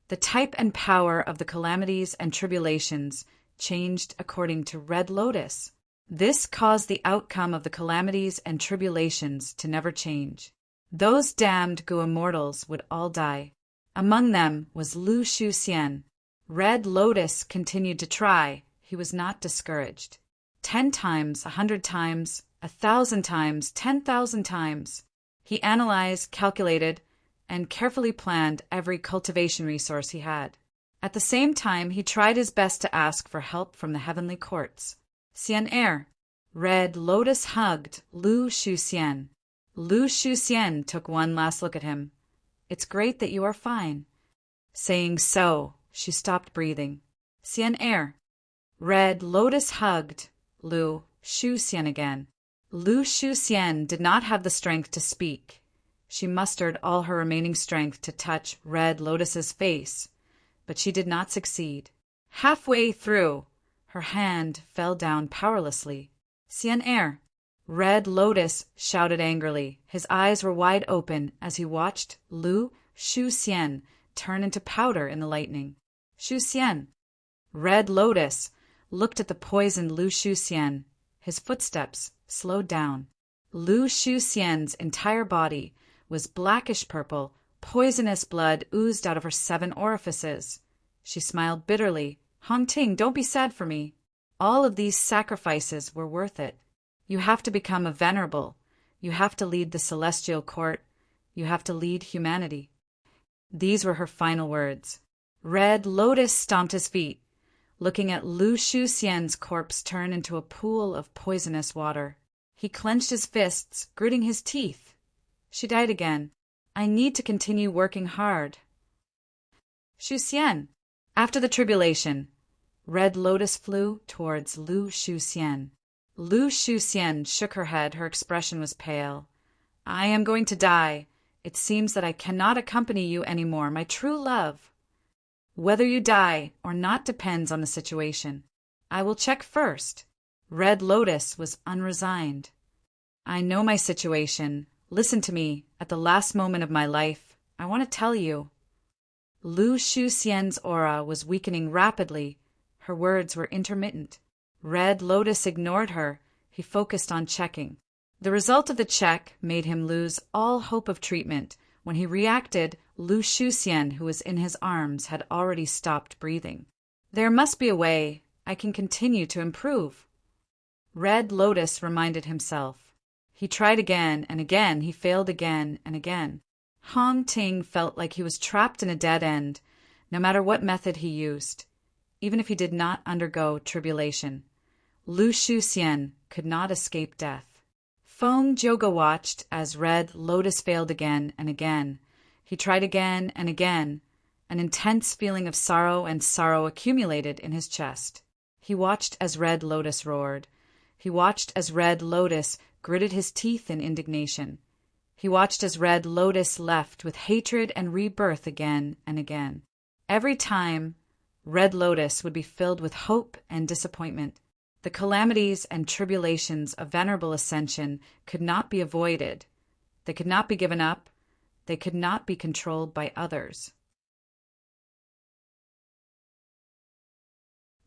The type and power of the calamities and tribulations changed according to Red Lotus. This caused the outcome of the calamities and tribulations to never change. Those damned Gu immortals would all die. Among them was Lu Shuxian. Red Lotus continued to try. He was not discouraged. 10 times, 100 times, 1,000 times, 10,000 times. He analyzed, calculated, and carefully planned every cultivation resource he had. At the same time, he tried his best to ask for help from the heavenly courts. Xian Air. Red Lotus hugged Lu Shuxian. Lu Shuxian took one last look at him. It's great that you are fine. Saying so, she stopped breathing. Xian Air. Red Lotus hugged Lu Shuxian again. Lu Shuxian did not have the strength to speak. She mustered all her remaining strength to touch Red Lotus's face, but she did not succeed. Halfway through, her hand fell down powerlessly. Xian Air. Red Lotus shouted angrily. His eyes were wide open as he watched Lu Shuxian turn into powder in the lightning. Shuxian. Red Lotus looked at the poisoned Lu Shuxian. His footsteps slowed down. Lu Shuxian's entire body was blackish purple. Poisonous blood oozed out of her 7 orifices. She smiled bitterly. Hongting, don't be sad for me. All of these sacrifices were worth it. You have to become a venerable. You have to lead the celestial court. You have to lead humanity. These were her final words. Red Lotus stomped his feet, looking at Lu Shuxian's corpse turn into a pool of poisonous water. He clenched his fists, gritting his teeth. She died again. I need to continue working hard. Shuxian. After the tribulation, Red Lotus flew towards Lu Shuxian. Lu Shuxian shook her head. Her expression was pale. I am going to die. It seems that I cannot accompany you anymore, my true love. Whether you die or not depends on the situation. I will check first. Red Lotus was unresigned. I know my situation. Listen to me. At the last moment of my life, I want to tell you. Lu Shuxian's aura was weakening rapidly. Her words were intermittent. Red Lotus ignored her. He focused on checking. The result of the check made him lose all hope of treatment. When he reacted, Lu Shuxian, who was in his arms, had already stopped breathing. There must be a way. I can continue to improve. Red Lotus reminded himself. He tried again and again. He failed again and again. Hongting felt like he was trapped in a dead end, no matter what method he used. Even if he did not undergo tribulation, Lu Shuxian could not escape death. Feng Joga watched as Red Lotus failed again and again. He tried again and again. An intense feeling of sorrow and sorrow accumulated in his chest. He watched as Red Lotus roared. He watched as Red Lotus gritted his teeth in indignation. He watched as Red Lotus left with hatred and rebirth again and again. Every time, Red Lotus would be filled with hope and disappointment. The calamities and tribulations of Venerable Ascension could not be avoided. They could not be given up. They could not be controlled by others.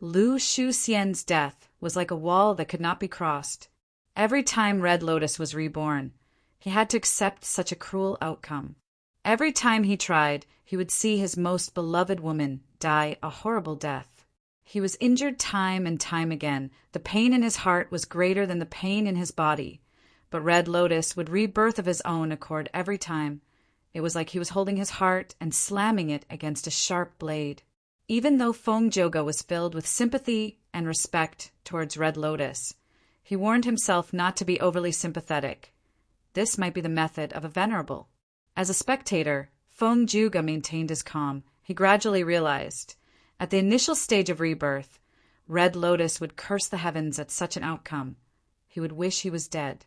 Lu Shuxian's death was like a wall that could not be crossed. Every time Red Lotus was reborn, he had to accept such a cruel outcome. Every time he tried, he would see his most beloved woman die a horrible death. He was injured time and time again. The pain in his heart was greater than the pain in his body. But Red Lotus would rebirth of his own accord every time. It was like he was holding his heart and slamming it against a sharp blade. Even though Feng Joga was filled with sympathy and respect towards Red Lotus, he warned himself not to be overly sympathetic. This might be the method of a venerable. As a spectator, Feng Joga maintained his calm. He gradually realized, at the initial stage of rebirth, Red Lotus would curse the heavens at such an outcome. He would wish he was dead.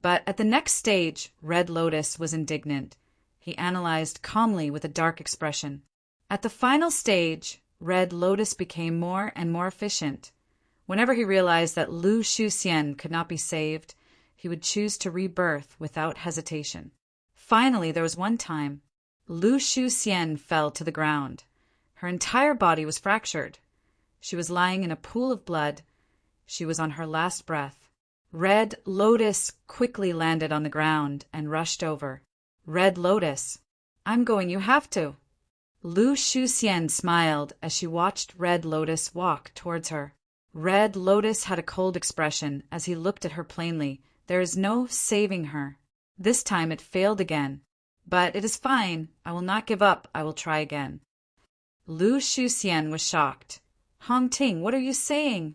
But at the next stage, Red Lotus was indignant. He analyzed calmly with a dark expression. At the final stage, Red Lotus became more and more efficient. Whenever he realized that Lu Shuxian could not be saved, he would choose to rebirth without hesitation. Finally, there was one time, Lu Shuxian fell to the ground. Her entire body was fractured. She was lying in a pool of blood. She was on her last breath. Red Lotus quickly landed on the ground and rushed over. Red Lotus, I'm going, you have to. Lu Shuxian smiled as she watched Red Lotus walk towards her. Red Lotus had a cold expression as he looked at her plainly. There is no saving her. This time it failed again. But it is fine. I will not give up. I will try again. Lu Shuxian was shocked. Hongting, what are you saying?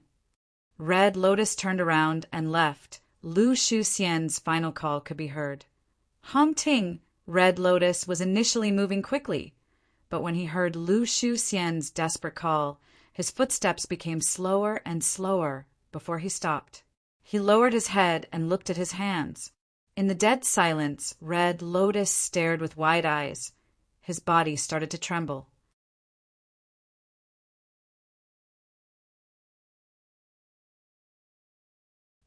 Red Lotus turned around and left. Lu Shuxian's final call could be heard. Hongting, Red Lotus was initially moving quickly, but when he heard Lu Shuxian's desperate call, his footsteps became slower and slower before he stopped. He lowered his head and looked at his hands. In the dead silence, Red Lotus stared with wide eyes. His body started to tremble.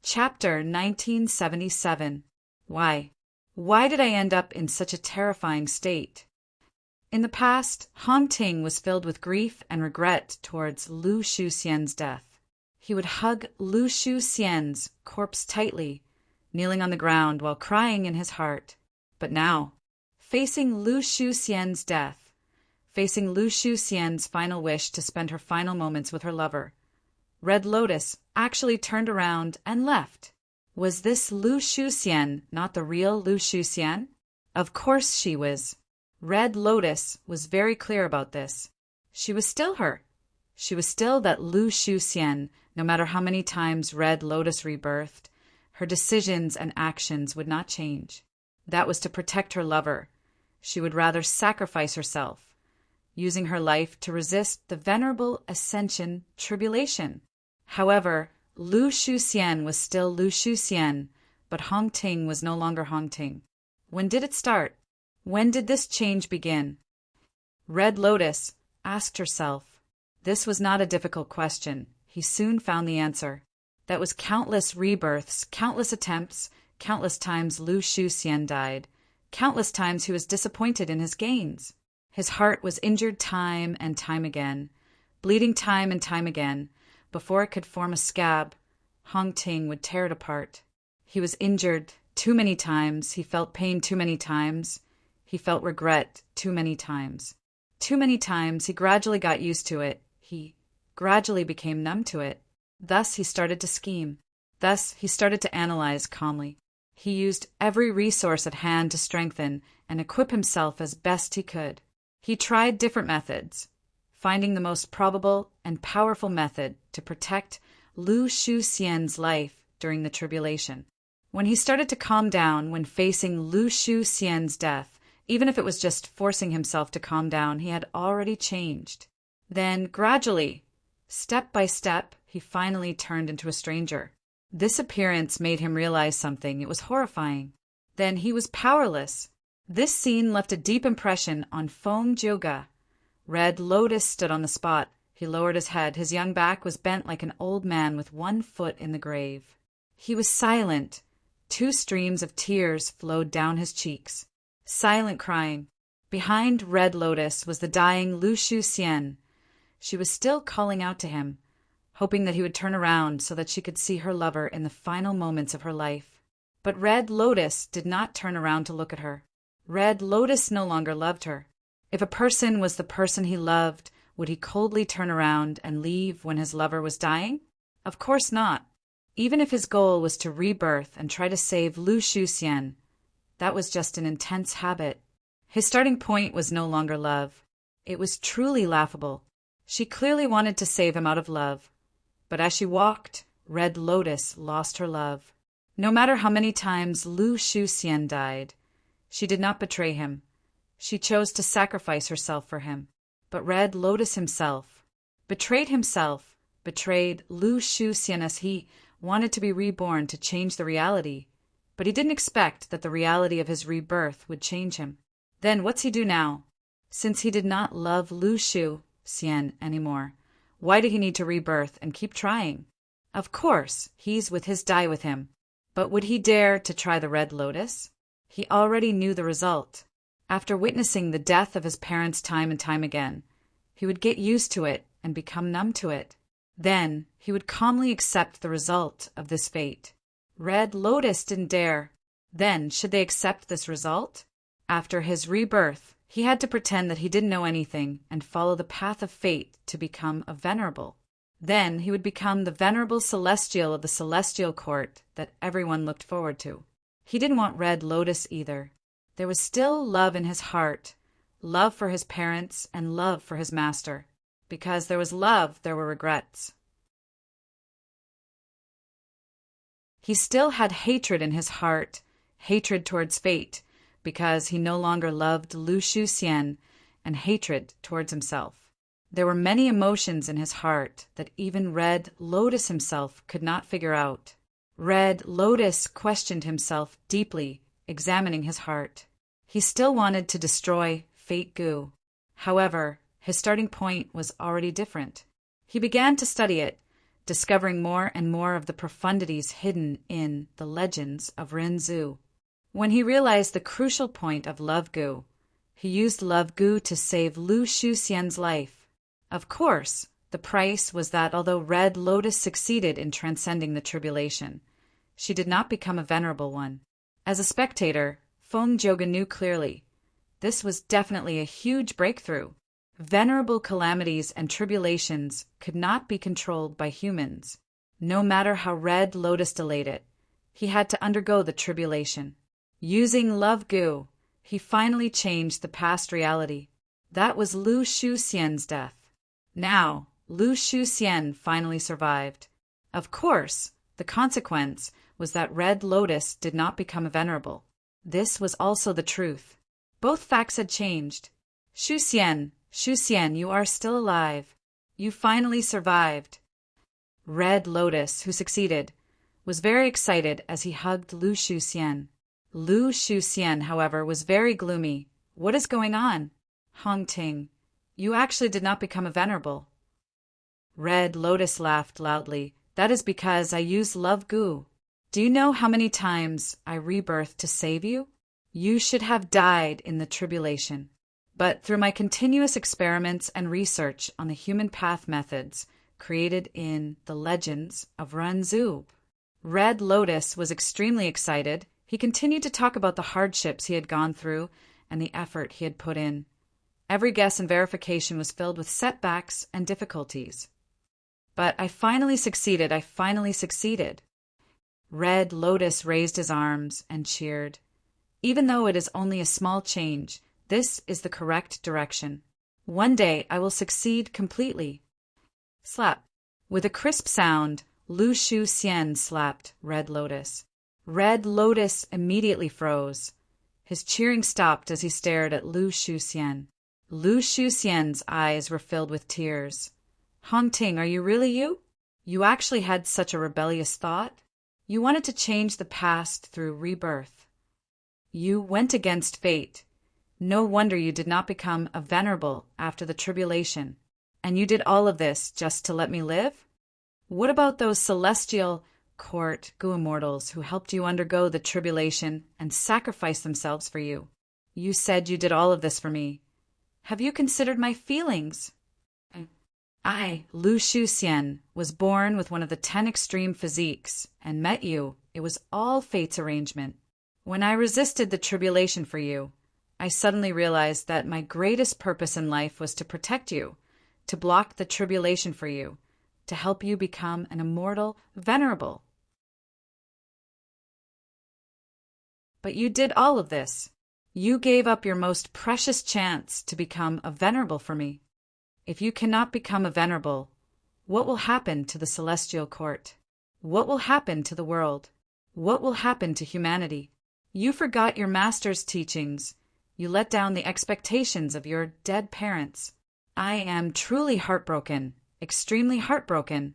Chapter 1977. Why? Why did I end up in such a terrifying state? In the past, Hongting was filled with grief and regret towards Lu Shuxian's death. He would hug Lu Shuxian's corpse tightly, kneeling on the ground while crying in his heart. But now, facing Lu Shuxian's death, facing Lu Shuxian's final wish to spend her final moments with her lover, Red Lotus actually turned around and left. Was this Lu Shuxian not the real Lu Shuxian? Of course she was. Red Lotus was very clear about this. She was still her. She was still that Lu Shuxian, no matter how many times Red Lotus rebirthed. Her decisions and actions would not change. That was to protect her lover. She would rather sacrifice herself, using her life to resist the Venerable Ascension tribulation. However, Lu Shuxian was still Lu Shuxian, but Hong Ting was no longer Hong Ting. When did it start? When did this change begin? Red Lotus asked herself. This was not a difficult question. He soon found the answer. That was countless rebirths, countless attempts, countless times Lu Shuxian died, countless times he was disappointed in his gains. His heart was injured time and time again, bleeding time and time again. Before it could form a scab, Hong Ting would tear it apart. He was injured too many times, he felt pain too many times, he felt regret too many times. Too many times he gradually got used to it, he gradually became numb to it. Thus he started to scheme. Thus he started to analyze calmly. He used every resource at hand to strengthen and equip himself as best he could. He tried different methods, finding the most probable and powerful method to protect Lu Shuxian's life during the tribulation. When he started to calm down when facing Lu Shuxian's death, even if it was just forcing himself to calm down, he had already changed. Then, gradually, step by step, he finally turned into a stranger. This appearance made him realize something. It was horrifying. Then he was powerless. This scene left a deep impression on Feng Jiuge. Red Lotus stood on the spot. He lowered his head. His young back was bent like an old man with one foot in the grave. He was silent. 2 streams of tears flowed down his cheeks. Silent crying. Behind Red Lotus was the dying Lu Shuxian. She was still calling out to him, hoping that he would turn around so that she could see her lover in the final moments of her life. But Red Lotus did not turn around to look at her. Red Lotus no longer loved her. If a person was the person he loved, would he coldly turn around and leave when his lover was dying? Of course not. Even if his goal was to rebirth and try to save Lu Shuxian, that was just an intense habit. His starting point was no longer love. It was truly laughable. She clearly wanted to save him out of love. But as she walked, Red Lotus lost her love. No matter how many times Lu Shuxian died, she did not betray him. She chose to sacrifice herself for him. But Red Lotus himself betrayed Lu Shuxian as he wanted to be reborn to change the reality. But he didn't expect that the reality of his rebirth would change him. Then what's he do now? Since he did not love Lu Shuxian anymore, why did he need to rebirth and keep trying? Of course, he's with his die with him. But would he dare to try the Red Lotus? He already knew the result. After witnessing the death of his parents time and time again, he would get used to it and become numb to it. Then he would calmly accept the result of this fate. Red Lotus didn't dare. Then should they accept this result? After his rebirth, he had to pretend that he didn't know anything and follow the path of fate to become a Venerable. Then he would become the Venerable Celestial of the Celestial Court that everyone looked forward to. He didn't want Red Lotus either. There was still love in his heart, love for his parents and love for his master. Because there was love, there were regrets. He still had hatred in his heart, hatred towards fate, because he no longer loved Lu Shuxian, and hatred towards himself. There were many emotions in his heart that even Red Lotus himself could not figure out. Red Lotus questioned himself deeply, examining his heart. He still wanted to destroy Fate Gu. However, his starting point was already different. He began to study it, discovering more and more of the profundities hidden in the legends of Rinzhu. When he realized the crucial point of Love Gu, he used Love Gu to save Lu Shuxian's life. Of course, the price was that although Red Lotus succeeded in transcending the tribulation, she did not become a venerable one. As a spectator, Feng Joga knew clearly. This was definitely a huge breakthrough. Venerable calamities and tribulations could not be controlled by humans. No matter how Red Lotus delayed it, he had to undergo the tribulation. Using love gu, he finally changed the past reality. That was Lu Shuxian's death. Now, Lu Shuxian finally survived. Of course, the consequence was that Red Lotus did not become a venerable. This was also the truth. Both facts had changed. Shuxian, you are still alive. You finally survived. Red Lotus, who succeeded, was very excited as he hugged Lu Shuxian. Lu Shuxian, however, was very gloomy. What is going on? Hongting, you actually did not become a venerable. Red Lotus laughed loudly. That is because I used love gu. Do you know how many times I rebirthed to save you? You should have died in the tribulation. But through my continuous experiments and research on the human path methods created in the legends of Ranzu, Red Lotus was extremely excited. He continued to talk about the hardships he had gone through and the effort he had put in. Every guess and verification was filled with setbacks and difficulties. But I finally succeeded. Red Lotus raised his arms and cheered. Even though it is only a small change, this is the correct direction. One day I will succeed completely. Slap. With a crisp sound, Lu Shuxian slapped Red Lotus. Red Lotus immediately froze. His cheering stopped as he stared at Lu Shuxian. Lu Shuxian's eyes were filled with tears. Hongting, are you really you? You actually had such a rebellious thought? You wanted to change the past through rebirth. You went against fate. No wonder you did not become a venerable after the tribulation. And you did all of this just to let me live? What about those celestial court immortals who helped you undergo the tribulation and sacrificed themselves for you? You said you did all of this for me. Have you considered my feelings? I, Lu Shuxian, was born with one of the 10 extreme physiques and met you. It was all fate's arrangement. When I resisted the tribulation for you, I suddenly realized that my greatest purpose in life was to protect you, to block the tribulation for you, to help you become an immortal venerable. But you did all of this. You gave up your most precious chance to become a venerable for me. If you cannot become a venerable, what will happen to the celestial court? What will happen to the world? What will happen to humanity? You forgot your master's teachings. You let down the expectations of your dead parents. I am truly heartbroken, extremely heartbroken.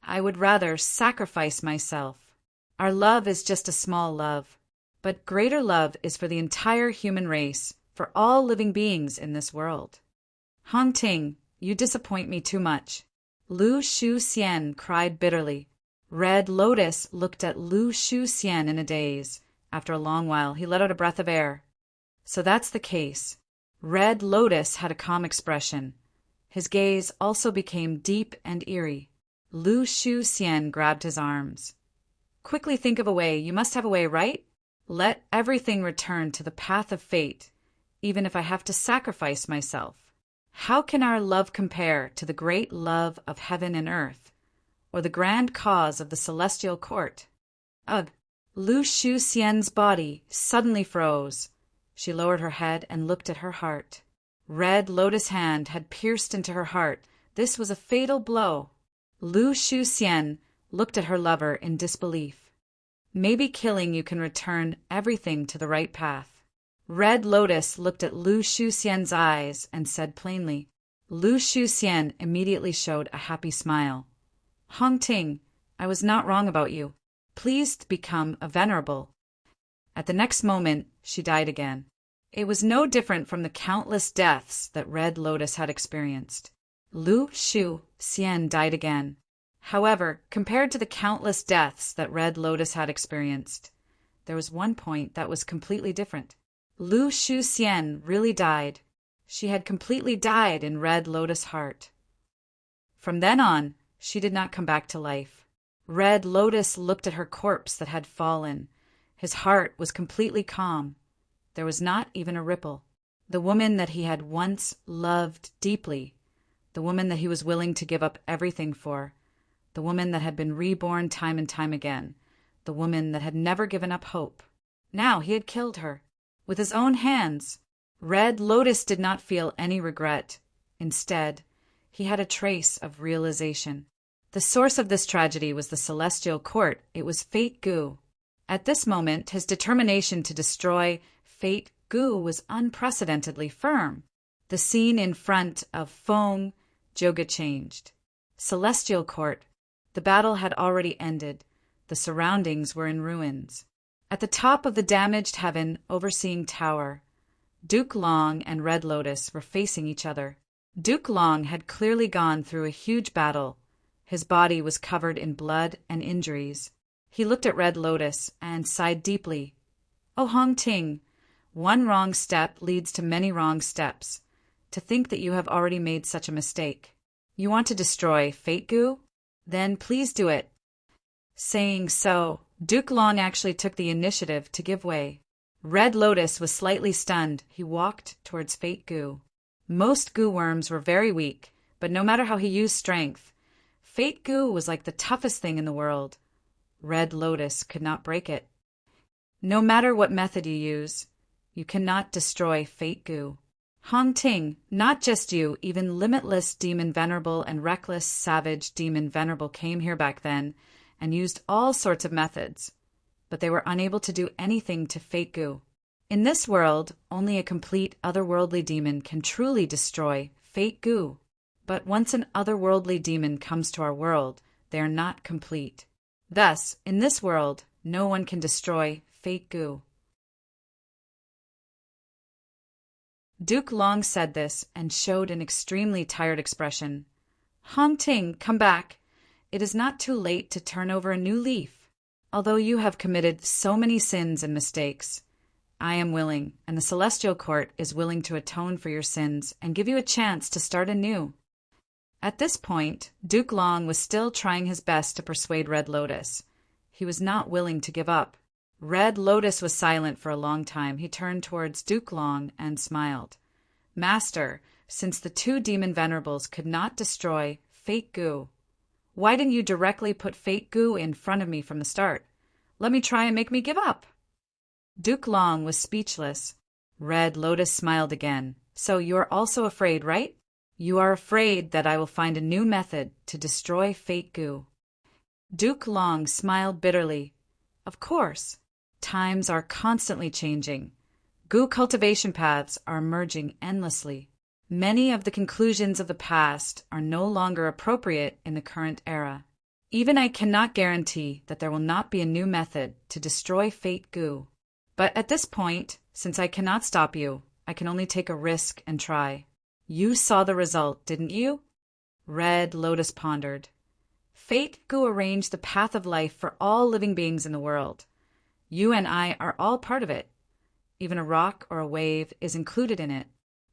I would rather sacrifice myself. Our love is just a small love, but greater love is for the entire human race, for all living beings in this world. Hongting, you disappoint me too much. Lu Shuxian cried bitterly. Red Lotus looked at Lu Shuxian in a daze. After a long while, he let out a breath of air. So that's the case. Red Lotus had a calm expression. His gaze also became deep and eerie. Lu Shuxian grabbed his arms. Quickly think of a way. You must have a way, right? Let everything return to the path of fate, even if I have to sacrifice myself. How can our love compare to the great love of heaven and earth, or the grand cause of the celestial court? Ugh! Lu Shuxian's body suddenly froze. She lowered her head and looked at her heart. Red Lotus' hand had pierced into her heart. This was a fatal blow. Lu Shuxian looked at her lover in disbelief. Maybe killing you can return everything to the right path. Red Lotus looked at Lu Shuxian's eyes and said plainly. Lu Shuxian immediately showed a happy smile. Hongting, I was not wrong about you. Please become a venerable. At the next moment, she died again. It was no different from the countless deaths that Red Lotus had experienced. Lu Shuxian died again. However, compared to the countless deaths that Red Lotus had experienced, there was one point that was completely different. Lu Shuxian really died. She had completely died in Red Lotus' heart. From then on, she did not come back to life. Red Lotus looked at her corpse that had fallen. His heart was completely calm. There was not even a ripple. The woman that he had once loved deeply, the woman that he was willing to give up everything for, the woman that had been reborn time and time again, the woman that had never given up hope. Now he had killed her. With his own hands. Red Lotus did not feel any regret. Instead, he had a trace of realization. The source of this tragedy was the celestial court. It was Fate Gu. At this moment, his determination to destroy Fate Gu was unprecedentedly firm. The scene in front of Feng Joga changed. Celestial court. The battle had already ended. The surroundings were in ruins. At the top of the damaged heaven overseeing tower, Duke Long and Red Lotus were facing each other. Duke Long had clearly gone through a huge battle. His body was covered in blood and injuries. He looked at Red Lotus and sighed deeply. "Oh, Hong Ting, one wrong step leads to many wrong steps. To think that you have already made such a mistake. You want to destroy Fate Gu? Then please do it." Saying so, Duke Long actually took the initiative to give way. Red Lotus was slightly stunned. He walked towards Fate Gu. Most Gu worms were very weak, but no matter how he used strength, Fate Gu was like the toughest thing in the world. Red Lotus could not break it. No matter what method you use, you cannot destroy Fate Gu. Hong Ting, not just you, even limitless Demon Venerable and reckless, savage Demon Venerable came here back then and used all sorts of methods, but they were unable to do anything to Fate Gu. In this world, only a complete otherworldly demon can truly destroy Fate Gu. But once an otherworldly demon comes to our world, they are not complete. Thus, in this world, no one can destroy Fate Gu. Duke Long said this and showed an extremely tired expression. "Hong Ting, come back. It is not too late to turn over a new leaf. Although you have committed so many sins and mistakes, I am willing, and the Celestial Court is willing to atone for your sins and give you a chance to start anew." At this point, Duke Long was still trying his best to persuade Red Lotus. He was not willing to give up. Red Lotus was silent for a long time. He turned towards Duke Long and smiled. "Master, since the two Demon Venerables could not destroy Fate Gu, why didn't you directly put Fate Gu in front of me from the start? Let me try and make me give up." Duke Long was speechless. Red Lotus smiled again. "So you are also afraid, right? You are afraid that I will find a new method to destroy Fate Gu." Duke Long smiled bitterly. "Of course. Times are constantly changing. Gu cultivation paths are emerging endlessly. Many of the conclusions of the past are no longer appropriate in the current era. Even I cannot guarantee that there will not be a new method to destroy Fate Gu. But at this point, since I cannot stop you, I can only take a risk and try. You saw the result, didn't you?" Red Lotus pondered. "Fate Gu arranged the path of life for all living beings in the world. You and I are all part of it. Even a rock or a wave is included in it.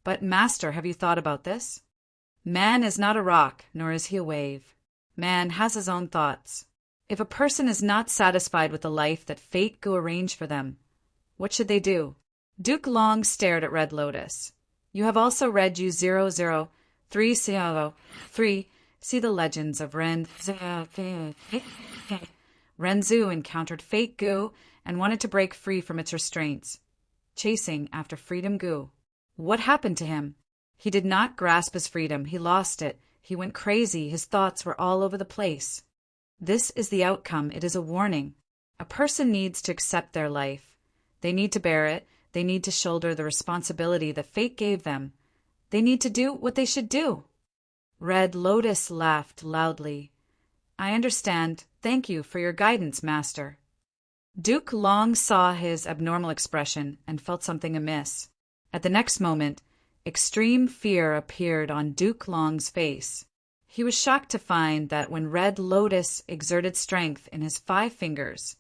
But, Master, have you thought about this? Man is not a rock, nor is he a wave. Man has his own thoughts. If a person is not satisfied with the life that Fate Gu arranged for them, what should they do?" Duke Long stared at Red Lotus. "You have also read U00303. See the legends of Renzu encountered Fate Gu and wanted to break free from its restraints, chasing after Freedom Gu. What happened to him? He did not grasp his freedom. He lost it. He went crazy. His thoughts were all over the place. This is the outcome. It is a warning. A person needs to accept their life. They need to bear it. They need to shoulder the responsibility that fate gave them. They need to do what they should do." Red Lotus laughed loudly. "I understand. Thank you for your guidance, Master." Duke Long saw his abnormal expression and felt something amiss. At the next moment, extreme fear appeared on Duke Long's face. He was shocked to find that when Red Lotus exerted strength in his 5 fingers,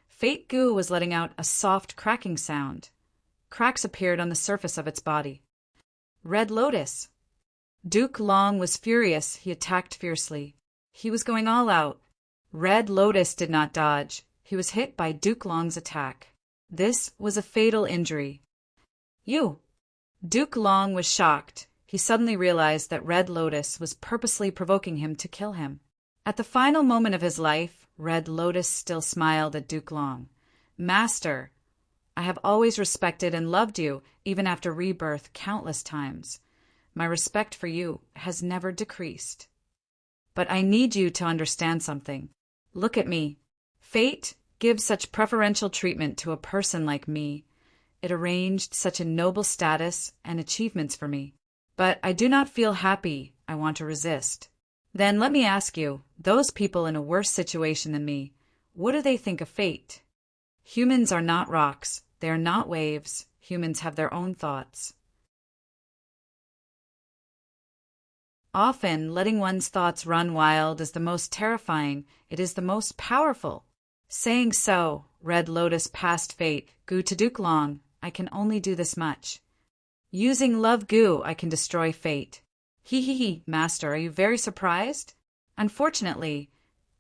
Fate Gu was letting out a soft cracking sound. Cracks appeared on the surface of its body. "Red Lotus!" Duke Long was furious. He attacked fiercely. He was going all out. Red Lotus did not dodge. He was hit by Duke Long's attack. This was a fatal injury. You! Duke Long was shocked. He suddenly realized that Red Lotus was purposely provoking him to kill him. At the final moment of his life, Red Lotus still smiled at Duke Long. Master, I have always respected and loved you, even after rebirth countless times. My respect for you has never decreased. But I need you to understand something. Look at me. Fate gives such preferential treatment to a person like me. It arranged such a noble status and achievements for me. But I do not feel happy. I want to resist. Then let me ask you, those people in a worse situation than me, what do they think of fate? Humans are not rocks. They are not waves. Humans have their own thoughts. Often, letting one's thoughts run wild is the most terrifying. It is the most powerful. Saying so, Red Lotus passed fate. Goo to Duke Long. I can only do this much. Using love goo, I can destroy fate. He, Master, are you very surprised? Unfortunately,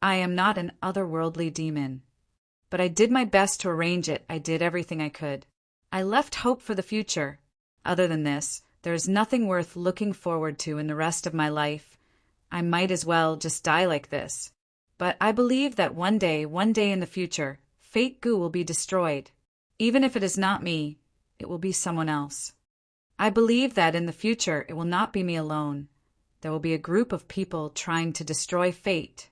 I am not an otherworldly demon. But I did my best to arrange it. I did everything I could. I left hope for the future. Other than this, there is nothing worth looking forward to in the rest of my life. I might as well just die like this. But I believe that one day in the future, fate goo will be destroyed. Even if it is not me, it will be someone else. I believe that in the future it will not be me alone. There will be a group of people trying to destroy fate.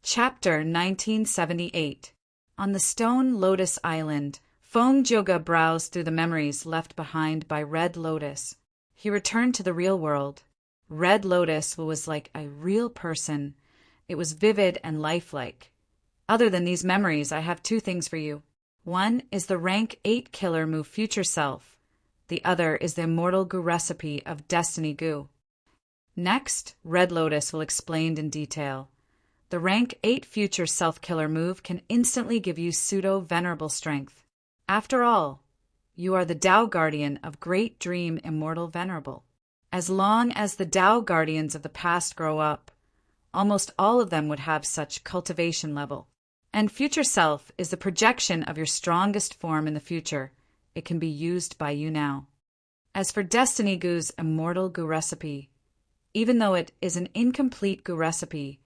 Chapter 1978. On the stone Lotus Island, Fong Joga browsed through the memories left behind by Red Lotus. He returned to the real world. Red Lotus was like a real person. It was vivid and lifelike. Other than these memories, I have two things for you. One is the rank 8 killer move Future Self. The other is the immortal goo recipe of Destiny Goo. Next, Red Lotus will explain in detail. The rank 8 Future Self killer move can instantly give you pseudo-venerable strength. After all, you are the Tao Guardian of Great Dream Immortal Venerable. As long as the Tao Guardians of the past grow up, almost all of them would have such cultivation level. And Future Self is the projection of your strongest form in the future. It can be used by you now. As for Destiny Goo's immortal goo recipe, even though it is an incomplete goo recipe,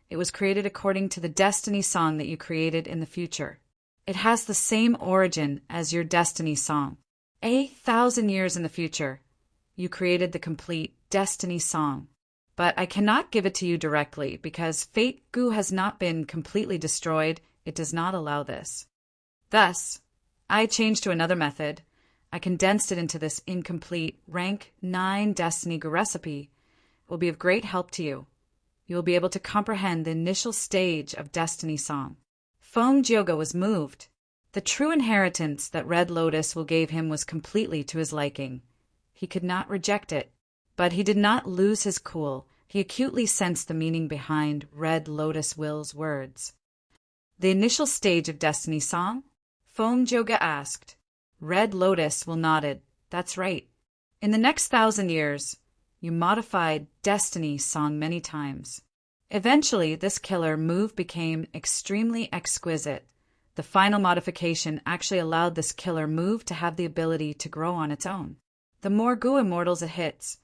it was created according to the Destiny song that you created in the future. It has the same origin as your Destiny song. 1,000 years in the future, you created the complete Destiny song. But I cannot give it to you directly because Fate Goo has not been completely destroyed. It does not allow this. Thus, I changed to another method. I condensed it into this incomplete rank 9 Destiny Goo recipe. It will be of great help to you. You will be able to comprehend the initial stage of Destiny Song. Fong Joga was moved. The true inheritance that Red Lotus will gave him was completely to his liking. He could not reject it. But he did not lose his cool. He acutely sensed the meaning behind Red Lotus Will's words. The initial stage of Destiny Song? Fong Joga asked. Red Lotus Will nodded. That's right. In the next 1,000 years, you modified Destiny Song many times. Eventually, this killer move became extremely exquisite. The final modification actually allowed this killer move to have the ability to grow on its own. The more Goo Immortals it hits,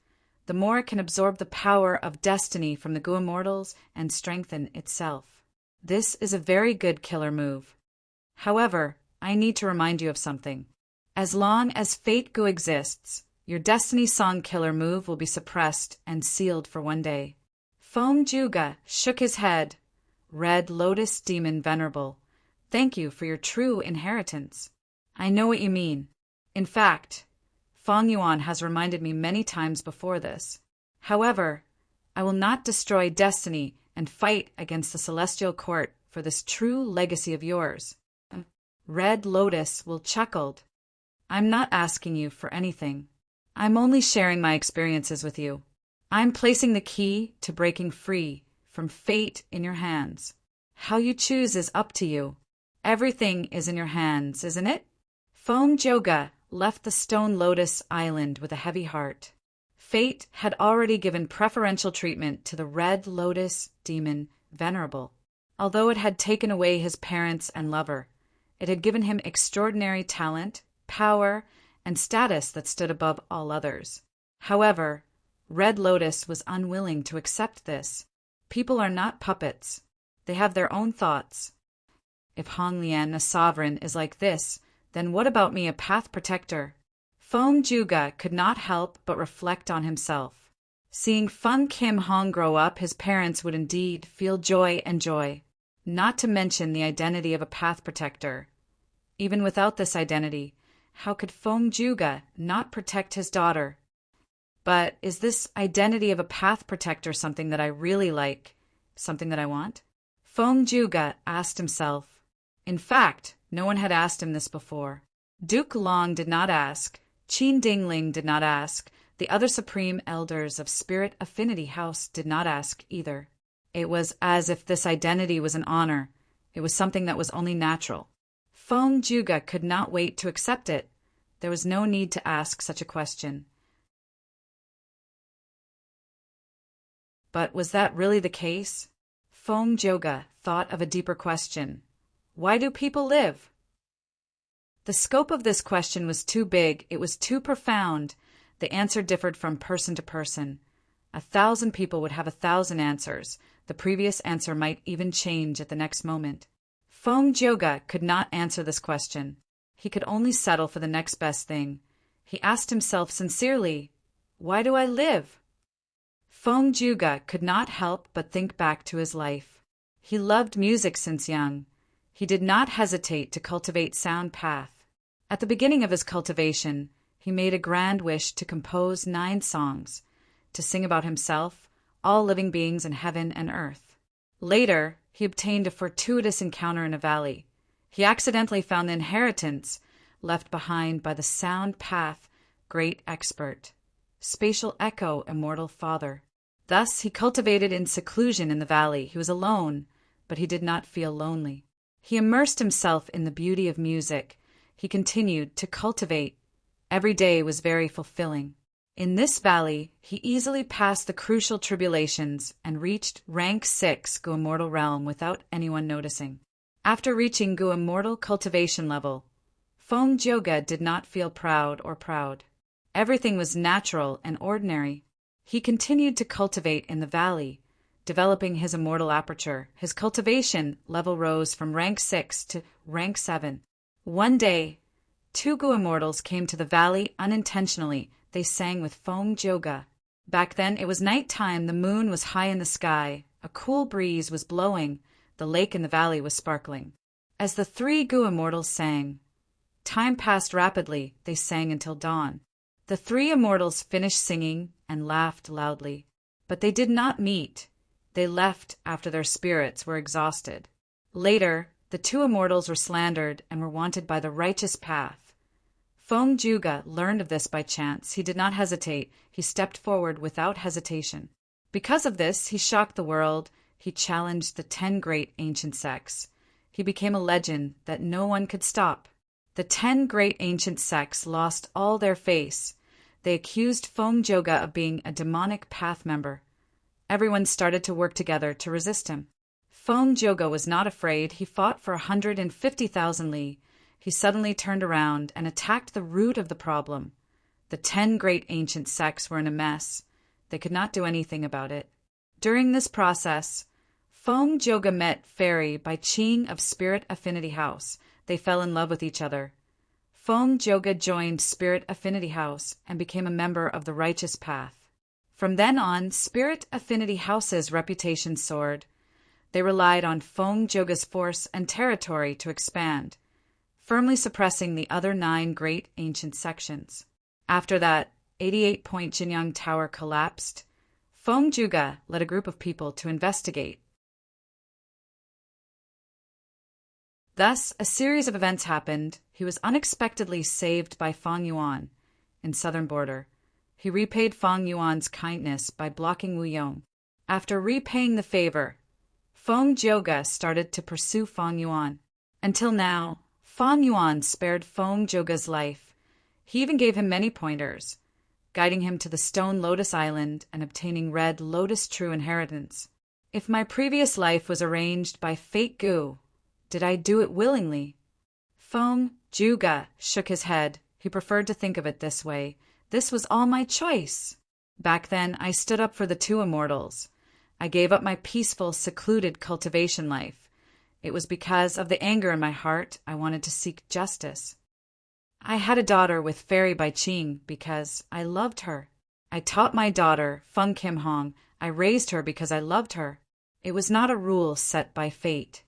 the more it can absorb the power of Destiny from the Goo Immortals and strengthen itself. This is a very good killer move. However, I need to remind you of something. As long as Fate Goo exists, your Destiny Song killer move will be suppressed and sealed for one day. Fong Joga shook his head. Red Lotus Demon Venerable, thank you for your true inheritance. I know what you mean. In fact, Fong Yuan has reminded me many times before this. However, I will not destroy Destiny and fight against the Celestial Court for this true legacy of yours. Red Lotus will chuckled. I'm not asking you for anything. I'm only sharing my experiences with you. I'm placing the key to breaking free from fate in your hands. How you choose is up to you. Everything is in your hands, isn't it? Fong Joga left the Stone Lotus Island with a heavy heart. Fate had already given preferential treatment to the Red Lotus demon Venerable. Although it had taken away his parents and lover, it had given him extraordinary talent, power, and status that stood above all others. However, Red Lotus was unwilling to accept this. People are not puppets. They have their own thoughts. If Hong Lian, a sovereign, is like this, then what about me, a path protector? Feng Juga could not help but reflect on himself. Seeing Feng Kim Hong grow up, his parents would indeed feel joy and joy. Not to mention the identity of a path protector. Even without this identity, how could Feng Juga not protect his daughter? But is this identity of a path protector something that I really like? Something that I want? Feng Juga asked himself. In fact, no one had asked him this before. Duke Long did not ask. Qin Dingling did not ask. The other supreme elders of Spirit Affinity House did not ask either. It was as if this identity was an honor. It was something that was only natural. Feng Juga could not wait to accept it. There was no need to ask such a question. But was that really the case? Feng Juga thought of a deeper question. Why do people live? The scope of this question was too big, it was too profound. The answer differed from person to person. 1,000 people would have 1,000 answers. The previous answer might even change at the next moment. Feng Juga could not answer this question. He could only settle for the next best thing. He asked himself sincerely, why do I live? Feng Juga could not help but think back to his life. He loved music since young. He did not hesitate to cultivate sound path. At the beginning of his cultivation, he made a grand wish to compose 9 songs, to sing about himself, all living beings in heaven and earth. Later, he obtained a fortuitous encounter in a valley. He accidentally found the inheritance left behind by the sound path great expert, spatial echo immortal father. Thus he cultivated in seclusion in the valley. He was alone, but he did not feel lonely. He immersed himself in the beauty of music. He continued to cultivate. Every day was very fulfilling. In this valley, he easily passed the crucial tribulations and reached rank 6 Gu Immortal realm without anyone noticing. After reaching Gu Immortal cultivation level, Feng Juga did not feel proud. Everything was natural and ordinary. He continued to cultivate in the valley, developing his immortal aperture. His cultivation level rose from rank 6 to rank 7. One day, 2 Gu Immortals came to the valley unintentionally. They sang with Feng Juga. Back then it was night time, the moon was high in the sky, a cool breeze was blowing, the lake in the valley was sparkling. As the 3 Gu Immortals sang, time passed rapidly. They sang until dawn. The 3 Immortals finished singing and laughed loudly. But they did not meet. They left after their spirits were exhausted. Later, the 2 Immortals were slandered and were wanted by the righteous path. Feng Juga learned of this by chance. He did not hesitate. He stepped forward without hesitation. Because of this, he shocked the world. He challenged the 10 great ancient sects. He became a legend that no one could stop. The 10 great ancient sects lost all their face. They accused Feng Juga of being a demonic path member. Everyone started to work together to resist him. Feng Juga was not afraid. He fought for 150,000 li. He suddenly turned around and attacked the root of the problem. The 10 great ancient sects were in a mess. They could not do anything about it. During this process, Feng Juga met Fairy by Qing of Spirit Affinity House. They fell in love with each other. Feng Juga joined Spirit Affinity House and became a member of the Righteous Path. From then on, Spirit Affinity House's reputation soared. They relied on Feng Joga's force and territory to expand, firmly suppressing the other 9 great ancient sections. After that 88-point Jinyang Tower collapsed, Feng Juga led a group of people to investigate. Thus, a series of events happened. He was unexpectedly saved by Feng Yuan in southern border. He repaid Feng Yuan's kindness by blocking Wu Yong. After repaying the favor, Feng Juga started to pursue Feng Yuan. Until now, Feng Yuan spared Feng Joga's life. He even gave him many pointers. guiding him to the stone lotus island and obtaining red lotus true inheritance. If my previous life was arranged by fate Gu, did I do it willingly? Feng Juga shook his head. He preferred to think of it this way. This was all my choice. Back then, I stood up for the two immortals. I gave up my peaceful, secluded cultivation life. It was because of the anger in my heart I wanted to seek justice. I had a daughter with Fairy Bai Ching because I loved her. I taught my daughter, Feng Kim Hong. I raised her because I loved her. It was not a rule set by fate.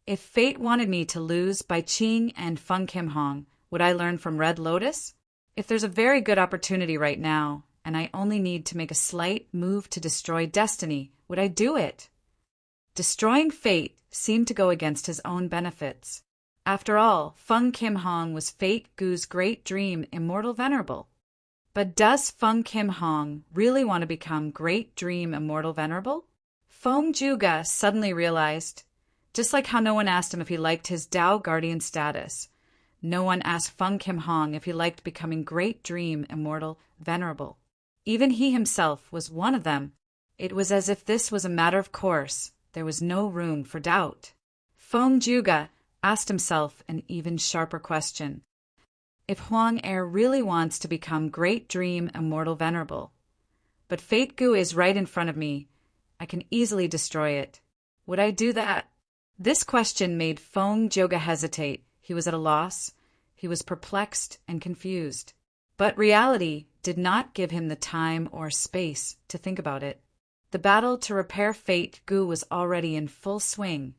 If fate wanted me to lose Bai Ching and Feng Kim Hong, would I learn from Red Lotus? If there's a very good opportunity right now, and I only need to make a slight move to destroy destiny, would I do it? Destroying fate seemed to go against his own benefits. After all, Feng Kim Hong was Fate Gu's great dream, Immortal Venerable. But does Feng Kim Hong really want to become Great Dream Immortal Venerable? Feng Juga suddenly realized, just like how no one asked him if he liked his Dao Guardian status, no one asked Feng Kim Hong if he liked becoming Great Dream Immortal Venerable. Even he himself was one of them. It was as if this was a matter of course. There was no room for doubt. Feng Juga asked himself an even sharper question. If Huang Er really wants to become Great Dream Immortal Venerable, but Fate Gu is right in front of me, I can easily destroy it. Would I do that? This question made Feng Juga hesitate. He was at a loss. He was perplexed and confused. But reality did not give him the time or space to think about it. The battle to repair Fate Gu was already in full swing.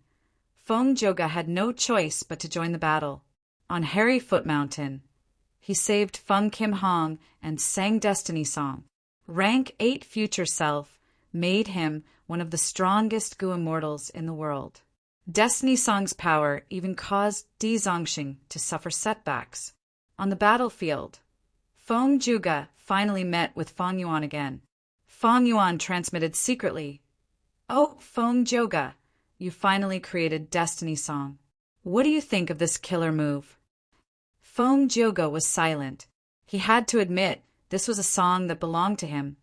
Feng Juga had no choice but to join the battle. On Hairy Foot Mountain, he saved Feng Kim Hong and sang Destiny Song. Rank 8 Future Self made him one of the strongest Gu immortals in the world. Destiny Song's power even caused Di Zongxing to suffer setbacks. On the battlefield, Feng Juga finally met with Feng Yuan again. Feng Yuan transmitted secretly, "Oh, Feng Juga, you finally created Destiny Song. What do you think of this killer move?" Feng Juga was silent. He had to admit this was a song that belonged to him.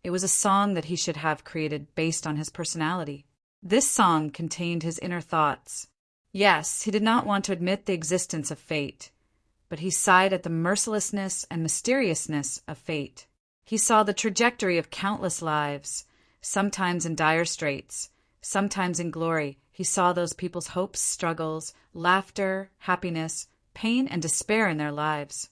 It was a song that he should have created based on his personality. This song contained his inner thoughts. Yes, he did not want to admit the existence of fate, but he sighed at the mercilessness and mysteriousness of fate. He saw the trajectory of countless lives, sometimes in dire straits, sometimes in glory. He saw those people's hopes, struggles, laughter, happiness, pain, and despair in their lives.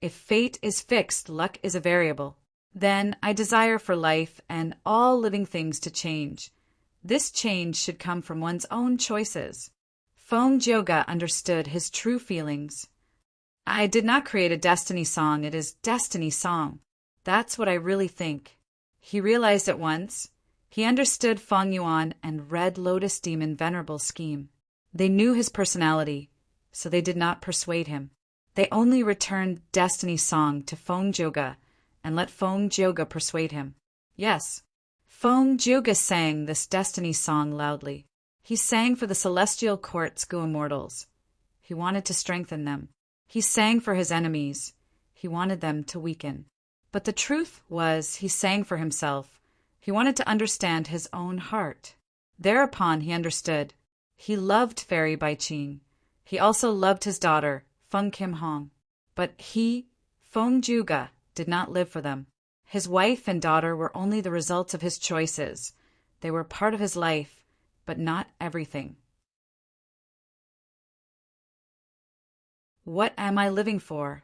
If fate is fixed, luck is a variable. Then I desire for life and all living things to change. This change should come from one's own choices. Feng Juga understood his true feelings. I did not create a destiny song, it is Destiny Song. That's what I really think. He realized at once. He understood Feng Yuan and Red Lotus Demon Venerable's scheme. They knew his personality, so they did not persuade him. They only returned Destiny Song to Feng Juga and let Feng Juga persuade him. Yes, Feng Juga sang this Destiny Song loudly. He sang for the celestial court's Gu immortals. He wanted to strengthen them. He sang for his enemies. He wanted them to weaken. But the truth was he sang for himself. He wanted to understand his own heart. Thereupon he understood. He loved Fairy Bai Ching. He also loved his daughter, Feng Kim Hong. But he, Feng Juga, did not live for them. His wife and daughter were only the results of his choices. They were part of his life, but not everything. What am I living for?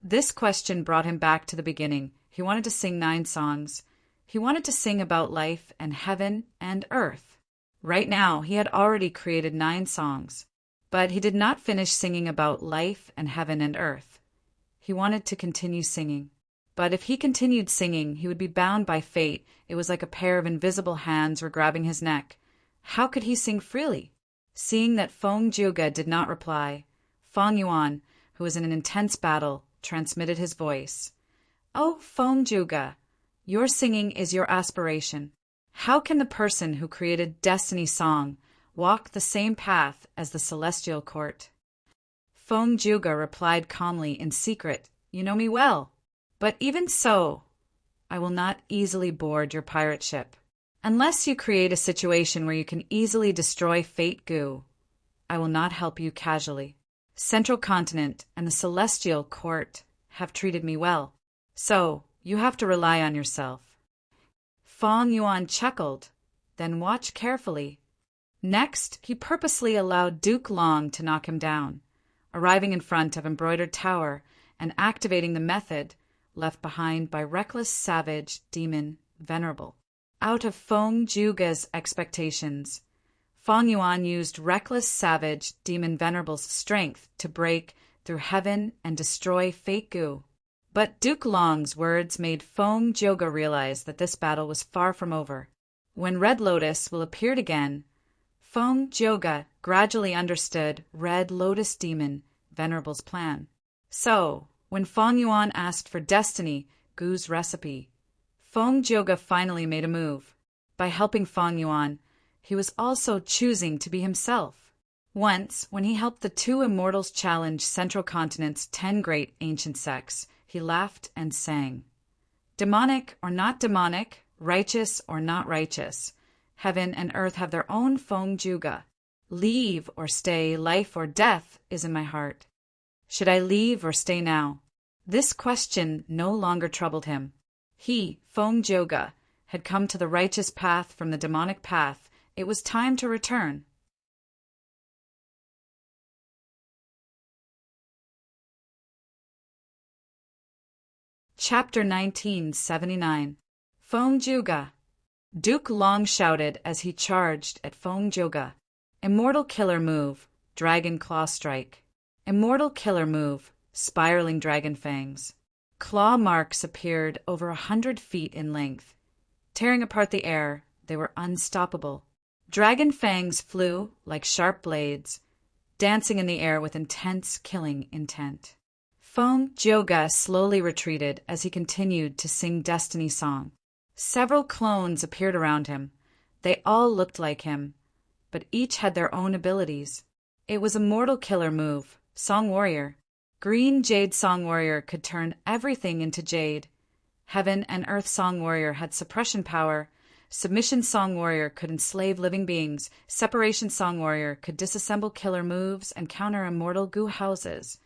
This question brought him back to the beginning. He wanted to sing 9 songs. He wanted to sing about life and heaven and earth. Right now, he had already created 9 songs, but he did not finish singing about life and heaven and earth. He wanted to continue singing. But if he continued singing, he would be bound by fate. It was like a pair of invisible hands were grabbing his neck. How could he sing freely? Seeing that Feng Juga did not reply, Feng Yuan, who was in an intense battle, transmitted his voice. "Oh, Feng Juga, your singing is your aspiration. How can the person who created Destiny Song walk the same path as the celestial court?" Feng Juga replied calmly in secret, "You know me well. But even so, I will not easily board your pirate ship. Unless you create a situation where you can easily destroy Fate Goo, I will not help you casually. Central Continent and the Celestial Court have treated me well, so you have to rely on yourself." Fong Yuan chuckled, then watched carefully. Next, he purposely allowed Duke Long to knock him down, arriving in front of Embroidered Tower and activating the method left behind by reckless savage demon Venerable. Out of Feng Juga's expectations, Fong Yuan used reckless savage demon Venerable's strength to break through heaven and destroy Fate Goo. But Duke Long's words made Feng Juga realize that this battle was far from over. When Red Lotus will appear again, Feng Juga gradually understood Red Lotus Demon Venerable's plan. So, when Fong Yuan asked for Destiny Goo's recipe, Feng Juga finally made a move. By helping Fong Yuan, he was also choosing to be himself. Once, when he helped the two immortals challenge Central Continent's 10 great ancient sects, he laughed and sang, "Demonic or not demonic, righteous or not righteous, heaven and earth have their own Feng Juga. Leave or stay, life or death is in my heart. Should I leave or stay now?" This question no longer troubled him. He, Feng Juga, had come to the righteous path from the demonic path. It was time to return. Chapter 1979. Feng Juga. Duke Long shouted as he charged at Feng Juga. Immortal Killer Move, Dragon Claw Strike. Immortal Killer Move, Spiraling Dragon Fangs. Claw marks appeared over 100 feet in length. Tearing apart the air, they were unstoppable. Dragon fangs flew like sharp blades, dancing in the air with intense killing intent. Feng Juga slowly retreated as he continued to sing Destiny Song. Several clones appeared around him. They all looked like him, but each had their own abilities. It was a mortal killer move, Song Warrior. Green Jade Song Warrior could turn everything into jade. Heaven and Earth Song Warrior had suppression power. Submission Song Warrior could enslave living beings. Separation Song Warrior could disassemble killer moves and counter immortal goo houses.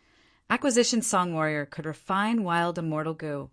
Acquisition Song Warrior could refine wild immortal goo.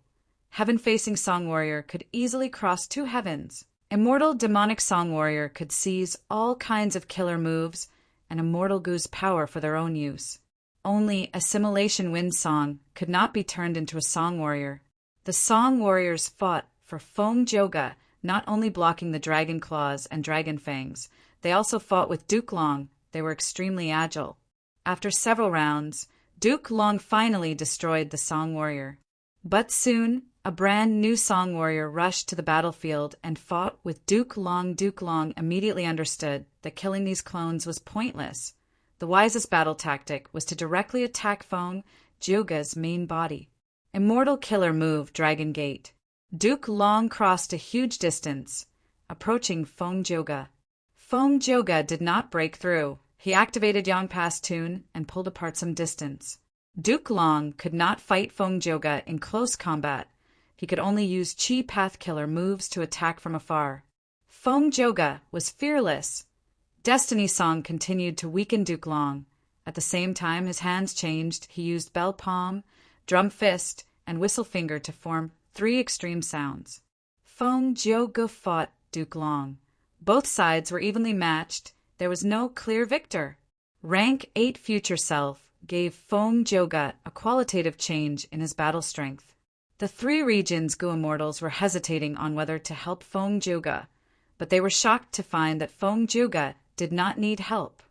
Heaven-facing Song Warrior could easily cross two heavens. Immortal Demonic Song Warrior could seize all kinds of killer moves and immortal goo's power for their own use. Only Assimilation Wind Song could not be turned into a Song Warrior. The Song Warriors fought for Feng Juga, not only blocking the Dragon Claws and Dragon Fangs, they also fought with Duke Long. They were extremely agile. After several rounds, Duke Long finally destroyed the Song Warrior. But soon, a brand new Song Warrior rushed to the battlefield and fought with Duke Long. Duke Long immediately understood that killing these clones was pointless. The wisest battle tactic was to directly attack Feng Juga's main body. Immortal Killer Move, Dragon Gate. Duke Long crossed a huge distance, approaching Feng Juga. Feng Juga did not break through. He activated Yongpa's tune and pulled apart some distance. Duke Long could not fight Feng Juga in close combat. He could only use Chi Path Killer moves to attack from afar. Feng Juga was fearless. Destiny Song continued to weaken Duke Long. At the same time his hands changed, he used Bell Palm, Drum Fist, and Whistle Finger to form 3 extreme sounds. Feng Juga fought Duke Long. Both sides were evenly matched. There was no clear victor. Rank 8 Future Self gave Feng Juga a qualitative change in his battle strength. The 3 regions Goo Immortals were hesitating on whether to help Feng Juga, but they were shocked to find that Feng Juga did not need help.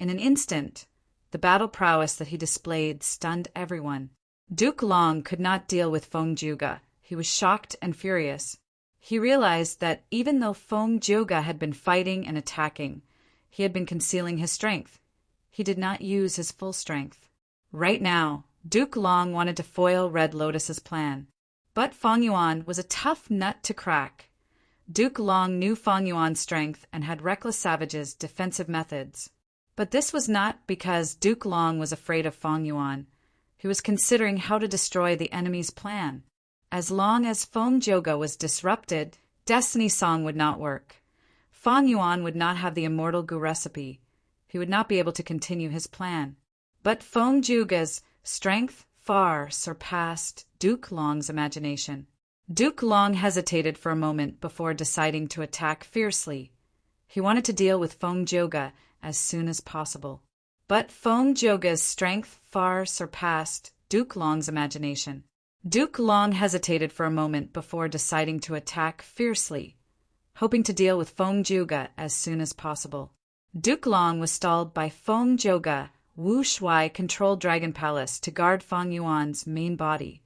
In an instant, the battle prowess that he displayed stunned everyone. Duke Long could not deal with Feng Juga. He was shocked and furious. He realized that even though Feng Juga had been fighting and attacking, he had been concealing his strength. He did not use his full strength. Right now, Duke Long wanted to foil Red Lotus's plan. But Feng Yuan was a tough nut to crack. Duke Long knew Feng Yuan's strength and had Reckless Savage's defensive methods. But this was not because Duke Long was afraid of Feng Yuan. He was considering how to destroy the enemy's plan. As long as Feng Joga was disrupted, Destiny Song would not work. Fang Yuan would not have the immortal Gu recipe. He would not be able to continue his plan. But Feng Joga's strength far surpassed Duke Long's imagination. Duke Long hesitated for a moment before deciding to attack fiercely. He wanted to deal with Feng Joga as soon as possible. But Feng Joga's strength far surpassed Duke Long's imagination. Duke Long hesitated for a moment before deciding to attack fiercely, hoping to deal with Feng Joga as soon as possible. Duke Long was stalled by Feng Joga. Wu Shuai controlled Dragon Palace to guard Fang Yuan's main body,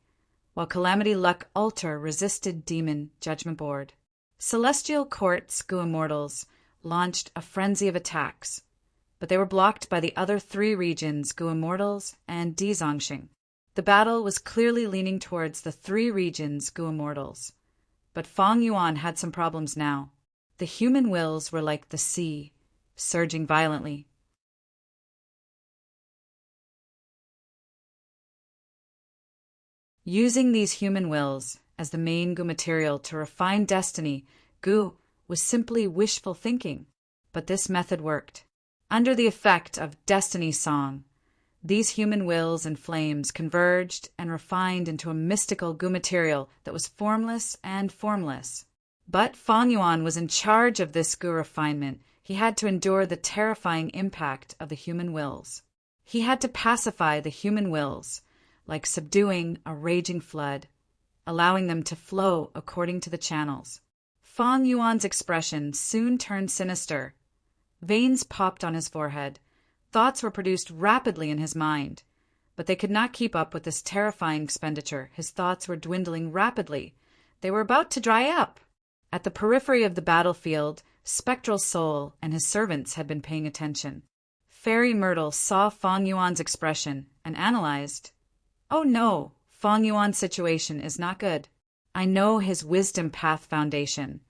while Calamity Luck Altar resisted Demon Judgment Board. Celestial Court's Gu Immortals launched a frenzy of attacks, but they were blocked by the other three regions, Gu Immortals and Di Zongxing. The battle was clearly leaning towards the three regions, Gu Immortals. But Fang Yuan had some problems now. The human wills were like the sea, surging violently. Using these human wills as the main Gu material to refine destiny, Gu was simply wishful thinking. But this method worked. Under the effect of Destiny Song, these human wills and flames converged and refined into a mystical Gu material that was formless and formless. But Fang Yuan was in charge of this Gu refinement. He had to endure the terrifying impact of the human wills. He had to pacify the human wills, like subduing a raging flood, allowing them to flow according to the channels. Fang Yuan's expression soon turned sinister. Veins popped on his forehead. Thoughts were produced rapidly in his mind, but they could not keep up with this terrifying expenditure. His thoughts were dwindling rapidly. They were about to dry up. At the periphery of the battlefield, Spectral Soul and his servants had been paying attention. Fairy Myrtle saw Fang Yuan's expression and analyzed. Oh no, Fang Yuan's situation is not good. I know his wisdom path foundation.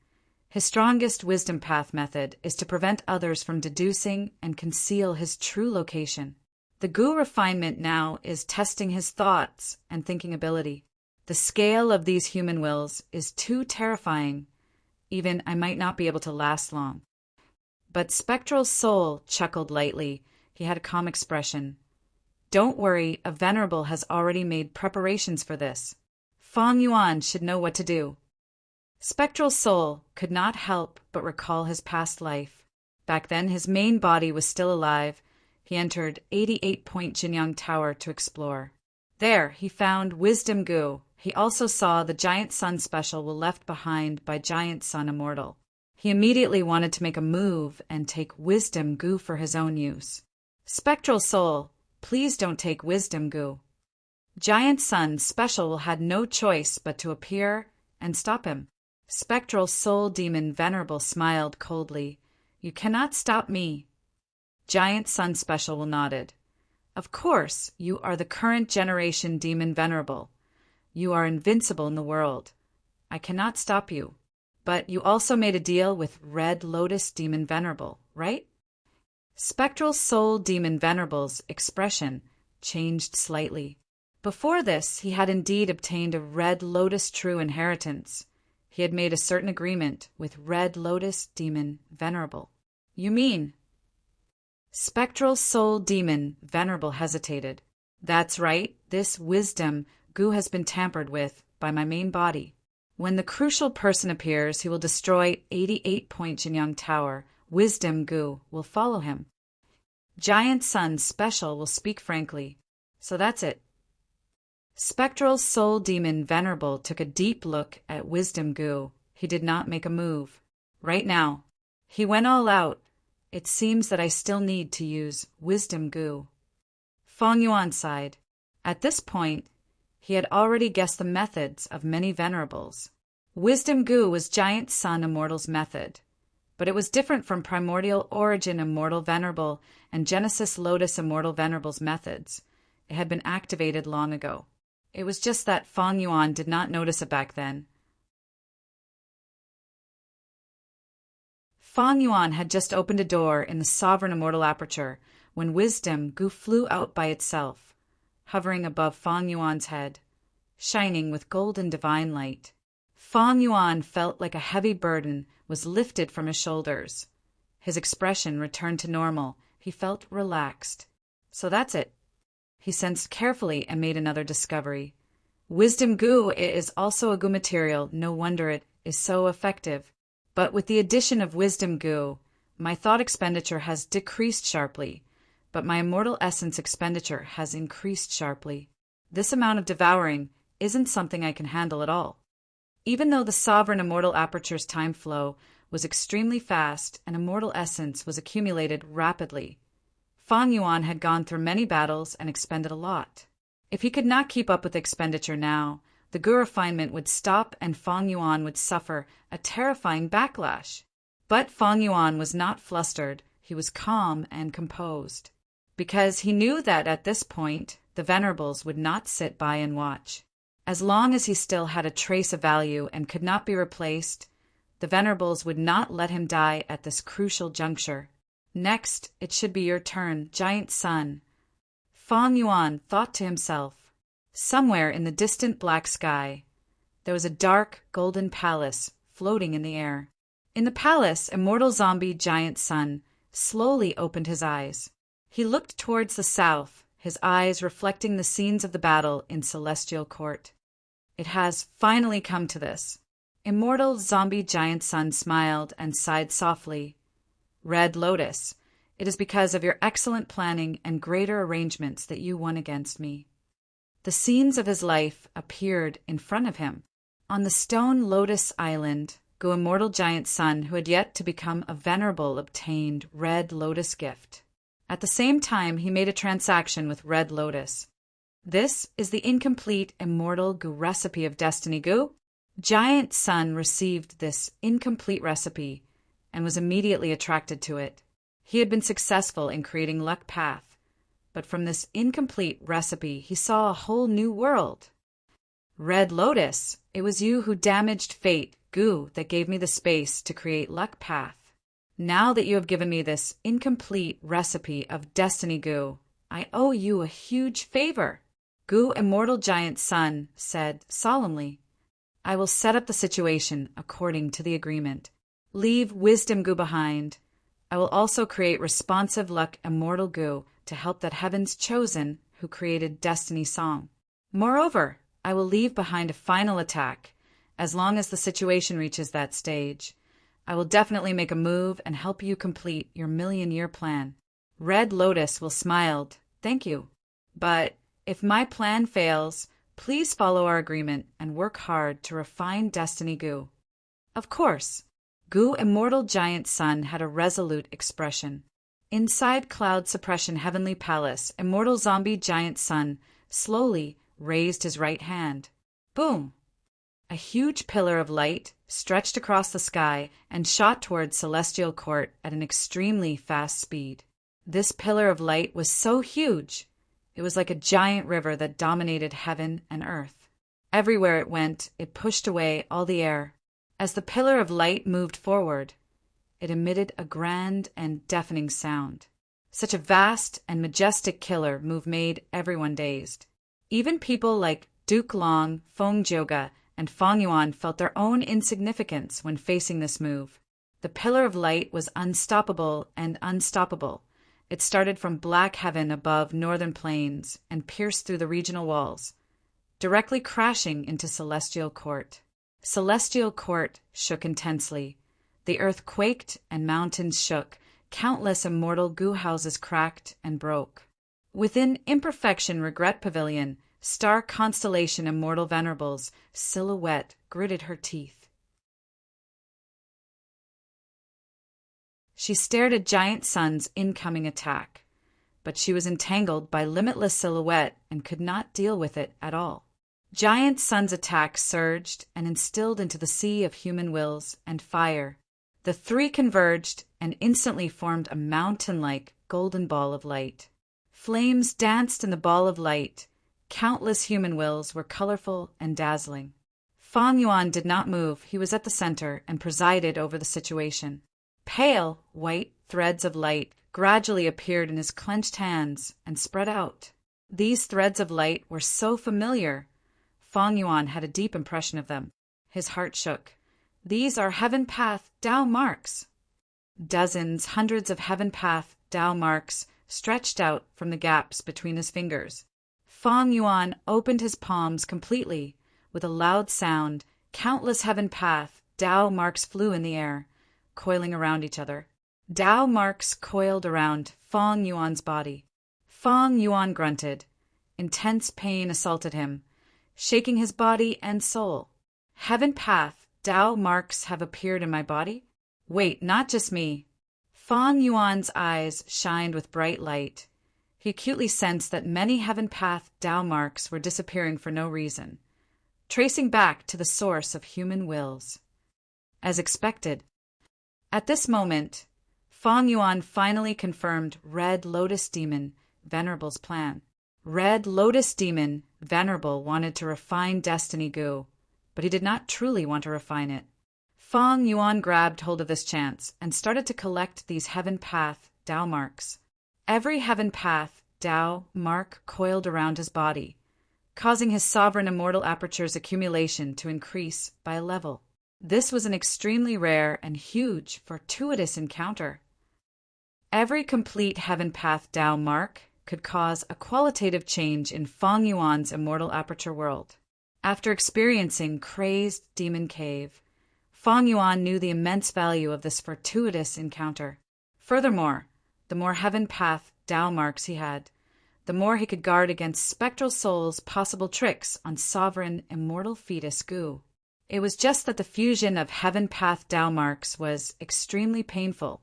His strongest wisdom path method is to prevent others from deducing and conceal his true location. The Gu refinement now is testing his thoughts and thinking ability. The scale of these human wills is too terrifying. Even I might not be able to last long. But Spectral Soul chuckled lightly. He had a calm expression. Don't worry, a Venerable has already made preparations for this. Fang Yuan should know what to do. Spectral Soul could not help but recall his past life. Back then, his main body was still alive. He entered 88-point Jinyang Tower to explore. There, he found Wisdom Gu. He also saw the Giant Sun special were left behind by Giant Sun Immortal. He immediately wanted to make a move and take Wisdom Gu for his own use. Spectral Soul, please don't take Wisdom Gu. Giant Sun Special had no choice but to appear and stop him. Spectral Soul Demon Venerable smiled coldly. You cannot stop me. Giant Sun Special nodded. Of course, you are the current generation Demon Venerable. You are invincible in the world. I cannot stop you. But you also made a deal with Red Lotus Demon Venerable, right? Spectral Soul Demon Venerable's expression changed slightly. Before this, he had indeed obtained a Red Lotus true inheritance. He had made a certain agreement with Red Lotus Demon Venerable. You mean? Spectral Soul Demon Venerable hesitated. That's right, this wisdom Gu has been tampered with by my main body. When the crucial person appears, he will destroy 88-point Jinyang Tower. Wisdom Gu will follow him. Giant Sun Special will speak frankly. So that's it. Spectral Soul Demon Venerable took a deep look at Wisdom Gu. He did not make a move. Right now. He went all out. It seems that I still need to use Wisdom Gu. Fang Yuan sighed. At this point, he had already guessed the methods of many Venerables. Wisdom Gu was Giant Sun Immortal's method, but it was different from Primordial Origin Immortal Venerable and Genesis Lotus Immortal Venerable's methods. It had been activated long ago. It was just that Fang Yuan did not notice it back then. Fang Yuan had just opened a door in the Sovereign Immortal Aperture when Wisdom Gu flew out by itself, hovering above Fang Yuan's head. shining with golden divine light. Fang Yuan felt like a heavy burden was lifted from his shoulders. His expression returned to normal. He felt relaxed. So that's it. He sensed carefully and made another discovery. Wisdom goo is also a goo material, no wonder it is so effective. But with the addition of wisdom goo, my thought expenditure has decreased sharply, but my immortal essence expenditure has increased sharply. This amount of devouring isn't something I can handle at all. Even though the sovereign immortal aperture's time flow was extremely fast and immortal essence was accumulated rapidly, Fang Yuan had gone through many battles and expended a lot. If he could not keep up with the expenditure now, the goo refinement would stop and Fang Yuan would suffer a terrifying backlash. But Fang Yuan was not flustered, he was calm and composed, because he knew that at this point the Venerables would not sit by and watch. As long as he still had a trace of value and could not be replaced, the Venerables would not let him die at this crucial juncture. Next, it should be your turn, Giant Sun. Fang Yuan thought to himself. Somewhere in the distant black sky, there was a dark golden palace floating in the air. In the palace, immortal zombie Giant Sun slowly opened his eyes. He looked towards the south, his eyes reflecting the scenes of the battle in Celestial Court. It has finally come to this. Immortal zombie Giant Sun smiled and sighed softly. Red Lotus, it is because of your excellent planning and greater arrangements that you won against me. The scenes of his life appeared in front of him. On the stone Lotus Island, Go immortal Giant Sun, who had yet to become a Venerable, obtained Red Lotus gift. At the same time, he made a transaction with Red Lotus. This is the incomplete immortal goo recipe of Destiny Goo. Giant Sun received this incomplete recipe and was immediately attracted to it. He had been successful in creating Luck Path, but from this incomplete recipe he saw a whole new world. Red Lotus, it was you who damaged fate, Goo, that gave me the space to create Luck Path. Now that you have given me this incomplete recipe of Destiny Goo, I owe you a huge favor. Goo immortal Giant Sun said solemnly, I will set up the situation according to the agreement. Leave Wisdom Goo behind. I will also create responsive Luck immortal Goo to help that Heaven's chosen who created Destiny Song. Moreover, I will leave behind a final attack. As long as the situation reaches that stage, I will definitely make a move and help you complete your million-year plan. Red Lotus will smiled, thank you. But if my plan fails, please follow our agreement and work hard to refine Destiny Goo. Of course. Goo immortal Giant Sun had a resolute expression. Inside Cloud Suppression Heavenly Palace, immortal zombie Giant Sun slowly raised his right hand. Boom! A huge pillar of light stretched across the sky and shot towards Celestial Court at an extremely fast speed. This pillar of light was so huge, it was like a giant river that dominated heaven and earth. Everywhere it went, it pushed away all the air. As the pillar of light moved forward, it emitted a grand and deafening sound. Such a vast and majestic killer move made everyone dazed. Even people like Duke Long, Feng Jioge, and Fang Yuan felt their own insignificance when facing this move. The pillar of light was unstoppable and unstoppable. It started from black heaven above northern plains and pierced through the regional walls, directly crashing into Celestial Court. Celestial Court shook intensely. The earth quaked and mountains shook. Countless immortal goo houses cracked and broke. Within Imperfection Regret Pavilion, star constellation immortal venerables, Silhouette gritted her teeth. She stared at Giant Sun's incoming attack, but she was entangled by limitless Silhouette and could not deal with it at all. Giant Sun's attack surged and instilled into the sea of human wills and fire. The three converged and instantly formed a mountain-like golden ball of light. Flames danced in the ball of light. Countless human wills were colorful and dazzling. Fang Yuan did not move. He was at the center and presided over the situation. Pale, white threads of light gradually appeared in his clenched hands and spread out. These threads of light were so familiar. Feng Yuan had a deep impression of them. His heart shook. These are Heaven Path Tao marks. Dozens, hundreds of Heaven Path Tao marks stretched out from the gaps between his fingers. Feng Yuan opened his palms completely. With a loud sound, countless Heaven Path Tao marks flew in the air, coiling around each other. Tao marks coiled around Feng Yuan's body. Feng Yuan grunted. Intense pain assaulted him, shaking his body and soul. Heaven Path Tao marks have appeared in my body? Wait, not just me. Feng Yuan's eyes shined with bright light. He acutely sensed that many Heaven Path Tao marks were disappearing for no reason, tracing back to the source of human wills. As expected, at this moment, Feng Yuan finally confirmed Red Lotus Demon Venerable's plan. Red Lotus Demon Venerable wanted to refine Destiny Goo, but he did not truly want to refine it. Feng Yuan grabbed hold of this chance and started to collect these Heaven Path Tao marks. Every Heaven Path Tao mark coiled around his body, causing his sovereign immortal aperture's accumulation to increase by a level. This was an extremely rare and huge fortuitous encounter. Every complete Heaven Path Tao mark could cause a qualitative change in Feng Yuan's immortal aperture world. After experiencing Crazed Demon Cave, Feng Yuan knew the immense value of this fortuitous encounter. Furthermore, the more Heaven Path Tao marks he had, the more he could guard against Spectral Soul's possible tricks on sovereign immortal fetus Goo. It was just that the fusion of Heaven Path Tao marks was extremely painful.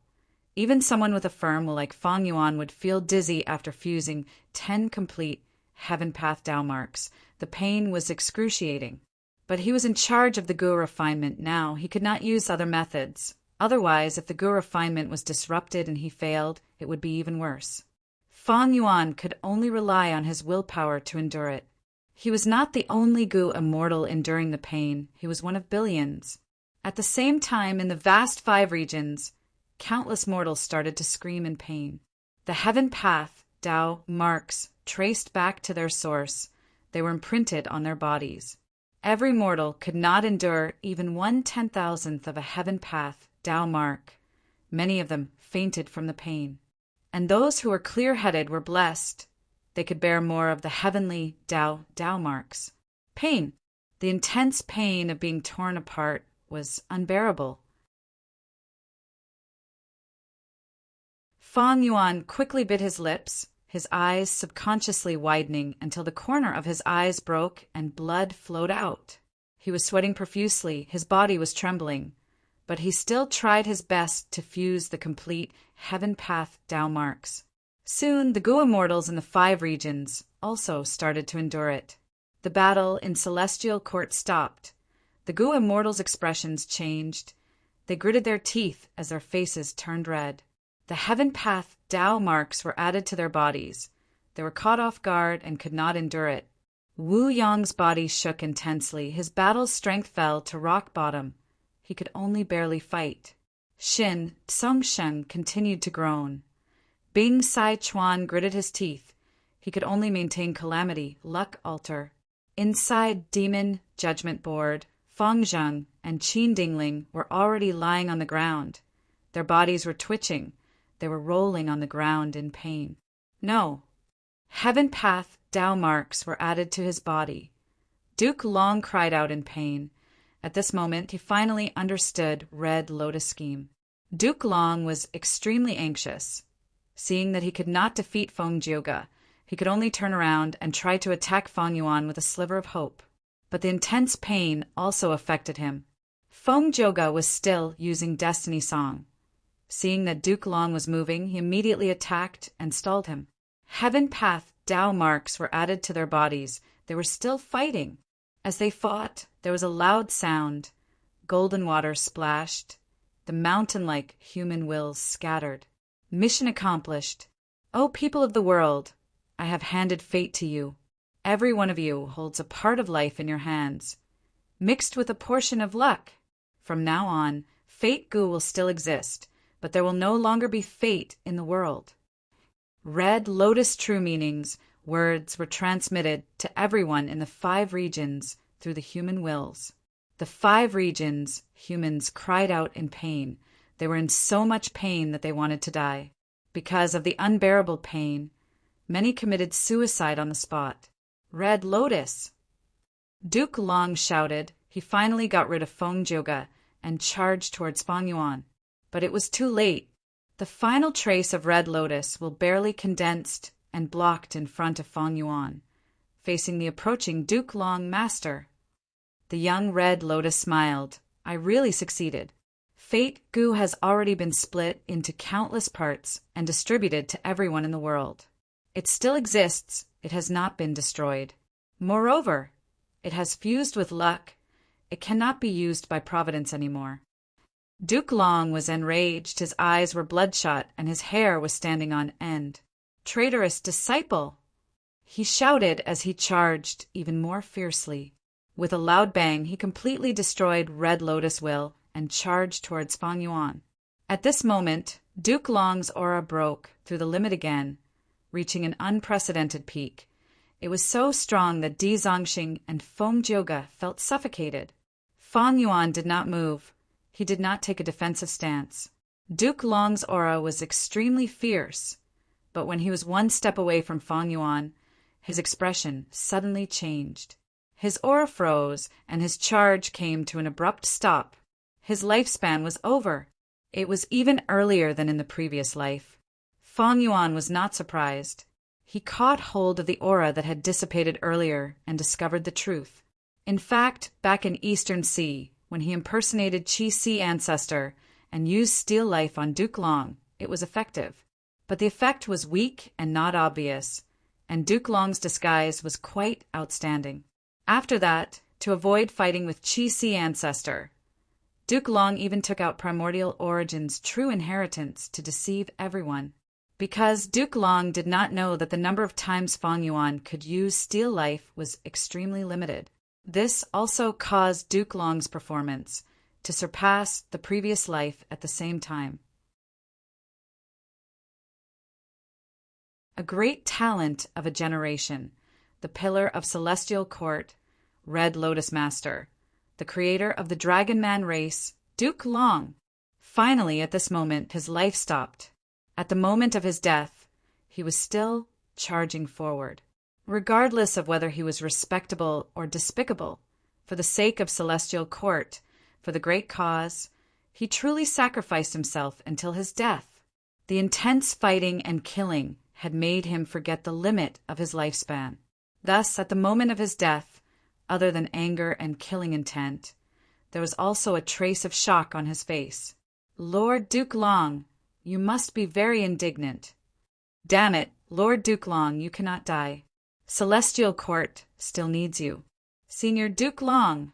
Even someone with a firm will like Feng Yuan would feel dizzy after fusing 10 complete Heaven Path Tao marks. The pain was excruciating. But he was in charge of the Goo refinement now. He could not use other methods. Otherwise, if the Goo refinement was disrupted and he failed, it would be even worse. Feng Yuan could only rely on his willpower to endure it. He was not the only Goo immortal enduring the pain. He was one of billions. At the same time, in the vast 5 regions, countless mortals started to scream in pain. The Heaven Path Tao marks traced back to their source. They were imprinted on their bodies. Every mortal could not endure even 1/10,000th of a Heaven Path Tao mark. Many of them fainted from the pain. And those who were clear-headed were blessed. They could bear more of the heavenly Tao marks. Pain, the intense pain of being torn apart, was unbearable. Feng Yuan quickly bit his lips, his eyes subconsciously widening until the corner of his eyes broke and blood flowed out. He was sweating profusely, his body was trembling, but he still tried his best to fuse the complete Heaven Path Tao marks. Soon, the Goo immortals in the 5 regions also started to endure it. The battle in Celestial Court stopped. The Goo immortals' expressions changed. They gritted their teeth as their faces turned red. The Heaven Path Tao marks were added to their bodies. They were caught off guard and could not endure it. Wu Yong's body shook intensely. His battle's strength fell to rock bottom. He could only barely fight. Xin Tsongsheng continued to groan. Bing Sai Chuan gritted his teeth. He could only maintain Calamity, Luck Altar. Inside Demon Judgment Board, Feng Zheng and Qin Dingling were already lying on the ground. Their bodies were twitching. They were rolling on the ground in pain. No. Heaven Path Tao marks were added to his body. Duke Long cried out in pain. At this moment, he finally understood Red Lotus' scheme. Duke Long was extremely anxious. Seeing that he could not defeat Feng Jioge, he could only turn around and try to attack Feng Yuan with a sliver of hope. But the intense pain also affected him. Feng Jioge was still using Destiny Song. Seeing that Duke Long was moving, he immediately attacked and stalled him. Heaven Path Tao marks were added to their bodies. They were still fighting. As they fought, there was a loud sound. Golden water splashed. The mountain-like human wills scattered. Mission accomplished. O people of the world, I have handed fate to you. Every one of you holds a part of life in your hands, mixed with a portion of luck. From now on, Fate Goo will still exist, but there will no longer be fate in the world. Red Lotus true meanings, words were transmitted to everyone in the 5 regions through the human wills. The 5 regions, humans cried out in pain. They were in so much pain that they wanted to die. Because of the unbearable pain, many committed suicide on the spot. Red Lotus! Duke Long shouted. He finally got rid of Feng Zhuge and charged towards Feng Yuan. But it was too late. The final trace of Red Lotus will barely condensed and blocked in front of Feng Yuan, facing the approaching Duke Long master. The young Red Lotus smiled. I really succeeded. Fate Gu has already been split into countless parts and distributed to everyone in the world. It still exists. It has not been destroyed. Moreover, it has fused with luck. It cannot be used by Providence anymore. Duke Long was enraged. His eyes were bloodshot and his hair was standing on end. Traitorous disciple! He shouted as he charged even more fiercely. With a loud bang, he completely destroyed Red Lotus Will and charged towards Feng Yuan. At this moment, Duke Long's aura broke through the limit again, reaching an unprecedented peak. It was so strong that Di Zongxing and Feng Zhuge felt suffocated. Feng Yuan did not move. He did not take a defensive stance. Duke Long's aura was extremely fierce, but when he was one step away from Feng Yuan, his expression suddenly changed. His aura froze, and his charge came to an abrupt stop. His lifespan was over. It was even earlier than in the previous life. Feng Yuan was not surprised. He caught hold of the aura that had dissipated earlier and discovered the truth. In fact, back in Eastern Sea, when he impersonated Qi Si ancestor and used Steel Life on Duke Long, it was effective. But the effect was weak and not obvious, and Duke Long's disguise was quite outstanding. After that, to avoid fighting with Qi Si ancestor, Duke Long even took out Primordial Origin's true inheritance to deceive everyone. Because Duke Long did not know that the number of times Feng Yuan could use Steel Life was extremely limited. This also caused Duke Long's performance to surpass the previous life at the same time. A great talent of a generation, the pillar of Celestial Court, Red Lotus Master, the creator of the Dragon Man race, Duke Long. Finally, at this moment, his life stopped. At the moment of his death, he was still charging forward. Regardless of whether he was respectable or despicable, for the sake of Celestial Court, for the great cause, he truly sacrificed himself until his death. The intense fighting and killing had made him forget the limit of his lifespan. Thus, at the moment of his death, other than anger and killing intent, there was also a trace of shock on his face. Lord Duke Long, you must be very indignant. Damn it, Lord Duke Long, you cannot die. Celestial Court still needs you. Senior Duke Long.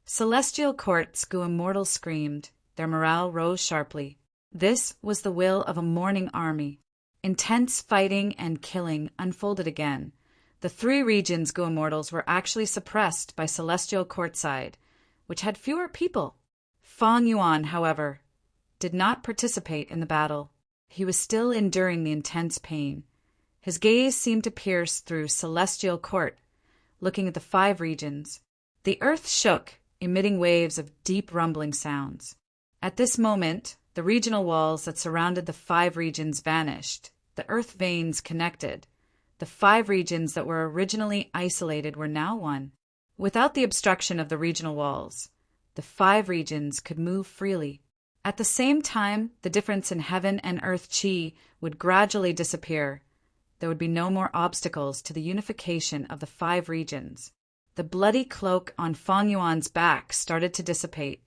Celestial Court's Gu Immortals screamed. Their morale rose sharply. This was the will of a mourning army. Intense fighting and killing unfolded again. The 3 regions Gu Immortals were actually suppressed by Celestial Courtside, which had fewer people. Feng Yuan, however, did not participate in the battle. He was still enduring the intense pain. His gaze seemed to pierce through Celestial Court, looking at the 5 regions. The earth shook, emitting waves of deep rumbling sounds. At this moment, the regional walls that surrounded the 5 regions vanished. The earth veins connected. The 5 regions that were originally isolated were now one. Without the obstruction of the regional walls, the 5 regions could move freely. At the same time, the difference in heaven and earth chi would gradually disappear. There would be no more obstacles to the unification of the 5 regions. The bloody cloak on Feng Yuan's back started to dissipate.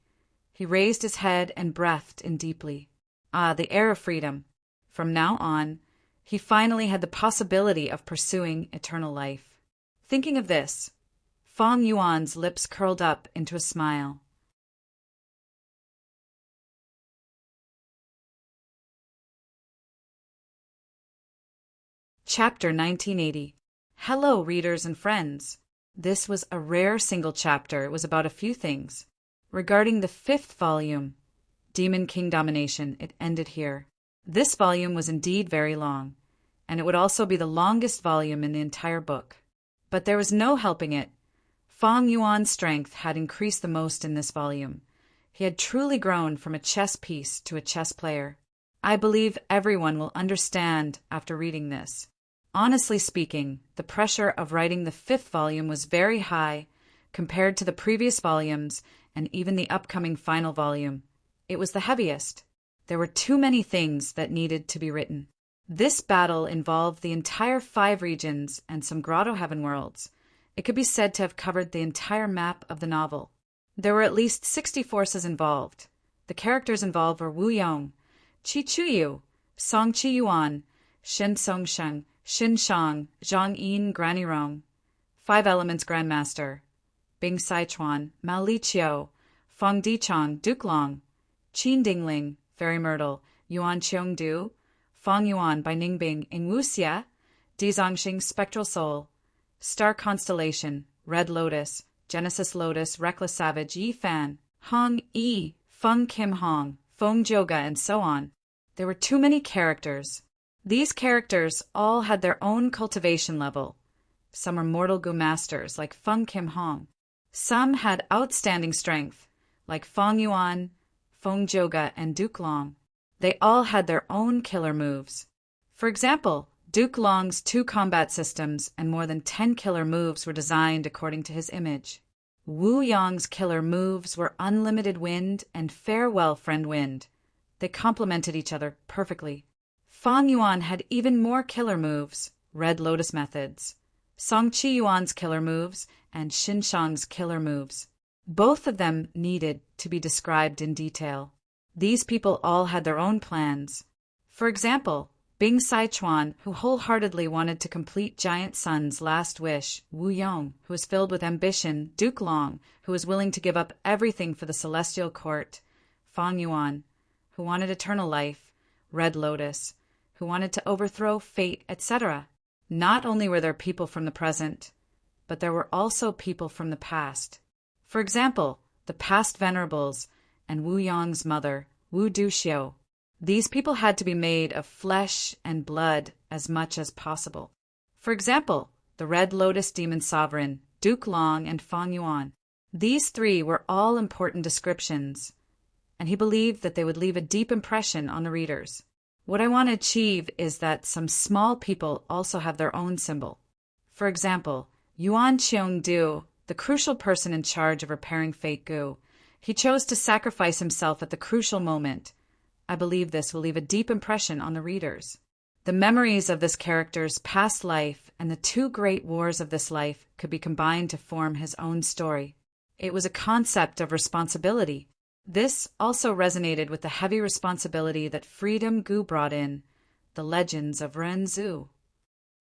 He raised his head and breathed in deeply. Ah, the air of freedom. From now on, he finally had the possibility of pursuing eternal life. Thinking of this, Feng Yuan's lips curled up into a smile. Chapter 1980. Hello, readers and friends. This was a rare single chapter. It was about a few things. Regarding the 5th volume, Demon King Domination, it ended here. This volume was indeed very long, and it would also be the longest volume in the entire book. But there was no helping it. Fang Yuan's strength had increased the most in this volume. He had truly grown from a chess piece to a chess player. I believe everyone will understand after reading this. Honestly speaking, the pressure of writing the fifth volume was very high compared to the previous volumes and even the upcoming final volume. It was the heaviest. There were too many things that needed to be written. This battle involved the entire 5 regions and some grotto heaven worlds. It could be said to have covered the entire map of the novel. There were at least 60 forces involved. The characters involved were Wu Yong, Qi Chuyu, Song Qi Yuan, Shen Songsheng, Xin Shang, Zhang Yin Granirong, 5 Elements Grandmaster, Bing Saichuan, Mao Liqiu, Feng Dichang, Duke Long, Qin Dingling, Fairy Myrtle, Yuan Qiongdu, Fang Yuan by Ningbing, Ing Wuxia, Di Zongxing, Spectral Soul, Star Constellation, Red Lotus, Genesis Lotus, Reckless Savage, Yi Fan, Hong Yi, Feng Kim Hong, Feng Joga, and so on. There were too many characters. These characters all had their own cultivation level. Some were Mortal Gu masters, like Feng Kim Hong. Some had outstanding strength, like Feng Yuan, Feng Joga, and Duke Long. They all had their own killer moves. For example, Duke Long's 2 combat systems and more than 10 killer moves were designed according to his image. Wu Yong's killer moves were Unlimited Wind and Farewell Friend Wind. They complemented each other perfectly. Fang Yuan had even more killer moves, Red Lotus methods, Song Qi Yuan's killer moves, and Xin Shang's killer moves. Both of them needed to be described in detail. These people all had their own plans. For example, Bing Saichuan, who wholeheartedly wanted to complete Giant Sun's last wish, Wu Yong, who was filled with ambition, Duke Long, who was willing to give up everything for the Celestial Court, Fang Yuan, who wanted eternal life, Red Lotus, who wanted to overthrow fate, etc. Not only were there people from the present, but there were also people from the past. For example, the past Venerables and Wu Yong's mother, Wu Duxiu. These people had to be made of flesh and blood as much as possible. For example, the Red Lotus Demon Sovereign, Duke Long, and Fang Yuan. These 3 were all important descriptions, and he believed that they would leave a deep impression on the readers. What I want to achieve is that some small people also have their own symbol. For example, Yuan Qiongdu, the crucial person in charge of repairing Fate Gu. He chose to sacrifice himself at the crucial moment. I believe this will leave a deep impression on the readers. The memories of this character's past life and the 2 great wars of this life could be combined to form his own story. It was a concept of responsibility. This also resonated with the heavy responsibility that Freedom Gu brought in, the legends of Renzu.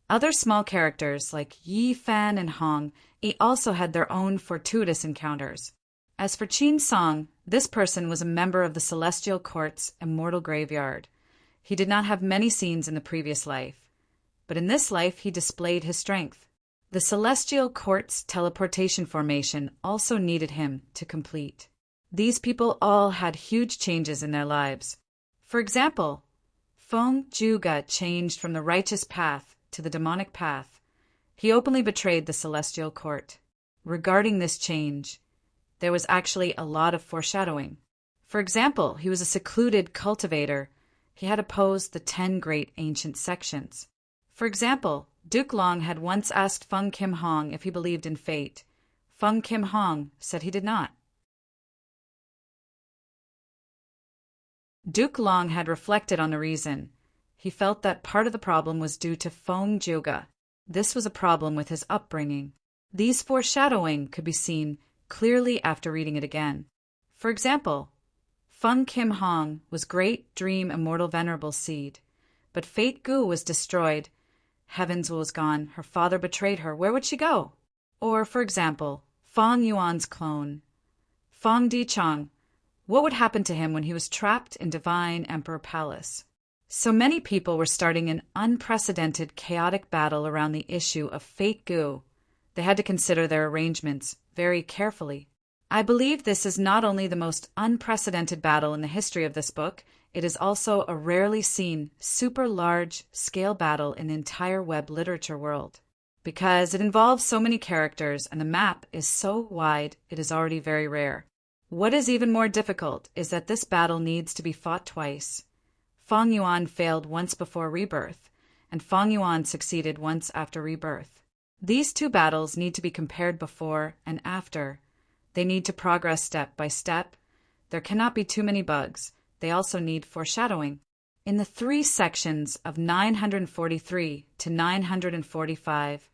Other small characters like Yi Fan and Hong Yi also had their own fortuitous encounters. As for Qin Song, this person was a member of the Celestial Court's immortal graveyard. He did not have many scenes in the previous life, but in this life he displayed his strength. The Celestial Court's teleportation formation also needed him to complete. These people all had huge changes in their lives. For example, Feng Juga changed from the righteous path to the demonic path. He openly betrayed the Celestial Court. Regarding this change, there was actually a lot of foreshadowing. For example, he was a secluded cultivator. He had opposed the 10 great ancient sections. For example, Duke Long had once asked Feng Kim Hong if he believed in fate. Feng Kim Hong said he did not. Duke Long had reflected on the reason. He felt that part of the problem was due to Feng Juga. This was a problem with his upbringing. These foreshadowing could be seen clearly after reading it again. For example, Feng Kim Hong was Great Dream Immortal Venerable Seed, but Fate Gu was destroyed. Heavens was gone. Her father betrayed her. Where would she go? Or, for example, Fang Yuan's clone, Feng Dichang. What would happen to him when he was trapped in Divine Emperor Palace? So many people were starting an unprecedented chaotic battle around the issue of Fate Gu. They had to consider their arrangements very carefully. I believe this is not only the most unprecedented battle in the history of this book, it is also a rarely seen, super large scale battle in the entire web literature world. because it involves so many characters and the map is so wide it is already very rare. What is even more difficult is that this battle needs to be fought twice. Feng Yuan failed once before rebirth, and Feng Yuan succeeded once after rebirth. These two battles need to be compared before and after. They need to progress step by step. There cannot be too many bugs. They also need foreshadowing. In the 3 sections of 943 to 945,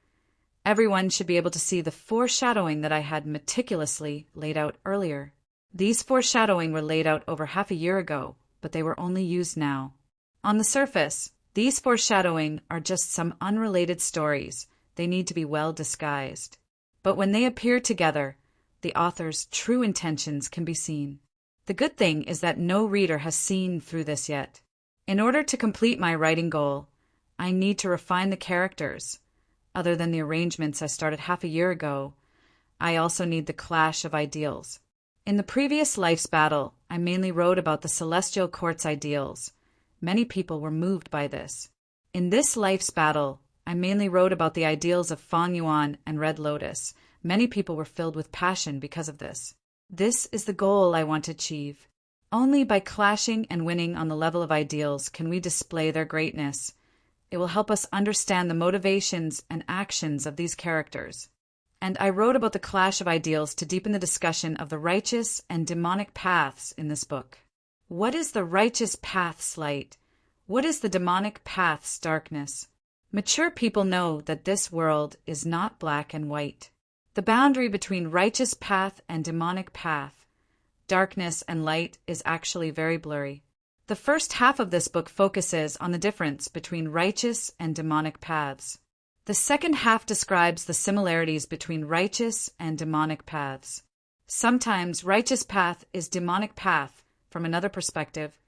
everyone should be able to see the foreshadowing that I had meticulously laid out earlier. These foreshadowing were laid out over half a year ago, but they were only used now. On the surface, these foreshadowing are just some unrelated stories. They need to be well disguised. But when they appear together, the author's true intentions can be seen. The good thing is that no reader has seen through this yet. In order to complete my writing goal, I need to refine the characters. Other than the arrangements I started half a year ago, I also need the clash of ideals. In the previous Life's Battle, I mainly wrote about the Celestial Court's ideals. Many people were moved by this. In this Life's Battle, I mainly wrote about the ideals of Feng Yuan and Red Lotus. Many people were filled with passion because of this. This is the goal I want to achieve. Only by clashing and winning on the level of ideals can we display their greatness. It will help us understand the motivations and actions of these characters. And I wrote about the clash of ideals to deepen the discussion of the righteous and demonic paths in this book. What is the righteous path's light? What is the demonic path's darkness? Mature people know that this world is not black and white. The boundary between righteous path and demonic path, darkness and light, is actually very blurry. The first half of this book focuses on the difference between righteous and demonic paths. The second half describes the similarities between righteous and demonic paths. Sometimes righteous path is demonic path. From another perspective,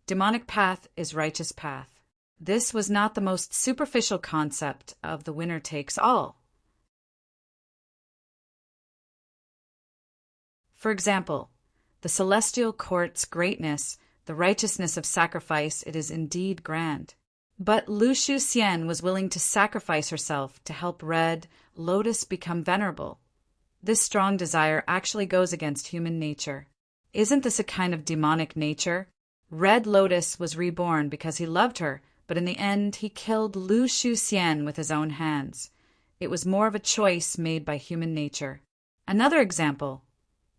demonic path is righteous path. This was not the most superficial concept of the winner takes all. For example, the celestial court's greatness, the righteousness of sacrifice, it is indeed grand. But Lu Xian was willing to sacrifice herself to help Red Lotus become venerable. This strong desire actually goes against human nature. Isn't this a kind of demonic nature? Red Lotus was reborn because he loved her, but in the end he killed Lu Xian with his own hands. It was more of a choice made by human nature. Another example.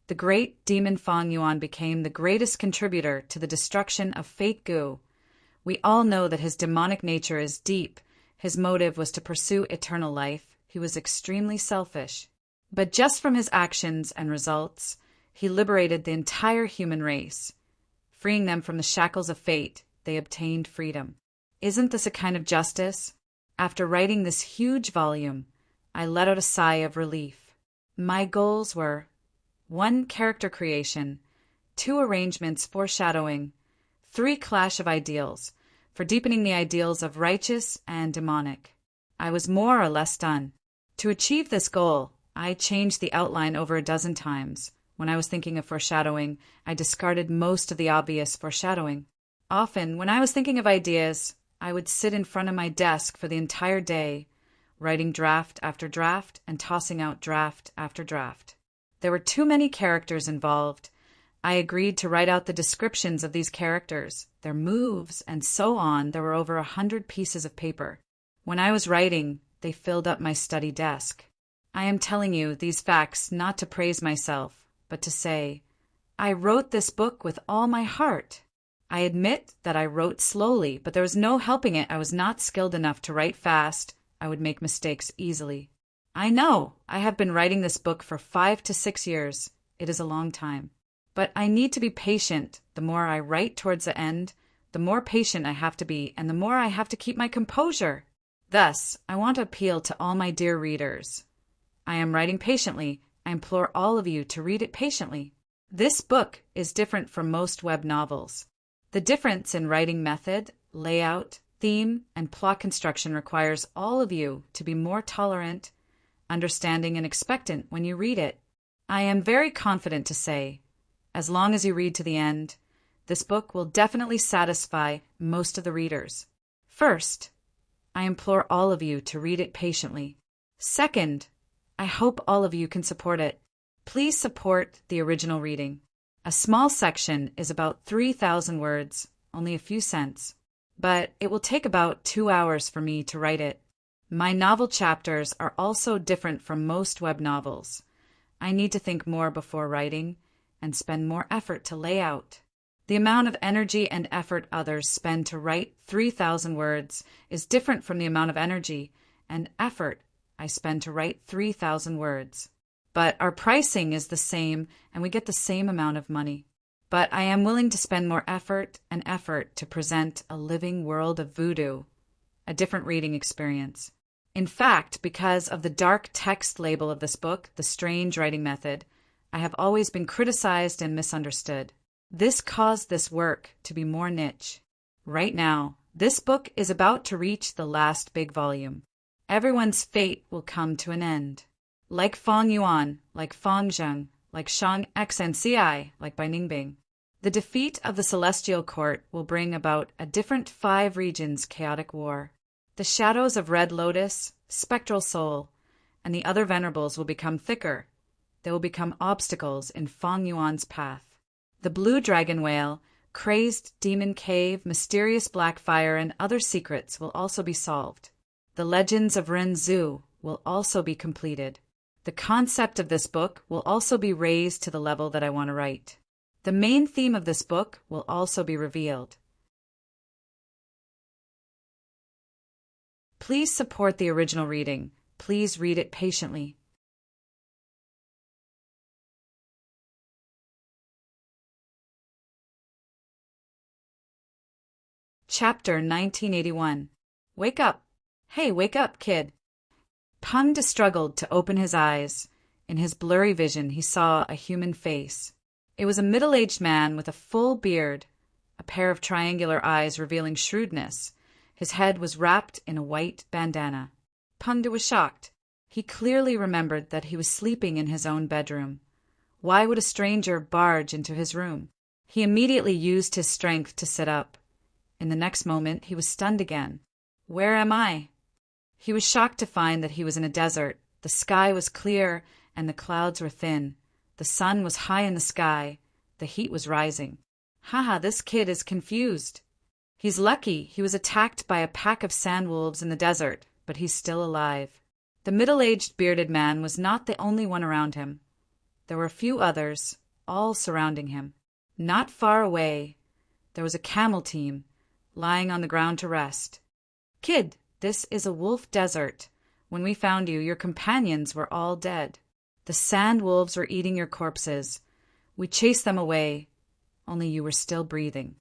The great demon Feng Yuan became the greatest contributor to the destruction of Fate Gu. We all know that his demonic nature is deep. His motive was to pursue eternal life. He was extremely selfish. But just from his actions and results, he liberated the entire human race. Freeing them from the shackles of fate, they obtained freedom. Isn't this a kind of justice? After writing this huge volume, I let out a sigh of relief. My goals were 1. Character creation, 2. Arrangements foreshadowing, 3. Clash of ideals, for deepening the ideals of righteous and demonic. I was more or less done. To achieve this goal, I changed the outline over a dozen times. When I was thinking of foreshadowing, I discarded most of the obvious foreshadowing. Often, when I was thinking of ideas, I would sit in front of my desk for the entire day, writing draft after draft and tossing out draft after draft. There were too many characters involved. I agreed to write out the descriptions of these characters, their moves, and so on. There were over 100 pieces of paper. When I was writing, they filled up my study desk. I am telling you these facts not to praise myself, but to say, I wrote this book with all my heart. I admit that I wrote slowly, but there was no helping it. I was not skilled enough to write fast. I would make mistakes easily. I know I have been writing this book for 5 to 6 years. It is a long time. But I need to be patient. The more I write towards the end, the more patient I have to be, and the more I have to keep my composure. Thus, I want to appeal to all my dear readers. I am writing patiently. I implore all of you to read it patiently. This book is different from most web novels. The difference in writing method, layout, theme, and plot construction requires all of you to be more tolerant, understanding, and expectant when you read it. I am very confident to say, as long as you read to the end, this book will definitely satisfy most of the readers. First, I implore all of you to read it patiently. Second, I hope all of you can support it. Please support the original reading. A small section is about 3,000 words, only a few cents, but it will take about 2 hours for me to write it. My novel chapters are also different from most web novels. I need to think more before writing and spend more effort to lay out. The amount of energy and effort others spend to write 3,000 words is different from the amount of energy and effort I spend to write 3,000 words. But our pricing is the same and we get the same amount of money. But I am willing to spend more effort to present a living world of voodoo, a different reading experience. In fact, because of the dark text label of this book, The Strange Writing Method, I have always been criticized and misunderstood. This caused this work to be more niche. Right now, this book is about to reach the last big volume. Everyone's fate will come to an end. Like Feng Yuan, like Feng Zheng, like Shang Xnci, like Bai Ningbing. The defeat of the Celestial Court will bring about a different 5 regions chaotic war. The shadows of Red Lotus, Spectral Soul, and the other Venerables will become thicker. They will become obstacles in Feng Yuan's path. The Blue Dragon Whale, Crazed Demon Cave, Mysterious Black Fire, and other secrets will also be solved. The Legends of Ren Zhu will also be completed. The concept of this book will also be raised to the level that I want to write. The main theme of this book will also be revealed. Please support the original reading. Please read it patiently. Chapter 1981. Wake up. Hey, wake up, kid. Panda struggled to open his eyes. In his blurry vision, he saw a human face. It was a middle-aged man with a full beard, a pair of triangular eyes revealing shrewdness. His head was wrapped in a white bandana. Panda was shocked. He clearly remembered that he was sleeping in his own bedroom. Why would a stranger barge into his room? He immediately used his strength to sit up. In the next moment, he was stunned again. Where am I? He was shocked to find that he was in a desert. The sky was clear and the clouds were thin. The sun was high in the sky. The heat was rising. Haha, this kid is confused. He's lucky he was attacked by a pack of sandwolves in the desert, but he's still alive. The middle-aged bearded man was not the only one around him. There were a few others, all surrounding him. Not far away, there was a camel team, lying on the ground to rest. Kid, this is a wolf desert. When we found you, your companions were all dead. The sand wolves were eating your corpses. We chased them away. Only you were still breathing.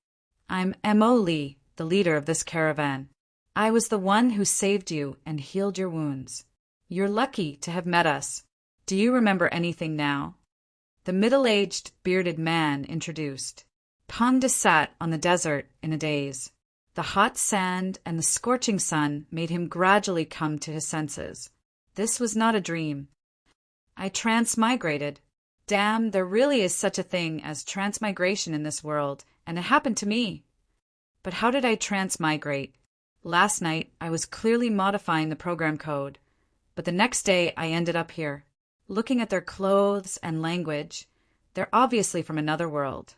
I'm Mo Li, the leader of this caravan. I was the one who saved you and healed your wounds. You're lucky to have met us. Do you remember anything now? The middle-aged, bearded man introduced. Panda sat on the desert in a daze. The hot sand and the scorching sun made him gradually come to his senses. This was not a dream. I transmigrated. Damn, there really is such a thing as transmigration in this world, and it happened to me. But how did I transmigrate? Last night, I was clearly modifying the program code, but the next day I ended up here. Looking at their clothes and language, they're obviously from another world.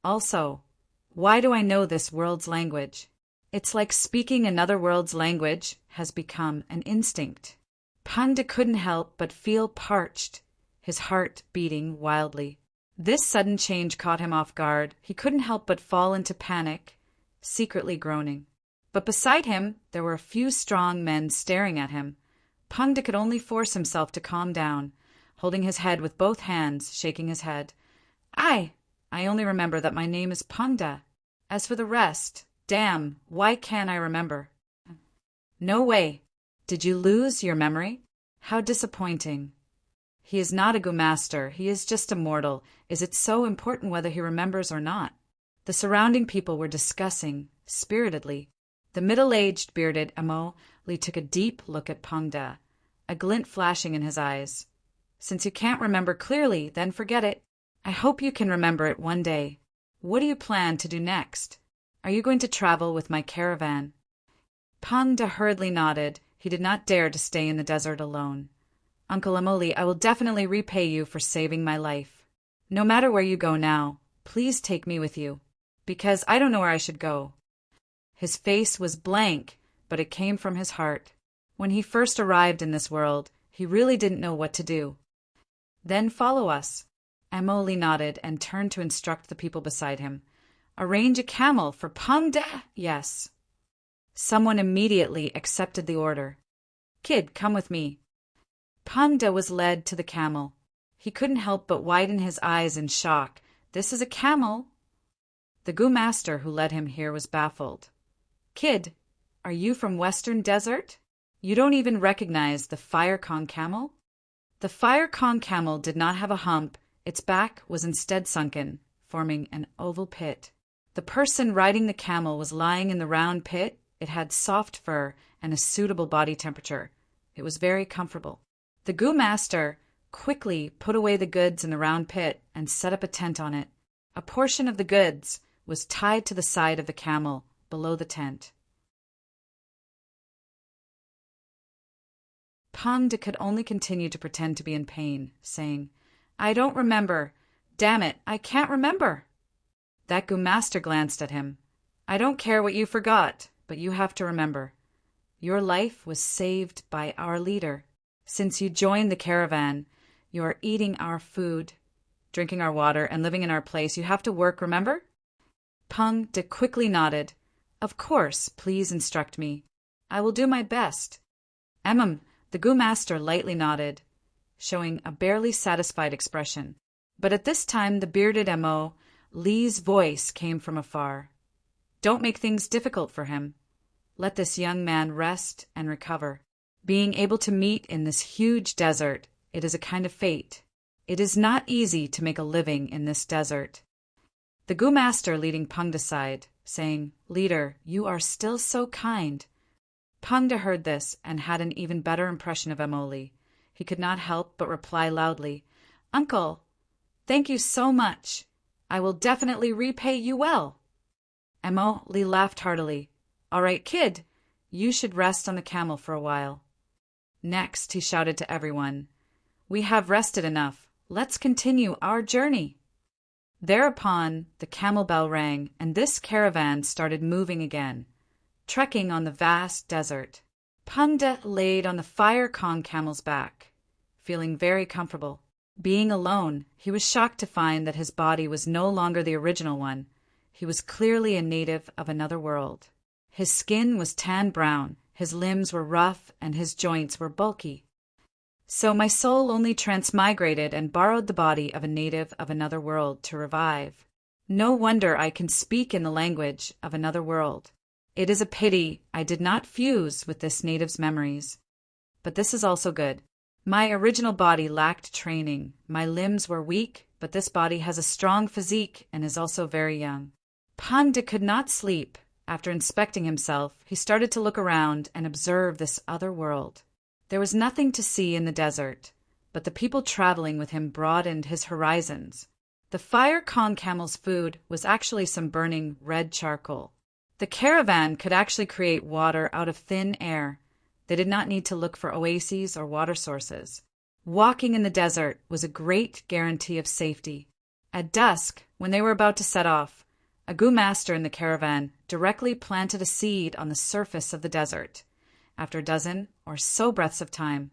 Also, why do I know this world's language? It's like speaking another world's language has become an instinct. Panda couldn't help but feel parched, his heart beating wildly. This sudden change caught him off guard. He couldn't help but fall into panic, secretly groaning. But beside him, there were a few strong men staring at him. Panda could only force himself to calm down, holding his head with both hands, shaking his head. I only remember that my name is Panda. As for the rest, damn, why can't I remember? No way. Did you lose your memory? How disappointing. He is not a Gu master. He is just a mortal. Is it so important whether he remembers or not? The surrounding people were discussing, spiritedly. The middle-aged, bearded Mo Li took a deep look at Panda, a glint flashing in his eyes. Since you can't remember clearly, then forget it. I hope you can remember it one day. What do you plan to do next? Are you going to travel with my caravan? Panda hurriedly nodded. He did not dare to stay in the desert alone. Uncle Emoli, I will definitely repay you for saving my life. No matter where you go now, please take me with you, because I don't know where I should go. His face was blank, but it came from his heart. When he first arrived in this world, he really didn't know what to do. Then follow us. Emoli nodded and turned to instruct the people beside him. Arrange a camel for Pangde? Yes. Someone immediately accepted the order. Kid, come with me. Pangde was led to the camel. He couldn't help but widen his eyes in shock. This is a camel? The Gu master who led him here was baffled. Kid, are you from Western Desert? You don't even recognize the Fire Kong camel? The Fire Kong camel did not have a hump. Its back was instead sunken, forming an oval pit. The person riding the camel was lying in the round pit. It had soft fur and a suitable body temperature. It was very comfortable. The Gu master quickly put away the goods in the round pit and set up a tent on it. A portion of the goods was tied to the side of the camel below the tent. Pangde could only continue to pretend to be in pain, saying, I don't remember. Damn it, I can't remember. That Gu master glanced at him. I don't care what you forgot, but you have to remember. Your life was saved by our leader. Since you joined the caravan, you are eating our food, drinking our water, and living in our place. You have to work, remember? Pangde quickly nodded. Of course, please instruct me. I will do my best. The Gu master lightly nodded, showing a barely satisfied expression. But at this time the bearded Mo, Li's voice came from afar. Don't make things difficult for him. Let this young man rest and recover. Being able to meet in this huge desert, it is a kind of fate. It is not easy to make a living in this desert. The Gu master leading Pangde aside, saying, Leader, you are still so kind. Pangde heard this and had an even better impression of Emoli. He could not help but reply loudly, Uncle, thank you so much. I will definitely repay you well. Emoli laughed heartily. All right, kid, you should rest on the camel for a while. Next, he shouted to everyone, We have rested enough. Let's continue our journey. Thereupon, the camel bell rang, and this caravan started moving again, trekking on the vast desert. Pangde laid on the Fire Kong camel's back, feeling very comfortable. Being alone, he was shocked to find that his body was no longer the original one. He was clearly a native of another world. His skin was tan brown, his limbs were rough, and his joints were bulky. So my soul only transmigrated and borrowed the body of a native of another world to revive. No wonder I can speak in the language of another world. It is a pity I did not fuse with this native's memories. But this is also good. My original body lacked training. My limbs were weak, but this body has a strong physique and is also very young. Pangde could not sleep. After inspecting himself, he started to look around and observe this other world. There was nothing to see in the desert, but the people traveling with him broadened his horizons. The Fire Kong camel's food was actually some burning red charcoal. The caravan could actually create water out of thin air. They did not need to look for oases or water sources. Walking in the desert was a great guarantee of safety. At dusk, when they were about to set off, a Gu master in the caravan directly planted a seed on the surface of the desert. After a dozen or so breaths of time,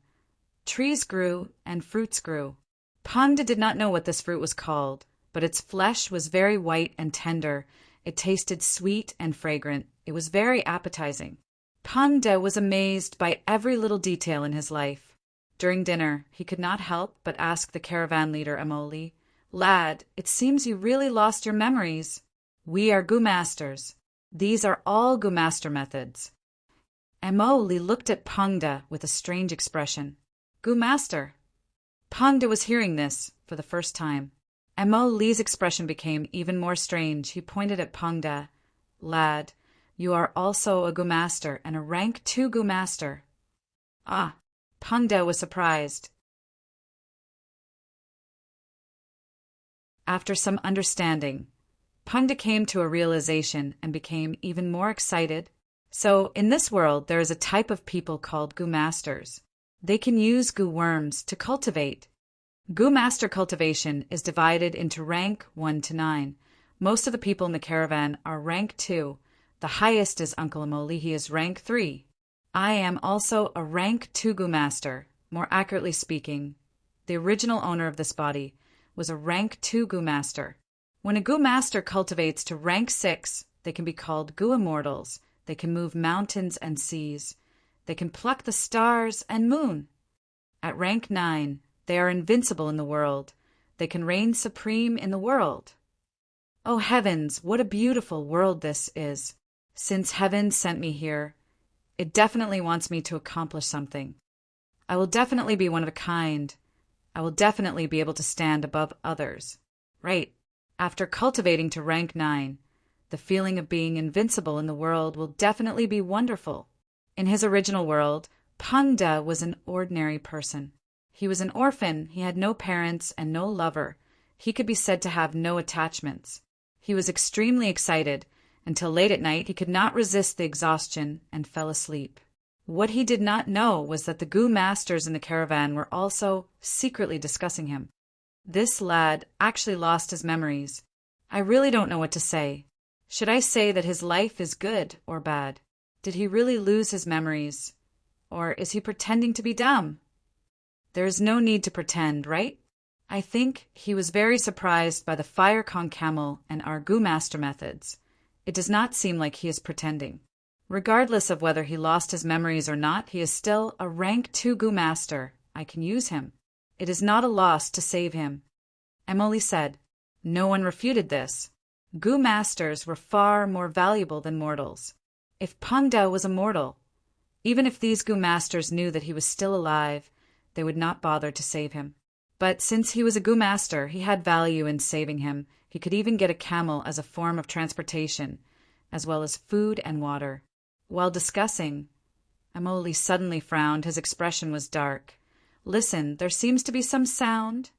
trees grew and fruits grew. Pangde did not know what this fruit was called, but its flesh was very white and tender. It tasted sweet and fragrant. It was very appetizing. Pangde was amazed by every little detail in his life. During dinner, he could not help but ask the caravan leader Emoli, Lad, it seems you really lost your memories. We are Gu masters. These are all Gu master methods. Emoli looked at Pangde with a strange expression. Gu master. Pangde was hearing this for the first time. Emoli's expression became even more strange. He pointed at Pangde. Lad, you are also a Gu master and a rank 2 Gu master. Ah, Pangde was surprised. After some understanding, Pangde came to a realization and became even more excited. So, in this world, there is a type of people called Gu Masters. They can use Gu worms to cultivate. Gu Master cultivation is divided into rank 1 to 9. Most of the people in the caravan are rank 2. The highest is Uncle Amoli, he is rank 3. I am also a rank 2 Gu Master. More accurately speaking, the original owner of this body was a rank 2 Gu Master. When a Gu Master cultivates to rank 6, they can be called Gu Immortals. They can move mountains and seas. They can pluck the stars and moon. At rank 9, they are invincible in the world. They can reign supreme in the world. Oh heavens, what a beautiful world this is. Since heaven sent me here, it definitely wants me to accomplish something. I will definitely be one of a kind. I will definitely be able to stand above others. Right. After cultivating to rank 9, the feeling of being invincible in the world will definitely be wonderful. In his original world, Pangda was an ordinary person. He was an orphan, he had no parents and no lover. He could be said to have no attachments. He was extremely excited. Until late at night, he could not resist the exhaustion and fell asleep. What he did not know was that the Gu Masters in the caravan were also secretly discussing him. This lad actually lost his memories. I really don't know what to say. Should I say that his life is good or bad? Did he really lose his memories? Or is he pretending to be dumb? There is no need to pretend, right? I think he was very surprised by the Fire Kong camel and our Gu Master methods. It does not seem like he is pretending. Regardless of whether he lost his memories or not, he is still a rank 2 Gu Master. I can use him. It is not a loss to save him. Emily said. No one refuted this. Gu Masters were far more valuable than mortals. If Pangda was a mortal, even if these Gu Masters knew that he was still alive, they would not bother to save him. But since he was a Gu Master, he had value in saving him. He could even get a camel as a form of transportation, as well as food and water. While discussing, Amoli suddenly frowned. His expression was dark. Listen, there seems to be some sound.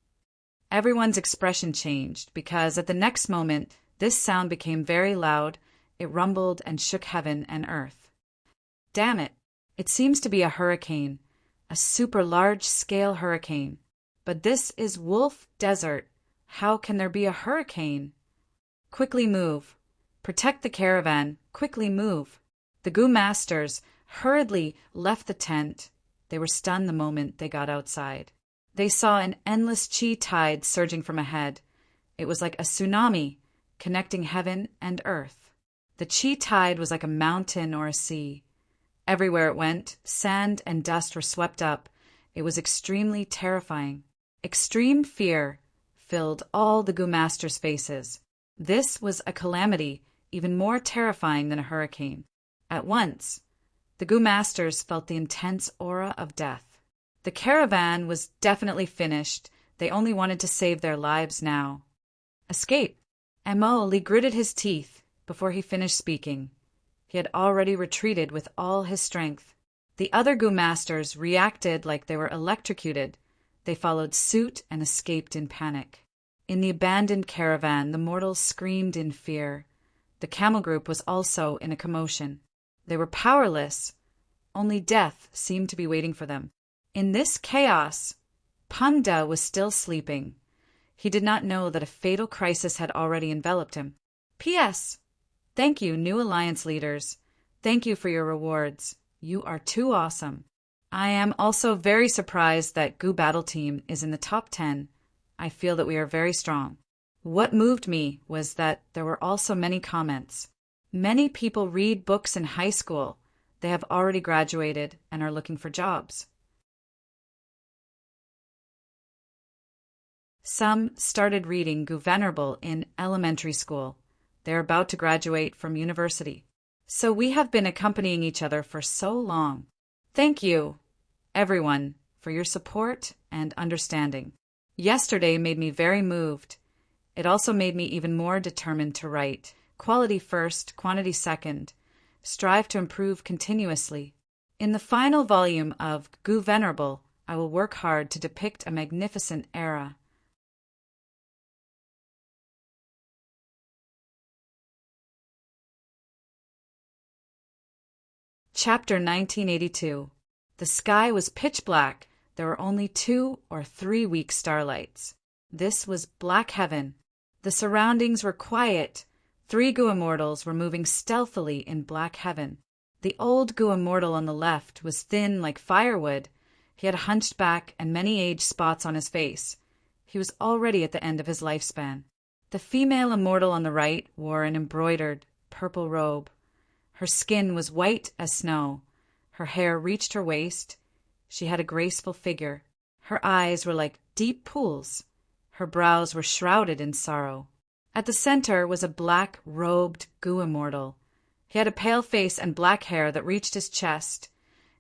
Everyone's expression changed, because at the next moment, this sound became very loud. It rumbled and shook heaven and earth. Damn it! It seems to be a hurricane, a super large-scale hurricane. But this is Wolf Desert. How can there be a hurricane? Quickly move. Protect the caravan. Quickly move. The Gu Masters hurriedly left the tent. They were stunned the moment they got outside. They saw an endless chi tide surging from ahead. It was like a tsunami connecting heaven and earth. The chi tide was like a mountain or a sea. Everywhere it went, sand and dust were swept up. It was extremely terrifying. Extreme fear filled all the Gu Masters' faces. This was a calamity even more terrifying than a hurricane. At once, the Gu Masters felt the intense aura of death. The caravan was definitely finished. They only wanted to save their lives now. Escape! Amoli gritted his teeth before he finished speaking. He had already retreated with all his strength. The other Gu Masters reacted like they were electrocuted. They followed suit and escaped in panic. In the abandoned caravan, the mortals screamed in fear. The camel group was also in a commotion. They were powerless. Only death seemed to be waiting for them. In this chaos, Pangda was still sleeping. He did not know that a fatal crisis had already enveloped him. P.S. Thank you, new alliance leaders. Thank you for your rewards. You are too awesome. I am also very surprised that Gu Battle Team is in the top 10. I feel that we are very strong. What moved me was that there were also many comments. Many people read books in high school. They have already graduated and are looking for jobs. Some started reading Gu Venerable in elementary school. They are about to graduate from university. So we have been accompanying each other for so long. Thank you, everyone, for your support and understanding. Yesterday made me very moved. It also made me even more determined to write. Quality first, quantity second. Strive to improve continuously. In the final volume of Gu Venerable, I will work hard to depict a magnificent era. Chapter 1982. The sky was pitch black. There were only 2 or 3 weak starlights. This was black heaven. The surroundings were quiet. 3 Gua mortals were moving stealthily in black heaven. The old Gua mortal on the left was thin like firewood. He had a hunched back and many age spots on his face. He was already at the end of his lifespan. The female immortal on the right wore an embroidered purple robe. Her skin was white as snow. Her hair reached her waist. She had a graceful figure. Her eyes were like deep pools. Her brows were shrouded in sorrow. At the center was a black-robed Gua mortal. He had a pale face and black hair that reached his chest.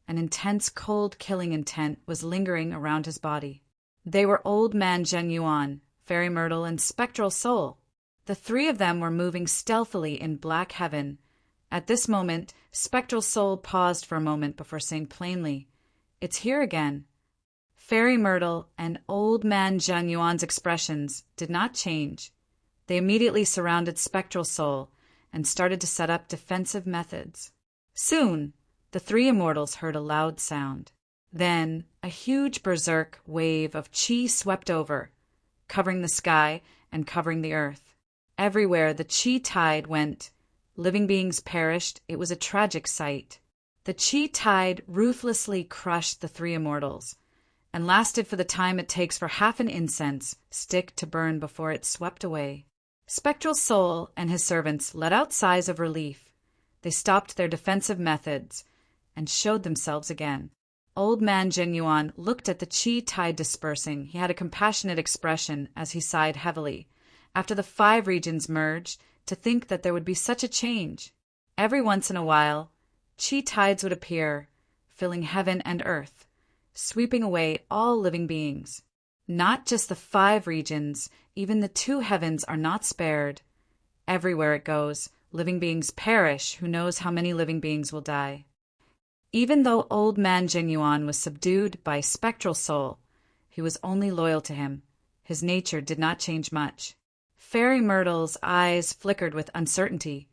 An intense cold killing intent was lingering around his body. They were Old Man Zhenyuan, Fairy Myrtle, and Spectral Soul. The 3 of them were moving stealthily in black heaven. At this moment, Spectral Soul paused for a moment before saying plainly, "It's here again." Fairy Myrtle and Old Man Zhenyuan's expressions did not change. They immediately surrounded Spectral Soul and started to set up defensive methods. Soon, the 3 immortals heard a loud sound. Then, a huge berserk wave of chi swept over, covering the sky and covering the earth. Everywhere the chi tide went, living beings perished. It was a tragic sight. The chi tide ruthlessly crushed the 3 immortals and lasted for the time it takes for half an incense stick to burn before it swept away. Spectral Soul and his servants let out sighs of relief. They stopped their defensive methods and showed themselves again. Old Man Zhenyuan looked at the chi tide dispersing. He had a compassionate expression as he sighed heavily. After the 5 regions merged, to think that there would be such a change. Every once in a while, chi tides would appear, filling heaven and earth, sweeping away all living beings. Not just the 5 regions, even the 2 heavens are not spared. Everywhere it goes, living beings perish. Who knows how many living beings will die? Even though Old Man Zhenyuan was subdued by Spectral Soul, he was only loyal to him. His nature did not change much. Fairy Myrtle's eyes flickered with uncertainty.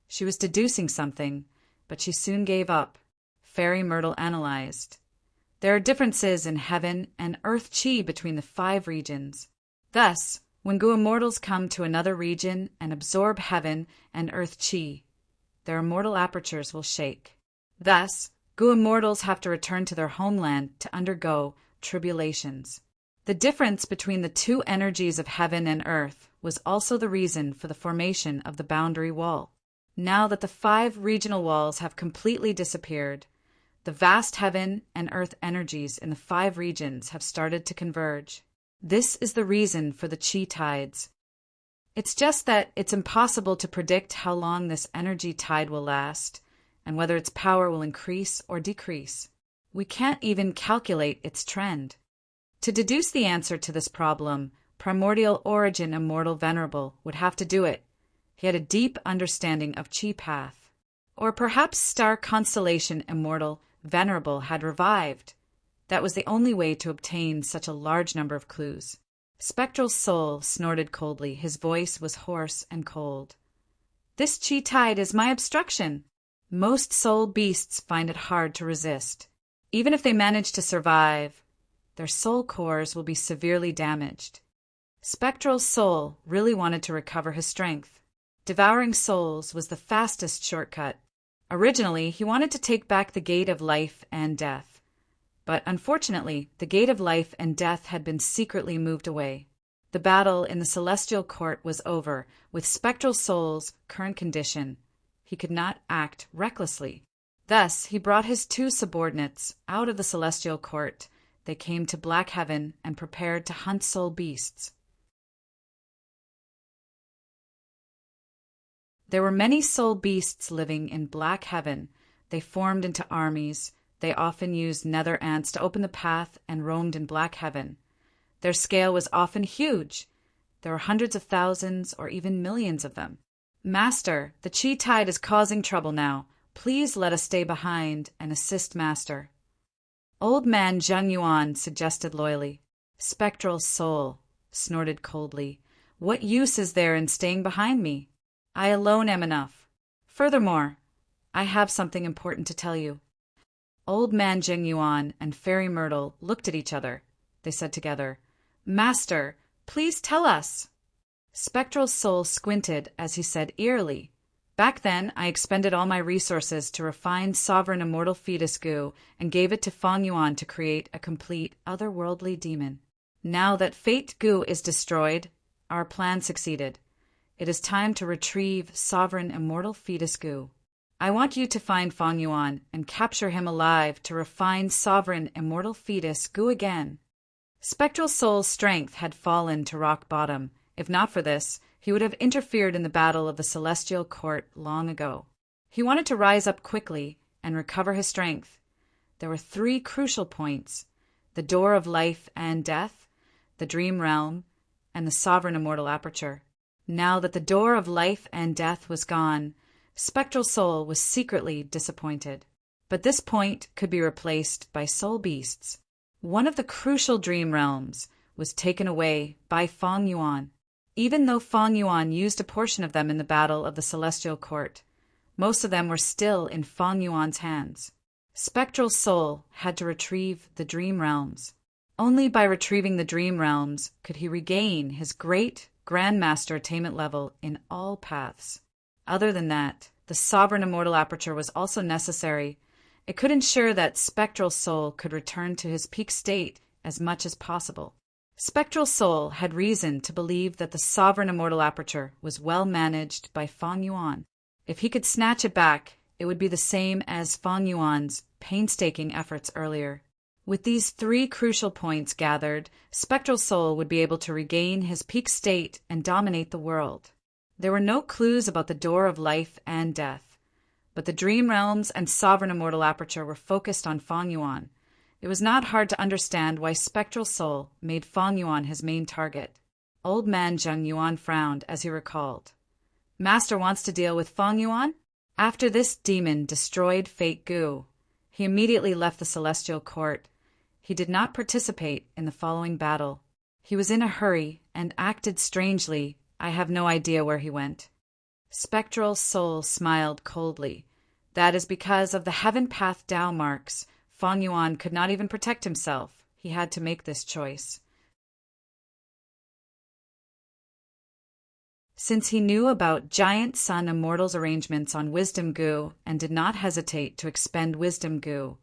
She was deducing something, but she soon gave up. Fairy Myrtle analyzed. There are differences in heaven and earth chi between the 5 regions. Thus, when Gua mortals come to another region and absorb heaven and earth chi, their immortal apertures will shake. Thus, Gua mortals have to return to their homeland to undergo tribulations. The difference between the 2 energies of heaven and earth was also the reason for the formation of the boundary wall. Now that the 5 regional walls have completely disappeared, the vast heaven and earth energies in the 5 regions have started to converge. This is the reason for the chi tides. It's just that it's impossible to predict how long this energy tide will last, and whether its power will increase or decrease. We can't even calculate its trend. To deduce the answer to this problem, Primordial Origin Immortal Venerable would have to do it. He had a deep understanding of Chi Path. Or perhaps Star Constellation Immortal Venerable had revived. That was the only way to obtain such a large number of clues. Spectral Soul snorted coldly. His voice was hoarse and cold. "This Chi tide is my obstruction. Most soul beasts find it hard to resist. Even if they manage to survive, their soul cores will be severely damaged." Spectral Soul really wanted to recover his strength. Devouring souls was the fastest shortcut. Originally, he wanted to take back the Gate of Life and Death. But unfortunately, the Gate of Life and Death had been secretly moved away. The battle in the Celestial Court was over. With Spectral Soul's current condition, he could not act recklessly. Thus, he brought his 2 subordinates out of the Celestial Court. They came to Black Heaven and prepared to hunt soul beasts. There were many soul beasts living in Black Heaven. They formed into armies. They often used nether ants to open the path and roamed in Black Heaven. Their scale was often huge. There were hundreds of thousands or even millions of them. "Master, the Chi tide is causing trouble now. Please let us stay behind and assist Master." Old Man Zhenyuan suggested loyally. Spectral Soul snorted coldly. "What use is there in staying behind me? I alone am enough. Furthermore, I have something important to tell you." Old Man Jing Yuan and Fairy Myrtle looked at each other. They said together, "Master, please tell us." Spectral Soul squinted as he said eerily, "Back then, I expended all my resources to refine sovereign immortal fetus goo and gave it to Fang Yuan to create a complete otherworldly demon. Now that fate goo is destroyed, our plan succeeded. It is time to retrieve sovereign immortal fetus goo. I want you to find Fang Yuan and capture him alive to refine sovereign immortal fetus goo again." Spectral Soul's strength had fallen to rock bottom. If not for this, he would have interfered in the battle of the Celestial Court long ago. He wanted to rise up quickly and recover his strength. There were 3 crucial points: the door of life and death, the dream realm, and the sovereign immortal aperture. Now that the door of life and death was gone, Spectral Soul was secretly disappointed. But this point could be replaced by soul beasts. One of the crucial dream realms was taken away by Fang Yuan. Even though Fang Yuan used a portion of them in the battle of the Celestial Court, most of them were still in Fang Yuan's hands. Spectral Soul had to retrieve the dream realms. Only by retrieving the dream realms could he regain his great Grandmaster attainment level in all paths. Other than that, the sovereign immortal aperture was also necessary. It could ensure that Spectral Soul could return to his peak state as much as possible. Spectral Soul had reason to believe that the sovereign immortal aperture was well managed by Fang Yuan. If he could snatch it back, it would be the same as Fang Yuan's painstaking efforts earlier. With these 3 crucial points gathered, Spectral Soul would be able to regain his peak state and dominate the world. There were no clues about the door of life and death, but the dream realms and sovereign immortal aperture were focused on Fang Yuan. It was not hard to understand why Spectral Soul made Fang Yuan his main target. Old Man Zheng Yuan frowned as he recalled. "Master wants to deal with Fang Yuan?" After this demon destroyed Fate Goo, he immediately left the Celestial Court. He did not participate in the following battle. He was in a hurry and acted strangely. I have no idea where he went. Spectral Soul smiled coldly. "That is because of the Heaven Path Tao marks. Fang Yuan could not even protect himself. He had to make this choice. Since he knew about Giant Sun Immortal's arrangements on Wisdom Goo and did not hesitate to expend Wisdom Goo,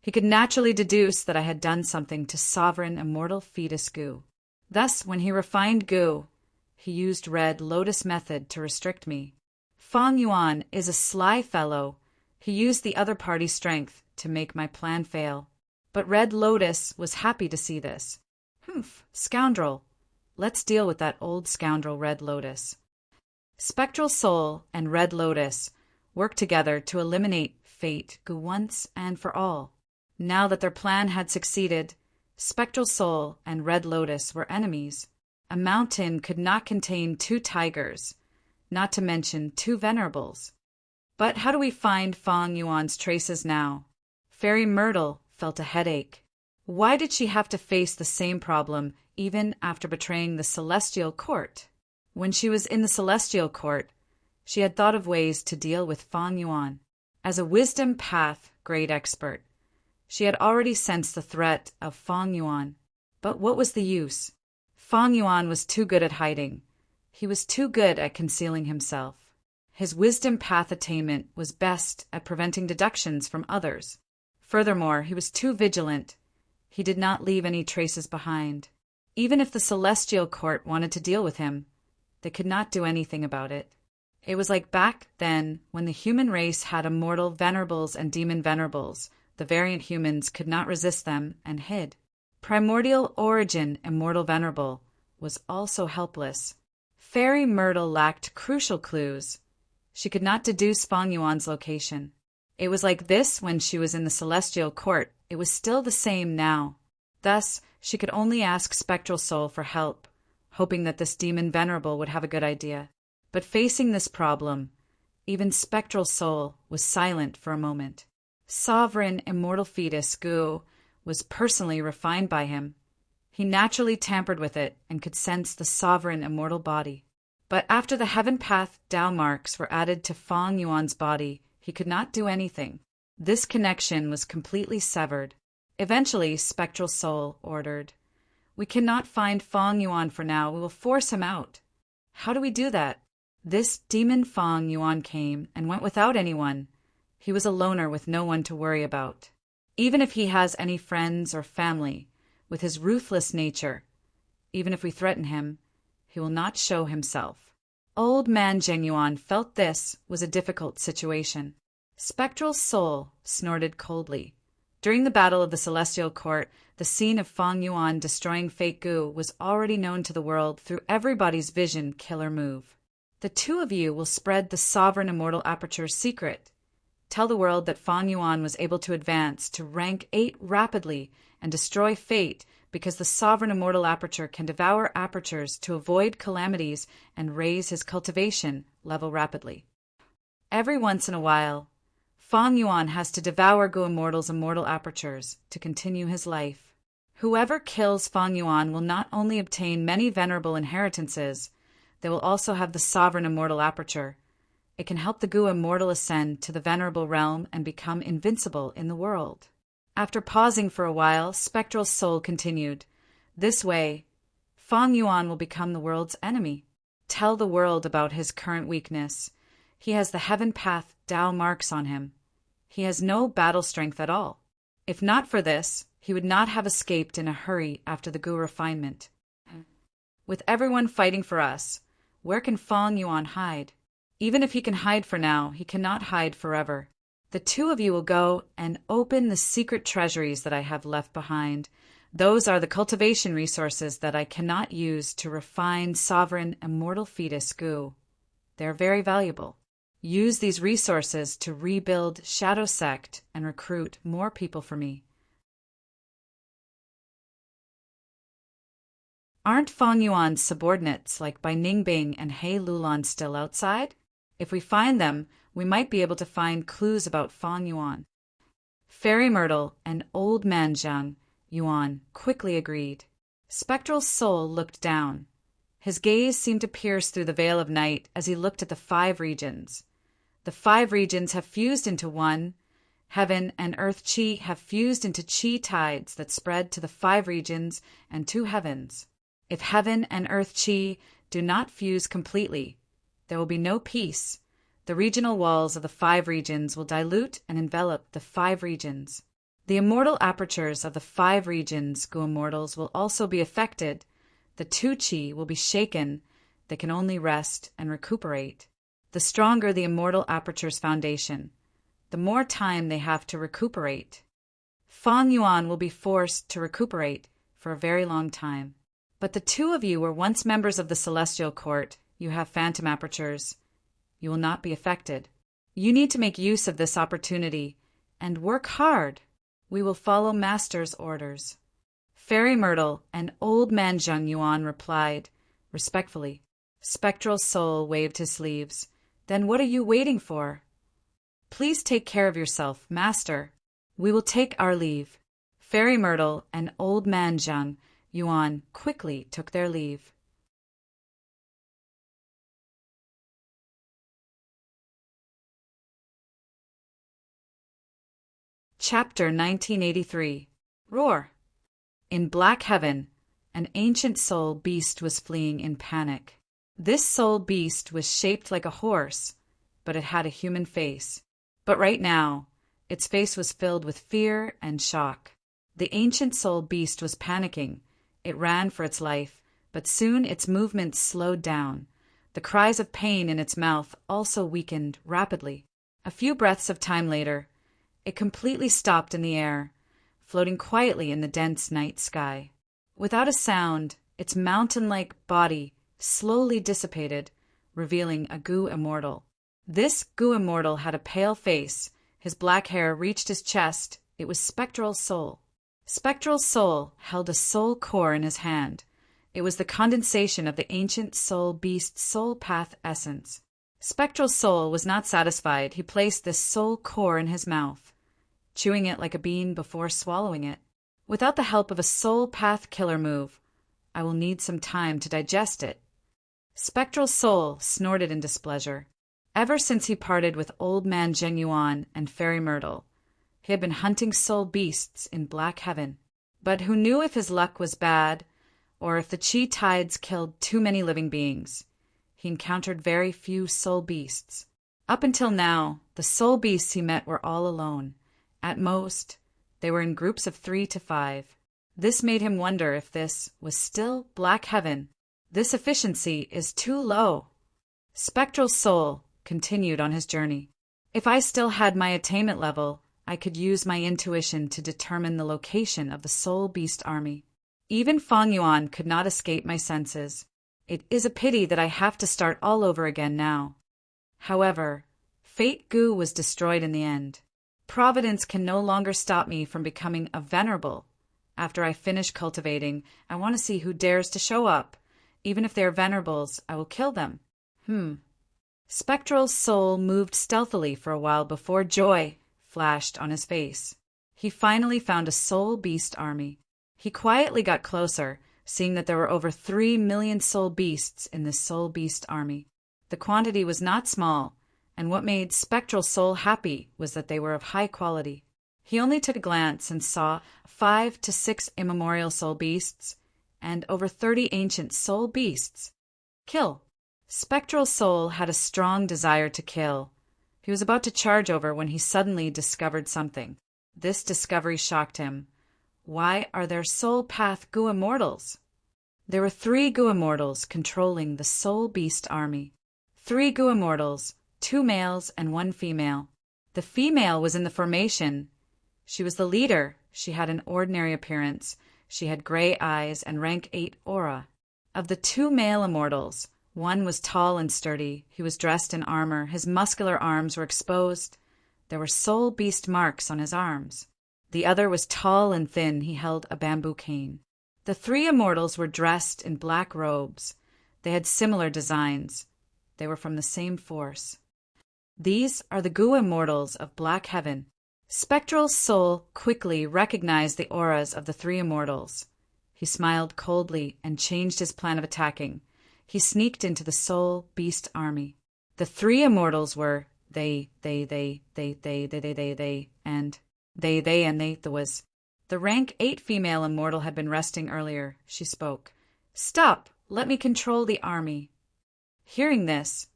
he could naturally deduce that I had done something to Sovereign Immortal Fetus Goo. Thus, when he refined Goo, he used Red Lotus method to restrict me. Fang Yuan is a sly fellow. He used the other party's strength to make my plan fail. But Red Lotus was happy to see this. "Humph, scoundrel. Let's deal with that old scoundrel Red Lotus." Spectral Soul and Red Lotus worked together to eliminate Fate Goo once and for all. Now that their plan had succeeded, Spectral Soul and Red Lotus were enemies. A mountain could not contain 2 tigers, not to mention 2 venerables. But how do we find Fang Yuan's traces now? Fairy Myrtle felt a headache. Why did she have to face the same problem even after betraying the Celestial Court? When she was in the Celestial Court, she had thought of ways to deal with Fang Yuan. As a Wisdom Path grade expert, she had already sensed the threat of Fang Yuan. But what was the use? Fang Yuan was too good at hiding. He was too good at concealing himself. His Wisdom Path attainment was best at preventing deductions from others. Furthermore, he was too vigilant. He did not leave any traces behind. Even if the Celestial Court wanted to deal with him, they could not do anything about it. It was like back then when the human race had immortal venerables and demon venerables. The variant humans could not resist them and hid. Primordial Origin Immortal Venerable was also helpless. Fairy Myrtle lacked crucial clues. She could not deduce Fang Yuan's location. It was like this when she was in the Celestial Court. It was still the same now. Thus, she could only ask Spectral Soul for help, hoping that this demon venerable would have a good idea. But facing this problem, even Spectral Soul was silent for a moment. Sovereign Immortal Fetus Goo was personally refined by him. He naturally tampered with it and could sense the sovereign immortal body. But after the Heaven Path Tao marks were added to Fang Yuan's body, He could not do anything. This connection was completely severed. Eventually, Spectral Soul ordered, "We cannot find Fong Yuan for now. We will force him out." "How do we do that?" "This demon Fong Yuan came and went without anyone. He was a loner with no one to worry about. Even if he has any friends or family, with his ruthless nature, even if we threaten him, he will not show himself." Old man Zheng Yuan felt this was a difficult situation. Spectral Soul snorted coldly. During the Battle of the Celestial Court, the scene of Fong Yuan destroying Fake Gu was already known to the world through everybody's vision killer move. "The two of you will spread the Sovereign Immortal Aperture's secret. Tell the world that Fong Yuan was able to advance to rank 8 rapidly and destroy Fate because the Sovereign Immortal Aperture can devour apertures to avoid calamities and raise his cultivation level rapidly. Every once in a while, Fong Yuan has to devour Gu Immortal's immortal apertures to continue his life. Whoever kills Fong Yuan will not only obtain many venerable inheritances, they will also have the Sovereign Immortal Aperture. It can help the Gu Immortal ascend to the Venerable realm and become invincible in the world." After pausing for a while, Spectral Soul continued, "This way, Fong Yuan will become the world's enemy. Tell the world about his current weakness. He has the Heaven Path Tao marks on him. He has no battle strength at all. If not for this, he would not have escaped in a hurry after the Gu refinement. With everyone fighting for us, where can Fong Yuan hide? Even if he can hide for now, he cannot hide forever. The two of you will go and open the secret treasuries that I have left behind. Those are the cultivation resources that I cannot use to refine sovereign immortal fetus Gu. They are very valuable. Use these resources to rebuild Shadow Sect and recruit more people for me." Aren't Fong Yuan's subordinates like Bai Ningbing and He Lulan still outside? If we find them, we might be able to find clues about Fong Yuan. Fairy Myrtle and Old Man Zhang Yuan quickly agreed. Spectral Soul looked down. His gaze seemed to pierce through the veil of night as he looked at the 5 regions. The 5 regions have fused into one. Heaven and Earth Chi have fused into Chi tides that spread to the 5 regions and 2 heavens. If Heaven and Earth Chi do not fuse completely, there will be no peace. The regional walls of the 5 regions will dilute and envelop the 5 regions. The immortal apertures of the 5 regions Gu Immortals will also be affected. The 2 Chi will be shaken. They can only rest and recuperate. The stronger the immortal aperture's foundation, the more time they have to recuperate. Fong Yuan will be forced to recuperate for a very long time. But the two of you were once members of the Celestial Court. You have phantom apertures. You will not be affected. You need to make use of this opportunity and work hard. We will follow Master's orders." Fairy Myrtle and Old Man Zheng Yuan replied respectfully. Spectral Soul waved his sleeves. "Then what are you waiting for? Please take care of yourself, Master. We will take our leave." Fairy Myrtle and Old Man Zheng Yuan quickly took their leave. Chapter 1983. Roar. In Black Heaven, an ancient soul beast was fleeing in panic. This soul beast was shaped like a horse, but it had a human face. But right now, its face was filled with fear and shock. The ancient soul beast was panicking. It ran for its life, but soon its movements slowed down. The cries of pain in its mouth also weakened rapidly. A few breaths of time later, it completely stopped in the air, floating quietly in the dense night sky. Without a sound, its mountain-like body slowly dissipated, revealing a Gu Immortal. This Gu Immortal had a pale face. His black hair reached his chest. It was Spectral Soul. Spectral Soul held a soul core in his hand. It was the condensation of the ancient soul beast's soul path essence. Spectral Soul was not satisfied. He placed this soul core in his mouth, chewing it like a bean before swallowing it. Without the help of a soul path killer move, I will need some time to digest it. Spectral Soul snorted in displeasure. Ever since he parted with Old Man Genuine and Fairy Myrtle, he had been hunting soul beasts in Black Heaven. But who knew if his luck was bad, or if the chi tides killed too many living beings? He encountered very few soul beasts. Up until now, the soul beasts he met were all alone. At most, they were in groups of 3 to 5. This made him wonder if this was still Black Heaven. This efficiency is too low. Spectral Soul continued on his journey. If I still had my attainment level, I could use my intuition to determine the location of the soul beast army. Even Feng Yuan could not escape my senses. It is a pity that I have to start all over again now. However, Fate Gu was destroyed in the end. Providence can no longer stop me from becoming a Venerable. After I finish cultivating, I want to see who dares to show up. Even if they are Venerables, I will kill them. Spectral Soul moved stealthily for a while before joy flashed on his face. He finally found a soul beast army. He quietly got closer, seeing that there were over 3 million soul beasts in this soul beast army. The quantity was not small, and what made Spectral Soul happy was that they were of high quality. He only took a glance and saw 5 to 6 immemorial soul beasts and over 30 ancient soul beasts. Kill. Spectral Soul had a strong desire to kill. He was about to charge over when he suddenly discovered something. This discovery shocked him. Why are there soul path Gu Immortals? There were 3 Gu Immortals controlling the soul beast army. 3 Gu Immortals, 2 males and 1 female. The female was in the formation. She was the leader. She had an ordinary appearance. She had gray eyes and rank 8 aura. Of the 2 male immortals, one was tall and sturdy. He was dressed in armor. His muscular arms were exposed. There were soul beast marks on his arms. The other was tall and thin. He held a bamboo cane. The 3 immortals were dressed in black robes. They had similar designs. They were from the same force. These are the Gu Immortals of Black Heaven. Spectral Soul quickly recognized the auras of the 3 immortals. He smiled coldly and changed his plan of attacking. He sneaked into the soul beast army. The 3 immortals were and the rank 8 female immortal had been resting earlier. She spoke. Stop! Let me control the army. Hearing this,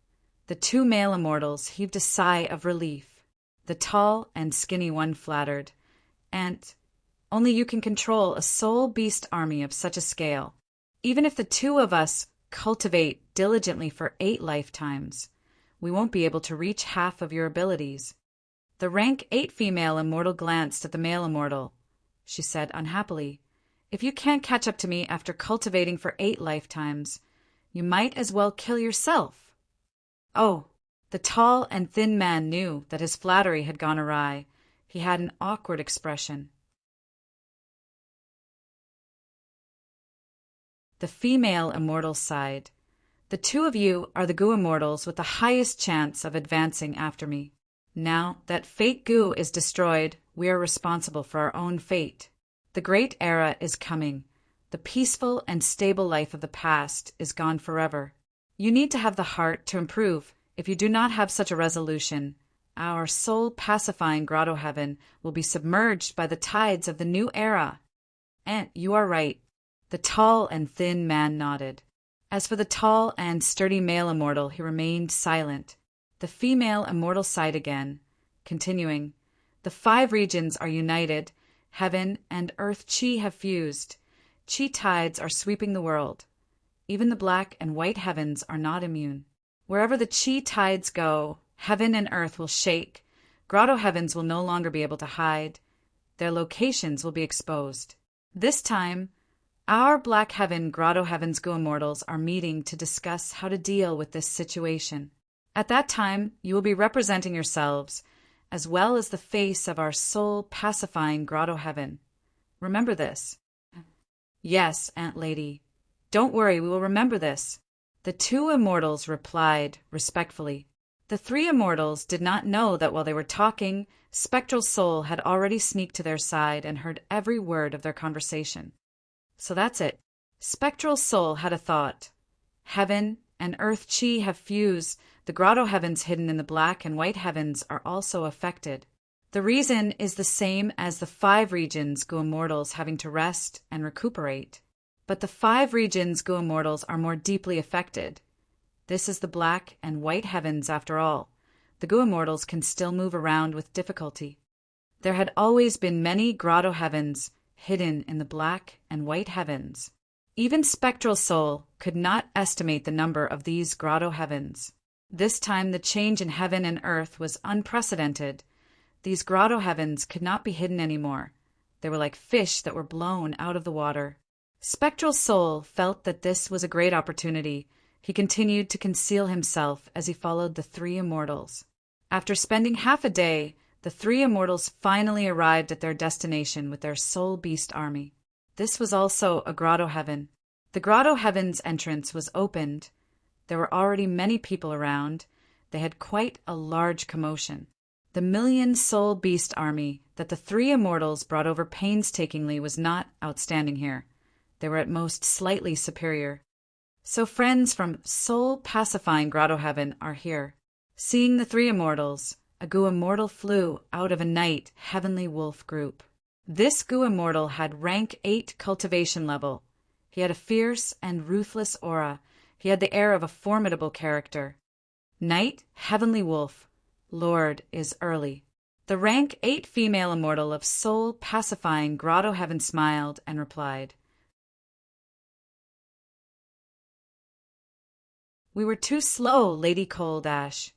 the 2 male immortals heaved a sigh of relief. The tall and skinny one flattered. Aunt, only you can control a soul beast army of such a scale. Even if the 2 of us cultivate diligently for 8 lifetimes, we won't be able to reach half of your abilities. The rank 8 female immortal glanced at the male immortal. She said unhappily, if you can't catch up to me after cultivating for 8 lifetimes, you might as well kill yourself. Oh, the tall and thin man knew that his flattery had gone awry. He had an awkward expression. The female immortal sighed. The 2 of you are the Gu Immortals with the highest chance of advancing after me. Now that Fate Gu is destroyed, we are responsible for our own fate. The great era is coming. The peaceful and stable life of the past is gone forever. You need to have the heart to improve. If you do not have such a resolution, our soul-pacifying grotto heaven will be submerged by the tides of the new era. And you are right. The tall and thin man nodded. As for the tall and sturdy male immortal, he remained silent. The female immortal sighed again, continuing, the 5 regions are united. Heaven and earth chi have fused. Chi tides are sweeping the world. Even the black and white heavens are not immune. Wherever the chi tides go, heaven and earth will shake. Grotto heavens will no longer be able to hide. Their locations will be exposed. This time, our Black Heaven Grotto Heavens Gu Immortals are meeting to discuss how to deal with this situation. At that time, you will be representing yourselves, as well as the face of our soul-pacifying Grotto Heaven. Remember this. Yes, Aunt Lady. Don't worry, we will remember this. The 2 immortals replied respectfully. The 3 immortals did not know that while they were talking, Spectral Soul had already sneaked to their side and heard every word of their conversation. So that's it. Spectral Soul had a thought. Heaven and earth chi have fused. The grotto heavens hidden in the black and white heavens are also affected. The reason is the same as the 5 regions go immortals having to rest and recuperate. But the 5 regions go immortals are more deeply affected. This is the black and white heavens after all. The go immortals can still move around with difficulty. There had always been many grotto heavens hidden in the black and white heavens. Even spectral soul could not estimate the number of these grotto heavens. This time the change in heaven and earth was unprecedented. These grotto heavens could not be hidden anymore. They were like fish that were blown out of the water. Spectral soul felt that this was a great opportunity. He continued to conceal himself as he followed the 3 immortals. After spending half a day, the 3 immortals finally arrived at their destination with their soul beast army. This was also a grotto heaven. The grotto heaven's entrance was opened. There were already many people around. They had quite a large commotion. The 1,000,000 soul beast army that the 3 immortals brought over painstakingly was not outstanding here. They were at most slightly superior. So friends from soul-pacifying grotto heaven are here. Seeing the 3 immortals, a Gu immortal flew out of a night heavenly wolf group. This Gu immortal had rank 8 cultivation level. He had a fierce and ruthless aura. He had the air of a formidable character. Night, heavenly wolf, Lord is early. The rank 8 female immortal of soul-pacifying grotto heaven smiled and replied, "We were too slow, Lady Cold Ash."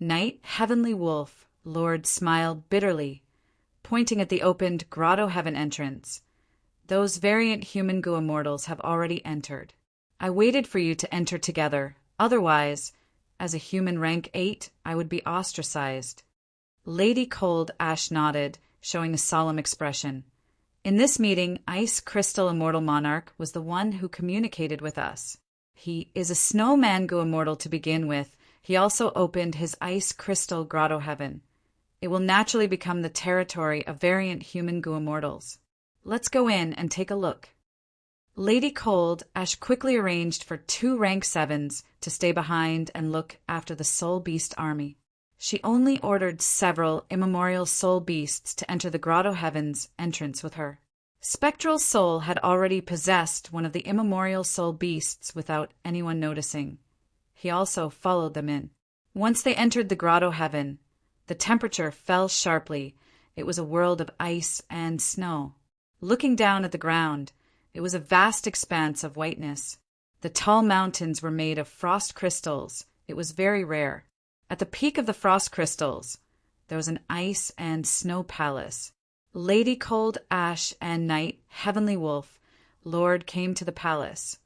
Night, heavenly wolf, Lord smiled bitterly, pointing at the opened grotto heaven entrance. "Those variant human Gu immortals have already entered. I waited for you to enter together. Otherwise, as a human rank 8, I would be ostracized." Lady Cold Ash nodded, showing a solemn expression. "In this meeting, Ice Crystal Immortal Monarch was the one who communicated with us. He is a snowman Gu immortal to begin with. He also opened his ice crystal grotto heaven. It will naturally become the territory of variant human Gu immortals. Let's go in and take a look." Lady Cold Ash quickly arranged for 2 rank 7s to stay behind and look after the soul beast army. She only ordered several immemorial soul beasts to enter the grotto heavens entrance with her. Spectral soul had already possessed one of the immemorial soul beasts without anyone noticing. He also followed them in. Once they entered the grotto heaven, the temperature fell sharply. It was a world of ice and snow. Looking down at the ground, it was a vast expanse of whiteness. The tall mountains were made of frost crystals. It was very rare. At the peak of the frost crystals, there was an ice and snow palace. Lady Cold Ash and Night, Heavenly Wolf, Lord came to the palace.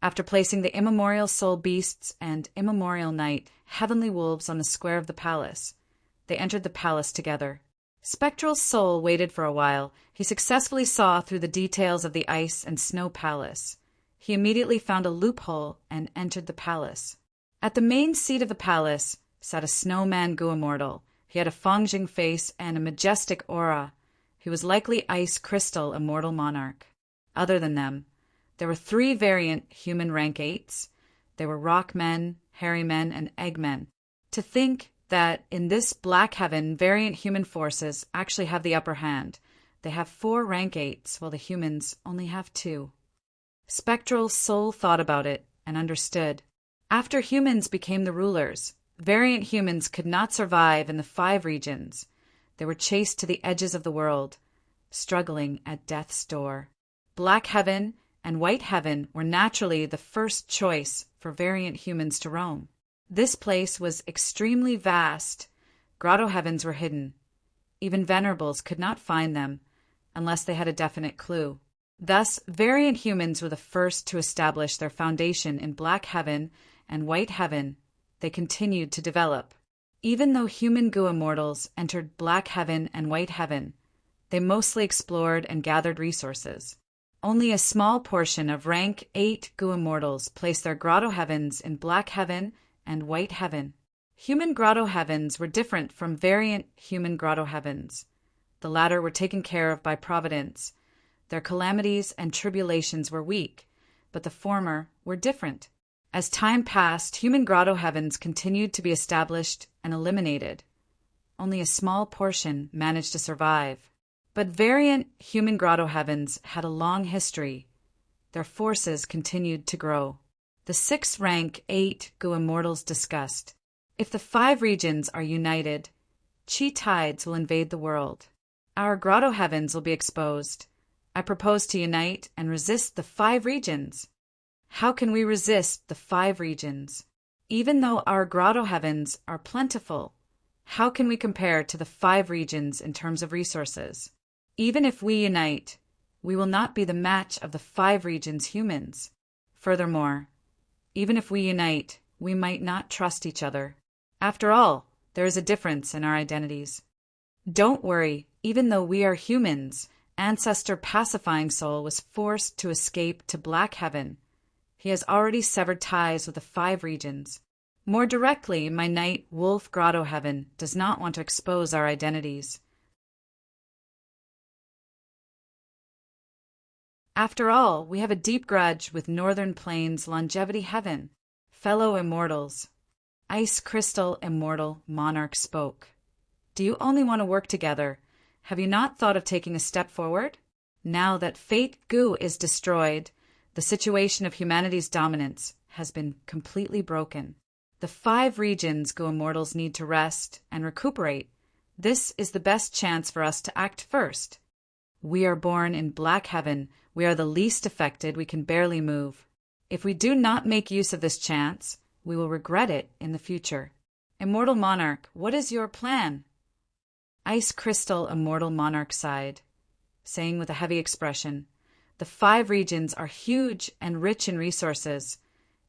After placing the immemorial soul beasts and immemorial Night, Heavenly Wolves on the square of the palace, they entered the palace together. Spectral Soul waited for a while. He successfully saw through the details of the ice and snow palace. He immediately found a loophole and entered the palace. At the main seat of the palace sat a snowman Gu immortal. He had a Fongjing face and a majestic aura. He was likely Ice Crystal Immortal Monarch. Other than them, there were 3 variant human rank 8s. They were rock men, hairy men, and egg men. To think that in this black heaven, variant human forces actually have the upper hand. They have 4 rank 8s, while the humans only have 2. Spectral Soul thought about it and understood. After humans became the rulers, variant humans could not survive in the 5 regions. They were chased to the edges of the world, struggling at death's door. Black heaven and white heaven were naturally the first choice for variant humans to roam. This place was extremely vast. Grotto heavens were hidden. Even venerables could not find them unless they had a definite clue. Thus, variant humans were the first to establish their foundation in black heaven and white heaven. They continued to develop. Even though human Gu immortals entered black heaven and white heaven, they mostly explored and gathered resources. Only a small portion of rank 8 Gu immortals placed their grotto heavens in black heaven and white heaven. Human grotto heavens were different from variant human grotto heavens. The latter were taken care of by providence. Their calamities and tribulations were weak, but the former were different. As time passed, human grotto heavens continued to be established and eliminated. Only a small portion managed to survive. But variant human grotto heavens had a long history. Their forces continued to grow. The 6th rank 8 Gu immortals discussed. If the 5 regions are united, chi tides will invade the world. Our grotto heavens will be exposed. I propose to unite and resist the 5 regions. How can we resist the 5 regions? Even though our grotto heavens are plentiful, how can we compare to the 5 regions in terms of resources? Even if we unite, we will not be the match of the 5 regions' humans. Furthermore, even if we unite, we might not trust each other. After all, there is a difference in our identities. Don't worry, even though we are humans, Ancestor Pacifying Soul was forced to escape to Black Heaven. He has already severed ties with the 5 regions. More directly, my Night Wolf Grotto Heaven does not want to expose our identities. After all, we have a deep grudge with Northern Plains Longevity Heaven. Fellow immortals. Ice Crystal Immortal Monarch spoke. Do you only want to work together? Have you not thought of taking a step forward? Now that Fate Gu is destroyed, the situation of humanity's dominance has been completely broken. The 5 regions Gu immortals need to rest and recuperate. This is the best chance for us to act first. We are born in Black Heaven. We are the least affected. We can barely move. If we do not make use of this chance, we will regret it in the future. Immortal Monarch, what is your plan? Ice Crystal Immortal Monarch sighed, saying with a heavy expression, the 5 regions are huge and rich in resources.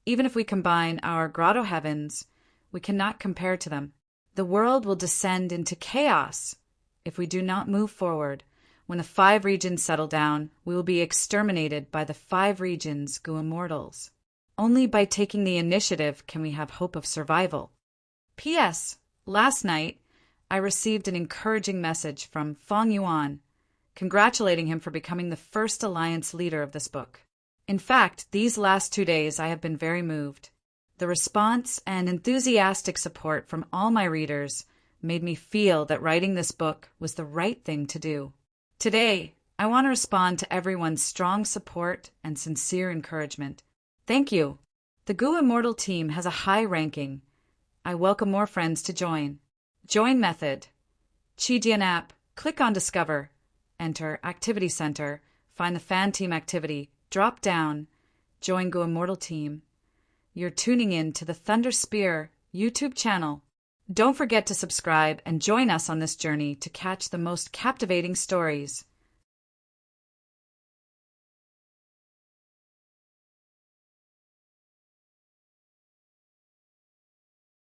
Even if we combine our grotto heavens, we cannot compare to them. The world will descend into chaos if we do not move forward. When the 5 regions settle down, we will be exterminated by the 5 regions Gu immortals. Only by taking the initiative can we have hope of survival. P.S. Last night, I received an encouraging message from Feng Yuan, congratulating him for becoming the first alliance leader of this book. In fact, these last 2 days I have been very moved. The response and enthusiastic support from all my readers made me feel that writing this book was the right thing to do. Today, I want to respond to everyone's strong support and sincere encouragement. Thank you. The Gu Immortal team has a high ranking. I welcome more friends to join. Join method. Qijian app. Click on Discover. Enter Activity Center. Find the Fan Team activity. Drop down. Join Gu Immortal team. You're tuning in to the Thunder Spear YouTube channel. Don't forget to subscribe and join us on this journey to catch the most captivating stories.